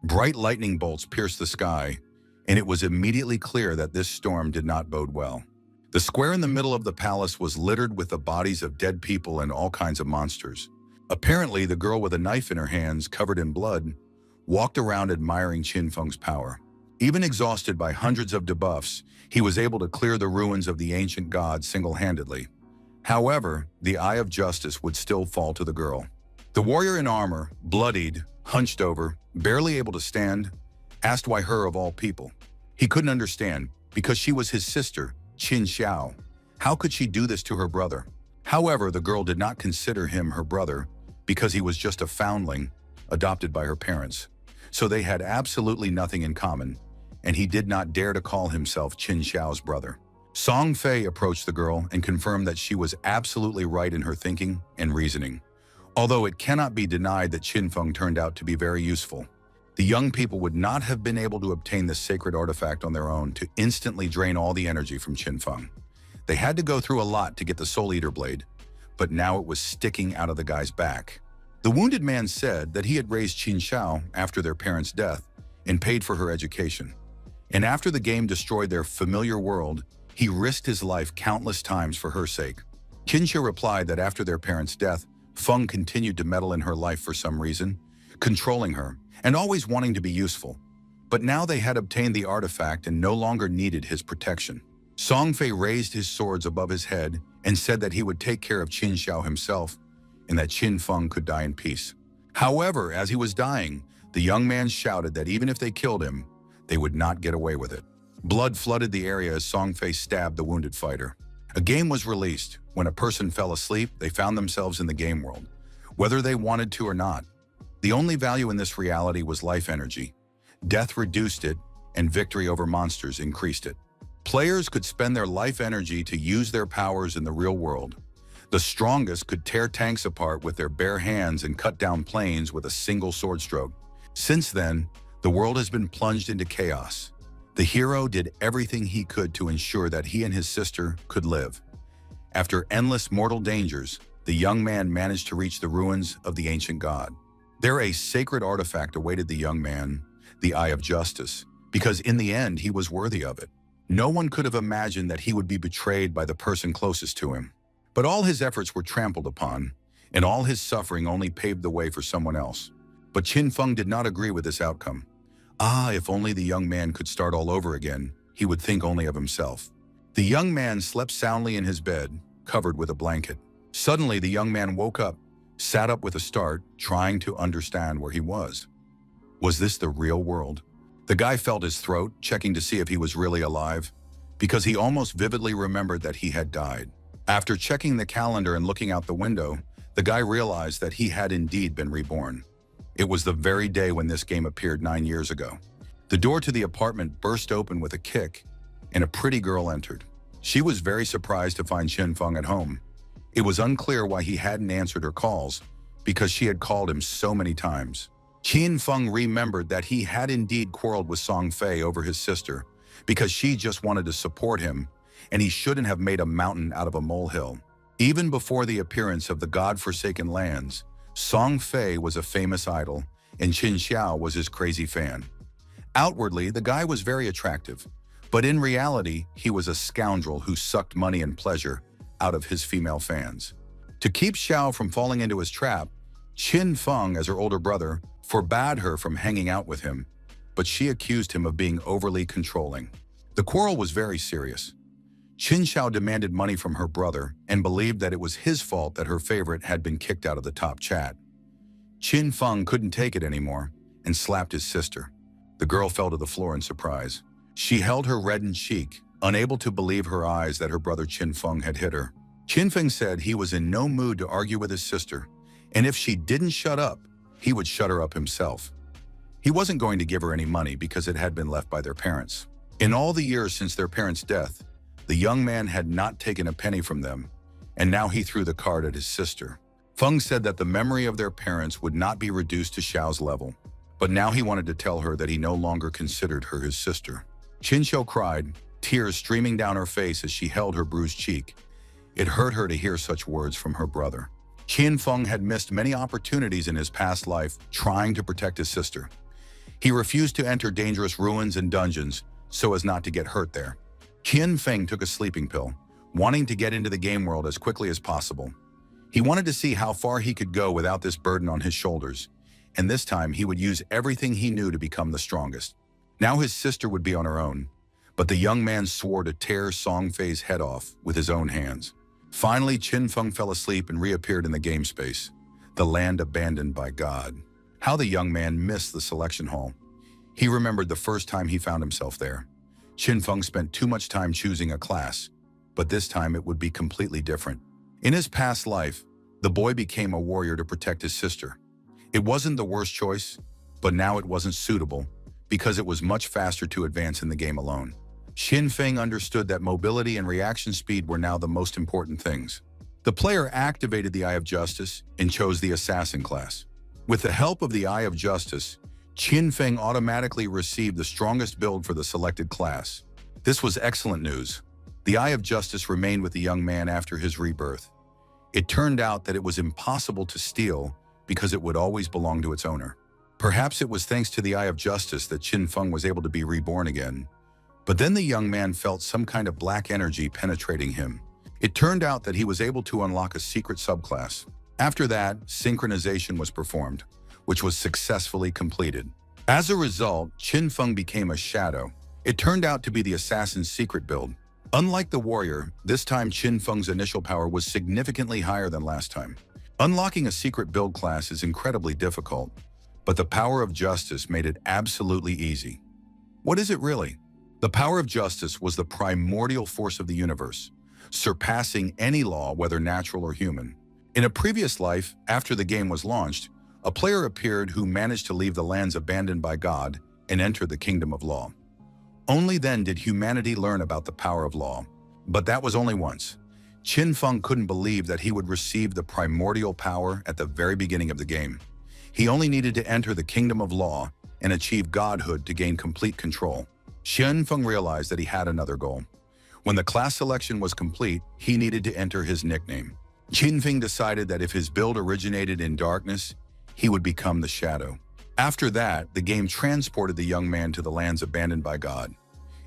Bright lightning bolts pierced the sky, and it was immediately clear that this storm did not bode well. The square in the middle of the palace was littered with the bodies of dead people and all kinds of monsters. Apparently, the girl with a knife in her hands, covered in blood, walked around admiring Qin Feng's power. Even exhausted by hundreds of debuffs, he was able to clear the ruins of the ancient gods single-handedly. However, the eye of justice would still fall to the girl. The warrior in armor, bloodied, hunched over, barely able to stand, asked why her of all people. He couldn't understand, because she was his sister, Qin Xiao. How could she do this to her brother? However, the girl did not consider him her brother because he was just a foundling, adopted by her parents. So they had absolutely nothing in common, and he did not dare to call himself Qin Xiao's brother. Song Fei approached the girl and confirmed that she was absolutely right in her thinking and reasoning. Although it cannot be denied that Qin Feng turned out to be very useful, the young people would not have been able to obtain this sacred artifact on their own to instantly drain all the energy from Qin Feng. They had to go through a lot to get the Soul Eater blade, but now it was sticking out of the guy's back. The wounded man said that he had raised Qin Xiao after their parents' death and paid for her education. And after the game destroyed their familiar world, he risked his life countless times for her sake. Qin Xiao replied that after their parents' death, Feng continued to meddle in her life for some reason, controlling her and always wanting to be useful. But now they had obtained the artifact and no longer needed his protection. Song Fei raised his swords above his head and said that he would take care of Qin Xiao himself and that Qin Feng could die in peace. However, as he was dying, the young man shouted that even if they killed him, they would not get away with it. Blood flooded the area as Song Fei stabbed the wounded fighter. A game was released. When a person fell asleep, they found themselves in the game world, whether they wanted to or not. The only value in this reality was life energy. Death reduced it, and victory over monsters increased it. Players could spend their life energy to use their powers in the real world. The strongest could tear tanks apart with their bare hands and cut down planes with a single sword stroke. Since then, the world has been plunged into chaos. The hero did everything he could to ensure that he and his sister could live. After endless mortal dangers, the young man managed to reach the ruins of the ancient god. There a sacred artifact awaited the young man, the Eye of Justice, because in the end he was worthy of it. No one could have imagined that he would be betrayed by the person closest to him. But all his efforts were trampled upon, and all his suffering only paved the way for someone else. But Qin Feng did not agree with this outcome. If only the young man could start all over again, he would think only of himself. The young man slept soundly in his bed, covered with a blanket. Suddenly, the young man woke up, sat up with a start, trying to understand where he was. Was this the real world? The guy felt his throat, checking to see if he was really alive, because he almost vividly remembered that he had died. After checking the calendar and looking out the window, the guy realized that he had indeed been reborn. It was the very day when this game appeared 9 years ago. The door to the apartment burst open with a kick, and a pretty girl entered. She was very surprised to find Qin Feng at home. It was unclear why he hadn't answered her calls, because she had called him so many times. Qin Feng remembered that he had indeed quarreled with Song Fei over his sister, because she just wanted to support him, and he shouldn't have made a mountain out of a molehill. Even before the appearance of the God-forsaken lands, Song Fei was a famous idol, and Qin Xiao was his crazy fan. Outwardly, the guy was very attractive, but in reality, he was a scoundrel who sucked money and pleasure out of his female fans. To keep Xiao from falling into his trap, Qin Feng, as her older brother, forbade her from hanging out with him, but she accused him of being overly controlling. The quarrel was very serious. Qin Xiao demanded money from her brother and believed that it was his fault that her favorite had been kicked out of the top chat. Qin Feng couldn't take it anymore and slapped his sister. The girl fell to the floor in surprise. She held her reddened cheek, unable to believe her eyes that her brother Qin Feng had hit her. Qin Feng said he was in no mood to argue with his sister, and if she didn't shut up, he would shut her up himself. He wasn't going to give her any money because it had been left by their parents. In all the years since their parents' death, the young man had not taken a penny from them, and now he threw the card at his sister. Feng said that the memory of their parents would not be reduced to Xiao's level, but now he wanted to tell her that he no longer considered her his sister. Qin Xiao cried, tears streaming down her face as she held her bruised cheek. It hurt her to hear such words from her brother. Qin Feng had missed many opportunities in his past life trying to protect his sister. He refused to enter dangerous ruins and dungeons so as not to get hurt there. Qin Feng took a sleeping pill, wanting to get into the game world as quickly as possible. He wanted to see how far he could go without this burden on his shoulders, and this time he would use everything he knew to become the strongest. Now his sister would be on her own, but the young man swore to tear Song Fei's head off with his own hands. Finally, Qin Feng fell asleep and reappeared in the game space, the land abandoned by God. How the young man missed the selection hall. He remembered the first time he found himself there. Qin Feng spent too much time choosing a class, but this time it would be completely different. In his past life, the boy became a warrior to protect his sister. It wasn't the worst choice, but now it wasn't suitable because it was much faster to advance in the game alone. Qin Feng understood that mobility and reaction speed were now the most important things. The player activated the Eye of Justice and chose the Assassin class. With the help of the Eye of Justice, Qin Feng automatically received the strongest build for the selected class. This was excellent news. The Eye of Justice remained with the young man after his rebirth. It turned out that it was impossible to steal because it would always belong to its owner. Perhaps it was thanks to the Eye of Justice that Qin Feng was able to be reborn again. But then the young man felt some kind of black energy penetrating him. It turned out that he was able to unlock a secret subclass. After that, synchronization was performed, which was successfully completed. As a result, Qin Feng became a shadow. It turned out to be the assassin's secret build. Unlike the warrior, this time Qin Feng's initial power was significantly higher than last time. Unlocking a secret build class is incredibly difficult, but the power of justice made it absolutely easy. What is it really? The power of justice was the primordial force of the universe, surpassing any law, whether natural or human. In a previous life, after the game was launched, a player appeared who managed to leave the lands abandoned by God and enter the kingdom of law. Only then did humanity learn about the power of law. But that was only once. Qin Feng couldn't believe that he would receive the primordial power at the very beginning of the game. He only needed to enter the kingdom of law and achieve godhood to gain complete control. Qin Feng realized that he had another goal. When the class selection was complete, he needed to enter his nickname. Qin Feng decided that if his build originated in darkness, he would become the shadow. After that, the game transported the young man to the lands abandoned by God.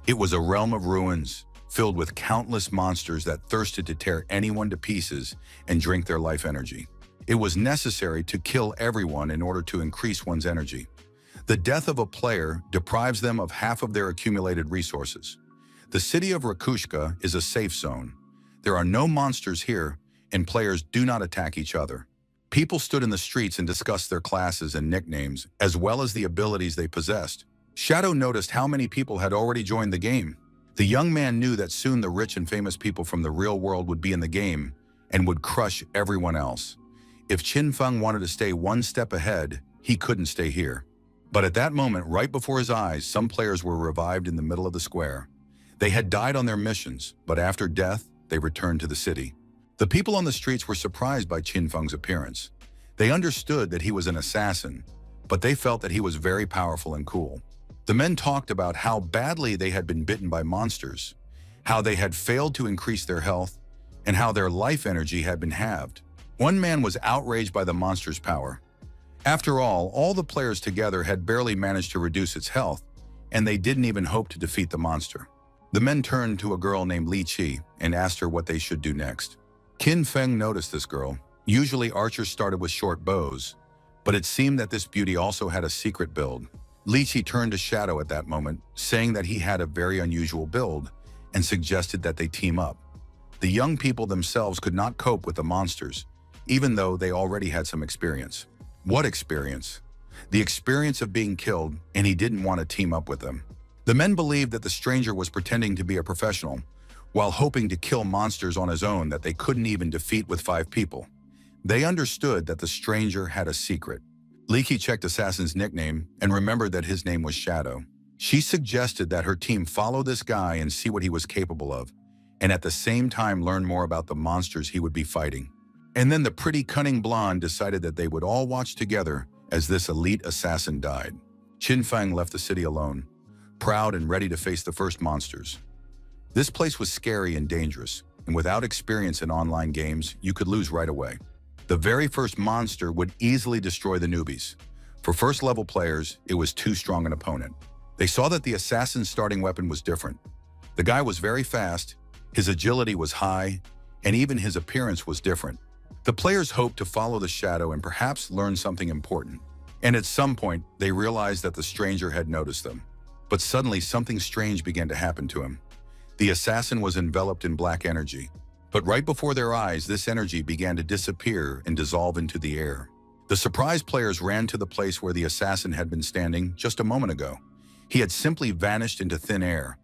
It was a realm of ruins, filled with countless monsters that thirsted to tear anyone to pieces and drink their life energy. It was necessary to kill everyone in order to increase one's energy. The death of a player deprives them of half of their accumulated resources. The city of Rakushka is a safe zone. There are no monsters here, and players do not attack each other. People stood in the streets and discussed their classes and nicknames, as well as the abilities they possessed. Shadow noticed how many people had already joined the game. The young man knew that soon the rich and famous people from the real world would be in the game and would crush everyone else. If Qin Feng wanted to stay one step ahead, he couldn't stay here. But at that moment, right before his eyes, some players were revived in the middle of the square. They had died on their missions, but after death, they returned to the city. The people on the streets were surprised by Qin Feng's appearance. They understood that he was an assassin, but they felt that he was very powerful and cool. The men talked about how badly they had been bitten by monsters, how they had failed to increase their health, and how their life energy had been halved. One man was outraged by the monster's power. After all the players together had barely managed to reduce its health, and they didn't even hope to defeat the monster. The men turned to a girl named Li Qi and asked her what they should do next. Qin Feng noticed this girl. Usually archers started with short bows, but it seemed that this beauty also had a secret build. Li Qi turned to Shadow at that moment, saying that he had a very unusual build and suggested that they team up. The young people themselves could not cope with the monsters, even though they already had some experience. What experience? The experience of being killed, and he didn't want to team up with them. The men believed that the stranger was pretending to be a professional, while hoping to kill monsters on his own that they couldn't even defeat with 5 people. They understood that the stranger had a secret. Li Qi checked Assassin's nickname and remembered that his name was Shadow. She suggested that her team follow this guy and see what he was capable of, and at the same time learn more about the monsters he would be fighting. And then the pretty cunning blonde decided that they would all watch together as this elite assassin died. Qin Feng left the city alone, proud and ready to face the first monsters. This place was scary and dangerous, and without experience in online games, you could lose right away. The very first monster would easily destroy the newbies. For first-level players, it was too strong an opponent. They saw that the assassin's starting weapon was different. The guy was very fast, his agility was high, and even his appearance was different. The players hoped to follow the shadow and perhaps learn something important. And at some point, they realized that the stranger had noticed them. But suddenly, something strange began to happen to him. The assassin was enveloped in black energy. But right before their eyes, this energy began to disappear and dissolve into the air. The surprised players ran to the place where the assassin had been standing just a moment ago. He had simply vanished into thin air.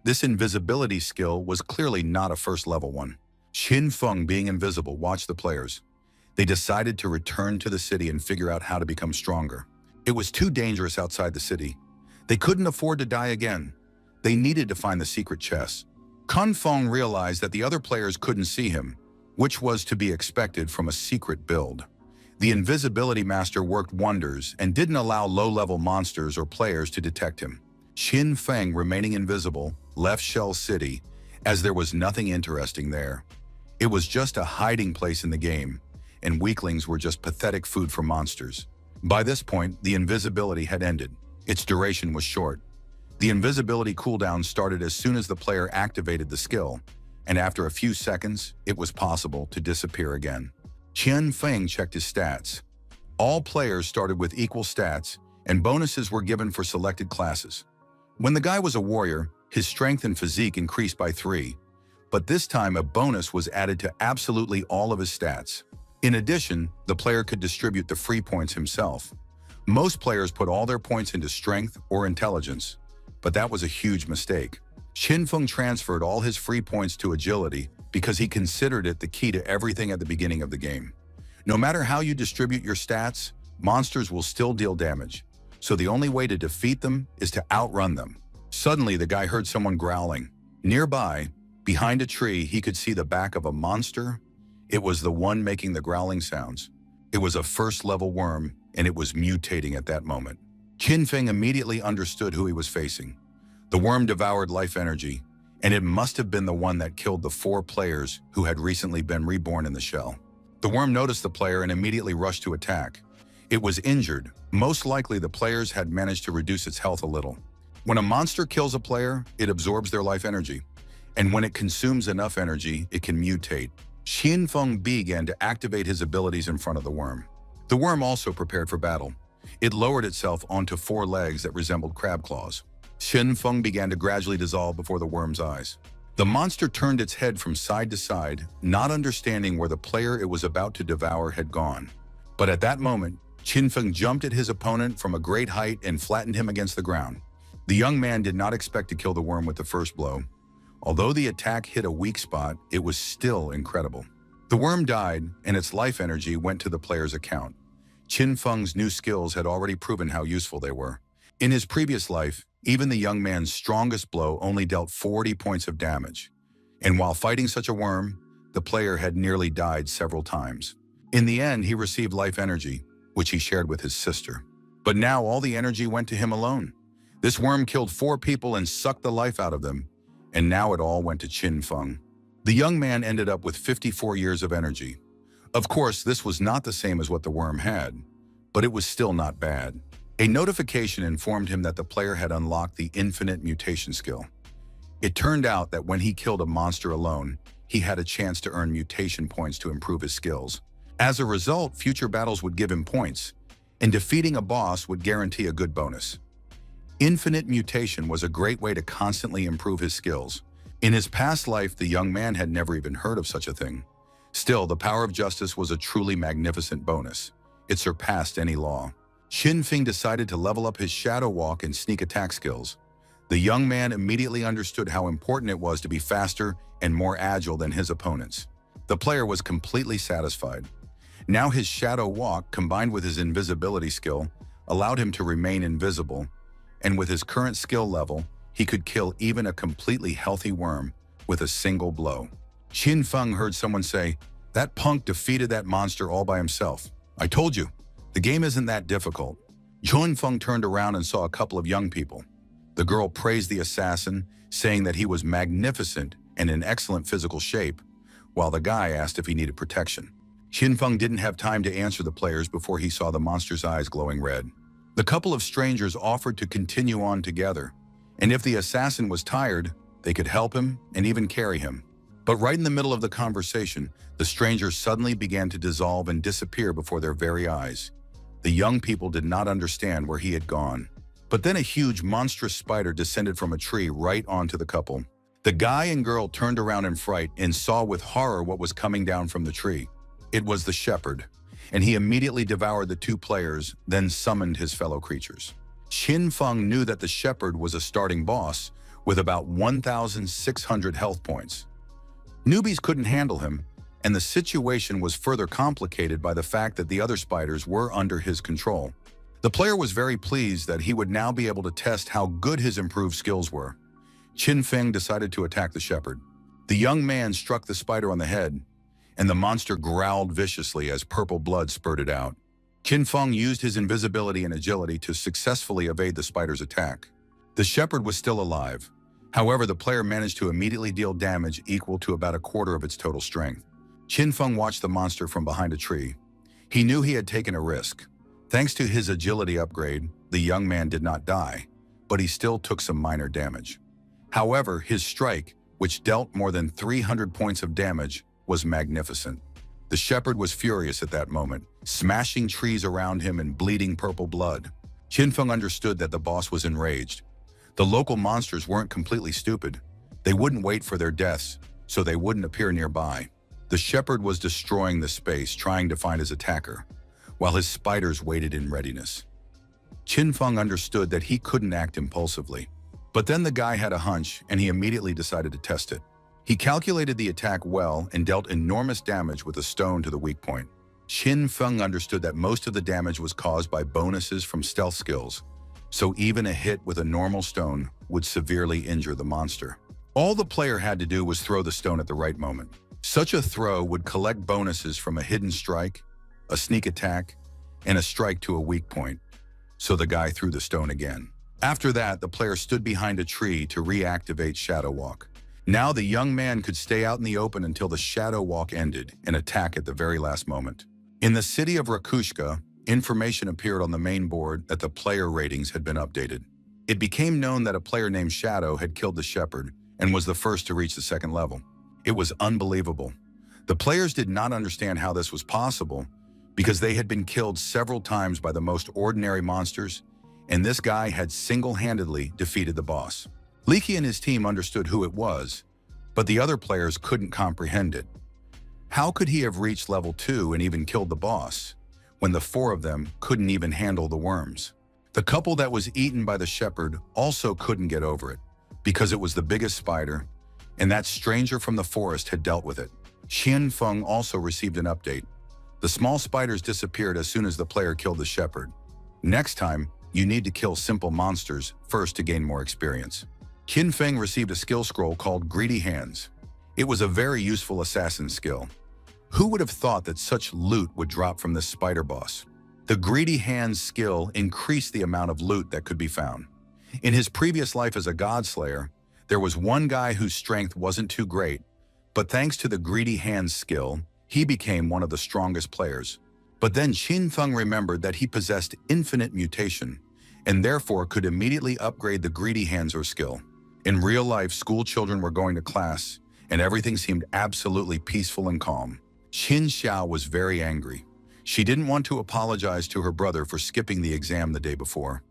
This invisibility skill was clearly not a first-level one. Qin Feng, being invisible, watched the players. They decided to return to the city and figure out how to become stronger. It was too dangerous outside the city. They couldn't afford to die again. They needed to find the secret chest. Kun Feng realized that the other players couldn't see him, which was to be expected from a secret build. The invisibility master worked wonders and didn't allow low-level monsters or players to detect him. Qin Feng, remaining invisible, left Shell City, as there was nothing interesting there. It was just a hiding place in the game, and weaklings were just pathetic food for monsters. By this point, the invisibility had ended. Its duration was short. The invisibility cooldown started as soon as the player activated the skill, and after a few seconds, it was possible to disappear again. Qin Feng checked his stats. All players started with equal stats, and bonuses were given for selected classes. When the guy was a warrior, his strength and physique increased by 3, but this time a bonus was added to absolutely all of his stats. In addition, the player could distribute the free points himself. Most players put all their points into strength or intelligence, but that was a huge mistake. Qin Feng transferred all his free points to agility because he considered it the key to everything at the beginning of the game. No matter how you distribute your stats, monsters will still deal damage, so the only way to defeat them is to outrun them. Suddenly, the guy heard someone growling. Nearby, behind a tree, he could see the back of a monster. It was the one making the growling sounds. It was a first-level worm, and it was mutating at that moment. Qin Feng immediately understood who he was facing. The worm devoured life energy, and it must have been the one that killed the 4 players who had recently been reborn in the shell. The worm noticed the player and immediately rushed to attack. It was injured. Most likely the players had managed to reduce its health a little. When a monster kills a player, it absorbs their life energy, and when it consumes enough energy, it can mutate. Qin Feng began to activate his abilities in front of the worm. The worm also prepared for battle. It lowered itself onto 4 legs that resembled crab claws. Qin Feng began to gradually dissolve before the worm's eyes. The monster turned its head from side to side, not understanding where the player it was about to devour had gone. But at that moment, Qin Feng jumped at his opponent from a great height and flattened him against the ground. The young man did not expect to kill the worm with the first blow. Although the attack hit a weak spot, it was still incredible. The worm died, and its life energy went to the player's account. Qin Feng's new skills had already proven how useful they were. In his previous life, even the young man's strongest blow only dealt 40 points of damage. And while fighting such a worm, the player had nearly died several times. In the end, he received life energy, which he shared with his sister. But now all the energy went to him alone. This worm killed 4 people and sucked the life out of them, and now it all went to Qin Feng. The young man ended up with 54 years of energy. Of course, this was not the same as what the worm had, but it was still not bad. A notification informed him that the player had unlocked the infinite mutation skill. It turned out that when he killed a monster alone, he had a chance to earn mutation points to improve his skills. As a result, future battles would give him points, and defeating a boss would guarantee a good bonus. Infinite mutation was a great way to constantly improve his skills. In his past life, the young man had never even heard of such a thing. Still, the power of justice was a truly magnificent bonus. It surpassed any law. Qin Feng decided to level up his shadow walk and sneak attack skills. The young man immediately understood how important it was to be faster and more agile than his opponents. The player was completely satisfied. Now his shadow walk, combined with his invisibility skill, allowed him to remain invisible, and with his current skill level, he could kill even a completely healthy worm with a single blow. Qin Feng heard someone say, "That punk defeated that monster all by himself. I told you, the game isn't that difficult." Qin Feng turned around and saw a couple of young people. The girl praised the assassin, saying that he was magnificent and in excellent physical shape, while the guy asked if he needed protection. Xinfeng didn't have time to answer the players before he saw the monster's eyes glowing red. The couple of strangers offered to continue on together, and if the assassin was tired, they could help him and even carry him. But right in the middle of the conversation, the strangers suddenly began to dissolve and disappear before their very eyes. The young people did not understand where he had gone. But then a huge, monstrous spider descended from a tree right onto the couple. The guy and girl turned around in fright and saw with horror what was coming down from the tree. It was the shepherd, and he immediately devoured the two players, then summoned his fellow creatures. Xinfeng knew that the shepherd was a starting boss with about 1,600 health points. Newbies couldn't handle him, and the situation was further complicated by the fact that the other spiders were under his control. The player was very pleased that he would now be able to test how good his improved skills were. Xinfeng decided to attack the shepherd. The young man struck the spider on the head, and the monster growled viciously as purple blood spurted out. Xinfeng used his invisibility and agility to successfully evade the spider's attack. The shepherd was still alive. However, the player managed to immediately deal damage equal to about a quarter of its total strength. Xinfeng watched the monster from behind a tree. He knew he had taken a risk. Thanks to his agility upgrade, the young man did not die, but he still took some minor damage. However, his strike, which dealt more than 300 points of damage, was magnificent. The shepherd was furious at that moment, smashing trees around him and bleeding purple blood. Xinfeng understood that the boss was enraged. The local monsters weren't completely stupid. They wouldn't wait for their deaths, so they wouldn't appear nearby. The shepherd was destroying the space, trying to find his attacker, while his spiders waited in readiness. Xinfeng understood that he couldn't act impulsively. But then the guy had a hunch, and he immediately decided to test it. He calculated the attack well and dealt enormous damage with a stone to the weak point. Xinfeng understood that most of the damage was caused by bonuses from stealth skills, so even a hit with a normal stone would severely injure the monster. All the player had to do was throw the stone at the right moment. Such a throw would collect bonuses from a hidden strike, a sneak attack, and a strike to a weak point, so the guy threw the stone again. After that, the player stood behind a tree to reactivate Shadow Walk. Now the young man could stay out in the open until the Shadow Walk ended and attack at the very last moment. In the city of Rakushka, information appeared on the main board that the player ratings had been updated. It became known that a player named Shadow had killed the shepherd and was the first to reach the second level. It was unbelievable. The players did not understand how this was possible because they had been killed several times by the most ordinary monsters, and this guy had single-handedly defeated the boss. Leaky and his team understood who it was, but the other players couldn't comprehend it. How could he have reached level 2 and even killed the boss, when the four of them couldn't even handle the worms? The couple that was eaten by the shepherd also couldn't get over it, because it was the biggest spider, and that stranger from the forest had dealt with it. Xinfeng also received an update. The small spiders disappeared as soon as the player killed the shepherd. Next time, you need to kill simple monsters first to gain more experience. Xinfeng received a skill scroll called Greedy Hands. It was a very useful assassin skill. Who would have thought that such loot would drop from this spider boss? The Greedy Hands skill increased the amount of loot that could be found. In his previous life as a godslayer, there was one guy whose strength wasn't too great, but thanks to the Greedy Hands skill, he became one of the strongest players. But then Xinfeng remembered that he possessed infinite mutation, and therefore could immediately upgrade the Greedy Hands or skill. In real life, school children were going to class, and everything seemed absolutely peaceful and calm. Qin Xiao was very angry. She didn't want to apologize to her brother for skipping the exam the day before.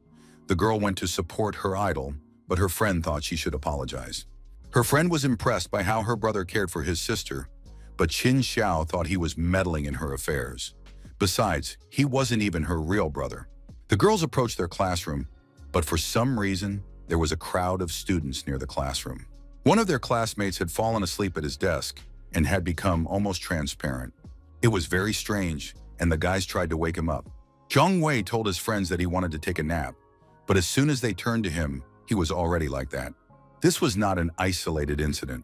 The girl went to support her idol, but her friend thought she should apologize. Her friend was impressed by how her brother cared for his sister, but Qin Xiao thought he was meddling in her affairs. Besides, he wasn't even her real brother. The girls approached their classroom, but for some reason, there was a crowd of students near the classroom. One of their classmates had fallen asleep at his desk and had become almost transparent. It was very strange, and the guys tried to wake him up. Zhang Wei told his friends that he wanted to take a nap, but as soon as they turned to him, he was already like that. This was not an isolated incident.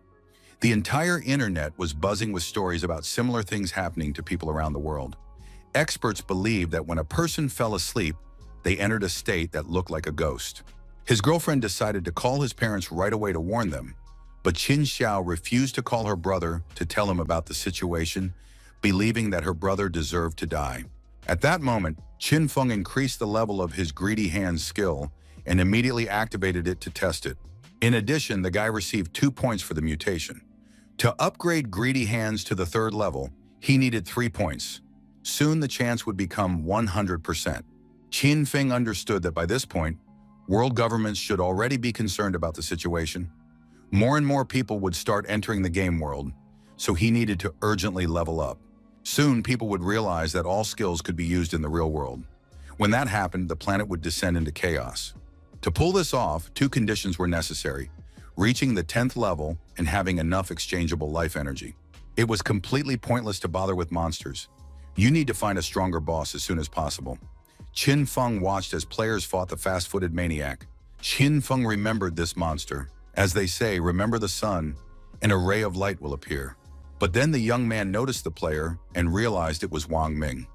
The entire internet was buzzing with stories about similar things happening to people around the world. Experts believe that when a person fell asleep, they entered a state that looked like a ghost. His girlfriend decided to call his parents right away to warn them, but Qin Xiao refused to call her brother to tell him about the situation believing that her brother deserved to die. At that moment, Qin Feng increased the level of his greedy hands skill and immediately activated it to test it. In addition, the guy received 2 points for the mutation. To upgrade greedy hands to the 3rd level, he needed 3 points. Soon the chance would become 100%. Qin Feng understood that by this point, world governments should already be concerned about the situation. More and more people would start entering the game world, so he needed to urgently level up. Soon people would realize that all skills could be used in the real world. When that happened, the planet would descend into chaos. To pull this off, 2 conditions were necessary: reaching the 10th level and having enough exchangeable life energy. It was completely pointless to bother with monsters. You need to find a stronger boss as soon as possible. Qin Feng watched as players fought the fast-footed maniac. Qin Feng remembered this monster. As they say, remember the sun, and a ray of light will appear. But then the young man noticed the player and realized it was Wang Ming.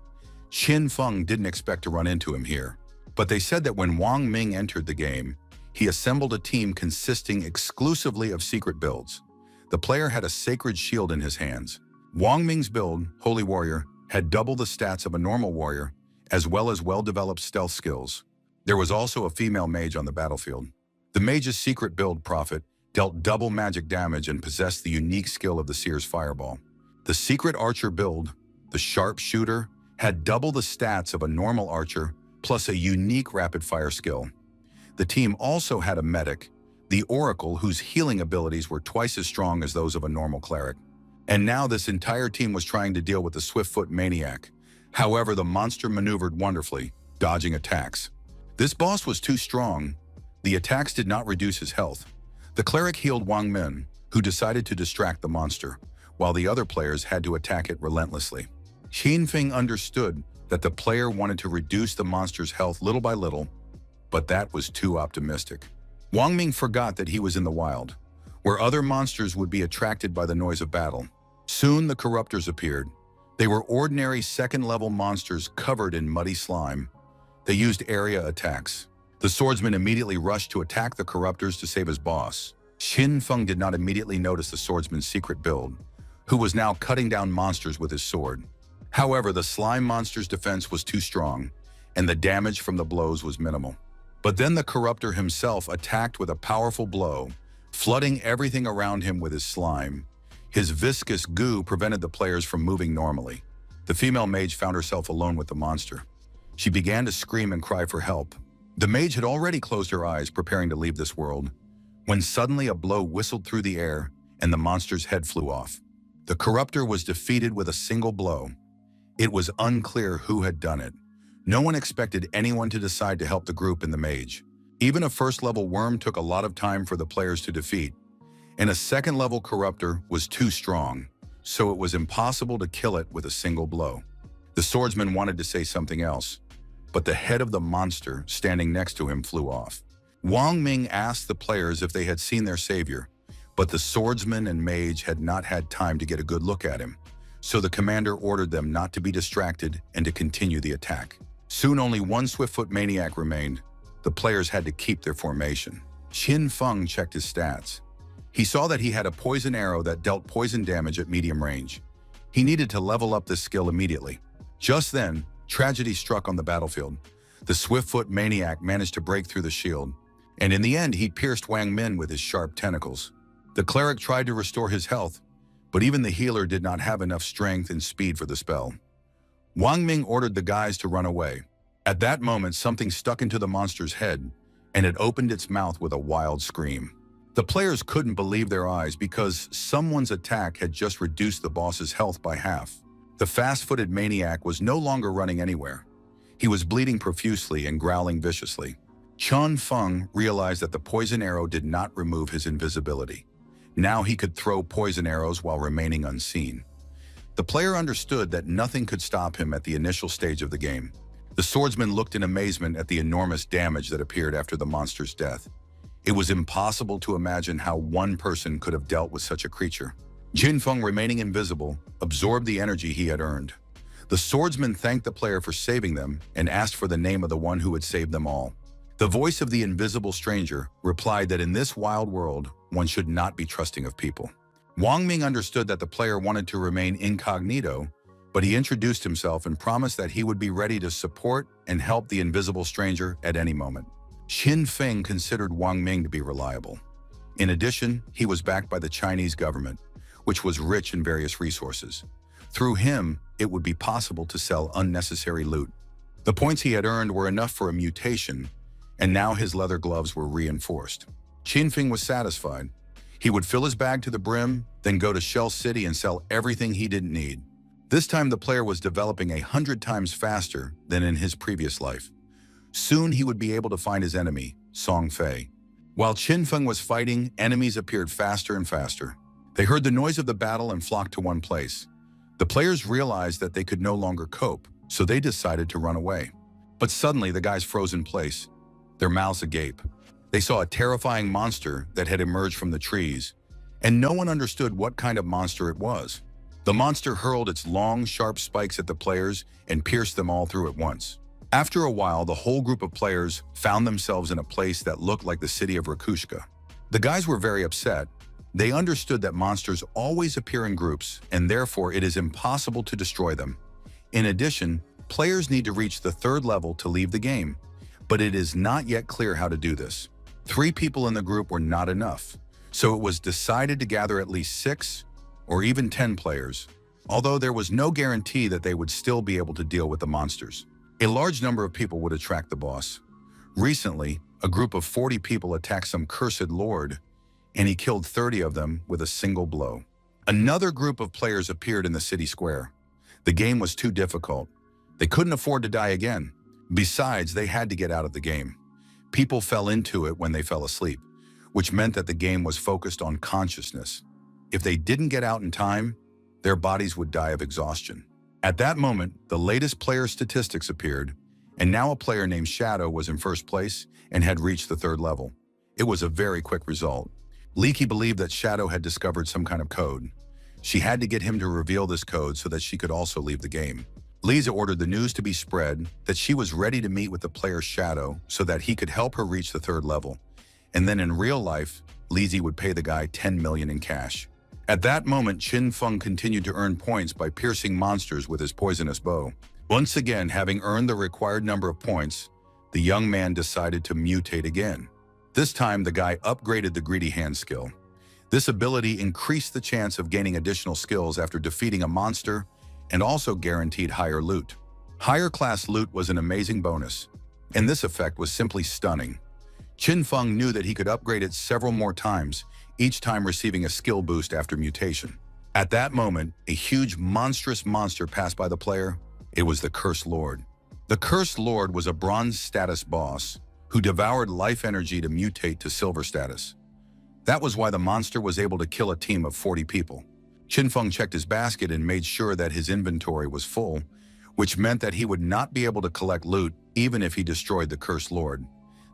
Qin Feng didn't expect to run into him here, but they said that when Wang Ming entered the game, he assembled a team consisting exclusively of secret builds. The player had a sacred shield in his hands. Wang Ming's build, Holy Warrior, had double the stats of a normal warrior, as well as well-developed stealth skills. There was also a female mage on the battlefield. The mage's secret build, Prophet, dealt double magic damage and possessed the unique skill of the Seer's Fireball. The secret archer build, the Sharpshooter, had double the stats of a normal archer, plus a unique rapid-fire skill. The team also had a medic, the Oracle, whose healing abilities were twice as strong as those of a normal cleric. And now this entire team was trying to deal with the Swiftfoot Maniac. However, the monster maneuvered wonderfully, dodging attacks. This boss was too strong. The attacks did not reduce his health. The cleric healed Wang Min, who decided to distract the monster, while the other players had to attack it relentlessly. Qin Feng understood that the player wanted to reduce the monster's health little by little, but that was too optimistic. Wang Ming forgot that he was in the wild, where other monsters would be attracted by the noise of battle. Soon the corruptors appeared. They were ordinary 2nd-level monsters covered in muddy slime. They used area attacks. The swordsman immediately rushed to attack the corruptors to save his boss. Qin Feng did not immediately notice the swordsman's secret build, who was now cutting down monsters with his sword. However, the slime monster's defense was too strong, and the damage from the blows was minimal. But then the corruptor himself attacked with a powerful blow, flooding everything around him with his slime. His viscous goo prevented the players from moving normally. The female mage found herself alone with the monster. She began to scream and cry for help. The mage had already closed her eyes, preparing to leave this world, when suddenly a blow whistled through the air and the monster's head flew off. The corruptor was defeated with a single blow. It was unclear who had done it. No one expected anyone to decide to help the group and the mage. Even a 1st-level worm took a lot of time for the players to defeat, and a 2nd-level corruptor was too strong, so it was impossible to kill it with a single blow. The swordsman wanted to say something else, but the head of the monster standing next to him flew off. Wang Ming asked the players if they had seen their savior, but the swordsman and mage had not had time to get a good look at him, so the commander ordered them not to be distracted and to continue the attack. Soon only one Swiftfoot Maniac remained. The players had to keep their formation. Qin Feng checked his stats. He saw that he had a poison arrow that dealt poison damage at medium range. He needed to level up this skill immediately. Just then, tragedy struck on the battlefield. The Swiftfoot Maniac managed to break through the shield, and in the end he pierced Wang Min with his sharp tentacles. The cleric tried to restore his health, but even the healer did not have enough strength and speed for the spell. Wang Ming ordered the guys to run away. At that moment, something stuck into the monster's head, and it opened its mouth with a wild scream. The players couldn't believe their eyes because someone's attack had just reduced the boss's health by half. The fast-footed maniac was no longer running anywhere. He was bleeding profusely and growling viciously. Qin Feng realized that the poison arrow did not remove his invisibility. Now he could throw poison arrows while remaining unseen. The player understood that nothing could stop him at the initial stage of the game. The swordsman looked in amazement at the enormous damage that appeared after the monster's death. It was impossible to imagine how one person could have dealt with such a creature. Qin Feng, remaining invisible, absorbed the energy he had earned. The swordsman thanked the player for saving them and asked for the name of the one who had saved them all. The voice of the invisible stranger replied that in this wild world, one should not be trusting of people. Wang Ming understood that the player wanted to remain incognito, but he introduced himself and promised that he would be ready to support and help the invisible stranger at any moment. Qin Feng considered Wang Ming to be reliable. In addition, he was backed by the Chinese government, which was rich in various resources. Through him, it would be possible to sell unnecessary loot. The points he had earned were enough for a mutation, and now his leather gloves were reinforced. Qin Feng was satisfied. He would fill his bag to the brim, then go to Shell City and sell everything he didn't need. This time the player was developing 100 times faster than in his previous life. Soon he would be able to find his enemy, Song Fei. While Qin Feng was fighting, enemies appeared faster and faster. They heard the noise of the battle and flocked to one place. The players realized that they could no longer cope, so they decided to run away. But suddenly the guys froze in place, their mouths agape. They saw a terrifying monster that had emerged from the trees, and no one understood what kind of monster it was. The monster hurled its long, sharp spikes at the players and pierced them all through at once. After a while, the whole group of players found themselves in a place that looked like the city of Rakushka. The guys were very upset. They understood that monsters always appear in groups, and therefore it is impossible to destroy them. In addition, players need to reach the 3rd level to leave the game, but it is not yet clear how to do this. 3 people in the group were not enough, so it was decided to gather at least 6 or even 10 players, although there was no guarantee that they would still be able to deal with the monsters. A large number of people would attract the boss. Recently, a group of 40 people attacked some cursed lord, and he killed 30 of them with a single blow. Another group of players appeared in the city square. The game was too difficult. They couldn't afford to die again. Besides, they had to get out of the game. People fell into it when they fell asleep, which meant that the game was focused on consciousness. If they didn't get out in time, their bodies would die of exhaustion. At that moment, the latest player statistics appeared, and now a player named Shadow was in first place and had reached the 3rd level. It was a very quick result. Leaky believed that Shadow had discovered some kind of code. She had to get him to reveal this code so that she could also leave the game. Lisa ordered the news to be spread that she was ready to meet with the player Shadow so that he could help her reach the 3rd level. And then in real life, Lizzie would pay the guy 10 million in cash. At that moment, Qin Feng continued to earn points by piercing monsters with his poisonous bow. Once again, having earned the required number of points, the young man decided to mutate again. This time, the guy upgraded the greedy hand skill. This ability increased the chance of gaining additional skills after defeating a monster and also guaranteed higher loot. Higher class loot was an amazing bonus, and this effect was simply stunning. Qin Feng knew that he could upgrade it several more times, each time receiving a skill boost after mutation. At that moment, a huge monstrous monster passed by the player. It was the Cursed Lord. The Cursed Lord was a bronze status boss who devoured life energy to mutate to silver status. That was why the monster was able to kill a team of 40 people. Qin Feng checked his basket and made sure that his inventory was full, which meant that he would not be able to collect loot even if he destroyed the Cursed Lord.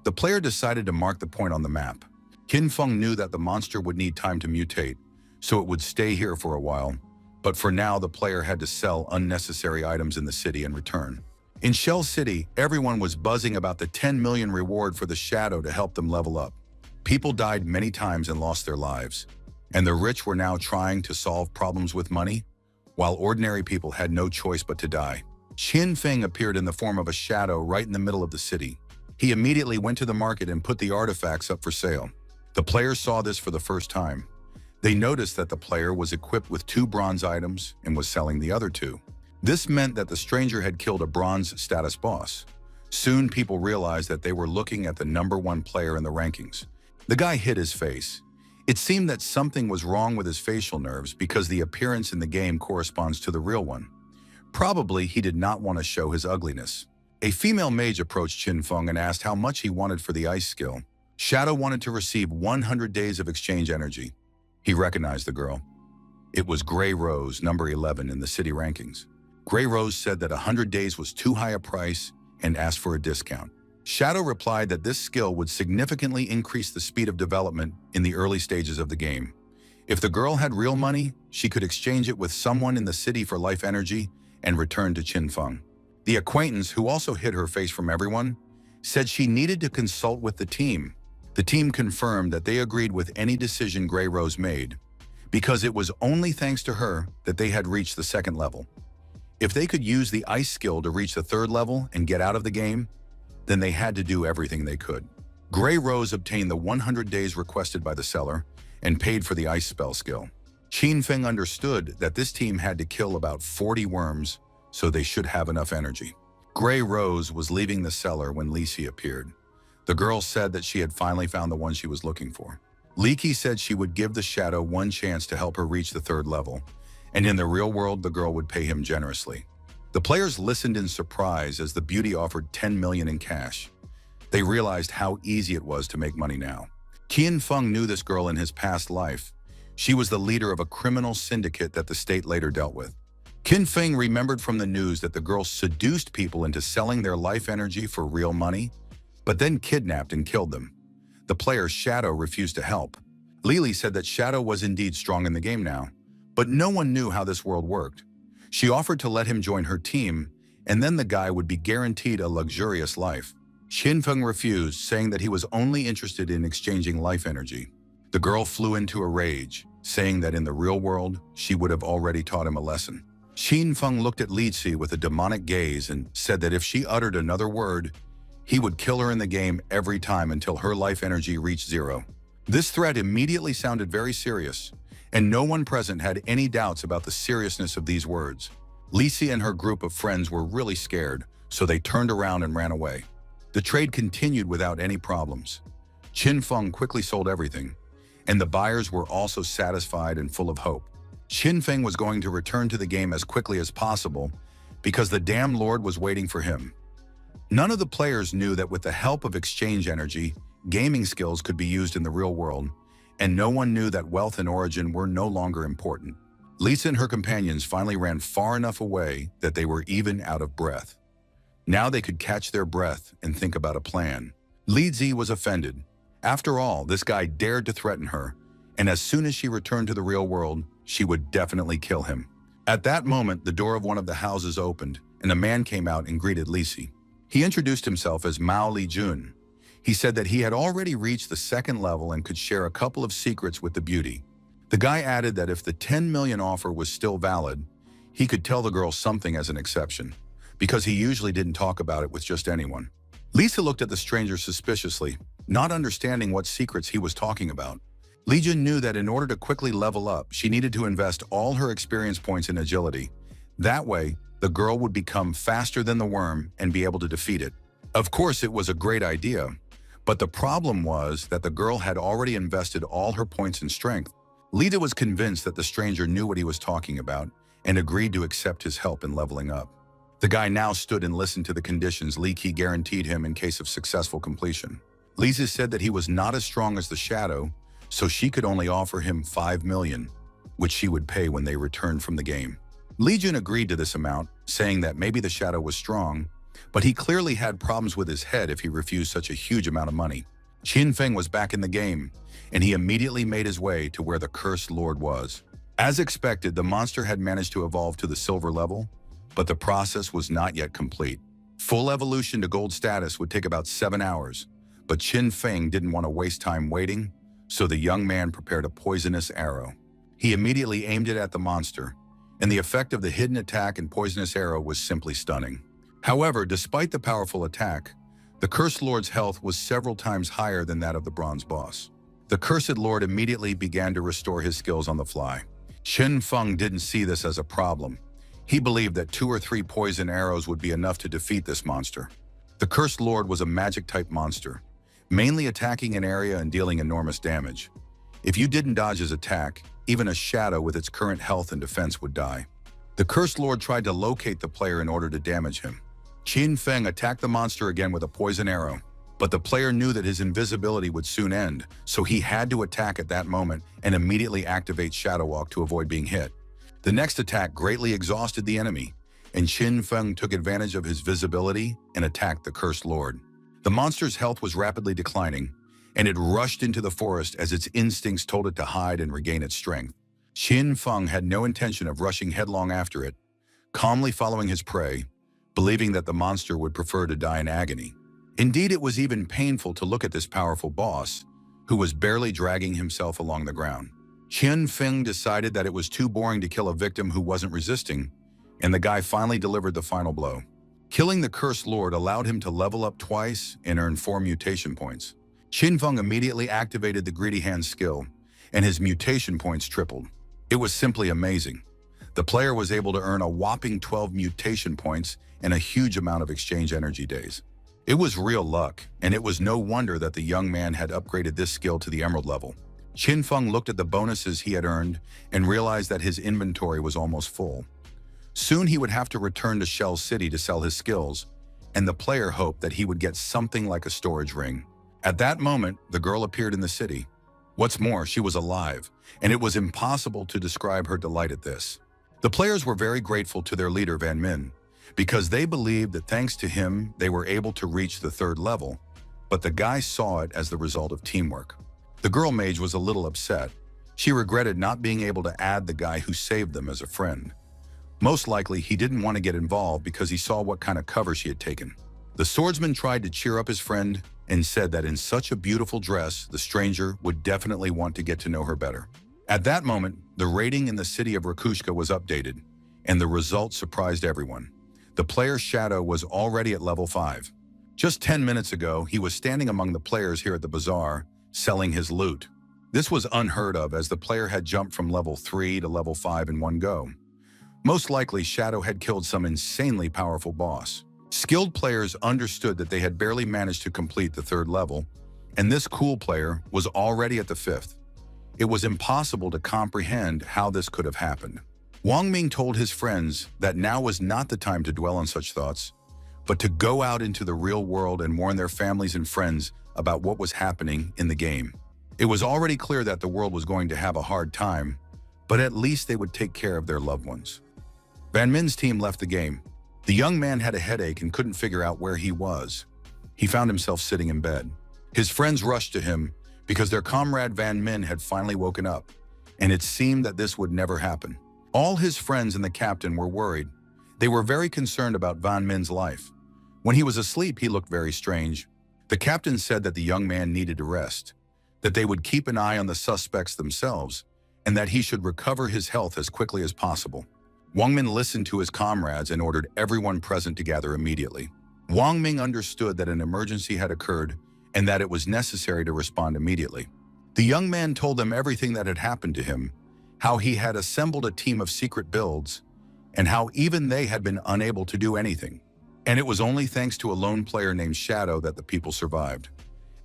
The player decided to mark the point on the map. Qin Feng knew that the monster would need time to mutate, so it would stay here for a while, but for now the player had to sell unnecessary items in the city and return. In Shell City, everyone was buzzing about the 10 million reward for the Shadow to help them level up. People died many times and lost their lives, and the rich were now trying to solve problems with money, while ordinary people had no choice but to die. Qin Feng appeared in the form of a shadow right in the middle of the city. He immediately went to the market and put the artifacts up for sale. The players saw this for the first time. They noticed that the player was equipped with 2 bronze items and was selling the other 2. This meant that the stranger had killed a bronze status boss. Soon people realized that they were looking at the #1 player in the rankings. The guy hid his face. It seemed that something was wrong with his facial nerves because the appearance in the game corresponds to the real one. Probably he did not want to show his ugliness. A female mage approached Qin Feng and asked how much he wanted for the ice skill. Shadow wanted to receive 100 days of exchange energy. He recognized the girl. It was Grey Rose, number 11 in the city rankings. Grey Rose said that 100 days was too high a price and asked for a discount. Shadow replied that this skill would significantly increase the speed of development in the early stages of the game. If the girl had real money, she could exchange it with someone in the city for life energy and return to Qin Feng. The acquaintance, who also hid her face from everyone, said she needed to consult with the team. The team confirmed that they agreed with any decision Grey Rose made, because it was only thanks to her that they had reached the 2nd level. If they could use the ice skill to reach the third level and get out of the game, then they had to do everything they could. Gray Rose obtained the 100 days requested by the seller and paid for the ice spell skill. Qin Feng understood that this team had to kill about 40 worms, so they should have enough energy. Gray Rose was leaving the cellar when Lisi appeared. The girl said that she had finally found the one she was looking for. Liki said she would give the shadow one chance to help her reach the third level, and in the real world, the girl would pay him generously. The players listened in surprise as the beauty offered 10 million in cash. They realized how easy it was to make money now. Qin Feng knew this girl in his past life. She was the leader of a criminal syndicate that the state later dealt with. Qin Feng remembered from the news that the girl seduced people into selling their life energy for real money, but then kidnapped and killed them. The player Shadow refused to help. Lily said that Shadow was indeed strong in the game now, but no one knew how this world worked. She offered to let him join her team, and then the guy would be guaranteed a luxurious life. Qin Feng refused, saying that he was only interested in exchanging life energy. The girl flew into a rage, saying that in the real world, she would have already taught him a lesson. Qin Feng looked at Li Zi with a demonic gaze and said that if she uttered another word, he would kill her in the game every time until her life energy reached zero. This threat immediately sounded very serious, and no one present had any doubts about the seriousness of these words. Li Zi and her group of friends were really scared, so they turned around and ran away. The trade continued without any problems. Qin Feng quickly sold everything, and the buyers were also satisfied and full of hope. Qin Feng was going to return to the game as quickly as possible because the damn Lord was waiting for him. None of the players knew that with the help of exchange energy, gaming skills could be used in the real world, and no one knew that wealth and origin were no longer important. Lisa and her companions finally ran far enough away that they were even out of breath. Now they could catch their breath and think about a plan. Li Zi was offended. After all, this guy dared to threaten her, and as soon as she returned to the real world, she would definitely kill him. At that moment, the door of one of the houses opened, and a man came out and greeted Lisi. He introduced himself as Mao Li Jun. He said that he had already reached the second level and could share a couple of secrets with the beauty. The guy added that if the 10 million offer was still valid, he could tell the girl something as an exception, because he usually didn't talk about it with just anyone. Lisa looked at the stranger suspiciously, not understanding what secrets he was talking about. Li Jun knew that in order to quickly level up, she needed to invest all her experience points in agility. That way, the girl would become faster than the worm and be able to defeat it. Of course, it was a great idea, but the problem was that the girl had already invested all her points in strength. Lita was convinced that the stranger knew what he was talking about and agreed to accept his help in leveling up. The guy now stood and listened to the conditions Li Qi guaranteed him in case of successful completion. Lisa said that he was not as strong as the Shadow, so she could only offer him 5 million, which she would pay when they returned from the game. Li Jun agreed to this amount, saying that maybe the Shadow was strong, but he clearly had problems with his head if he refused such a huge amount of money. Qin Feng was back in the game, and he immediately made his way to where the Cursed Lord was. As expected, the monster had managed to evolve to the silver level, but the process was not yet complete. Full evolution to gold status would take about 7 hours, but Qin Feng didn't want to waste time waiting, so the young man prepared a poisonous arrow. He immediately aimed it at the monster, and the effect of the hidden attack and poisonous arrow was simply stunning. However, despite the powerful attack, the Cursed Lord's health was several times higher than that of the bronze boss. The Cursed Lord immediately began to restore his skills on the fly. Qin Feng didn't see this as a problem. He believed that 2 or 3 poison arrows would be enough to defeat this monster. The Cursed Lord was a magic-type monster, mainly attacking an area and dealing enormous damage. If you didn't dodge his attack, even a shadow with its current health and defense would die. The Cursed Lord tried to locate the player in order to damage him. Qin Feng attacked the monster again with a poison arrow, but the player knew that his invisibility would soon end, so he had to attack at that moment and immediately activate Shadow Walk to avoid being hit. The next attack greatly exhausted the enemy, and Qin Feng took advantage of his visibility and attacked the Cursed Lord. The monster's health was rapidly declining, and it rushed into the forest as its instincts told it to hide and regain its strength. Qin Feng had no intention of rushing headlong after it, calmly following his prey, believing that the monster would prefer to die in agony. Indeed, it was even painful to look at this powerful boss, who was barely dragging himself along the ground. Qin Feng decided that it was too boring to kill a victim who wasn't resisting, and the guy finally delivered the final blow. Killing the Cursed Lord allowed him to level up twice and earn 4 mutation points. Qinfeng immediately activated the Greedy Hand skill, and his mutation points tripled. It was simply amazing. The player was able to earn a whopping 12 mutation points and a huge amount of exchange energy days. It was real luck, and it was no wonder that the young man had upgraded this skill to the Emerald level. Qinfeng looked at the bonuses he had earned and realized that his inventory was almost full. Soon he would have to return to Shell City to sell his skills, and the player hoped that he would get something like a storage ring. At that moment, the girl appeared in the city. What's more, she was alive, and it was impossible to describe her delight at this. The players were very grateful to their leader Van Min, because they believed that thanks to him, they were able to reach the 3rd level, but the guy saw it as the result of teamwork. The girl mage was a little upset. She regretted not being able to add the guy who saved them as a friend. Most likely, he didn't want to get involved because he saw what kind of cover she had taken. The swordsman tried to cheer up his friend and said that in such a beautiful dress, the stranger would definitely want to get to know her better. At that moment, the rating in the city of Rakushka was updated, and the result surprised everyone. The player Shadow was already at level 5. Just 10 minutes ago, he was standing among the players here at the bazaar, selling his loot. This was unheard of as the player had jumped from level 3 to level 5 in one go. Most likely, Shadow had killed some insanely powerful boss. Skilled players understood that they had barely managed to complete the 3rd level, and this cool player was already at the 5th. It was impossible to comprehend how this could have happened. Wang Ming told his friends that now was not the time to dwell on such thoughts, but to go out into the real world and warn their families and friends about what was happening in the game. It was already clear that the world was going to have a hard time, but at least they would take care of their loved ones. Van Min's team left the game. The young man had a headache and couldn't figure out where he was. He found himself sitting in bed. His friends rushed to him because their comrade Van Min had finally woken up, and it seemed that this would never happen. All his friends and the captain were worried. They were very concerned about Van Min's life. When he was asleep, he looked very strange. The captain said that the young man needed to rest, that they would keep an eye on the suspects themselves, and that he should recover his health as quickly as possible. Wang Min listened to his comrades and ordered everyone present to gather immediately. Wang Ming understood that an emergency had occurred and that it was necessary to respond immediately. The young man told them everything that had happened to him, how he had assembled a team of secret builds, and how even they had been unable to do anything. And it was only thanks to a lone player named Shadow that the people survived.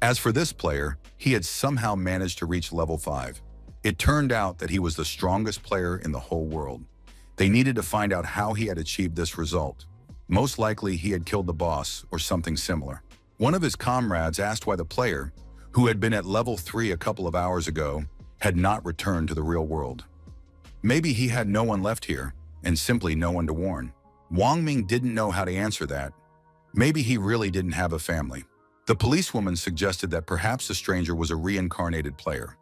As for this player, he had somehow managed to reach level 5. It turned out that he was the strongest player in the whole world. They needed to find out how he had achieved this result. Most likely, he had killed the boss or something similar. One of his comrades asked why the player, who had been at level 3 a couple of hours ago, had not returned to the real world. Maybe he had no one left here, and simply no one to warn. Wang Ming didn't know how to answer that. Maybe he really didn't have a family. The policewoman suggested that perhaps the stranger was a reincarnated player.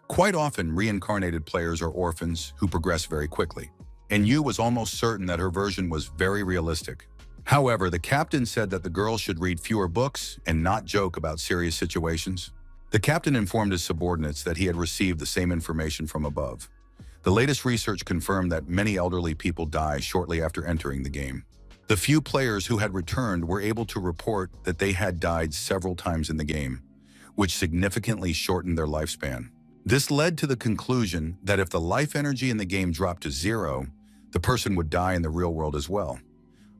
Quite often, reincarnated players are orphans who progress very quickly, and Yu was almost certain that her version was very realistic. However, the captain said that the girl should read fewer books and not joke about serious situations. The captain informed his subordinates that he had received the same information from above. The latest research confirmed that many elderly people die shortly after entering the game. The few players who had returned were able to report that they had died several times in the game, which significantly shortened their lifespan. This led to the conclusion that if the life energy in the game dropped to 0, the person would die in the real world as well.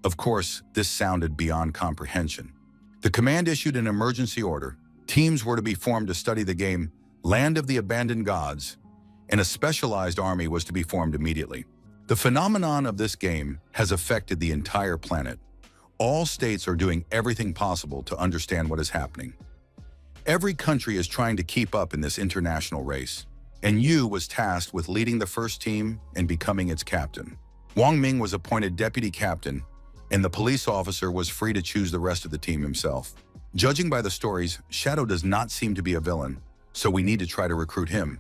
Of course, this sounded beyond comprehension. The command issued an emergency order. Teams were to be formed to study the game Land of the Abandoned Gods, and a specialized army was to be formed immediately. The phenomenon of this game has affected the entire planet. All states are doing everything possible to understand what is happening. Every country is trying to keep up in this international race, and Yu was tasked with leading the first team and becoming its captain. Wang Ming was appointed deputy captain, and the police officer was free to choose the rest of the team himself. Judging by the stories, Shadow does not seem to be a villain, so we need to try to recruit him.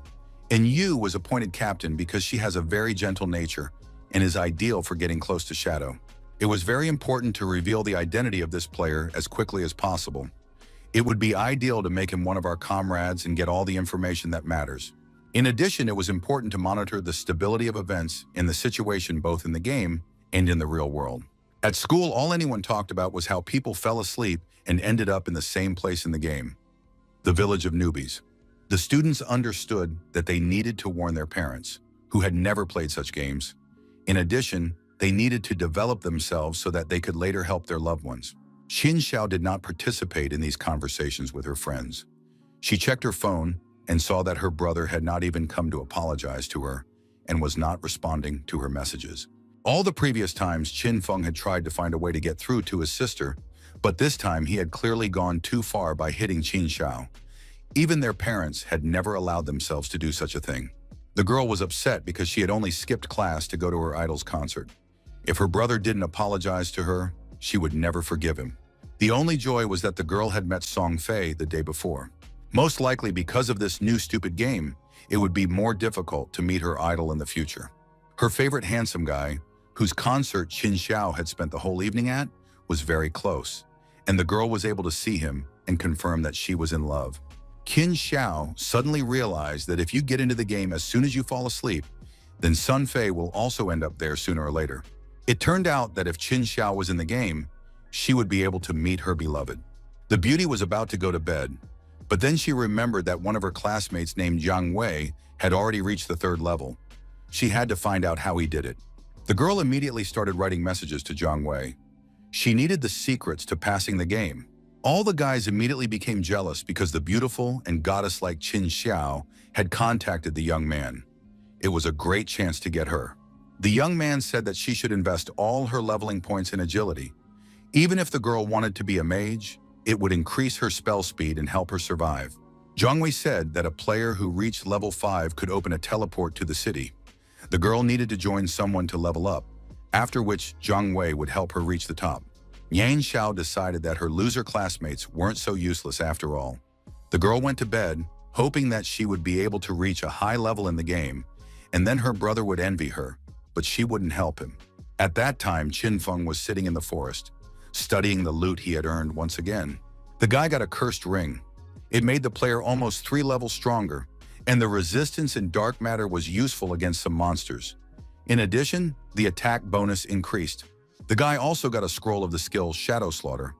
And Yu was appointed captain because she has a very gentle nature and is ideal for getting close to Shadow. It was very important to reveal the identity of this player as quickly as possible. It would be ideal to make him one of our comrades and get all the information that matters. In addition, it was important to monitor the stability of events and the situation both in the game and in the real world. At school, all anyone talked about was how people fell asleep and ended up in the same place in the game, the village of newbies. The students understood that they needed to warn their parents, who had never played such games. In addition, they needed to develop themselves so that they could later help their loved ones. Xin Xiao did not participate in these conversations with her friends. She checked her phone and saw that her brother had not even come to apologize to her and was not responding to her messages. All the previous times, Qin Feng had tried to find a way to get through to his sister, but this time he had clearly gone too far by hitting Qin Xiao. Even their parents had never allowed themselves to do such a thing. The girl was upset because she had only skipped class to go to her idol's concert. If her brother didn't apologize to her, she would never forgive him. The only joy was that the girl had met Song Fei the day before. Most likely because of this new stupid game, it would be more difficult to meet her idol in the future. Her favorite handsome guy, whose concert Qin Xiao had spent the whole evening at, was very close, and the girl was able to see him and confirm that she was in love. Qin Xiao suddenly realized that if you get into the game as soon as you fall asleep, then Sun Fei will also end up there sooner or later. It turned out that if Qin Xiao was in the game, she would be able to meet her beloved. The beauty was about to go to bed, but then she remembered that one of her classmates named Jiang Wei had already reached the 3rd level. She had to find out how he did it. The girl immediately started writing messages to Jiang Wei. She needed the secrets to passing the game. All the guys immediately became jealous because the beautiful and goddess-like Qin Xiao had contacted the young man. It was a great chance to get her. The young man said that she should invest all her leveling points in agility. Even if the girl wanted to be a mage, it would increase her spell speed and help her survive. Jiang Wei said that a player who reached level 5 could open a teleport to the city. The girl needed to join someone to level up, after which Jiang Wei would help her reach the top. Yang Xiao decided that her loser classmates weren't so useless after all. The girl went to bed, hoping that she would be able to reach a high level in the game, and then her brother would envy her, but she wouldn't help him. At that time, Qin Feng was sitting in the forest, studying the loot he had earned once again. The guy got a cursed ring. It made the player almost 3 levels stronger, and the resistance in dark matter was useful against some monsters. In addition, the attack bonus increased. The guy also got a scroll of the skill Shadow Slaughter.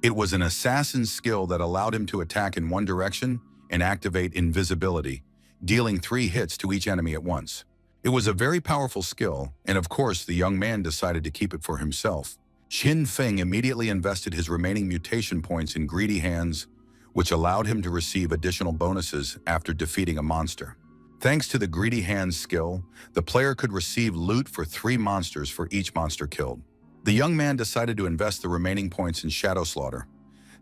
It was an assassin's skill that allowed him to attack in one direction and activate invisibility, dealing 3 hits to each enemy at once. It was a very powerful skill, and of course the young man decided to keep it for himself. Qin Feng immediately invested his remaining mutation points in Greedy Hands, which allowed him to receive additional bonuses after defeating a monster. Thanks to the Greedy Hands skill, the player could receive loot for 3 monsters for each monster killed. The young man decided to invest the remaining points in Shadow Slaughter.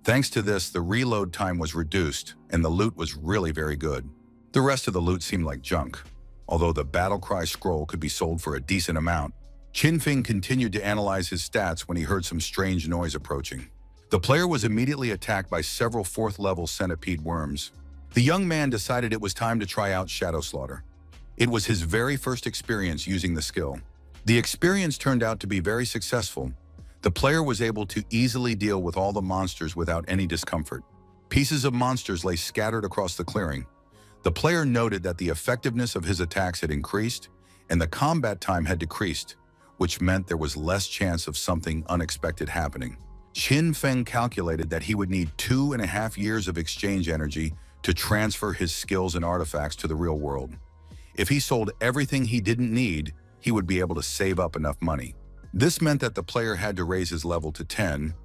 Thanks to this, the reload time was reduced, and the loot was really very good. The rest of the loot seemed like junk. Although the Battle Cry scroll could be sold for a decent amount, Qin Feng continued to analyze his stats when he heard some strange noise approaching. The player was immediately attacked by several 4th-level centipede worms. The young man decided it was time to try out Shadow Slaughter. It was his very first experience using the skill. The experience turned out to be very successful. The player was able to easily deal with all the monsters without any discomfort. Pieces of monsters lay scattered across the clearing. The player noted that the effectiveness of his attacks had increased and the combat time had decreased, which meant there was less chance of something unexpected happening. Qin Feng calculated that he would need 2.5 years of exchange energy to transfer his skills and artifacts to the real world. If he sold everything he didn't need, he would be able to save up enough money. This meant that the player had to raise his level to 10,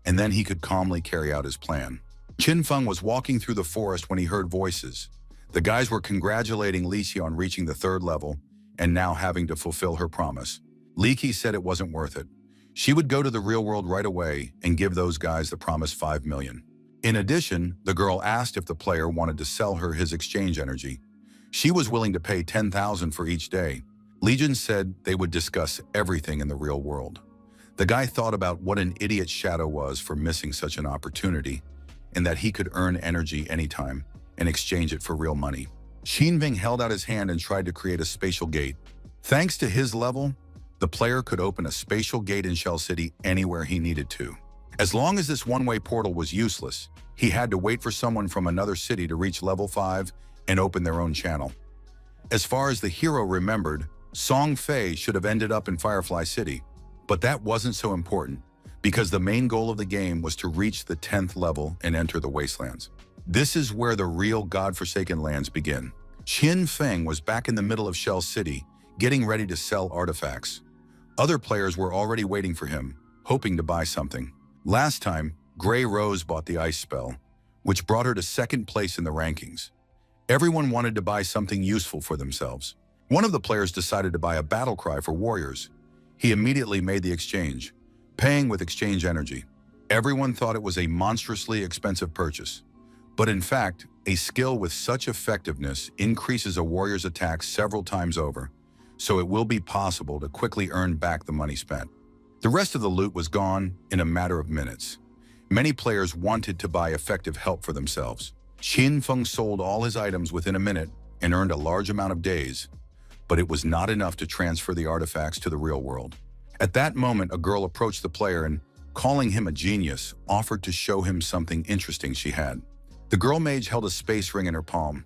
and then he could calmly carry out his plan. Qin Feng was walking through the forest when he heard voices. The guys were congratulating Li Qi on reaching the 3rd level and now having to fulfill her promise. Li Qi said it wasn't worth it. She would go to the real world right away and give those guys the promised 5 million. In addition, the girl asked if the player wanted to sell her his exchange energy. She was willing to pay 10,000 for each day. Legion said they would discuss everything in the real world. The guy thought about what an idiot Shadow was for missing such an opportunity, and that he could earn energy anytime and exchange it for real money. Qin Feng held out his hand and tried to create a spatial gate. Thanks to his level, the player could open a spatial gate in Shell City anywhere he needed to. As long as this one-way portal was useless, he had to wait for someone from another city to reach level 5 and open their own channel. As far as the hero remembered, Song Fei should have ended up in Firefly City. But that wasn't so important, because the main goal of the game was to reach the 10th level and enter the Wastelands. This is where the real godforsaken lands begin. Qin Feng was back in the middle of Shell City, getting ready to sell artifacts. Other players were already waiting for him, hoping to buy something. Last time, Grey Rose bought the ice spell, which brought her to second place in the rankings. Everyone wanted to buy something useful for themselves. One of the players decided to buy a battle cry for warriors. He immediately made the exchange, paying with exchange energy. Everyone thought it was a monstrously expensive purchase. But in fact, a skill with such effectiveness increases a warrior's attack several times over, so it will be possible to quickly earn back the money spent. The rest of the loot was gone in a matter of minutes. Many players wanted to buy effective help for themselves. Qin Feng sold all his items within a minute and earned a large amount of days, but it was not enough to transfer the artifacts to the real world. At that moment, a girl approached the player and, calling him a genius, offered to show him something interesting she had. The girl mage held a space ring in her palm.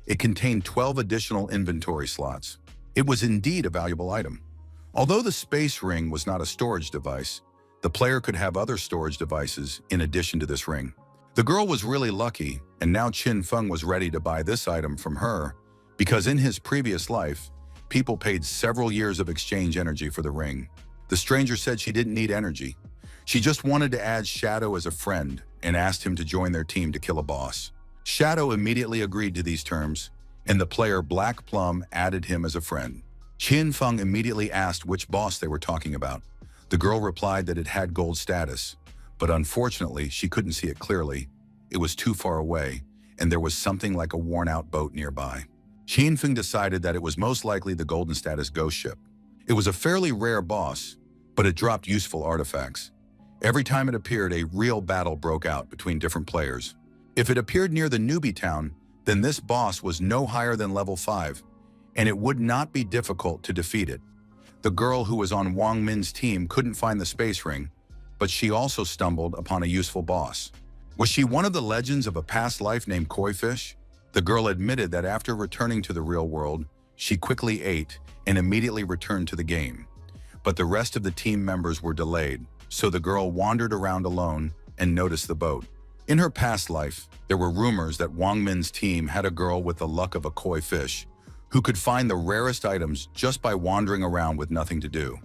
It contained 12 additional inventory slots. It was indeed a valuable item. Although the space ring was not a storage device, the player could have other storage devices in addition to this ring. The girl was really lucky, and now Qin Feng was ready to buy this item from her, because in his previous life, people paid several years of exchange energy for the ring. The stranger said she didn't need energy. She just wanted to add Shadow as a friend and asked him to join their team to kill a boss. Shadow immediately agreed to these terms, and the player Black Plum added him as a friend. Qin Feng immediately asked which boss they were talking about. The girl replied that it had gold status, but unfortunately she couldn't see it clearly. It was too far away, and there was something like a worn-out boat nearby. Qin Feng decided that it was most likely the golden status ghost ship. It was a fairly rare boss, but it dropped useful artifacts. Every time it appeared, a real battle broke out between different players. If it appeared near the newbie town, then this boss was no higher than level 5, and it would not be difficult to defeat it. The girl who was on Wang Min's team couldn't find the space ring, but she also stumbled upon a useful boss. Was she one of the legends of a past life named Koi Fish? The girl admitted that after returning to the real world, she quickly ate and immediately returned to the game. But the rest of the team members were delayed, so the girl wandered around alone and noticed the boat. In her past life, there were rumors that Wang Min's team had a girl with the luck of a koi fish, who could find the rarest items just by wandering around with nothing to do.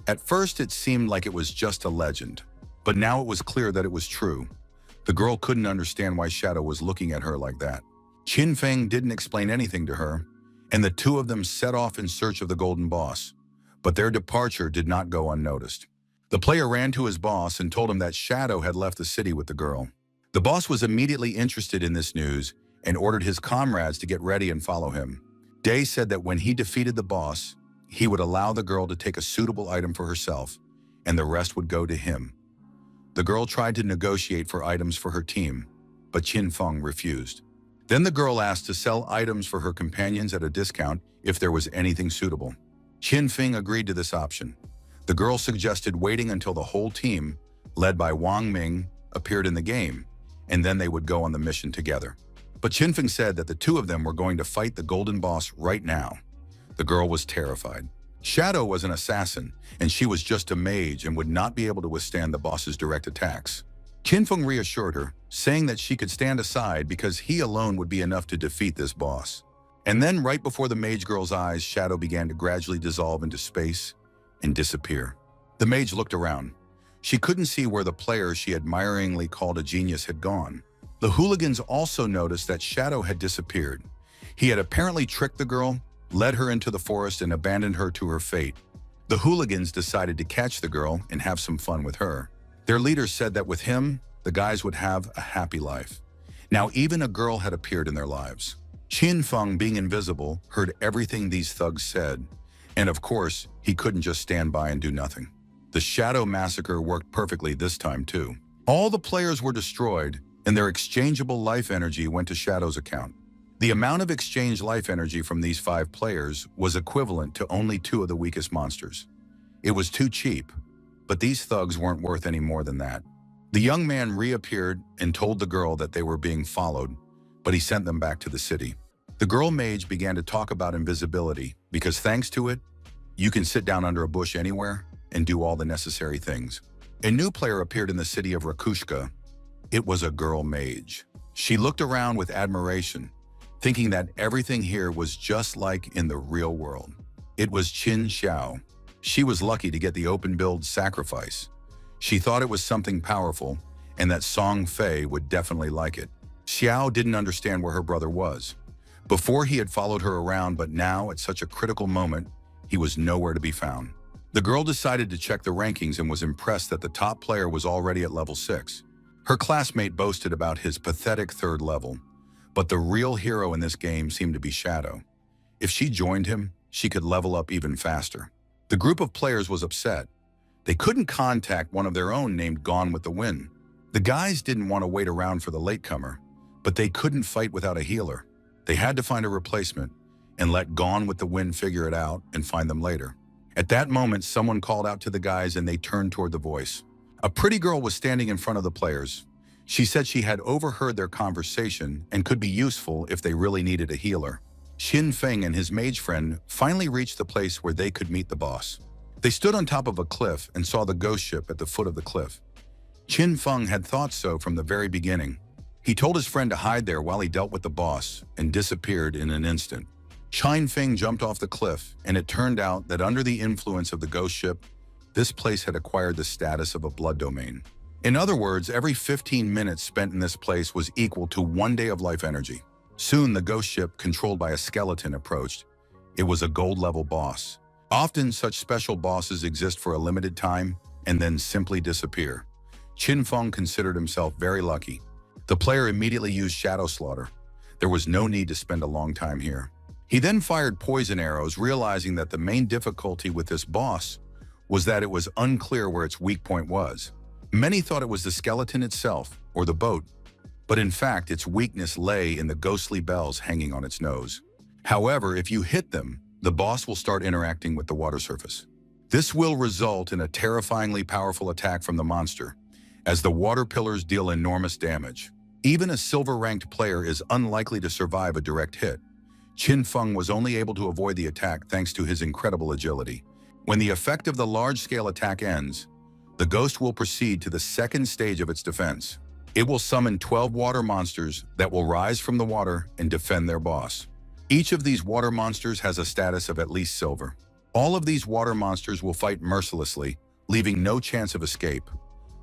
At first, it seemed like it was just a legend, but now it was clear that it was true. The girl couldn't understand why Shadow was looking at her like that. Qin Feng didn't explain anything to her, and the two of them set off in search of the golden boss, but their departure did not go unnoticed. The player ran to his boss and told him that Shadow had left the city with the girl. The boss was immediately interested in this news and ordered his comrades to get ready and follow him. Day said that when he defeated the boss, he would allow the girl to take a suitable item for herself, and the rest would go to him. The girl tried to negotiate for items for her team, but Qin Feng refused. Then the girl asked to sell items for her companions at a discount if there was anything suitable. Qin Feng agreed to this option. The girl suggested waiting until the whole team, led by Wang Ming, appeared in the game, and then they would go on the mission together. But Qin Feng said that the two of them were going to fight the golden boss right now. The girl was terrified. Shadow was an assassin, and she was just a mage and would not be able to withstand the boss's direct attacks. Qin Feng reassured her, saying that she could stand aside because he alone would be enough to defeat this boss. And then, right before the mage girl's eyes, Shadow began to gradually dissolve into space and disappear. The mage looked around. She couldn't see where the player she admiringly called a genius had gone. The hooligans also noticed that Shadow had disappeared. He had apparently tricked the girl, led her into the forest, and abandoned her to her fate. The hooligans decided to catch the girl and have some fun with her. Their leader said that with him, the guys would have a happy life. Now even a girl had appeared in their lives. Qin Feng, being invisible, heard everything these thugs said, and of course, he couldn't just stand by and do nothing. The Shadow Massacre worked perfectly this time too. All the players were destroyed, and their exchangeable life energy went to Shadow's account. The amount of exchange life energy from these 5 players was equivalent to only 2 of the weakest monsters. It was too cheap, but these thugs weren't worth any more than that. The young man reappeared and told the girl that they were being followed, but he sent them back to the city. The girl mage began to talk about invisibility, because thanks to it, you can sit down under a bush anywhere and do all the necessary things. A new player appeared in the city of Rakushka. It was a girl mage. She looked around with admiration, thinking that everything here was just like in the real world. It was Qin Xiao. She was lucky to get the open build sacrifice. She thought it was something powerful, and that Song Fei would definitely like it. Xiao didn't understand where her brother was. Before he had followed her around, but now, at such a critical moment, he was nowhere to be found. The girl decided to check the rankings and was impressed that the top player was already at level 6. Her classmate boasted about his pathetic 3rd level, but the real hero in this game seemed to be Shadow. If she joined him, she could level up even faster. The group of players was upset. They couldn't contact one of their own named Gone with the Wind. The guys didn't want to wait around for the latecomer, but they couldn't fight without a healer. They had to find a replacement and let Gone with the Wind figure it out and find them later. At that moment, someone called out to the guys and they turned toward the voice. A pretty girl was standing in front of the players. She said she had overheard their conversation and could be useful if they really needed a healer. Xin Feng and his mage friend finally reached the place where they could meet the boss. They stood on top of a cliff and saw the ghost ship at the foot of the cliff. Qin Feng had thought so from the very beginning. He told his friend to hide there while he dealt with the boss and disappeared in an instant. Qin Feng jumped off the cliff, and it turned out that under the influence of the ghost ship, this place had acquired the status of a blood domain. In other words, every 15 minutes spent in this place was equal to 1 day of life energy. Soon, the ghost ship, controlled by a skeleton, approached. It was a gold-level boss. Often, such special bosses exist for a limited time and then simply disappear. Qin Feng considered himself very lucky. The player immediately used Shadow Slaughter. There was no need to spend a long time here. He then fired poison arrows, realizing that the main difficulty with this boss was that it was unclear where its weak point was. Many thought it was the skeleton itself, or the boat, but in fact its weakness lay in the ghostly bells hanging on its nose. However, if you hit them, the boss will start interacting with the water surface. This will result in a terrifyingly powerful attack from the monster, as the water pillars deal enormous damage. Even a silver-ranked player is unlikely to survive a direct hit. Qin Feng was only able to avoid the attack thanks to his incredible agility. When the effect of the large-scale attack ends, the ghost will proceed to the second stage of its defense. It will summon 12 water monsters that will rise from the water and defend their boss. Each of these water monsters has a status of at least silver. All of these water monsters will fight mercilessly, leaving no chance of escape.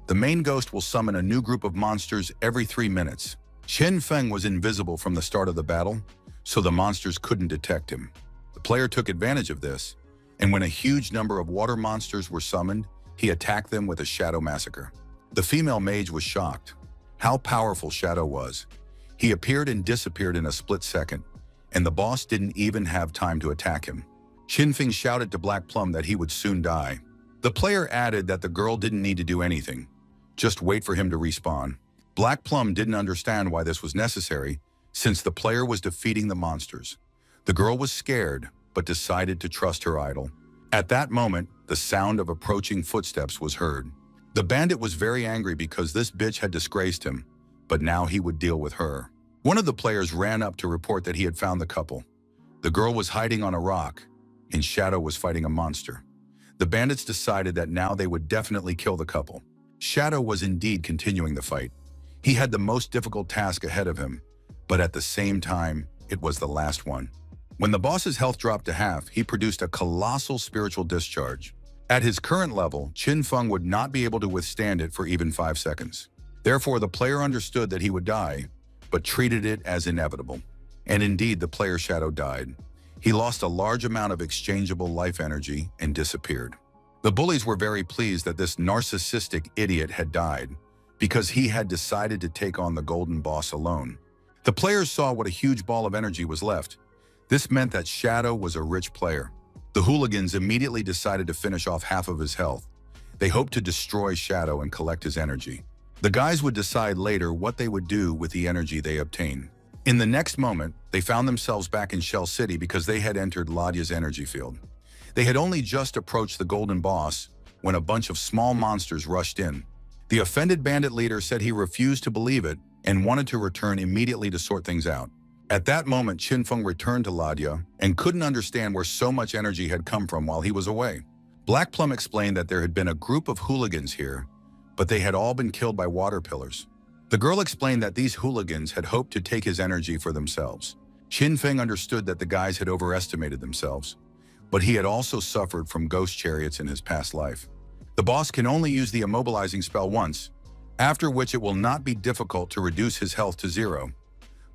The main ghost will summon a new group of monsters every 3 minutes. Qin Feng was invisible from the start of the battle, so the monsters couldn't detect him. The player took advantage of this, and when a huge number of water monsters were summoned, he attacked them with a Shadow Massacre. The female mage was shocked. How powerful Shadow was. He appeared and disappeared in a split second, and the boss didn't even have time to attack him. Qin Feng shouted to Black Plum that he would soon die. The player added that the girl didn't need to do anything, just wait for him to respawn. Black Plum didn't understand why this was necessary, since the player was defeating the monsters. The girl was scared, but decided to trust her idol. At that moment, the sound of approaching footsteps was heard. The bandit was very angry because this bitch had disgraced him, but now he would deal with her. One of the players ran up to report that he had found the couple. The girl was hiding on a rock, and Shadow was fighting a monster. The bandits decided that now they would definitely kill the couple. Shadow was indeed continuing the fight. He had the most difficult task ahead of him, but at the same time, it was the last one. When the boss's health dropped to half, he produced a colossal spiritual discharge. At his current level, Qin Feng would not be able to withstand it for even 5 seconds. Therefore, the player understood that he would die, but treated it as inevitable. And indeed, the player Shadow died. He lost a large amount of exchangeable life energy and disappeared. The bullies were very pleased that this narcissistic idiot had died, because he had decided to take on the golden boss alone. The players saw what a huge ball of energy was left. This meant that Shadow was a rich player. The hooligans immediately decided to finish off half of his health. They hoped to destroy Shadow and collect his energy. The guys would decide later what they would do with the energy they obtained. In the next moment, they found themselves back in Shell City because they had entered Ladia's energy field. They had only just approached the golden boss when a bunch of small monsters rushed in. The offended bandit leader said he refused to believe it and wanted to return immediately to sort things out. At that moment, Qin Feng returned to Ladia and couldn't understand where so much energy had come from while he was away. Black Plum explained that there had been a group of hooligans here, but they had all been killed by water pillars. The girl explained that these hooligans had hoped to take his energy for themselves. Qin Feng understood that the guys had overestimated themselves, but he had also suffered from ghost chariots in his past life. The boss can only use the immobilizing spell once, after which it will not be difficult to reduce his health to 0.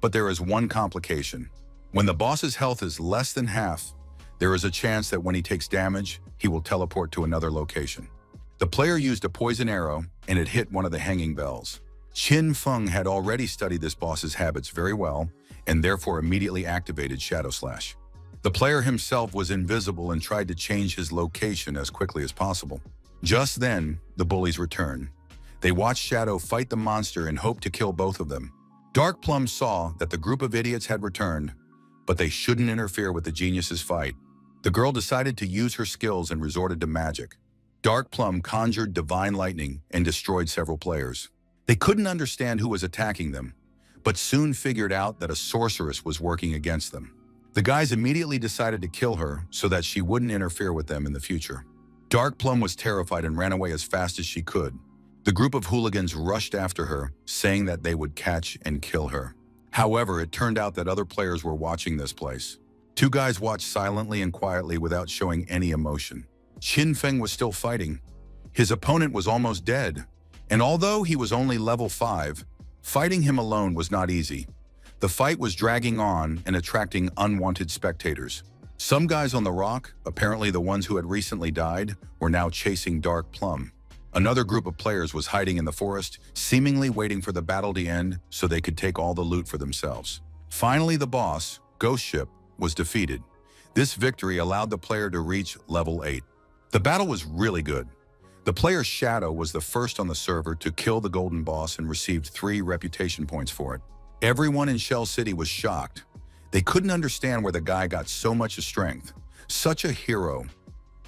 But there is one complication. When the boss's health is less than half, there is a chance that when he takes damage, he will teleport to another location. The player used a poison arrow, and it hit one of the hanging bells. Qin Feng had already studied this boss's habits very well, and therefore immediately activated Shadow Slash. The player himself was invisible and tried to change his location as quickly as possible. Just then, the bullies returned. They watched Shadow fight the monster and hoped to kill both of them. Dark Plum saw that the group of idiots had returned, but they shouldn't interfere with the genius's fight. The girl decided to use her skills and resorted to magic. Dark Plum conjured divine lightning and destroyed several players. They couldn't understand who was attacking them, but soon figured out that a sorceress was working against them. The guys immediately decided to kill her so that she wouldn't interfere with them in the future. Dark Plum was terrified and ran away as fast as she could. The group of hooligans rushed after her, saying that they would catch and kill her. However, it turned out that other players were watching this place. Two guys watched silently and quietly without showing any emotion. Qin Feng was still fighting. His opponent was almost dead, and although he was only level 5, fighting him alone was not easy. The fight was dragging on and attracting unwanted spectators. Some guys on the rock, apparently the ones who had recently died, were now chasing Dark Plum. Another group of players was hiding in the forest, seemingly waiting for the battle to end so they could take all the loot for themselves. Finally, the boss, Ghost Ship, was defeated. This victory allowed the player to reach level 8. The battle was really good. The player's Shadow was the first on the server to kill the golden boss and received 3 reputation points for it. Everyone in Shell City was shocked. They couldn't understand where the guy got so much strength. Such a hero.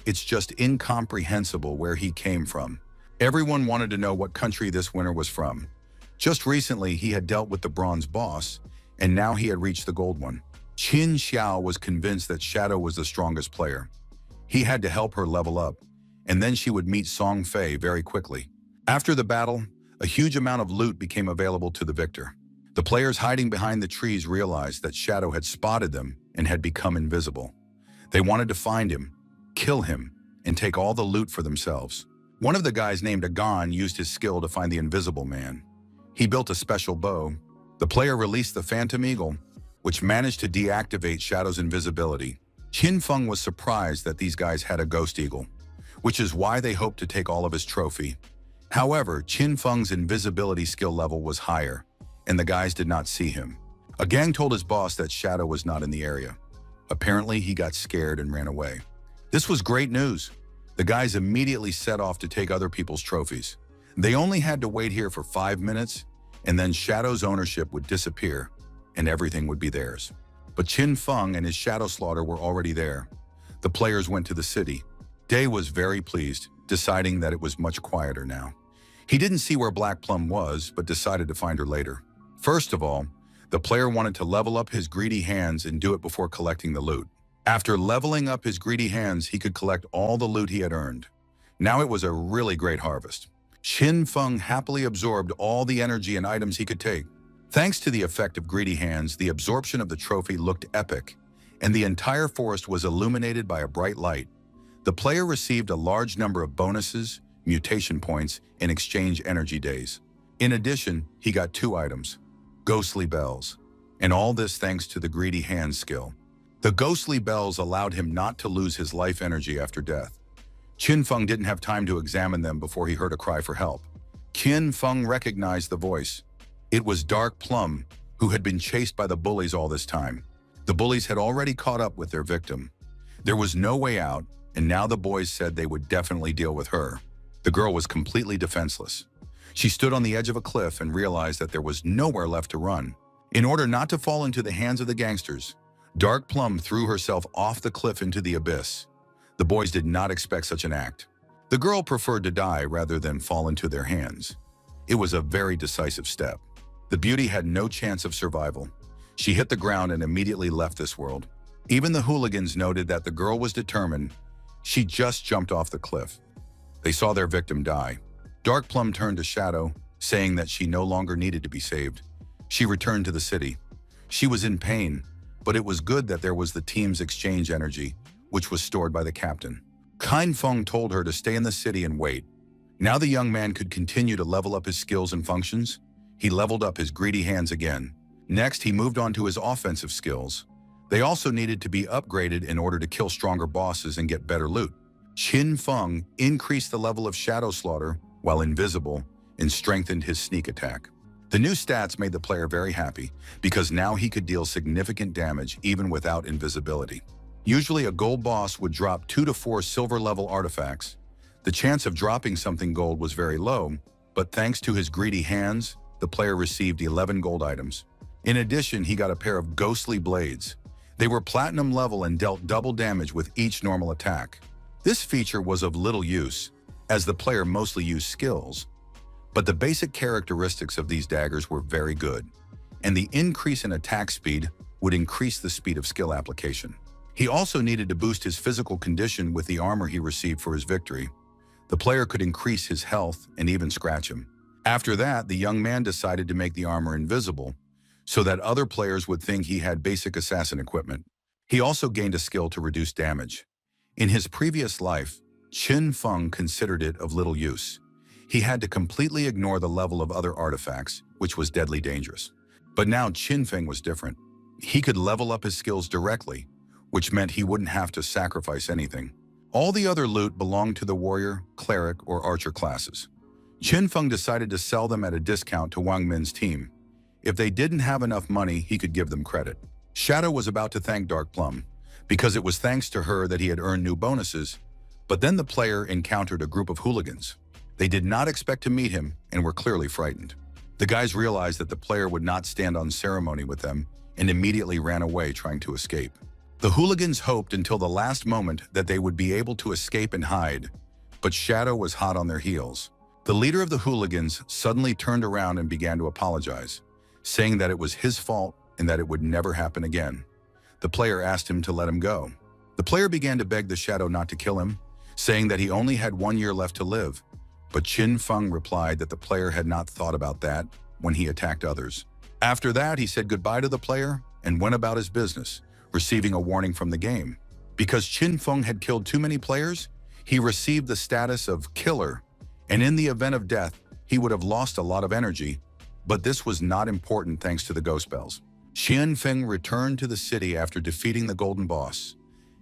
It's just incomprehensible where he came from. Everyone wanted to know what country this winner was from. Just recently, he had dealt with the bronze boss, and now he had reached the gold one. Qin Xiao was convinced that Shadow was the strongest player. He had to help her level up, and then she would meet Song Fei very quickly. After the battle, a huge amount of loot became available to the victor. The players hiding behind the trees realized that Shadow had spotted them and had become invisible. They wanted to find him, kill him, and take all the loot for themselves. One of the guys named Agon used his skill to find the invisible man. He built a special bow. The player released the Phantom Eagle, which managed to deactivate Shadow's invisibility. Qin Feng was surprised that these guys had a Ghost Eagle, which is why they hoped to take all of his trophy. However, Qin Feng's invisibility skill level was higher, and the guys did not see him. A gang told his boss that Shadow was not in the area. Apparently, he got scared and ran away. This was great news. The guys immediately set off to take other people's trophies. They only had to wait here for 5 minutes, and then Shadow's ownership would disappear, and everything would be theirs. But Qin Feng and his Shadow Slaughter were already there. The players went to the city. Day was very pleased, deciding that it was much quieter now. He didn't see where Black Plum was, but decided to find her later. First of all, the player wanted to level up his greedy hands and do it before collecting the loot. After leveling up his greedy hands, he could collect all the loot he had earned. Now it was a really great harvest. Qin Feng happily absorbed all the energy and items he could take. Thanks to the effect of greedy hands, the absorption of the trophy looked epic, and the entire forest was illuminated by a bright light. The player received a large number of bonuses, mutation points, and exchange energy days. In addition, he got 2 items, ghostly bells, and all this thanks to the greedy hands skill. The ghostly bells allowed him not to lose his life energy after death. Qin Feng didn't have time to examine them before he heard a cry for help. Qin Feng recognized the voice. It was Dark Plum, who had been chased by the bullies all this time. The bullies had already caught up with their victim. There was no way out, and now the boys said they would definitely deal with her. The girl was completely defenseless. She stood on the edge of a cliff and realized that there was nowhere left to run. In order not to fall into the hands of the gangsters, Dark Plum threw herself off the cliff into the abyss. The boys did not expect such an act. The girl preferred to die rather than fall into their hands. It was a very decisive step. The beauty had no chance of survival. She hit the ground and immediately left this world. Even the hooligans noted that the girl was determined. She just jumped off the cliff. They saw their victim die. Dark Plum turned to Shadow, saying that she no longer needed to be saved. She returned to the city. She was in pain, but it was good that there was the team's exchange energy, which was stored by the captain. Kind Feng told her to stay in the city and wait. Now the young man could continue to level up his skills and functions. He leveled up his greedy hands again. Next, he moved on to his offensive skills. They also needed to be upgraded in order to kill stronger bosses and get better loot. Qin Feng increased the level of Shadow Slaughter while invisible and strengthened his sneak attack. The new stats made the player very happy because now he could deal significant damage even without invisibility. Usually a gold boss would drop 2 to 4 silver level artifacts. The chance of dropping something gold was very low, but thanks to his greedy hands, the player received 11 gold items. In addition, he got a pair of ghostly blades. They were platinum level and dealt double damage with each normal attack. This feature was of little use, as the player mostly used skills, but the basic characteristics of these daggers were very good, and the increase in attack speed would increase the speed of skill application. He also needed to boost his physical condition with the armor he received for his victory. The player could increase his health and even scratch him. After that, the young man decided to make the armor invisible, so that other players would think he had basic assassin equipment. He also gained a skill to reduce damage. In his previous life, Qin Feng considered it of little use. He had to completely ignore the level of other artifacts, which was deadly dangerous. But now Qin Feng was different. He could level up his skills directly, which meant he wouldn't have to sacrifice anything. All the other loot belonged to the warrior, cleric, or archer classes. Qin Feng decided to sell them at a discount to Wang Min's team. If they didn't have enough money, he could give them credit. Shadow was about to thank Dark Plum, because it was thanks to her that he had earned new bonuses, but then the player encountered a group of hooligans. They did not expect to meet him and were clearly frightened. The guys realized that the player would not stand on ceremony with them and immediately ran away trying to escape. The hooligans hoped until the last moment that they would be able to escape and hide, but Shadow was hot on their heels. The leader of the hooligans suddenly turned around and began to apologize, saying that it was his fault and that it would never happen again. The player asked him to let him go. The player began to beg the Shadow not to kill him, saying that he only had 1 year left to live. But Qin Feng replied that the player had not thought about that when he attacked others. After that, he said goodbye to the player and went about his business, receiving a warning from the game. Because Qin Feng had killed too many players, he received the status of killer, and in the event of death, he would have lost a lot of energy, but this was not important thanks to the ghost bells. Qin Feng returned to the city after defeating the golden boss,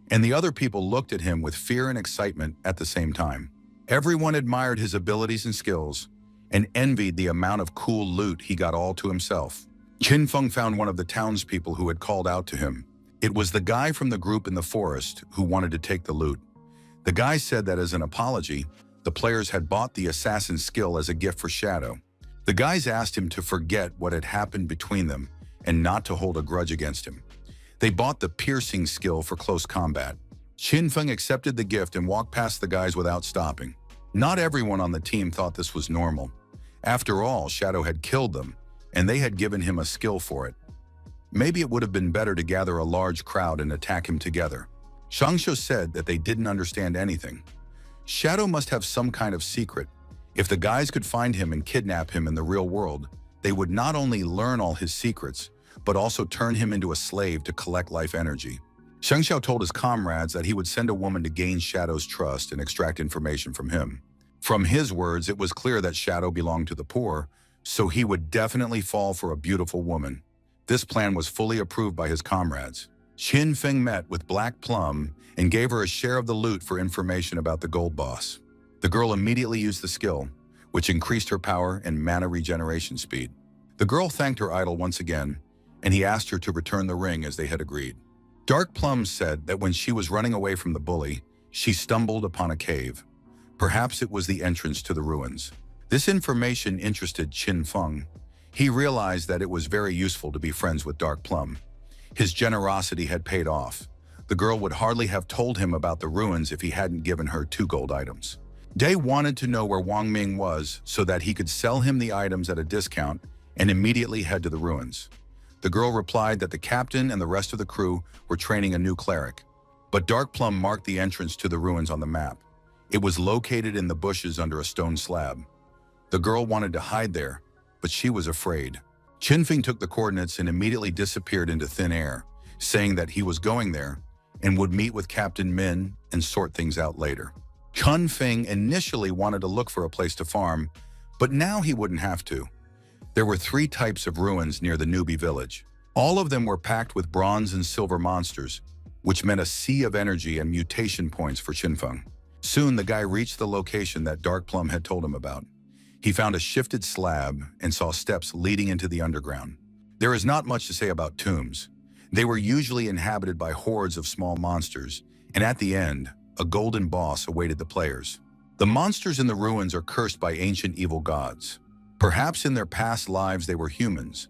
and the other people looked at him with fear and excitement at the same time. Everyone admired his abilities and skills and envied the amount of cool loot he got all to himself. Qin Feng found one of the townspeople who had called out to him. It was the guy from the group in the forest who wanted to take the loot. The guy said that as an apology, the players had bought the assassin skill as a gift for Shadow. The guys asked him to forget what had happened between them and not to hold a grudge against him. They bought the piercing skill for close combat. Qin Feng accepted the gift and walked past the guys without stopping. Not everyone on the team thought this was normal. After all, Shadow had killed them, and they had given him a skill for it. Maybe it would have been better to gather a large crowd and attack him together. Shangsho said that they didn't understand anything. Shadow must have some kind of secret. If the guys could find him and kidnap him in the real world, they would not only learn all his secrets, but also turn him into a slave to collect life energy. Shengxiao told his comrades that he would send a woman to gain Shadow's trust and extract information from him. From his words, it was clear that Shadow belonged to the poor, so he would definitely fall for a beautiful woman. This plan was fully approved by his comrades. Qin Feng met with Black Plum and gave her a share of the loot for information about the gold boss. The girl immediately used the skill, which increased her power and mana regeneration speed. The girl thanked her idol once again, and he asked her to return the ring as they had agreed. Dark Plum said that when she was running away from the bully, she stumbled upon a cave. Perhaps it was the entrance to the ruins. This information interested Qin Feng. He realized that it was very useful to be friends with Dark Plum. His generosity had paid off. The girl would hardly have told him about the ruins if he hadn't given her 2 gold items. Day wanted to know where Wang Ming was so that he could sell him the items at a discount and immediately head to the ruins. The girl replied that the captain and the rest of the crew were training a new cleric, But Dark Plum marked the entrance to the ruins on the map. It was located in the bushes under a stone slab. The girl wanted to hide there, but she was afraid. Qinfeng took the coordinates and immediately disappeared into thin air, saying that he was going there and would meet with Captain Min and sort things out later. Qinfeng initially wanted to look for a place to farm, but now he wouldn't have to. There were 3 types of ruins near the newbie village. All of them were packed with bronze and silver monsters, which meant a sea of energy and mutation points for Qinfeng. Soon the guy reached the location that Dark Plum had told him about. He found a shifted slab and saw steps leading into the underground. There is not much to say about tombs. They were usually inhabited by hordes of small monsters, and at the end, a golden boss awaited the players. The monsters in the ruins are cursed by ancient evil gods. Perhaps in their past lives they were humans,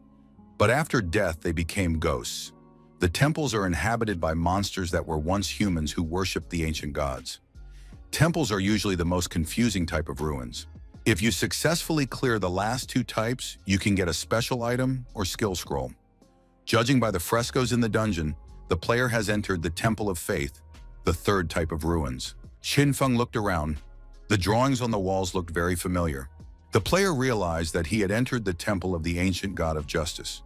but after death they became ghosts. The temples are inhabited by monsters that were once humans who worshipped the ancient gods. Temples are usually the most confusing type of ruins. If you successfully clear the last 2 types, you can get a special item or skill scroll. Judging by the frescoes in the dungeon, the player has entered the Temple of Faith, the 3rd type of ruins. Qinfeng looked around. The drawings on the walls looked very familiar. The player realized that he had entered the Temple of the Ancient God of Justice.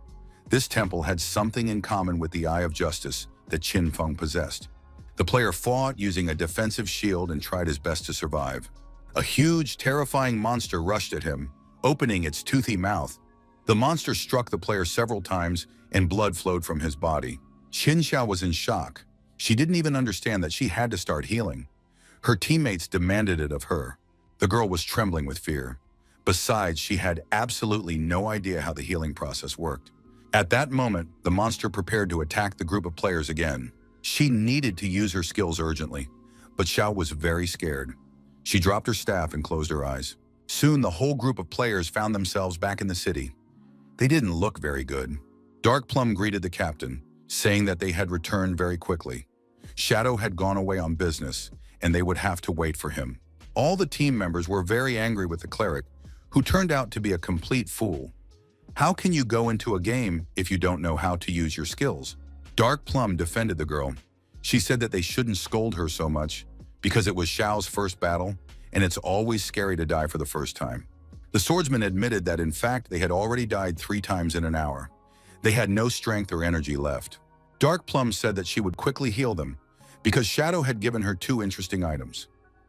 This temple had something in common with the Eye of Justice that Qinfeng possessed. The player fought using a defensive shield and tried his best to survive. A huge, terrifying monster rushed at him, opening its toothy mouth. The monster struck the player several times and blood flowed from his body. Xiao was in shock. She didn't even understand that she had to start healing. Her teammates demanded it of her. The girl was trembling with fear. Besides, she had absolutely no idea how the healing process worked. At that moment, the monster prepared to attack the group of players again. She needed to use her skills urgently, but Xiao was very scared. She dropped her staff and closed her eyes. Soon, the whole group of players found themselves back in the city. They didn't look very good. Dark Plum greeted the captain, saying that they had returned very quickly. Shadow had gone away on business, and they would have to wait for him. All the team members were very angry with the cleric, who turned out to be a complete fool. How can you go into a game if you don't know how to use your skills? Dark Plum defended the girl. She said that they shouldn't scold her so much because it was Xiao's first battle, and it's always scary to die for the first time. The swordsman admitted that in fact they had already died 3 times in an hour. They had no strength or energy left. Dark Plum said that she would quickly heal them because Shadow had given her 2 interesting items.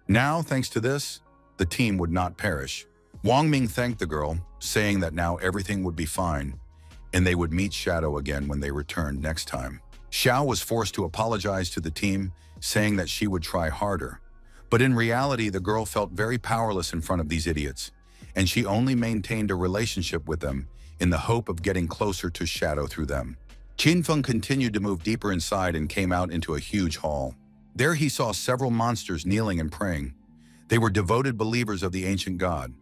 Now, thanks to this, the team would not perish. Wang Ming thanked the girl, saying that now everything would be fine, and they would meet Shadow again when they returned next time. Xiao was forced to apologize to the team, saying that she would try harder. But in reality, the girl felt very powerless in front of these idiots, and she only maintained a relationship with them in the hope of getting closer to Shadow through them. Qinfeng continued to move deeper inside and came out into a huge hall. There he saw several monsters kneeling and praying. They were devoted believers of the ancient god.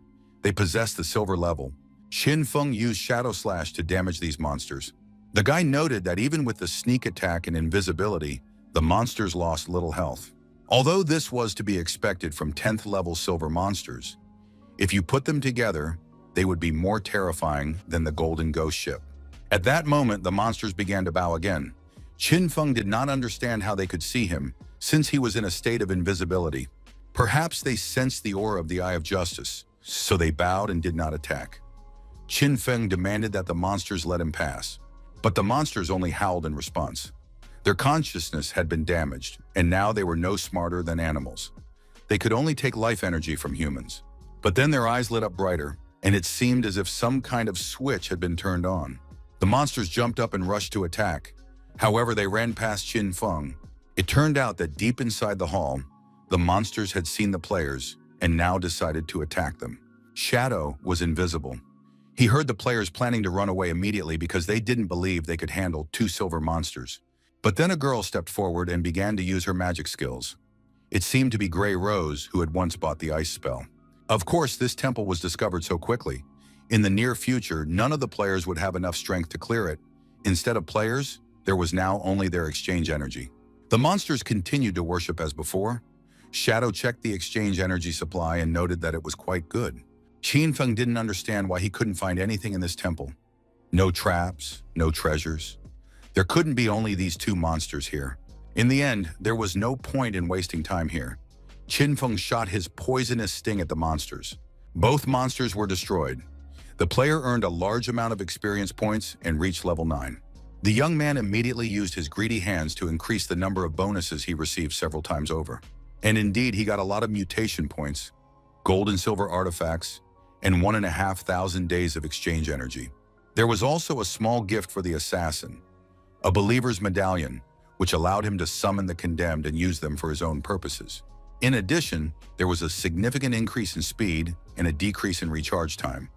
They possessed the silver level. Qinfeng used Shadow Slash to damage these monsters. The guy noted that even with the sneak attack and invisibility, the monsters lost little health. Although this was to be expected from 10th level silver monsters, if you put them together, they would be more terrifying than the golden ghost ship. At that moment, the monsters began to bow again. Qinfeng did not understand how they could see him, since he was in a state of invisibility. Perhaps they sensed the aura of the Eye of Justice, so they bowed and did not attack. Qinfeng demanded that the monsters let him pass, but the monsters only howled in response. Their consciousness had been damaged, and now they were no smarter than animals. They could only take life energy from humans. But then their eyes lit up brighter, and it seemed as if some kind of switch had been turned on. The monsters jumped up and rushed to attack. However, they ran past Qinfeng. It turned out that deep inside the hall, the monsters had seen the players and now decided to attack them. Shadow was invisible. He heard the players planning to run away immediately because they didn't believe they could handle 2 silver monsters. But then a girl stepped forward and began to use her magic skills. It seemed to be Grey Rose, who had once bought the ice spell. Of course, this temple was discovered so quickly. In the near future, none of the players would have enough strength to clear it. Instead of players, there was now only their exchange energy. The monsters continued to worship as before. Shadow checked the exchange energy supply and noted that it was quite good. Qinfeng didn't understand why he couldn't find anything in this temple. No traps, no treasures. There couldn't be only these 2 monsters here. In the end, there was no point in wasting time here. Qin Feng shot his poisonous sting at the monsters. Both monsters were destroyed. The player earned a large amount of experience points and reached level 9. The young man immediately used his greedy hands to increase the number of bonuses he received several times over. And indeed, he got a lot of mutation points, gold and silver artifacts, and 1,500 days of exchange energy. There was also a small gift for the assassin, a believer's medallion, which allowed him to summon the condemned and use them for his own purposes. In addition, there was a significant increase in speed and a decrease in recharge time.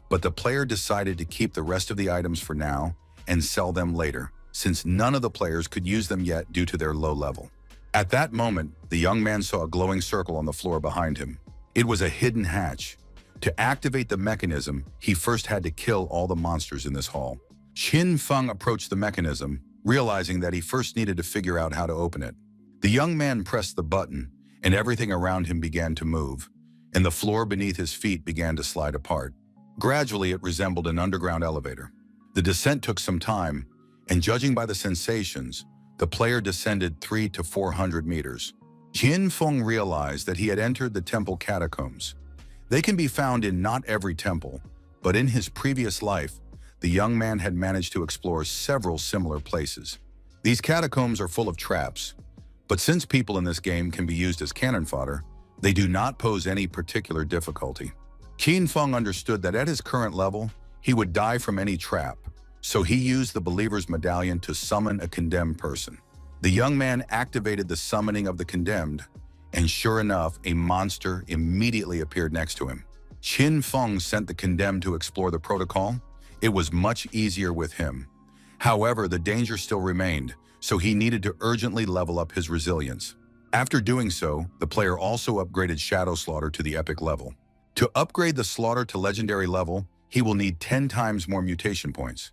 But the player decided to keep the rest of the items for now and sell them later, since none of the players could use them yet due to their low level. At that moment, the young man saw a glowing circle on the floor behind him. It was a hidden hatch. To activate the mechanism, he first had to kill all the monsters in this hall. Qin Feng approached the mechanism, realizing that he first needed to figure out how to open it. The young man pressed the button, and everything around him began to move, and the floor beneath his feet began to slide apart. Gradually, it resembled an underground elevator. The descent took some time, and judging by the sensations, the player descended 300 to 400 meters. Qin Feng realized that he had entered the temple catacombs. They can be found in not every temple, but in his previous life, the young man had managed to explore several similar places. These catacombs are full of traps, but since people in this game can be used as cannon fodder, they do not pose any particular difficulty. Qin Feng understood that at his current level, he would die from any trap, so he used the believer's medallion to summon a condemned person. The young man activated the summoning of the condemned, and sure enough, a monster immediately appeared next to him. Qin Feng sent the condemned to explore the protocol. It was much easier with him. However, the danger still remained, so he needed to urgently level up his resilience. After doing so, the player also upgraded Shadow Slaughter to the epic level. To upgrade the Slaughter to legendary level, he will need 10 times more mutation points.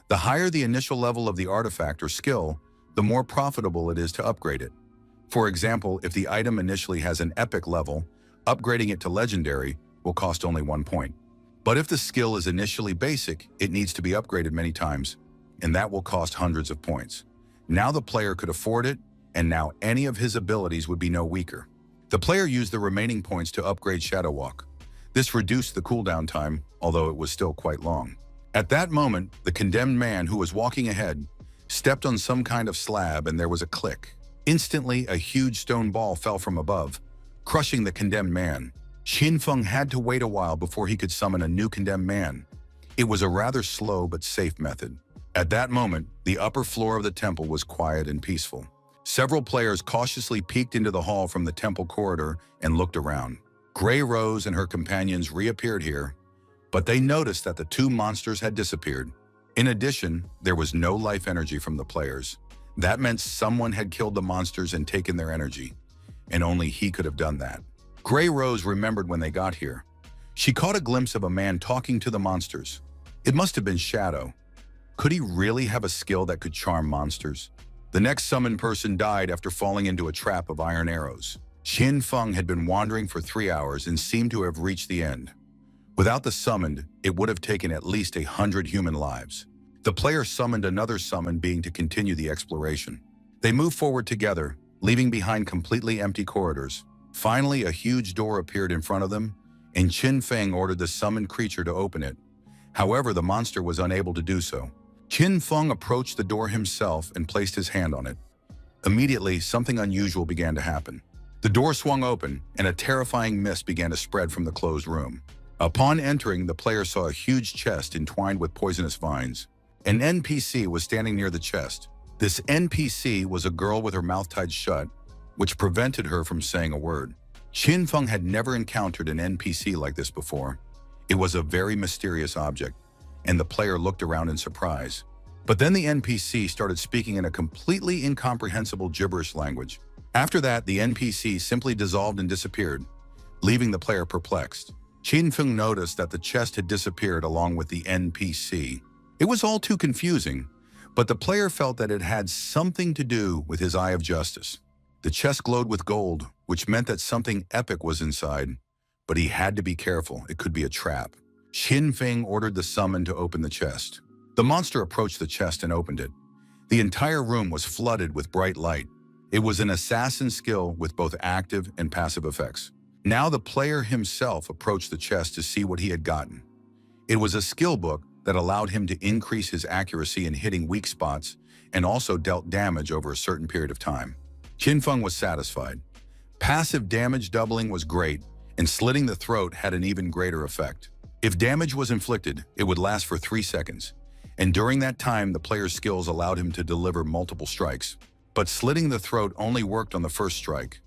The higher the initial level of the artifact or skill, the more profitable it is to upgrade it. For example, if the item initially has an epic level, upgrading it to legendary will cost only 1 point. But if the skill is initially basic, it needs to be upgraded many times, and that will cost hundreds of points. Now the player could afford it, and now any of his abilities would be no weaker. The player used the remaining points to upgrade Shadow Walk. This reduced the cooldown time, although it was still quite long. At that moment, the condemned man who was walking ahead stepped on some kind of slab and there was a click. Instantly, a huge stone ball fell from above, crushing the condemned man. Qin Feng had to wait a while before he could summon a new condemned man. It was a rather slow but safe method. At that moment, the upper floor of the temple was quiet and peaceful. Several players cautiously peeked into the hall from the temple corridor and looked around. Grey Rose and her companions reappeared here, but they noticed that the two monsters had disappeared. In addition, there was no life energy from the players. That meant someone had killed the monsters and taken their energy, and only he could have done that. Grey Rose remembered when they got here. She caught a glimpse of a man talking to the monsters. It must have been Shadow. Could he really have a skill that could charm monsters? The next summoned person died after falling into a trap of iron arrows. Qin Feng had been wandering for 3 hours and seemed to have reached the end. Without the summoned, it would have taken at least 100 human lives. The player summoned another summon being to continue the exploration. They moved forward together, leaving behind completely empty corridors. Finally, a huge door appeared in front of them, and Qin Feng ordered the summoned creature to open it. However, the monster was unable to do so. Qin Feng approached the door himself and placed his hand on it. Immediately, something unusual began to happen. The door swung open, and a terrifying mist began to spread from the closed room. Upon entering, the player saw a huge chest entwined with poisonous vines. An NPC was standing near the chest. This NPC was a girl with her mouth tied shut, which prevented her from saying a word. Qin Feng had never encountered an NPC like this before. It was a very mysterious object, and the player looked around in surprise. But then the NPC started speaking in a completely incomprehensible gibberish language. After that, the NPC simply dissolved and disappeared, leaving the player perplexed. Qin Feng noticed that the chest had disappeared along with the NPC. It was all too confusing, but the player felt that it had something to do with his Eye of Justice. The chest glowed with gold, which meant that something epic was inside, but he had to be careful. It could be a trap. Qin Feng ordered the summon to open the chest. The monster approached the chest and opened it. The entire room was flooded with bright light. It was an assassin skill with both active and passive effects. Now the player himself approached the chest to see what he had gotten. It was a skill book that allowed him to increase his accuracy in hitting weak spots and also dealt damage over a certain period of time. Qin Feng was satisfied. Passive damage doubling was great, and slitting the throat had an even greater effect. If damage was inflicted, it would last for 3 seconds, and during that time the player's skills allowed him to deliver multiple strikes. But slitting the throat only worked on the first strike.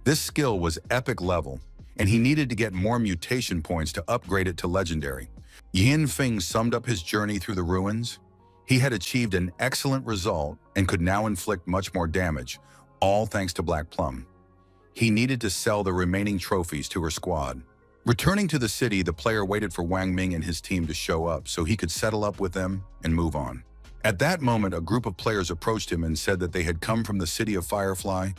This skill was epic level, and he needed to get more mutation points to upgrade it to legendary. Yin Feng summed up his journey through the ruins. He had achieved an excellent result and could now inflict much more damage, all thanks to Black Plum. He needed to sell the remaining trophies to her squad. Returning to the city, the player waited for Wang Ming and his team to show up so he could settle up with them and move on. At that moment, a group of players approached him and said that they had come from the city of Firefly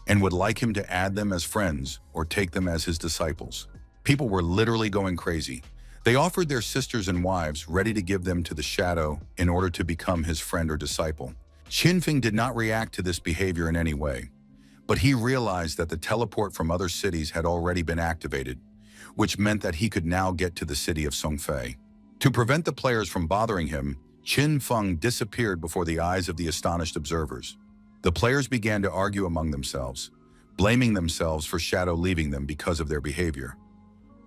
and would like him to add them as friends or take them as his disciples. People were literally going crazy. They offered their sisters and wives, ready to give them to the Shadow in order to become his friend or disciple. Qin Feng did not react to this behavior in any way, but he realized that the teleport from other cities had already been activated, which meant that he could now get to the city of Songfei. To prevent the players from bothering him, Qin Feng disappeared before the eyes of the astonished observers. The players began to argue among themselves, blaming themselves for Shadow leaving them because of their behavior.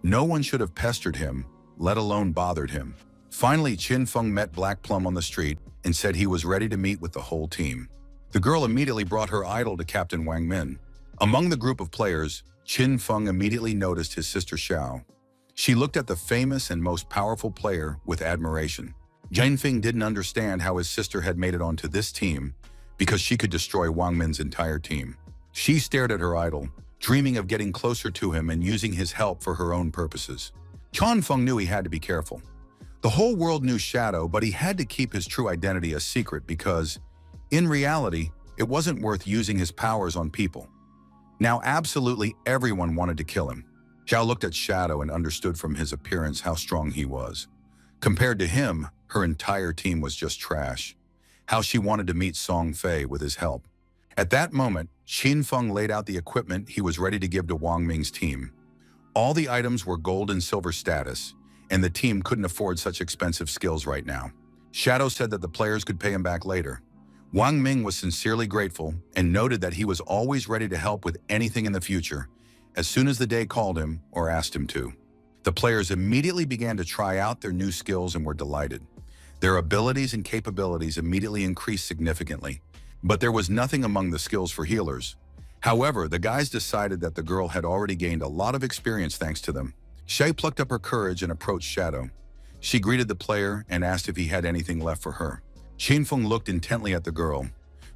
No one should have pestered him, let alone bothered him. Finally, Qin Feng met Black Plum on the street and said he was ready to meet with the whole team. The girl immediately brought her idol to Captain Wang Min. Among the group of players, Qin Feng immediately noticed his sister Xiao. She looked at the famous and most powerful player with admiration. Qin Feng didn't understand how his sister had made it onto this team because she could destroy Wang Min's entire team. She stared at her idol, dreaming of getting closer to him and using his help for her own purposes. Qin Feng knew he had to be careful. The whole world knew Shadow, but he had to keep his true identity a secret because, in reality, it wasn't worth using his powers on people. Now absolutely everyone wanted to kill him. Xiao looked at Shadow and understood from his appearance how strong he was. Compared to him, her entire team was just trash. How she wanted to meet Song Fei with his help. At that moment, Qin Feng laid out the equipment he was ready to give to Wang Ming's team. All the items were gold and silver status, and the team couldn't afford such expensive skills right now. Shadow said that the players could pay him back later. Wang Ming was sincerely grateful and noted that he was always ready to help with anything in the future, as soon as the day called him or asked him to. The players immediately began to try out their new skills and were delighted. Their abilities and capabilities immediately increased significantly, but there was nothing among the skills for healers. However, the guys decided that the girl had already gained a lot of experience thanks to them. Shay plucked up her courage and approached Shadow. She greeted the player and asked if he had anything left for her. Qin Feng looked intently at the girl.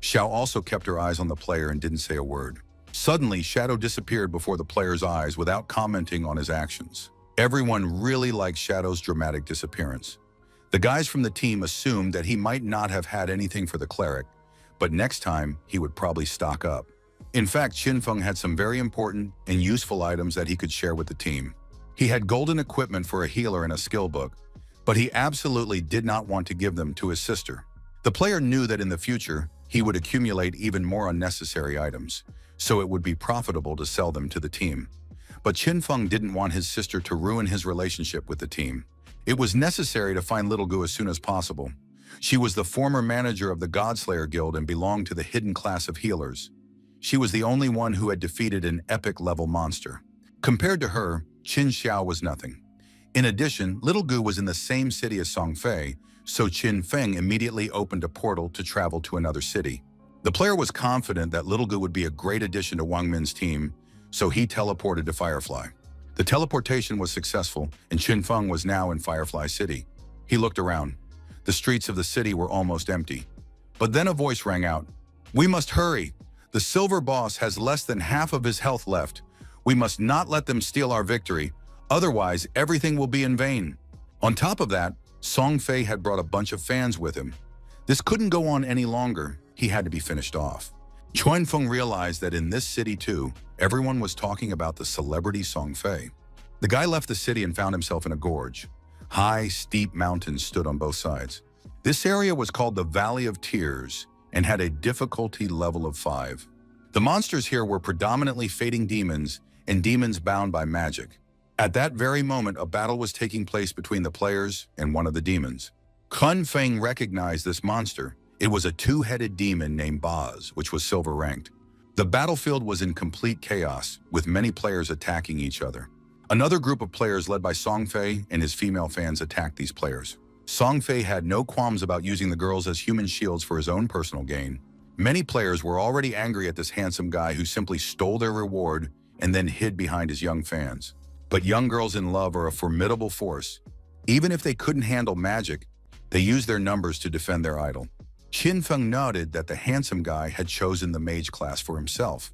Xiao also kept her eyes on the player and didn't say a word. Suddenly, Shadow disappeared before the player's eyes without commenting on his actions. Everyone really liked Shadow's dramatic disappearance. The guys from the team assumed that he might not have had anything for the cleric, but next time he would probably stock up. In fact, Qin Feng had some very important and useful items that he could share with the team. He had golden equipment for a healer and a skill book, but he absolutely did not want to give them to his sister. The player knew that in the future, he would accumulate even more unnecessary items, so it would be profitable to sell them to the team. But Qin Feng didn't want his sister to ruin his relationship with the team. It was necessary to find Little Gu as soon as possible. She was the former manager of the Godslayer Guild and belonged to the hidden class of healers. She was the only one who had defeated an epic-level monster. Compared to her, Qin Xiao was nothing. In addition, Little Gu was in the same city as Song Fei, so Qin Feng immediately opened a portal to travel to another city. The player was confident that Little Gu would be a great addition to Wang Min's team, so he teleported to Firefly. The teleportation was successful, and Qin Feng was now in Firefly City. He looked around. The streets of the city were almost empty. But then a voice rang out. "We must hurry. The Silver Boss has less than half of his health left. We must not let them steal our victory, otherwise everything will be in vain." On top of that, Song Fei had brought a bunch of fans with him. This couldn't go on any longer. He had to be finished off. Qin Feng realized that in this city too, everyone was talking about the celebrity Song Fei. The guy left the city and found himself in a gorge. High, steep mountains stood on both sides. This area was called the Valley of Tears and had a difficulty level of 5. The monsters here were predominantly fading demons and demons bound by magic. At that very moment, a battle was taking place between the players and one of the demons. Kun Feng recognized this monster. It was a two-headed demon named Boz, which was silver ranked. The battlefield was in complete chaos, with many players attacking each other. Another group of players led by Songfei and his female fans attacked these players. Songfei had no qualms about using the girls as human shields for his own personal gain. Many players were already angry at this handsome guy who simply stole their reward and then hid behind his young fans. But young girls in love are a formidable force. Even if they couldn't handle magic, they used their numbers to defend their idol. Qin Feng noted that the handsome guy had chosen the mage class for himself.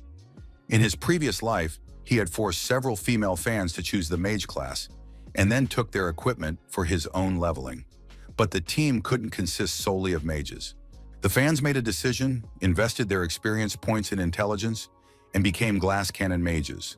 In his previous life, he had forced several female fans to choose the mage class, and then took their equipment for his own leveling. But the team couldn't consist solely of mages. The fans made a decision, invested their experience points in intelligence, and became glass cannon mages.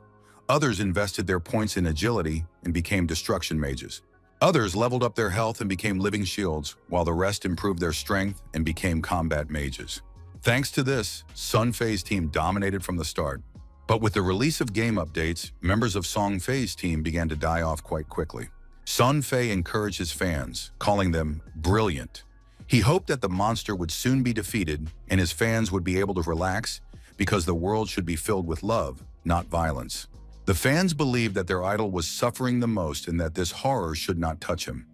Others invested their points in agility and became destruction mages. Others leveled up their health and became living shields, while the rest improved their strength and became combat mages. Thanks to this, Sun Fei's team dominated from the start. But with the release of game updates, members of Song Fei's team began to die off quite quickly. Sun Fei encouraged his fans, calling them brilliant. He hoped that the monster would soon be defeated and his fans would be able to relax because the world should be filled with love, not violence. The fans believed that their idol was suffering the most and that this horror should not touch him.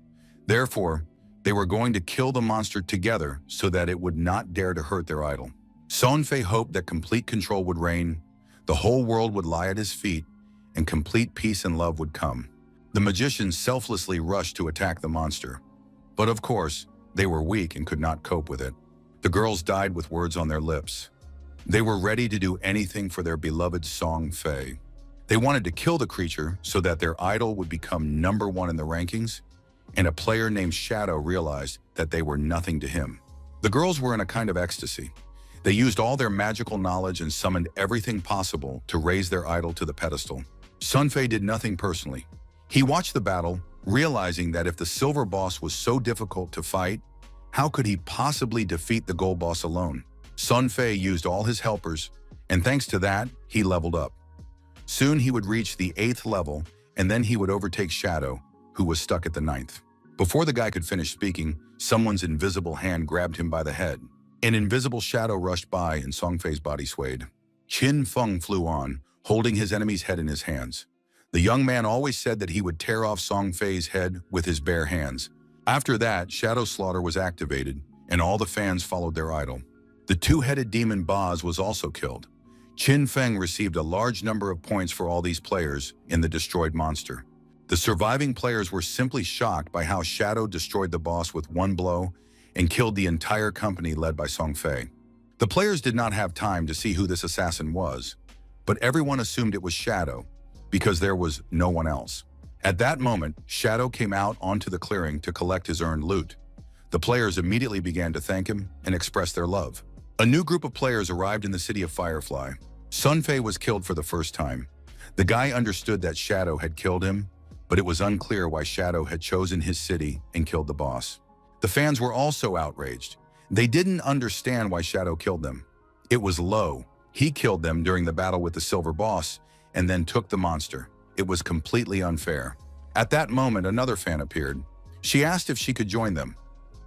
Therefore, they were going to kill the monster together so that it would not dare to hurt their idol. Sun Fei hoped that complete control would reign, the whole world would lie at his feet, and complete peace and love would come. The magicians selflessly rushed to attack the monster. But of course, they were weak and could not cope with it. The girls died with words on their lips. They were ready to do anything for their beloved Song Fei. They wanted to kill the creature so that their idol would become #1 in the rankings, and a player named Shadow realized that they were nothing to him. The girls were in a kind of ecstasy. They used all their magical knowledge and summoned everything possible to raise their idol to the pedestal. Sun Fei did nothing personally. He watched the battle, realizing that if the silver boss was so difficult to fight, how could he possibly defeat the gold boss alone? Sun Fei used all his helpers, and thanks to that, he leveled up. Soon he would reach the 8th level, and then he would overtake Shadow, who was stuck at the 9th. Before the guy could finish speaking, someone's invisible hand grabbed him by the head. An invisible shadow rushed by and Song Fei's body swayed. Qin Feng flew on, holding his enemy's head in his hands. The young man always said that he would tear off Song Fei's head with his bare hands. After that, Shadow Slaughter was activated, and all the fans followed their idol. The two-headed demon Boz was also killed. Qin Feng received a large number of points for all these players in the destroyed monster. The surviving players were simply shocked by how Shadow destroyed the boss with one blow and killed the entire company led by Song Fei. The players did not have time to see who this assassin was, but everyone assumed it was Shadow because there was no one else. At that moment, Shadow came out onto the clearing to collect his earned loot. The players immediately began to thank him and express their love. A new group of players arrived in the city of Firefly. Sun Fei was killed for the first time. The guy understood that Shadow had killed him, but it was unclear why Shadow had chosen his city and killed the boss. The fans were also outraged. They didn't understand why Shadow killed them. It was Lo. He killed them during the battle with the silver boss and then took the monster. It was completely unfair. At that moment, another fan appeared. She asked if she could join them.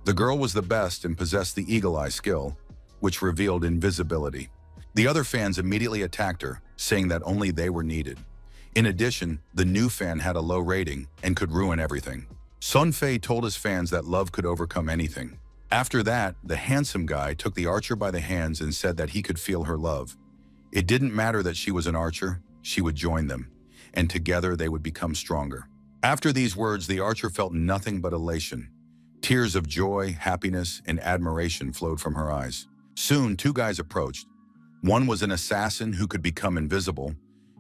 The girl was the best and possessed the eagle eye skill, which revealed invisibility. The other fans immediately attacked her, saying that only they were needed. In addition, the new fan had a low rating and could ruin everything. Sun Fei told his fans that love could overcome anything. After that, the handsome guy took the archer by the hands and said that he could feel her love. It didn't matter that she was an archer, she would join them, and together they would become stronger. After these words, the archer felt nothing but elation. Tears of joy, happiness, and admiration flowed from her eyes. Soon, two guys approached. One was an assassin who could become invisible,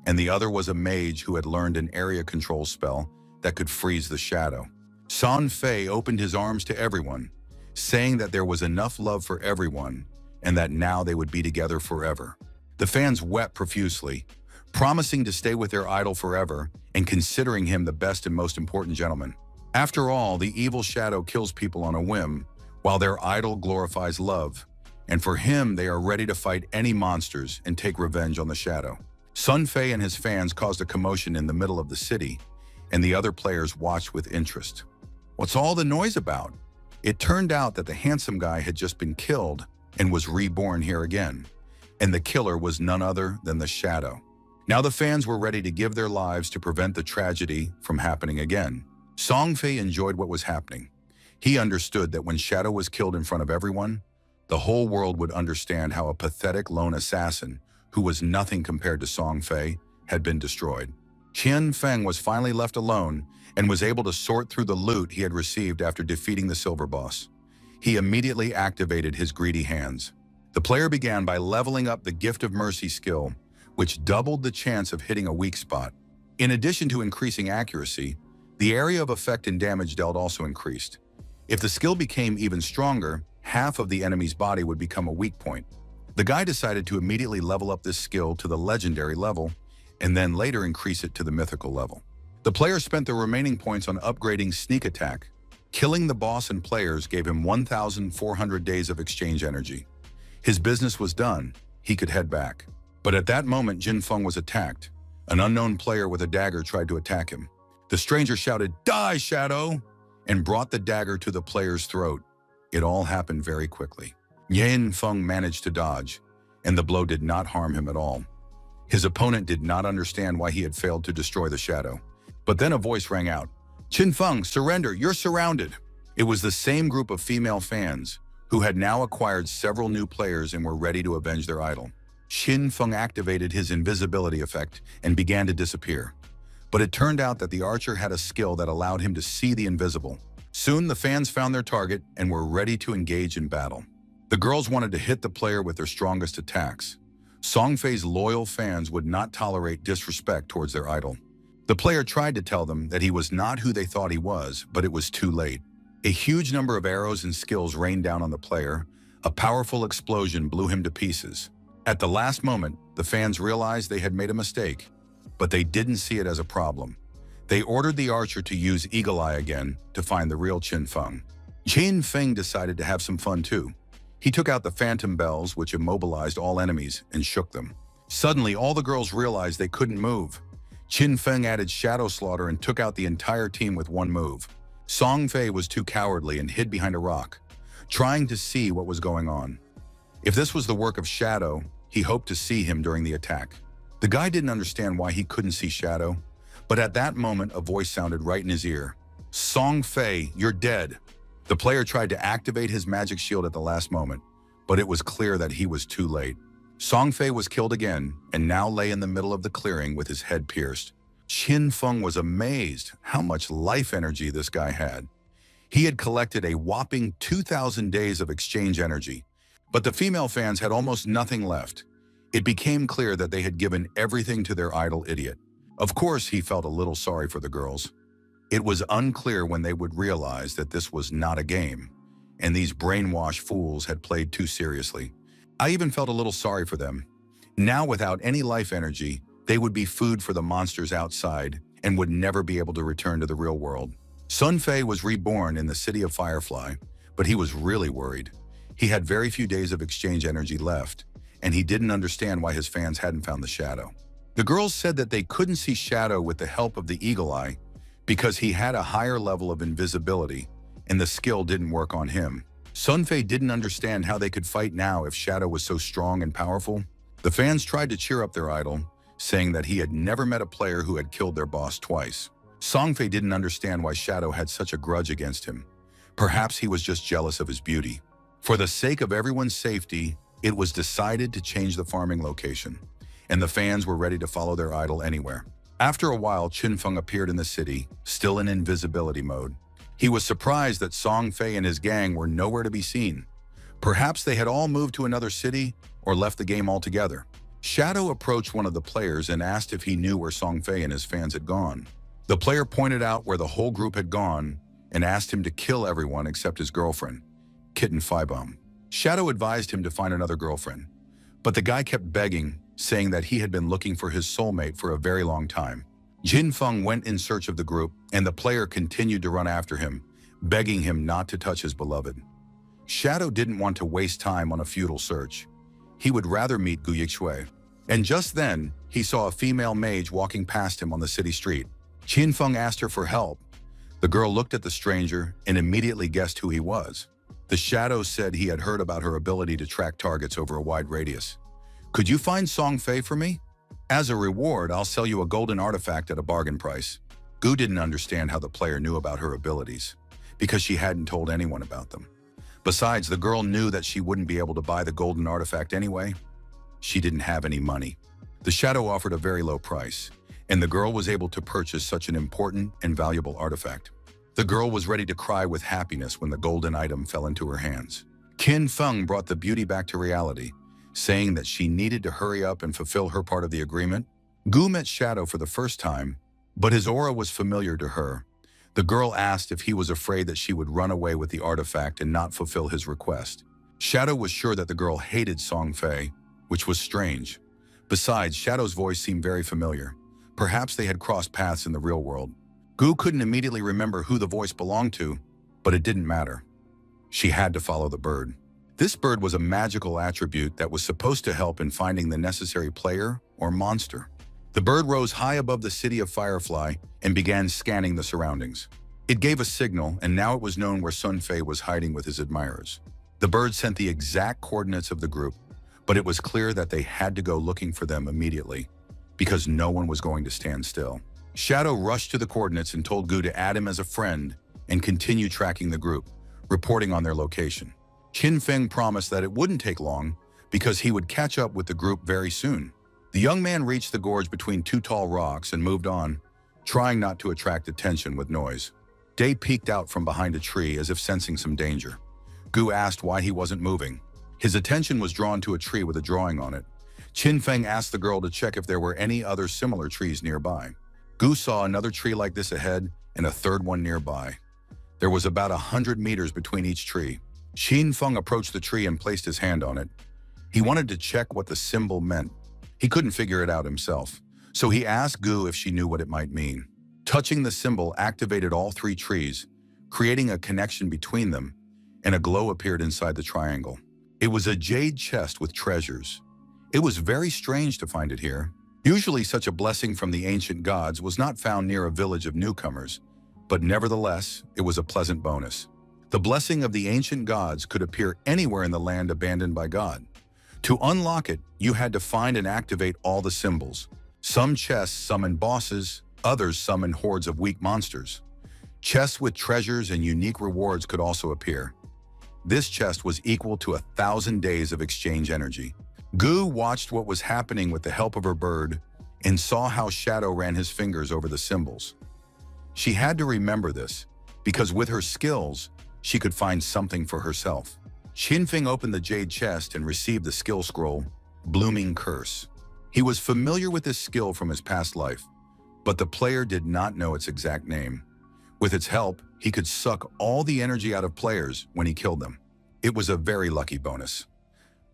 and the other was a mage who had learned an area control spell that could freeze the shadow. Sun Fei opened his arms to everyone, saying that there was enough love for everyone and that now they would be together forever. The fans wept profusely, promising to stay with their idol forever and considering him the best and most important gentleman. After all, the evil shadow kills people on a whim, while their idol glorifies love, and for him, they are ready to fight any monsters and take revenge on the Shadow. Sun Fei and his fans caused a commotion in the middle of the city, and the other players watched with interest. What's all the noise about? It turned out that the handsome guy had just been killed and was reborn here again, and the killer was none other than the Shadow. Now the fans were ready to give their lives to prevent the tragedy from happening again. Song Fei enjoyed what was happening. He understood that when Shadow was killed in front of everyone, the whole world would understand how a pathetic lone assassin, who was nothing compared to Song Fei, had been destroyed. Qian Feng was finally left alone and was able to sort through the loot he had received after defeating the silver boss. He immediately activated his greedy hands. The player began by leveling up the Gift of Mercy skill, which doubled the chance of hitting a weak spot. In addition to increasing accuracy, the area of effect and damage dealt also increased. If the skill became even stronger, half of the enemy's body would become a weak point. The guy decided to immediately level up this skill to the legendary level, and then later increase it to the mythical level. The player spent the remaining points on upgrading Sneak Attack. Killing the boss and players gave him 1,400 days of exchange energy. His business was done. He could head back. But at that moment, Jin Feng was attacked. An unknown player with a dagger tried to attack him. The stranger shouted, "Die, Shadow!" and brought the dagger to the player's throat. It all happened very quickly. Jin Feng managed to dodge, and the blow did not harm him at all. His opponent did not understand why he had failed to destroy the Shadow. But then a voice rang out, "Qin Feng, surrender, you're surrounded." It was the same group of female fans who had now acquired several new players and were ready to avenge their idol. Qin Feng activated his invisibility effect and began to disappear. But it turned out that the archer had a skill that allowed him to see the invisible. Soon the fans found their target and were ready to engage in battle. The girls wanted to hit the player with their strongest attacks. Song Fei's loyal fans would not tolerate disrespect towards their idol. The player tried to tell them that he was not who they thought he was, but it was too late. A huge number of arrows and skills rained down on the player. A powerful explosion blew him to pieces. At the last moment, the fans realized they had made a mistake, but they didn't see it as a problem. They ordered the archer to use Eagle Eye again to find the real Qin Feng. Qin Feng decided to have some fun too. He took out the phantom bells, which immobilized all enemies, and shook them. Suddenly, all the girls realized they couldn't move. Qin Feng added Shadow Slaughter and took out the entire team with one move. Song Fei was too cowardly and hid behind a rock, trying to see what was going on. If this was the work of Shadow, he hoped to see him during the attack. The guy didn't understand why he couldn't see Shadow, but at that moment, a voice sounded right in his ear. "Song Fei, you're dead." The player tried to activate his magic shield at the last moment, but it was clear that he was too late. Song Fei was killed again and now lay in the middle of the clearing with his head pierced. Qin Feng was amazed how much life energy this guy had. He had collected a whopping 2,000 days of exchange energy, but the female fans had almost nothing left. It became clear that they had given everything to their idol idiot. Of course, he felt a little sorry for the girls. It was unclear when they would realize that this was not a game, and these brainwashed fools had played too seriously. I even felt a little sorry for them. Now, without any life energy, they would be food for the monsters outside and would never be able to return to the real world. Sun Fei was reborn in the city of Firefly, but he was really worried. He had very few days of exchange energy left, and he didn't understand why his fans hadn't found the Shadow. The girls said that they couldn't see Shadow with the help of the Eagle Eye because he had a higher level of invisibility, and the skill didn't work on him. Sun Fei didn't understand how they could fight now if Shadow was so strong and powerful. The fans tried to cheer up their idol, saying that he had never met a player who had killed their boss twice. Song Fei didn't understand why Shadow had such a grudge against him. Perhaps he was just jealous of his beauty. For the sake of everyone's safety, it was decided to change the farming location, and the fans were ready to follow their idol anywhere. After a while, Qin Feng appeared in the city, still in invisibility mode. He was surprised that Song Fei and his gang were nowhere to be seen. Perhaps they had all moved to another city or left the game altogether. Shadow approached one of the players and asked if he knew where Song Fei and his fans had gone. The player pointed out where the whole group had gone and asked him to kill everyone except his girlfriend, Kitten Fiebom. Shadow advised him to find another girlfriend, but the guy kept begging, saying that he had been looking for his soulmate for a very long time. Jin Feng went in search of the group, and the player continued to run after him, begging him not to touch his beloved. Shadow didn't want to waste time on a futile search. He would rather meet Gu Yixue. And just then, he saw a female mage walking past him on the city street. Qin Feng asked her for help. The girl looked at the stranger and immediately guessed who he was. The shadow said he had heard about her ability to track targets over a wide radius. "Could you find Song Fei for me? As a reward, I'll sell you a golden artifact at a bargain price." Gu didn't understand how the player knew about her abilities, because she hadn't told anyone about them. Besides, the girl knew that she wouldn't be able to buy the golden artifact anyway. She didn't have any money. The shadow offered a very low price, and the girl was able to purchase such an important and valuable artifact. The girl was ready to cry with happiness when the golden item fell into her hands. Qin Feng brought the beauty back to reality, saying that she needed to hurry up and fulfill her part of the agreement. Gu met Shadow for the first time, but his aura was familiar to her. The girl asked if he was afraid that she would run away with the artifact and not fulfill his request. Shadow was sure that the girl hated Song Fei, which was strange. Besides, Shadow's voice seemed very familiar. Perhaps they had crossed paths in the real world. Gu couldn't immediately remember who the voice belonged to, but it didn't matter. She had to follow the bird. This bird was a magical attribute that was supposed to help in finding the necessary player or monster. The bird rose high above the city of Firefly and began scanning the surroundings. It gave a signal, and now it was known where Sun Fei was hiding with his admirers. The bird sent the exact coordinates of the group, but it was clear that they had to go looking for them immediately, because no one was going to stand still. Shadow rushed to the coordinates and told Gu to add him as a friend and continue tracking the group, reporting on their location. Qin Feng promised that it wouldn't take long because he would catch up with the group very soon. The young man reached the gorge between two tall rocks and moved on, trying not to attract attention with noise. Day peeked out from behind a tree as if sensing some danger. Gu asked why he wasn't moving. His attention was drawn to a tree with a drawing on it. Qin Feng asked the girl to check if there were any other similar trees nearby. Gu saw another tree like this ahead and a third one nearby. There was about 100 meters between each tree. Qin Feng approached the tree and placed his hand on it. He wanted to check what the symbol meant. He couldn't figure it out himself, so he asked Gu if she knew what it might mean. Touching the symbol activated all three trees, creating a connection between them, and a glow appeared inside the triangle. It was a jade chest with treasures. It was very strange to find it here. Usually such a blessing from the ancient gods was not found near a village of newcomers, but nevertheless, it was a pleasant bonus. The blessing of the ancient gods could appear anywhere in the land abandoned by God. To unlock it, you had to find and activate all the symbols. Some chests summoned bosses, others summoned hordes of weak monsters. Chests with treasures and unique rewards could also appear. This chest was equal to 1,000 days of exchange energy. Gu watched what was happening with the help of her bird and saw how Shadow ran his fingers over the symbols. She had to remember this, because with her skills, she could find something for herself. Qin Feng opened the jade chest and received the skill scroll, Blooming Curse. He was familiar with this skill from his past life, but the player did not know its exact name. With its help, he could suck all the energy out of players when he killed them. It was a very lucky bonus.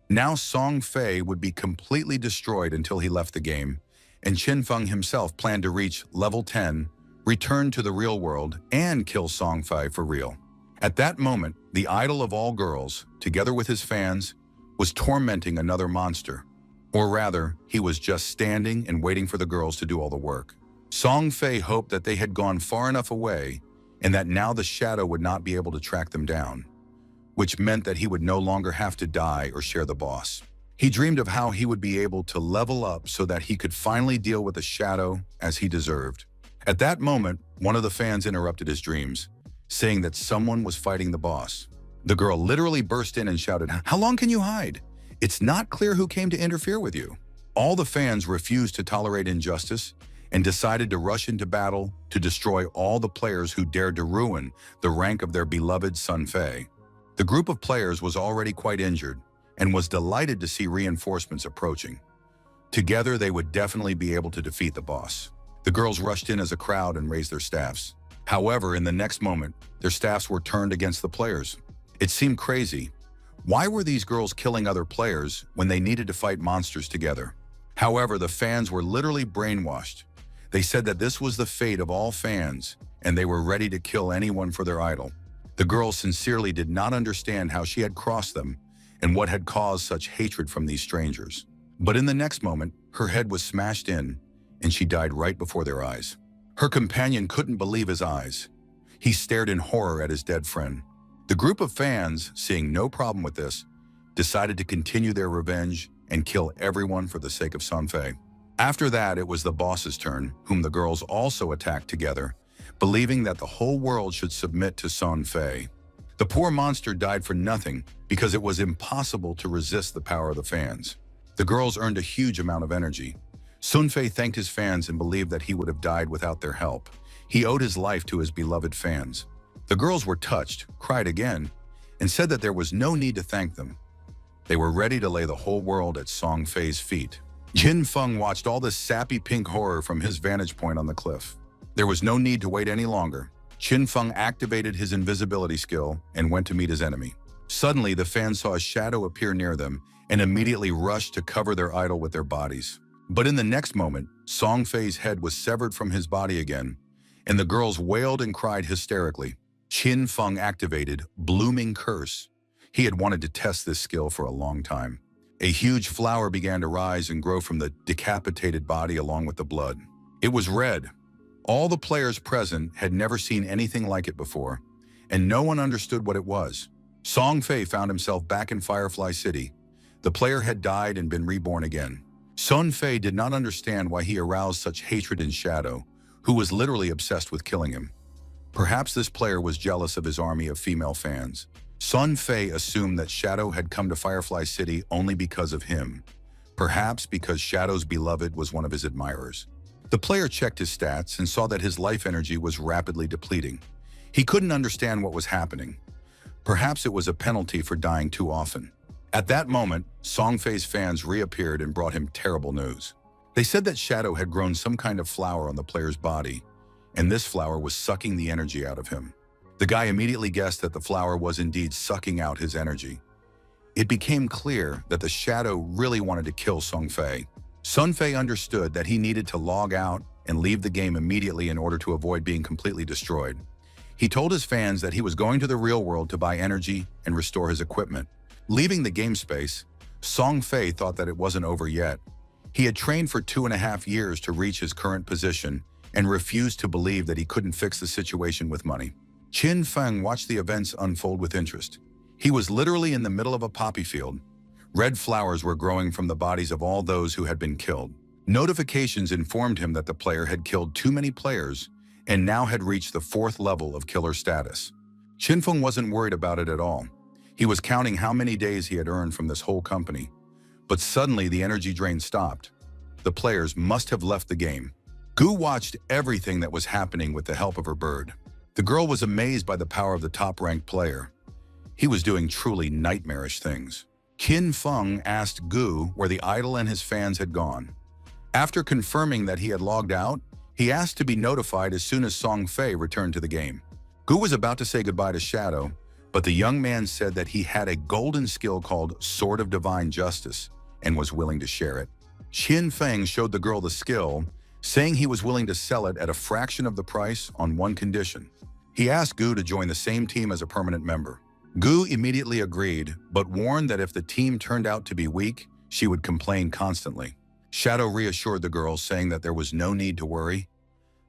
Now Song Fei would be completely destroyed until he left the game, and Qin Feng himself planned to reach level 10, return to the real world, and kill Song Fei for real. At that moment, the idol of all girls, together with his fans, was tormenting another monster. Or rather, he was just standing and waiting for the girls to do all the work. Song Fei hoped that they had gone far enough away and that now the shadow would not be able to track them down, which meant that he would no longer have to die or share the boss. He dreamed of how he would be able to level up so that he could finally deal with the shadow as he deserved. At that moment, one of the fans interrupted his dreams, saying that someone was fighting the boss. The girl literally burst in and shouted, "How long can you hide? It's not clear who came to interfere with you." All the fans refused to tolerate injustice and decided to rush into battle to destroy all the players who dared to ruin the rank of their beloved Sun Fei. The group of players was already quite injured and was delighted to see reinforcements approaching. Together, they would definitely be able to defeat the boss. The girls rushed in as a crowd and raised their staffs. However, in the next moment, their staffs were turned against the players. It seemed crazy. Why were these girls killing other players when they needed to fight monsters together? However, the fans were literally brainwashed. They said that this was the fate of all fans, and they were ready to kill anyone for their idol. The girl sincerely did not understand how she had crossed them and what had caused such hatred from these strangers. But in the next moment, her head was smashed in and she died right before their eyes. Her companion couldn't believe his eyes. He stared in horror at his dead friend. The group of fans, seeing no problem with this, decided to continue their revenge and kill everyone for the sake of Sunfei. After that, it was the boss's turn, whom the girls also attacked together, believing that the whole world should submit to Sunfei. The poor monster died for nothing because it was impossible to resist the power of the fans. The girls earned a huge amount of energy. Sunfei thanked his fans and believed that he would have died without their help. He owed his life to his beloved fans. The girls were touched, cried again, and said that there was no need to thank them. They were ready to lay the whole world at Songfei's feet. Jin Feng watched all this sappy pink horror from his vantage point on the cliff. There was no need to wait any longer. Qin Feng activated his invisibility skill and went to meet his enemy. Suddenly, the fans saw a shadow appear near them and immediately rushed to cover their idol with their bodies. But in the next moment, Songfei's head was severed from his body again, and the girls wailed and cried hysterically. Qin Feng activated Blooming Curse. He had wanted to test this skill for a long time. A huge flower began to rise and grow from the decapitated body along with the blood. It was red. All the players present had never seen anything like it before, and no one understood what it was. Songfei found himself back in Firefly City. The player had died and been reborn again. Sunfei did not understand why he aroused such hatred in Shadow, who was literally obsessed with killing him. Perhaps this player was jealous of his army of female fans. Sunfei assumed that Shadow had come to Firefly City only because of him, perhaps because Shadow's beloved was one of his admirers. The player checked his stats and saw that his life energy was rapidly depleting. He couldn't understand what was happening. Perhaps it was a penalty for dying too often. At that moment, Songfei's fans reappeared and brought him terrible news. They said that Shadow had grown some kind of flower on the player's body, and this flower was sucking the energy out of him. The guy immediately guessed that the flower was indeed sucking out his energy. It became clear that the Shadow really wanted to kill Songfei. Sunfei understood that he needed to log out and leave the game immediately in order to avoid being completely destroyed. He told his fans that he was going to the real world to buy energy and restore his equipment. Leaving the game space, Songfei thought that it wasn't over yet. He had trained for 2.5 years to reach his current position and refused to believe that he couldn't fix the situation with money. Qin Feng watched the events unfold with interest. He was literally in the middle of a poppy field. Red flowers were growing from the bodies of all those who had been killed. Notifications informed him that the player had killed too many players and now had reached the 4th level of killer status. Qin Feng wasn't worried about it at all. He was counting how many days he had earned from this whole company. But suddenly the energy drain stopped. The players must have left the game. Gu watched everything that was happening with the help of her bird. The girl was amazed by the power of the top-ranked player. He was doing truly nightmarish things. Qin Feng asked Gu where the idol and his fans had gone. After confirming that he had logged out, he asked to be notified as soon as Songfei returned to the game. Gu was about to say goodbye to Shadow, but the young man said that he had a golden skill called Sword of Divine Justice and was willing to share it. Qin Feng showed the girl the skill, saying he was willing to sell it at a fraction of the price on one condition. He asked Gu to join the same team as a permanent member. Gu immediately agreed, but warned that if the team turned out to be weak, she would complain constantly. Shadow reassured the girl, saying that there was no need to worry.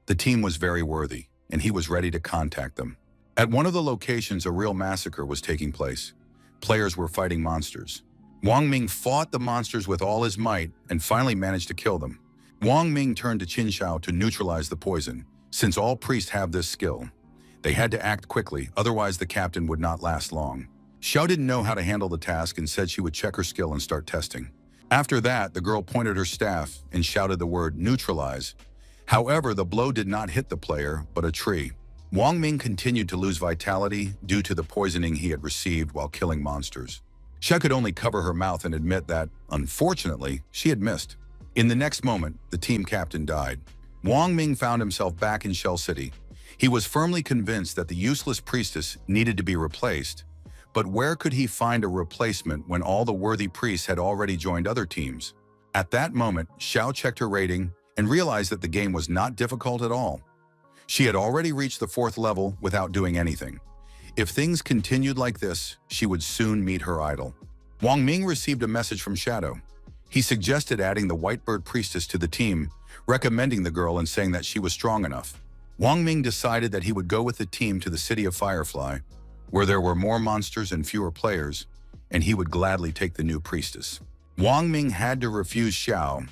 The team was very worthy, and he was ready to contact them. At one of the locations, a real massacre was taking place. Players were fighting monsters. Wang Ming fought the monsters with all his might and finally managed to kill them. Wang Ming turned to Qin Shao to neutralize the poison, since all priests have this skill. They had to act quickly, otherwise the captain would not last long. Xiao didn't know how to handle the task and said she would check her skill and start testing. After that, the girl pointed her staff and shouted the word neutralize. However, the blow did not hit the player, but a tree. Wang Ming continued to lose vitality due to the poisoning he had received while killing monsters. Xia could only cover her mouth and admit that, unfortunately, she had missed. In the next moment, the team captain died. Wang Ming found himself back in Shell City. He was firmly convinced that the useless priestess needed to be replaced, but where could he find a replacement when all the worthy priests had already joined other teams? At that moment, Xiao checked her rating and realized that the game was not difficult at all. She had already reached the 4th level without doing anything. If things continued like this, she would soon meet her idol. Wang Ming received a message from Shadow. He suggested adding the Whitebird Priestess to the team, recommending the girl and saying that she was strong enough. Wang Ming decided that he would go with the team to the city of Firefly, where there were more monsters and fewer players, and he would gladly take the new priestess. Wang Ming had to refuse Xiao.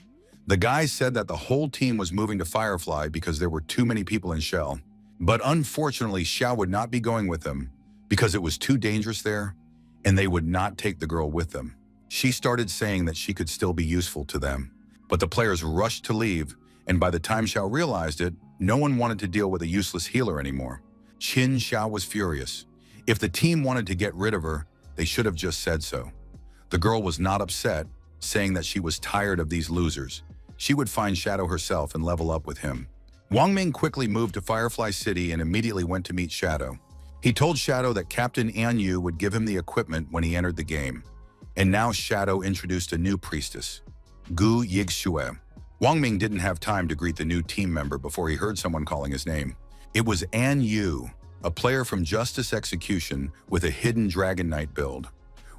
The guy said that the whole team was moving to Firefly because there were too many people in Shell. But unfortunately, Xiao would not be going with them because it was too dangerous there, and they would not take the girl with them. She started saying that she could still be useful to them. But the players rushed to leave, and by the time Xiao realized it, no one wanted to deal with a useless healer anymore. Qin Xiao was furious. If the team wanted to get rid of her, they should have just said so. The girl was not upset, saying that she was tired of these losers. She would find Shadow herself and level up with him. Wang Ming quickly moved to Firefly City and immediately went to meet Shadow. He told Shadow that Captain An Yu would give him the equipment when he entered the game. And now Shadow introduced a new priestess, Gu Yixue. Wang Ming didn't have time to greet the new team member before he heard someone calling his name. It was An Yu, a player from Justice Execution with a hidden Dragon Knight build,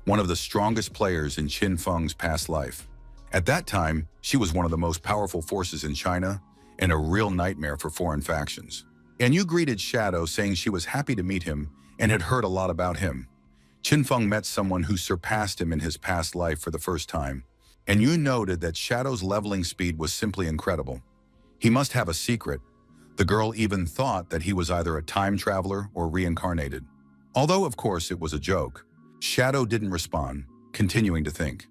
one of the strongest players in Qin Feng's past life. At that time, she was one of the most powerful forces in China and a real nightmare for foreign factions. An Yu greeted Shadow, saying she was happy to meet him and had heard a lot about him. Qin Feng met someone who surpassed him in his past life for the first time. And Yu noted that Shadow's leveling speed was simply incredible. He must have a secret. The girl even thought that he was either a time traveler or reincarnated. Although, of course, it was a joke. Shadow didn't respond, continuing to think.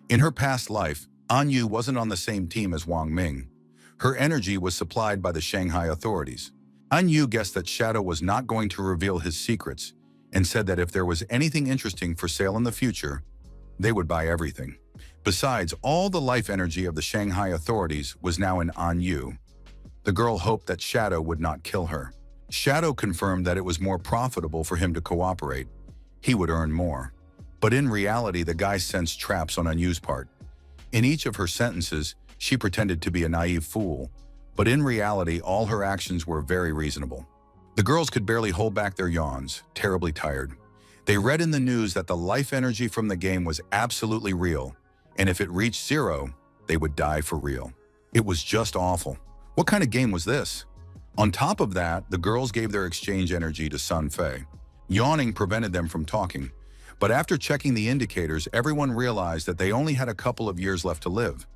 In her past life, An Yu wasn't on the same team as Wang Ming. Her energy was supplied by the Shanghai authorities. An Yu guessed that Shadow was not going to reveal his secrets and said that if there was anything interesting for sale in the future, they would buy everything. Besides, all the life energy of the Shanghai authorities was now in An Yu. The girl hoped that Shadow would not kill her. Shadow confirmed that it was more profitable for him to cooperate. He would earn more. But in reality, the guy sensed traps on An Yu's part. In each of her sentences, she pretended to be a naive fool, but in reality, all her actions were very reasonable. The girls could barely hold back their yawns, terribly tired. They read in the news that the life energy from the game was absolutely real, and if it reached zero, they would die for real. It was just awful. What kind of game was this? On top of that, the girls gave their exchange energy to Sun Fei. Yawning prevented them from talking, but after checking the indicators, everyone realized that they only had a couple of years left to live.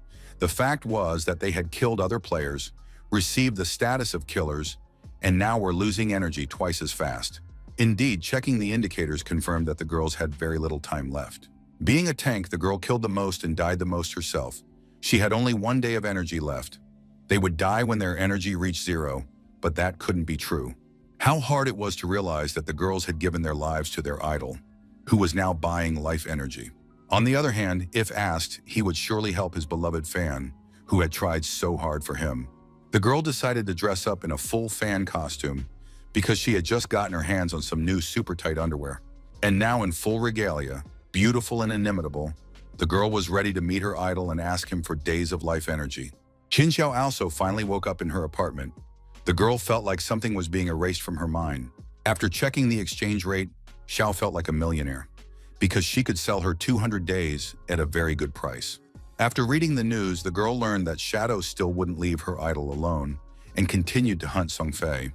The fact was that they had killed other players, received the status of killers, and now were losing energy twice as fast. Indeed, checking the indicators confirmed that the girls had very little time left. Being a tank, the girl killed the most and died the most herself. She had only 1 day of energy left. They would die when their energy reached zero, but that couldn't be true. How hard it was to realize that the girls had given their lives to their idol, who was now buying life energy. On the other hand, if asked, he would surely help his beloved fan, who had tried so hard for him. The girl decided to dress up in a full fan costume because she had just gotten her hands on some new super tight underwear. And now in full regalia, beautiful and inimitable, the girl was ready to meet her idol and ask him for days of life energy. Qin Xiao also finally woke up in her apartment. The girl felt like something was being erased from her mind. After checking the exchange rate, Xiao felt like a millionaire because she could sell her 200 days at a very good price. After reading the news, the girl learned that Shadow still wouldn't leave her idol alone and continued to hunt Song Fei.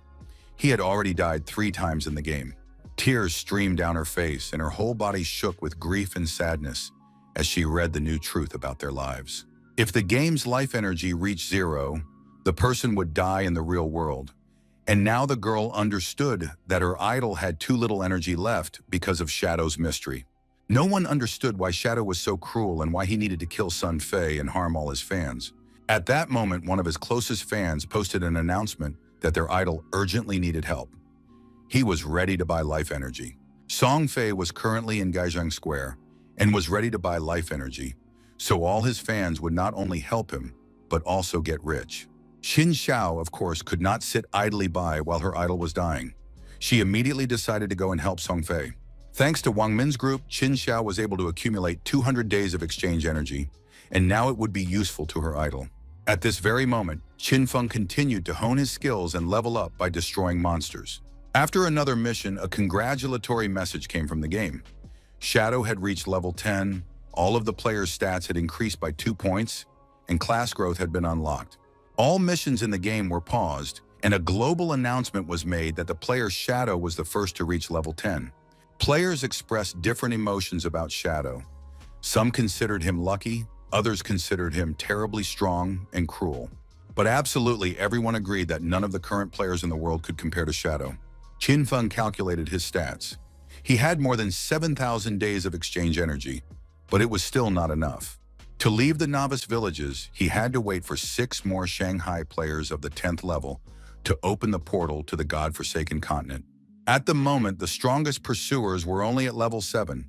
He had already died 3 times in the game. Tears streamed down her face and her whole body shook with grief and sadness as she read the new truth about their lives. If the game's life energy reached zero, the person would die in the real world. And now the girl understood that her idol had too little energy left because of Shadow's mystery. No one understood why Shadow was so cruel and why he needed to kill Sun Fei and harm all his fans. At that moment, one of his closest fans posted an announcement that their idol urgently needed help. He was ready to buy life energy. Song Fei was currently in Gaizheng Square and was ready to buy life energy, so all his fans would not only help him, but also get rich. Qin Xiao, of course, could not sit idly by while her idol was dying. She immediately decided to go and help Song Fei. Thanks to Wang Min's group, Qin Xiao was able to accumulate 200 days of exchange energy, and now it would be useful to her idol. At this very moment, Qin Feng continued to hone his skills and level up by destroying monsters. After another mission, a congratulatory message came from the game. Shadow had reached level 10, all of the players' stats had increased by 2 points, and class growth had been unlocked. All missions in the game were paused, and a global announcement was made that the player Shadow was the first to reach level 10. Players expressed different emotions about Shadow. Some considered him lucky, others considered him terribly strong and cruel. But absolutely everyone agreed that none of the current players in the world could compare to Shadow. Qin Feng calculated his stats. He had more than 7,000 days of exchange energy, but it was still not enough. To leave the novice villages, he had to wait for 6 more Shanghai players of the 10th level to open the portal to the God-forsaken continent. At the moment, the strongest pursuers were only at level 7.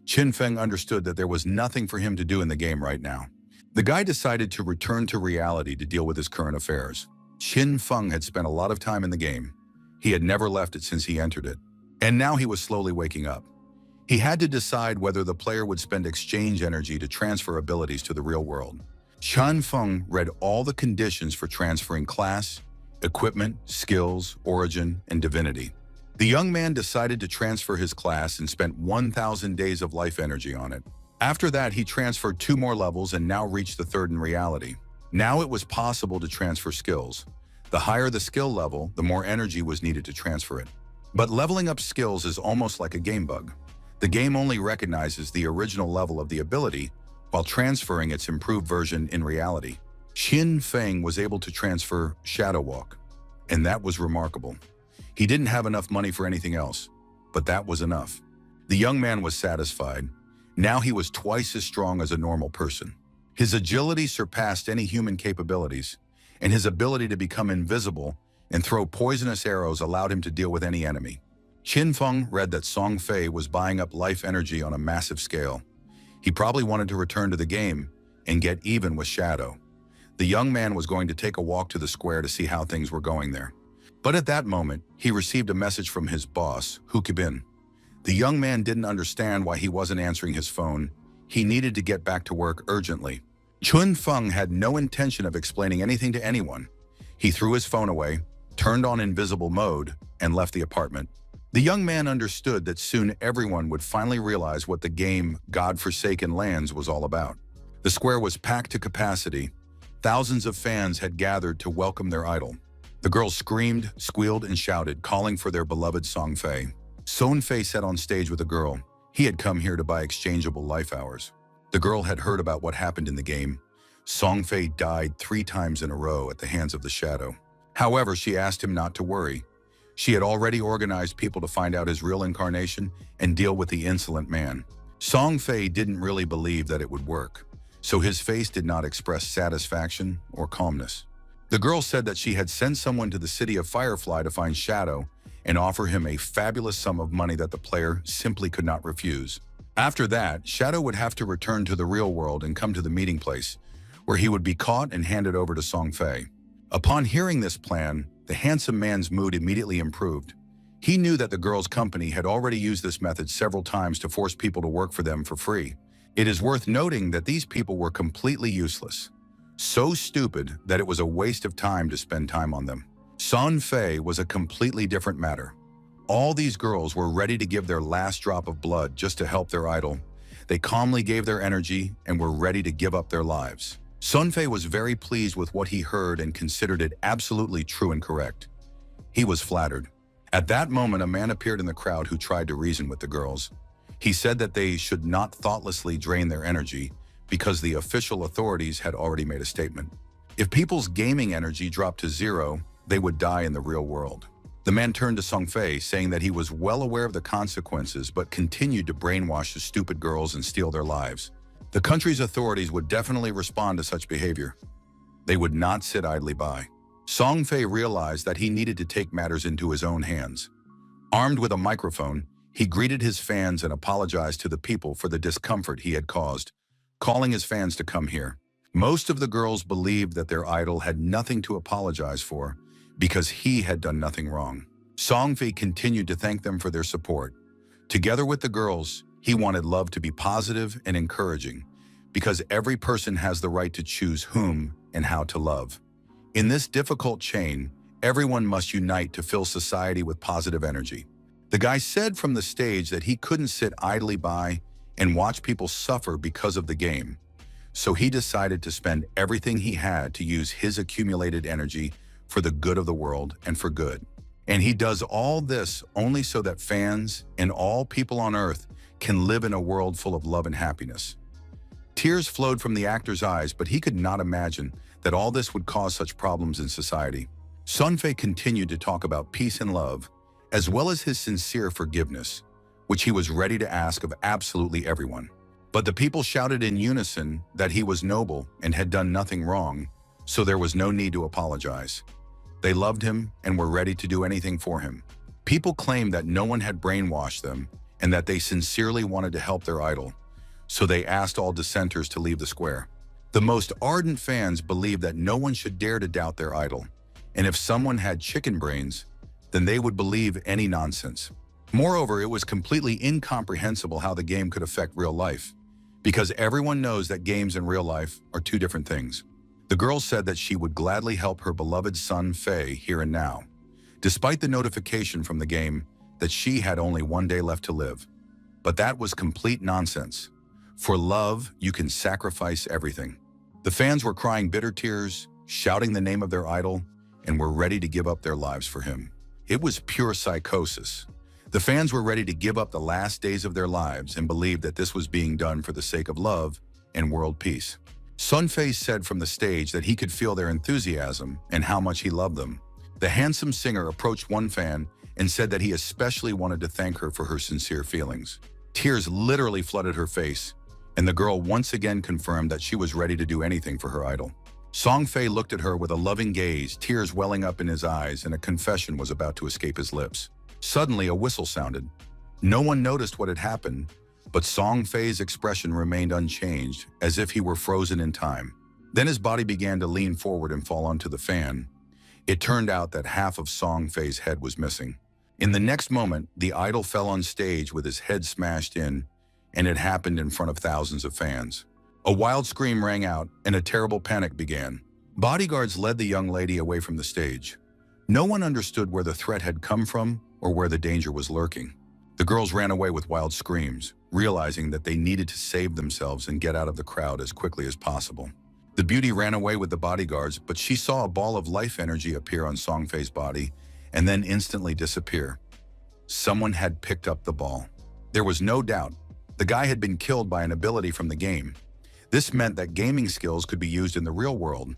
Qin Feng understood that there was nothing for him to do in the game right now. The guy decided to return to reality to deal with his current affairs. Qin Feng had spent a lot of time in the game. He had never left it since he entered it. And now he was slowly waking up. He had to decide whether the player would spend exchange energy to transfer abilities to the real world. Qin Feng read all the conditions for transferring class, equipment, skills, origin, and divinity. The young man decided to transfer his class and spent 1,000 days of life energy on it. After that, he transferred 2 more levels and now reached the 3rd in reality. Now it was possible to transfer skills. The higher the skill level, the more energy was needed to transfer it. But leveling up skills is almost like a game bug. The game only recognizes the original level of the ability while transferring its improved version in reality. Qin Feng was able to transfer Shadow Walk, and that was remarkable. He didn't have enough money for anything else, but that was enough. The young man was satisfied. Now he was twice as strong as a normal person. His agility surpassed any human capabilities, and his ability to become invisible and throw poisonous arrows allowed him to deal with any enemy. Qin Feng read that Song Fei was buying up life energy on a massive scale. He probably wanted to return to the game and get even with Shadow. The young man was going to take a walk to the square to see how things were going there. But at that moment, he received a message from his boss, Hu Kibin. The young man didn't understand why he wasn't answering his phone. He needed to get back to work urgently. Qin Feng had no intention of explaining anything to anyone. He threw his phone away, turned on invisible mode, and left the apartment. The young man understood that soon everyone would finally realize what the game God-forsaken Lands was all about. The square was packed to capacity. Thousands of fans had gathered to welcome their idol. The girls screamed, squealed, and shouted, calling for their beloved Song Fei. Song Fei sat on stage with a girl. He had come here to buy exchangeable life hours. The girl had heard about what happened in the game. Song Fei died 3 times in a row at the hands of the Shadow. However, she asked him not to worry. She had already organized people to find out his real incarnation and deal with the insolent man. Song Fei didn't really believe that it would work, so his face did not express satisfaction or calmness. The girl said that she had sent someone to the city of Firefly to find Shadow and offer him a fabulous sum of money that the player simply could not refuse. After that, Shadow would have to return to the real world and come to the meeting place, where he would be caught and handed over to Song Fei. Upon hearing this plan, the handsome man's mood immediately improved. He knew that the girl's company had already used this method several times to force people to work for them for free. It is worth noting that these people were completely useless. So stupid that it was a waste of time to spend time on them. Song Fei was a completely different matter. All these girls were ready to give their last drop of blood just to help their idol. They calmly gave their energy and were ready to give up their lives. Song Fei was very pleased with what he heard and considered it absolutely true and correct. He was flattered. At that moment, a man appeared in the crowd who tried to reason with the girls. He said that they should not thoughtlessly drain their energy because the official authorities had already made a statement. If people's gaming energy dropped to 0, they would die in the real world. The man turned to Song Fei, saying that he was well aware of the consequences but continued to brainwash the stupid girls and steal their lives. The country's authorities would definitely respond to such behavior. They would not sit idly by. Song Fei realized that he needed to take matters into his own hands. Armed with a microphone, he greeted his fans and apologized to the people for the discomfort he had caused, calling his fans to come here. Most of the girls believed that their idol had nothing to apologize for because he had done nothing wrong. Song Fei continued to thank them for their support. Together with the girls, he wanted love to be positive and encouraging because every person has the right to choose whom and how to love. In this difficult chain, Everyone must unite to fill society with positive energy. The guy said from the stage that he couldn't sit idly by and watch people suffer because of the game. So he decided to spend everything he had to use his accumulated energy for the good of the world and for good. And he does all this only so that fans and all people on Earth can live in a world full of love and happiness. Tears flowed from the actor's eyes, but he could not imagine that all this would cause such problems in society. Sunfei continued to talk about peace and love, as well as his sincere forgiveness, which he was ready to ask of absolutely everyone. But the people shouted in unison that he was noble and had done nothing wrong, so there was no need to apologize. They loved him and were ready to do anything for him. People claimed that no one had brainwashed them and that they sincerely wanted to help their idol, so they asked all dissenters to leave the square. The most ardent fans believed that no one should dare to doubt their idol, and if someone had chicken brains, then they would believe any nonsense. Moreover, it was completely incomprehensible how the game could affect real life, because everyone knows that games and real life are two different things. The girl said that she would gladly help her beloved son Faye here and now, despite the notification from the game that she had only one day left to live. But that was complete nonsense. For love, you can sacrifice everything. The fans were crying bitter tears, shouting the name of their idol, and were ready to give up their lives for him. It was pure psychosis. The fans were ready to give up the last days of their lives and believed that this was being done for the sake of love and world peace. Sunfei said from the stage that he could feel their enthusiasm and how much he loved them. The handsome singer approached one fan and said that he especially wanted to thank her for her sincere feelings. Tears literally flooded her face, and the girl once again confirmed that she was ready to do anything for her idol. Songfei looked at her with a loving gaze, tears welling up in his eyes, and a confession was about to escape his lips. Suddenly, a whistle sounded. No one noticed what had happened, but Songfei's expression remained unchanged, as if he were frozen in time. Then his body began to lean forward and fall onto the fan. It turned out that half of Songfei's head was missing. In the next moment, the idol fell on stage with his head smashed in, and it happened in front of thousands of fans. A wild scream rang out, and a terrible panic began. Bodyguards led the young lady away from the stage. No one understood where the threat had come from or where the danger was lurking. The girls ran away with wild screams, realizing that they needed to save themselves and get out of the crowd as quickly as possible. The beauty ran away with the bodyguards, but she saw a ball of life energy appear on Songfei's body and then instantly disappear. Someone had picked up the ball. There was no doubt. The guy had been killed by an ability from the game. This meant that gaming skills could be used in the real world.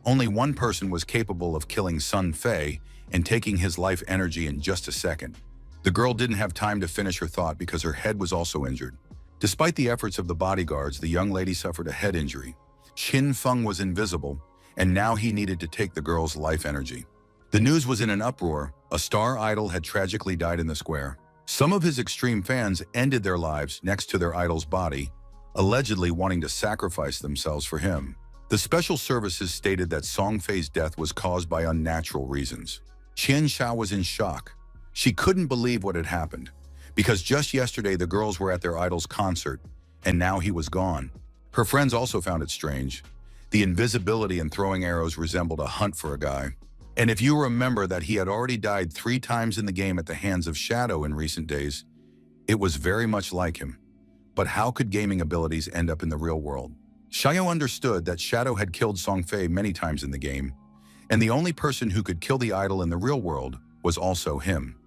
Only one person was capable of killing Sun Fei and taking his life energy in just a second. The girl didn't have time to finish her thought because her head was also injured. Despite the efforts of the bodyguards, the young lady suffered a head injury. Qin Feng was invisible, and now he needed to take the girl's life energy. The news was in an uproar. A star idol had tragically died in the square. Some of his extreme fans ended their lives next to their idol's body, allegedly wanting to sacrifice themselves for him. The special services stated that Songfei's death was caused by unnatural reasons. Qian Xiao was in shock. She couldn't believe what had happened, because just yesterday the girls were at their idol's concert, and now he was gone. Her friends also found it strange. The invisibility and throwing arrows resembled a hunt for a guy. And if you remember that he had already died 3 times in the game at the hands of Shadow in recent days, it was very much like him. But how could gaming abilities end up in the real world? Xiao understood that Shadow had killed Songfei many times in the game, and the only person who could kill the idol in the real world was also him.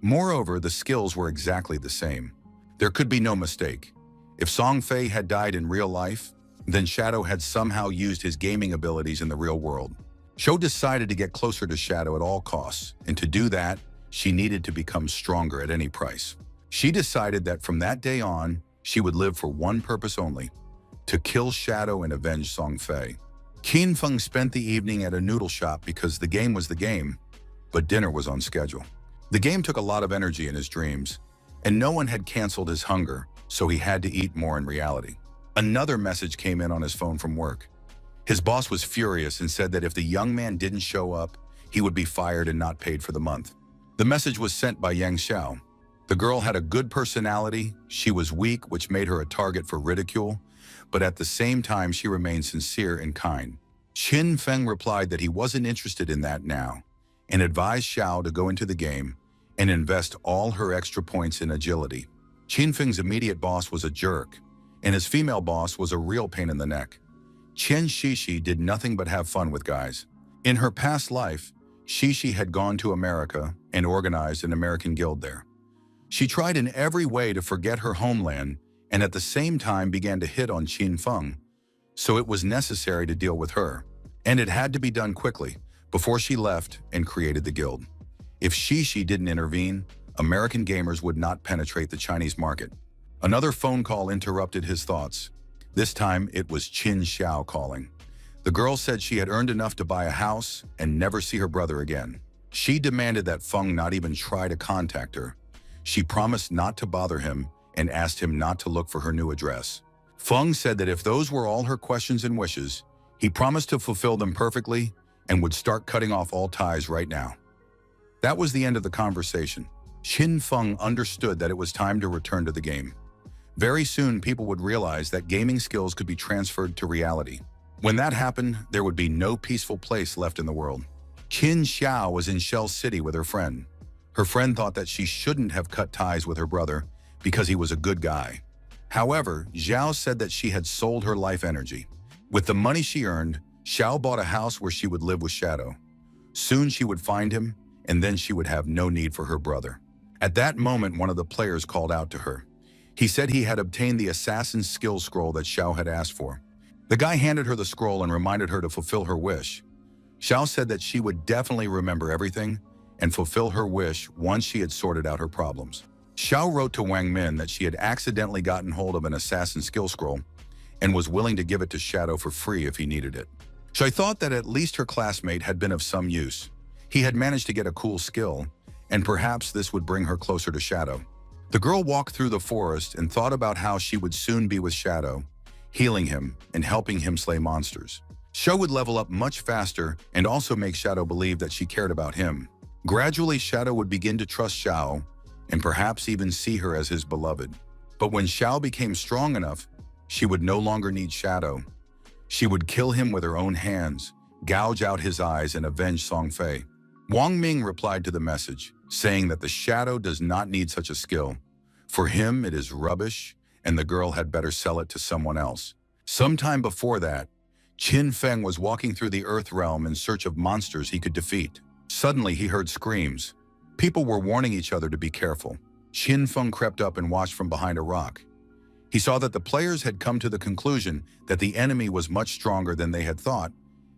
Moreover, the skills were exactly the same. There could be no mistake. If Songfei had died in real life, then Shadow had somehow used his gaming abilities in the real world. Shou decided to get closer to Shadow at all costs, and to do that, she needed to become stronger at any price. She decided that from that day on, she would live for one purpose only: to kill Shadow and avenge Songfei. Qin Feng spent the evening at a noodle shop because the game was the game, but dinner was on schedule. The game took a lot of energy in his dreams, and no one had canceled his hunger, so he had to eat more in reality. Another message came in on his phone from work. His boss was furious and said that if the young man didn't show up, he would be fired and not paid for the month. The message was sent by Yang Xiao. The girl had a good personality, she was weak, which made her a target for ridicule, but at the same time she remained sincere and kind. Qin Feng replied that he wasn't interested in that now. and advised Xiao to go into the game and invest all her extra points in agility. Qin Feng's immediate boss was a jerk, and his female boss was a real pain in the neck. Qian Shishi did nothing but have fun with guys. In her past life, Shishi had gone to America and organized an American guild there. She tried in every way to forget her homeland and at the same time began to hit on Qin Feng, so it was necessary to deal with her. And it had to be done quickly, before she left and created the guild. If Shishi didn't intervene, American gamers would not penetrate the Chinese market. Another phone call interrupted his thoughts. This time, it was Qin Xiao calling. The girl said she had earned enough to buy a house and never see her brother again. She demanded that Feng not even try to contact her. She promised not to bother him and asked him not to look for her new address. Feng said that if those were all her questions and wishes, he promised to fulfill them perfectly and would start cutting off all ties right now. That was the end of the conversation. Qin Feng understood that it was time to return to the game. Very soon, people would realize that gaming skills could be transferred to reality. When that happened, there would be no peaceful place left in the world. Qin Xiao was in Shell City with her friend. Her friend thought that she shouldn't have cut ties with her brother because he was a good guy. However, Xiao said that she had sold her life energy. With the money she earned, Xiao bought a house where she would live with Shadow. Soon she would find him, and then she would have no need for her brother. At that moment, one of the players called out to her. He said he had obtained the assassin's skill scroll that Xiao had asked for. The guy handed her the scroll and reminded her to fulfill her wish. Xiao said that she would definitely remember everything and fulfill her wish once she had sorted out her problems. Xiao wrote to Wang Min that she had accidentally gotten hold of an assassin skill scroll and was willing to give it to Shadow for free if he needed it. She thought that at least her classmate had been of some use. He had managed to get a cool skill, and perhaps this would bring her closer to Shadow. The girl walked through the forest and thought about how she would soon be with Shadow, healing him and helping him slay monsters. Xiao would level up much faster and also make Shadow believe that she cared about him. Gradually, Shadow would begin to trust Xiao and perhaps even see her as his beloved. But when Xiao became strong enough, she would no longer need Shadow. She would kill him with her own hands, gouge out his eyes, and avenge Song Fei. Wang Ming replied to the message, saying that the Shadow does not need such a skill. For him, it is rubbish, and the girl had better sell it to someone else. Sometime before that, Qin Feng was walking through the Earth realm in search of monsters he could defeat. Suddenly, he heard screams. People were warning each other to be careful. Qin Feng crept up and watched from behind a rock. He saw that the players had come to the conclusion that the enemy was much stronger than they had thought,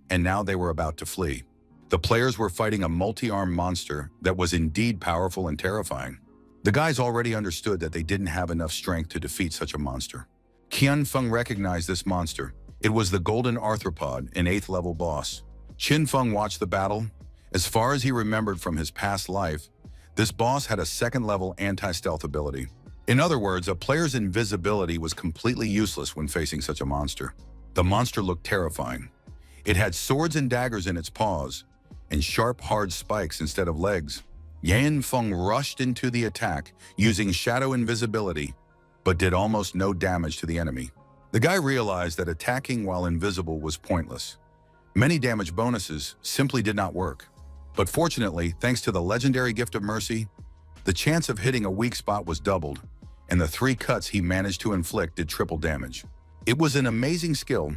and now they were about to flee. The players were fighting a multi-armed monster that was indeed powerful and terrifying. The guys already understood that they didn't have enough strength to defeat such a monster. Qin Feng recognized this monster. It was the golden arthropod, an 8th level boss. Qin Feng watched the battle. As far as he remembered from his past life, this boss had a 2nd level anti-stealth ability. In other words, a player's invisibility was completely useless when facing such a monster. The monster looked terrifying. It had swords and daggers in its paws, and sharp, hard spikes instead of legs. Yan Feng rushed into the attack using shadow invisibility, but did almost no damage to the enemy. The guy realized that attacking while invisible was pointless. Many damage bonuses simply did not work. But fortunately, thanks to the legendary gift of mercy, the chance of hitting a weak spot was doubled, and the 3 cuts he managed to inflict did triple damage. It was an amazing skill,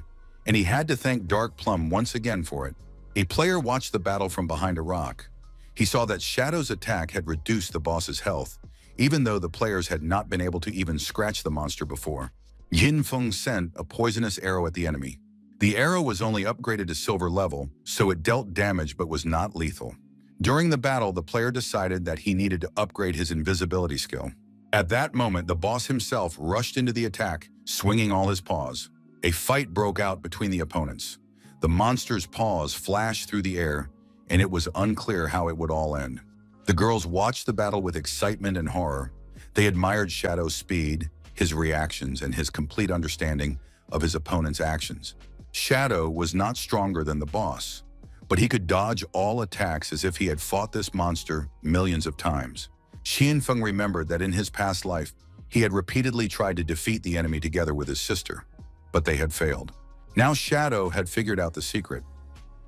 and he had to thank Dark Plum once again for it. A player watched the battle from behind a rock. He saw that Shadow's attack had reduced the boss's health, even though the players had not been able to even scratch the monster before. Yin Feng sent a poisonous arrow at the enemy. The arrow was only upgraded to silver level, so it dealt damage but was not lethal. During the battle, the player decided that he needed to upgrade his invisibility skill. At that moment, the boss himself rushed into the attack, swinging all his paws. A fight broke out between the opponents. The monster's paws flashed through the air, and it was unclear how it would all end. The girls watched the battle with excitement and horror. They admired Shadow's speed, his reactions, and his complete understanding of his opponent's actions. Shadow was not stronger than the boss, but he could dodge all attacks as if he had fought this monster millions of times. Xian Feng remembered that in his past life, he had repeatedly tried to defeat the enemy together with his sister, but they had failed. Now Shadow had figured out the secret.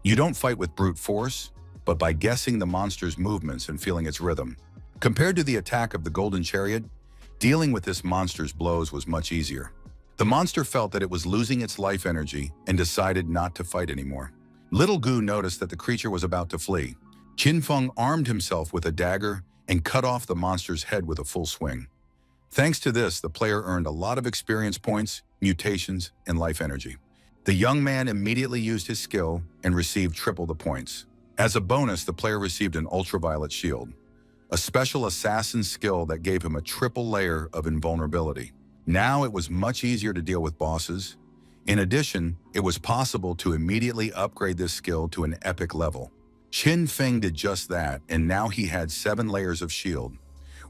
You don't fight with brute force, but by guessing the monster's movements and feeling its rhythm. Compared to the attack of the Golden Chariot, dealing with this monster's blows was much easier. The monster felt that it was losing its life energy and decided not to fight anymore. Little Gu noticed that the creature was about to flee. Qin Feng armed himself with a dagger and cut off the monster's head with a full swing. Thanks to this, the player earned a lot of experience points, mutations, and life energy. The young man immediately used his skill and received triple the points. As a bonus, the player received an ultraviolet shield, a special assassin skill that gave him a triple layer of invulnerability. Now it was much easier to deal with bosses. In addition, it was possible to immediately upgrade this skill to an epic level. Qin Feng did just that, and now he had 7 layers of shield.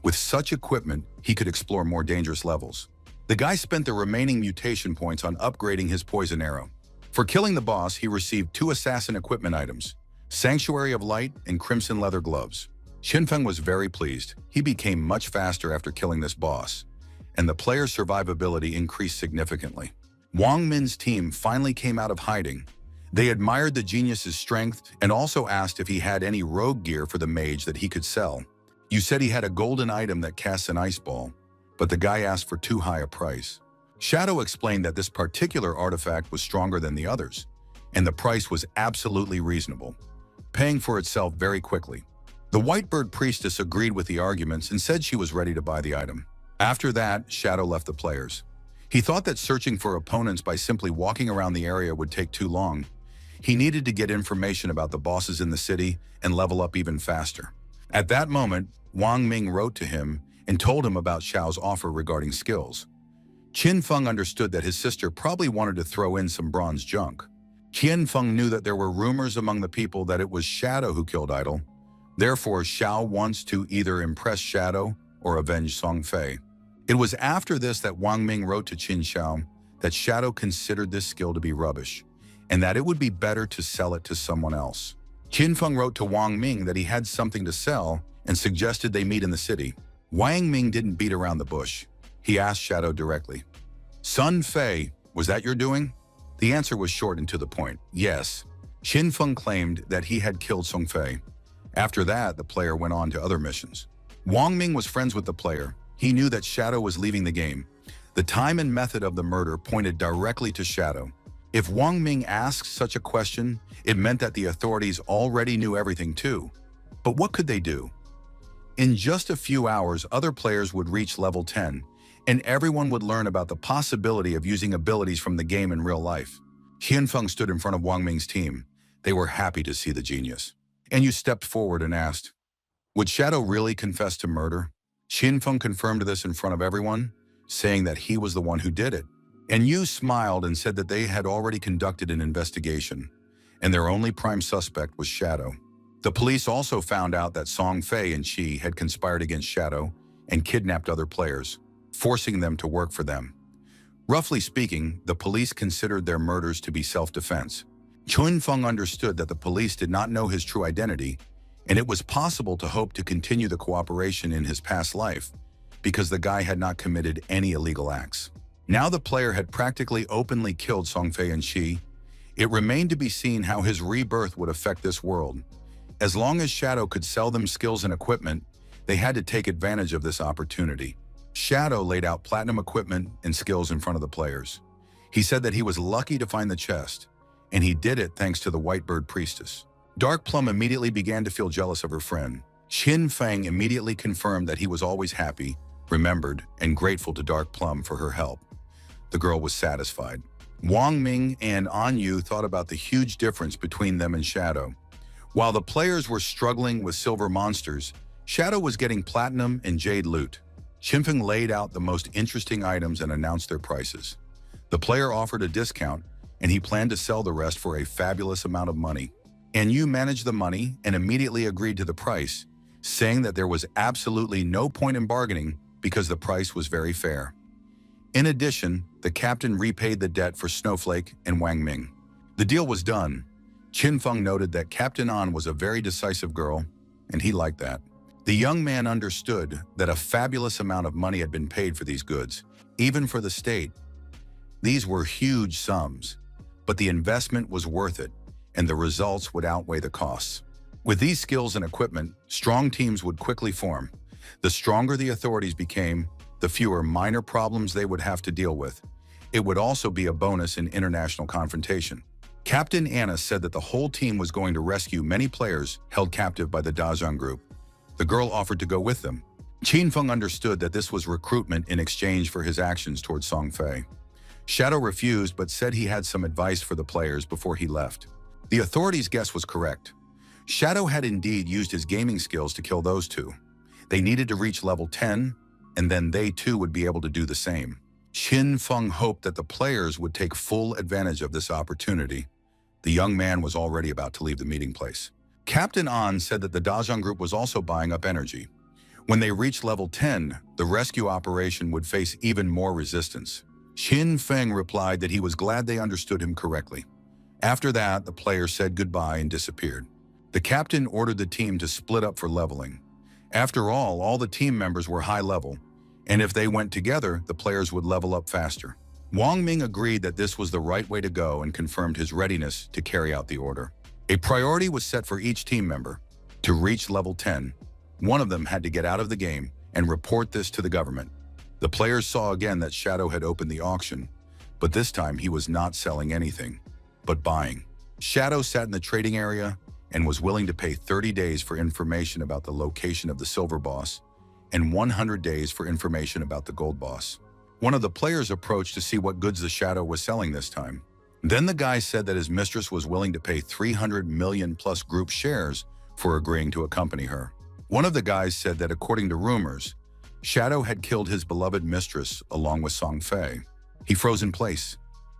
With such equipment, he could explore more dangerous levels. The guy spent the remaining mutation points on upgrading his poison arrow. For killing the boss, he received 2 assassin equipment items, Sanctuary of Light and Crimson Leather Gloves. Qin Feng was very pleased. He became much faster after killing this boss, and the player's survivability increased significantly. Wang Min's team finally came out of hiding. They admired the genius's strength and also asked if he had any rogue gear for the mage that he could sell. You said he had a golden item that casts an ice ball, but the guy asked for too high a price. Shadow explained that this particular artifact was stronger than the others, and the price was absolutely reasonable, paying for itself very quickly. The Whitebird Priestess agreed with the arguments and said she was ready to buy the item. After that, Shadow left the players. He thought that searching for opponents by simply walking around the area would take too long. He needed to get information about the bosses in the city and level up even faster. At that moment, Wang Ming wrote to him and told him about Xiao's offer regarding skills. Qin Feng understood that his sister probably wanted to throw in some bronze junk. Qin Feng knew that there were rumors among the people that it was Shadow who killed Idol. Therefore, Xiao wants to either impress Shadow or avenge Song Fei. It was after this that Wang Ming wrote to Qin Xiao that Shadow considered this skill to be rubbish, and that it would be better to sell it to someone else. Qin Feng wrote to Wang Ming that he had something to sell and suggested they meet in the city. Wang Ming didn't beat around the bush. He asked Shadow directly, "Sun Fei, was that your doing?" The answer was short and to the point, yes. Qin Feng claimed that he had killed Song Fei. After that, the player went on to other missions. Wang Ming was friends with the player. He knew that Shadow was leaving the game. The time and method of the murder pointed directly to Shadow. If Wang Ming asked such a question, it meant that the authorities already knew everything too. But what could they do? In just a few hours, other players would reach level 10, and everyone would learn about the possibility of using abilities from the game in real life. Qin Feng stood in front of Wang Ming's team. They were happy to see the genius. And you stepped forward and asked, would Shadow really confess to murder? Qin Feng confirmed this in front of everyone, saying that he was the one who did it. And Yu smiled and said that they had already conducted an investigation, and their only prime suspect was Shadow. The police also found out that Song Fei and Qi had conspired against Shadow and kidnapped other players, forcing them to work for them. Roughly speaking, the police considered their murders to be self-defense. Qin Feng understood that the police did not know his true identity, and it was possible to hope to continue the cooperation in his past life, because the guy had not committed any illegal acts. Now the player had practically openly killed Song Fei and Qi. It remained to be seen how his rebirth would affect this world. As long as Shadow could sell them skills and equipment, they had to take advantage of this opportunity. Shadow laid out platinum equipment and skills in front of the players. He said that he was lucky to find the chest, and he did it thanks to the Whitebird Priestess. Dark Plum immediately began to feel jealous of her friend. Qin Feng immediately confirmed that he was always happy, remembered, and grateful to Dark Plum for her help. The girl was satisfied. Wang Ming and An Yu thought about the huge difference between them and Shadow. While the players were struggling with silver monsters, Shadow was getting platinum and jade loot. Qin Feng laid out the most interesting items and announced their prices. The player offered a discount, and he planned to sell the rest for a fabulous amount of money. And Yu managed the money and immediately agreed to the price, saying that there was absolutely no point in bargaining because the price was very fair. In addition, the captain repaid the debt for Snowflake and Wang Ming. The deal was done. Qin Feng noted that Captain An was a very decisive girl, and he liked that. The young man understood that a fabulous amount of money had been paid for these goods, even for the state. These were huge sums, but the investment was worth it, and the results would outweigh the costs. With these skills and equipment, strong teams would quickly form. The stronger the authorities became, the fewer minor problems they would have to deal with. It would also be a bonus in international confrontation. Captain Anna said that the whole team was going to rescue many players held captive by the Dazhang group. The girl offered to go with them. Qin Feng understood that this was recruitment in exchange for his actions towards Song Fei. Shadow refused but said he had some advice for the players before he left. The authorities' guess was correct. Shadow had indeed used his gaming skills to kill those two. They needed to reach level 10, and then they too would be able to do the same. Qin Feng hoped that the players would take full advantage of this opportunity. The young man was already about to leave the meeting place. Captain An said that the Dazhang group was also buying up energy. When they reached level 10, the rescue operation would face even more resistance. Qin Feng replied that he was glad they understood him correctly. After that, the players said goodbye and disappeared. The captain ordered the team to split up for leveling. After all the team members were high level, and if they went together, the players would level up faster. Wang Ming agreed that this was the right way to go and confirmed his readiness to carry out the order. A priority was set for each team member. To reach level 10, one of them had to get out of the game and report this to the government. The players saw again that Shadow had opened the auction, but this time he was not selling anything, but buying. Shadow sat in the trading area and was willing to pay 30 days for information about the location of the silver boss and 100 days for information about the gold boss. One of the players approached to see what goods the Shadow was selling this time. Then the guy said that his mistress was willing to pay 300 million plus group shares for agreeing to accompany her. One of the guys said that according to rumors, Shadow had killed his beloved mistress along with Song Fei. He froze in place.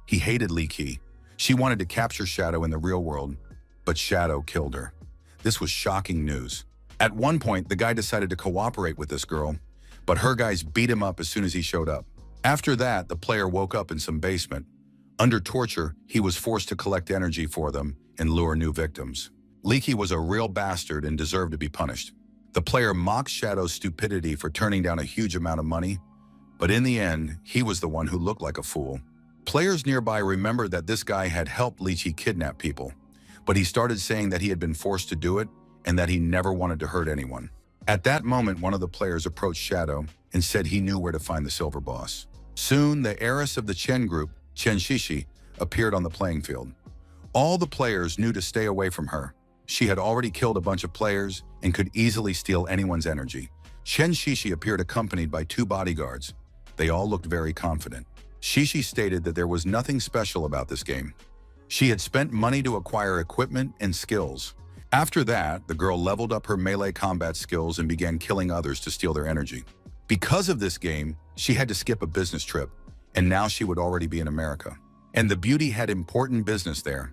He hated Li Qi. She wanted to capture Shadow in the real world, but Shadow killed her. This was shocking news. At one point, the guy decided to cooperate with this girl, but her guys beat him up as soon as he showed up. After that, the player woke up in some basement. Under torture, he was forced to collect energy for them and lure new victims. Li Qi was a real bastard and deserved to be punished. The player mocked Shadow's stupidity for turning down a huge amount of money, but in the end, he was the one who looked like a fool. Players nearby remembered that this guy had helped Li Qi kidnap people, but he started saying that he had been forced to do it and that he never wanted to hurt anyone. At that moment, one of the players approached Shadow and said he knew where to find the silver boss. Soon, the heiress of the Chen group, Chen Shishi, appeared on the playing field. All the players knew to stay away from her. She had already killed a bunch of players and could easily steal anyone's energy. Chen Shishi appeared accompanied by 2 bodyguards. They all looked very confident. Shishi stated that there was nothing special about this game. She had spent money to acquire equipment and skills. After that, the girl leveled up her melee combat skills and began killing others to steal their energy. Because of this game, she had to skip a business trip, and now she would already be in America. And the beauty had important business there.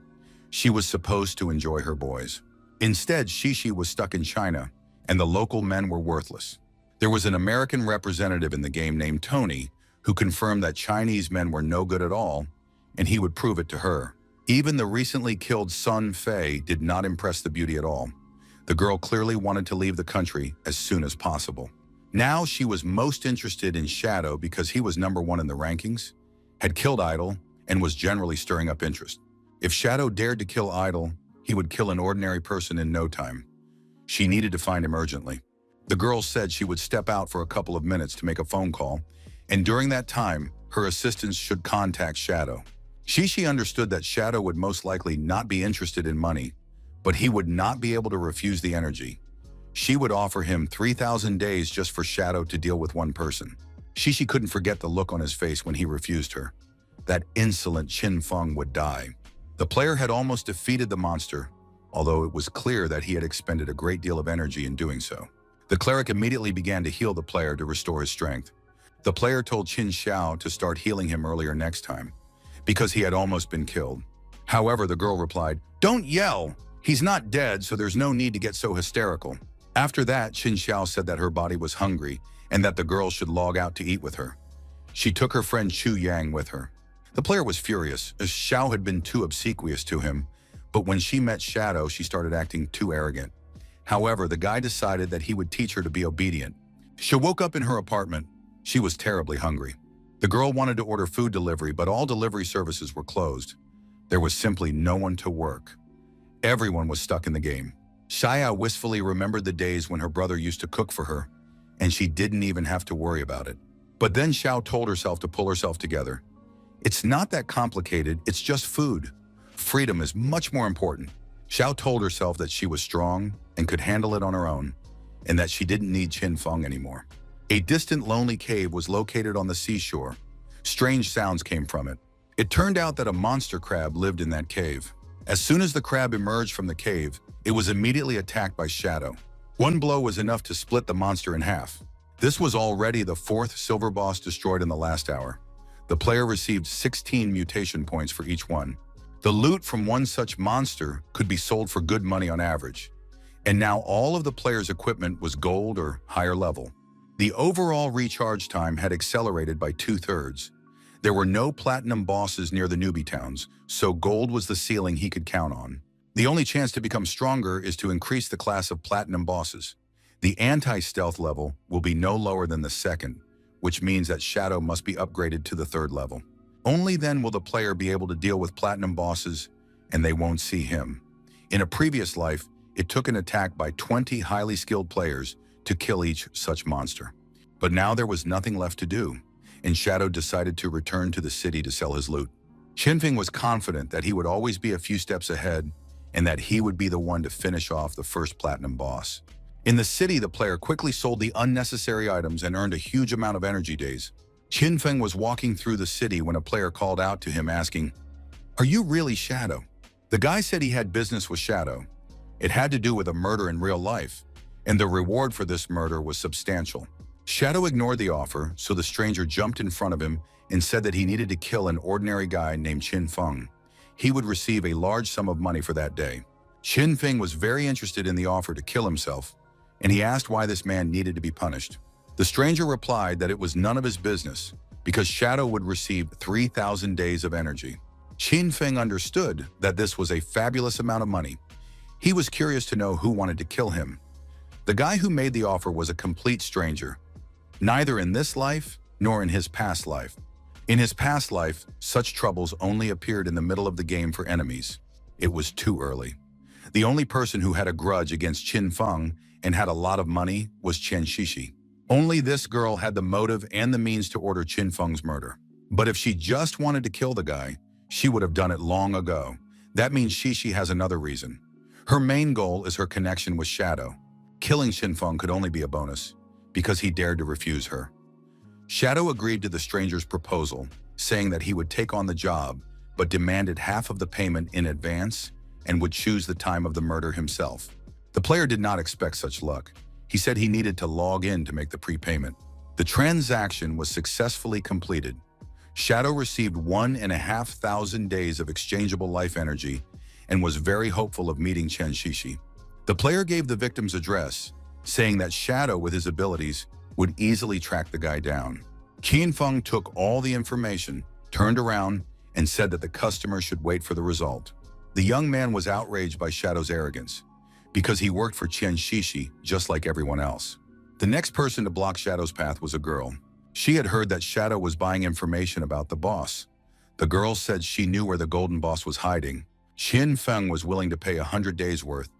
She was supposed to enjoy her boys. Instead, Shishi was stuck in China, and the local men were worthless. There was an American representative in the game named Tony, who confirmed that Chinese men were no good at all, and he would prove it to her. Even the recently killed Sun Fei did not impress the beauty at all. The girl clearly wanted to leave the country as soon as possible. Now she was most interested in Shadow because he was #1 in the rankings, had killed Idol, and was generally stirring up interest. If Shadow dared to kill Idol, he would kill an ordinary person in no time. She needed to find him urgently. The girl said she would step out for a couple of minutes to make a phone call, and during that time, her assistants should contact Shadow. Shishi understood that Shadow would most likely not be interested in money, but he would not be able to refuse the energy. She would offer him 3,000 days just for Shadow to deal with one person. Shishi couldn't forget the look on his face when he refused her. That insolent Qin Feng would die. The player had almost defeated the monster, although it was clear that he had expended a great deal of energy in doing so. The cleric immediately began to heal the player to restore his strength. The player told Qin Xiao to start healing him earlier next time, because he had almost been killed. However, the girl replied, "Don't yell! He's not dead, so there's no need to get so hysterical." After that, Qin Xiao said that her body was hungry and that the girl should log out to eat with her. She took her friend Chu Yang with her. The player was furious, as Xiao had been too obsequious to him, but when she met Shadow, she started acting too arrogant. However, the guy decided that he would teach her to be obedient. She woke up in her apartment. She was terribly hungry. The girl wanted to order food delivery, but all delivery services were closed. There was simply no one to work. Everyone was stuck in the game. Shaya wistfully remembered the days when her brother used to cook for her, and she didn't even have to worry about it. But then Xiao told herself to pull herself together. It's not that complicated, it's just food. Freedom is much more important. Xiao told herself that she was strong and could handle it on her own, and that she didn't need Qin Feng anymore. A distant, lonely cave was located on the seashore. Strange sounds came from it. It turned out that a monster crab lived in that cave. As soon as the crab emerged from the cave, it was immediately attacked by Shadow. One blow was enough to split the monster in half. This was already the 4th silver boss destroyed in the last hour. The player received 16 mutation points for each one. The loot from one such monster could be sold for good money on average. And now all of the player's equipment was gold or higher level. The overall recharge time had accelerated by 2/3. There were no platinum bosses near the newbie towns, so gold was the ceiling he could count on. The only chance to become stronger is to increase the class of platinum bosses. The anti-stealth level will be no lower than the 2nd, which means that Shadow must be upgraded to the 3rd level. Only then will the player be able to deal with platinum bosses, and they won't see him. In a previous life, it took an attack by 20 highly skilled players to kill each such monster. But now there was nothing left to do, and Shadow decided to return to the city to sell his loot. Qinfeng was confident that he would always be a few steps ahead, and that he would be the one to finish off the first platinum boss. In the city, the player quickly sold the unnecessary items and earned a huge amount of energy days. Qinfeng was walking through the city when a player called out to him asking, "Are you really Shadow?" The guy said he had business with Shadow. It had to do with a murder in real life, and the reward for this murder was substantial. Shadow ignored the offer, so the stranger jumped in front of him and said that he needed to kill an ordinary guy named Qinfeng. He would receive a large sum of money for that day. Qinfeng was very interested in the offer to kill himself, and he asked why this man needed to be punished. The stranger replied that it was none of his business, because Shadow would receive 3,000 days of energy. Qinfeng understood that this was a fabulous amount of money. He was curious to know who wanted to kill him. The guy who made the offer was a complete stranger, neither in this life nor in his past life. In his past life, such troubles only appeared in the middle of the game for enemies. It was too early. The only person who had a grudge against Qinfeng and had a lot of money was Chen Shishi. Only this girl had the motive and the means to order Qinfeng's murder. But if she just wanted to kill the guy, she would have done it long ago. That means Shishi has another reason. Her main goal is her connection with Shadow. Killing Qinfeng could only be a bonus, because he dared to refuse her. Shadow agreed to the stranger's proposal, saying that he would take on the job, but demanded half of the payment in advance and would choose the time of the murder himself. The player did not expect such luck. He said he needed to log in to make the prepayment. The transaction was successfully completed. Shadow received 1,500 days of exchangeable life energy and was very hopeful of meeting Chen Shishi. The player gave the victim's address, saying that Shadow, with his abilities, would easily track the guy down. Qinfeng took all the information, turned around, and said that the customer should wait for the result. The young man was outraged by Shadow's arrogance, because he worked for Chen Shishi just like everyone else. The next person to block Shadow's path was a girl. She had heard that Shadow was buying information about the boss. The girl said she knew where the golden boss was hiding. Qinfeng was willing to pay 100 days worth,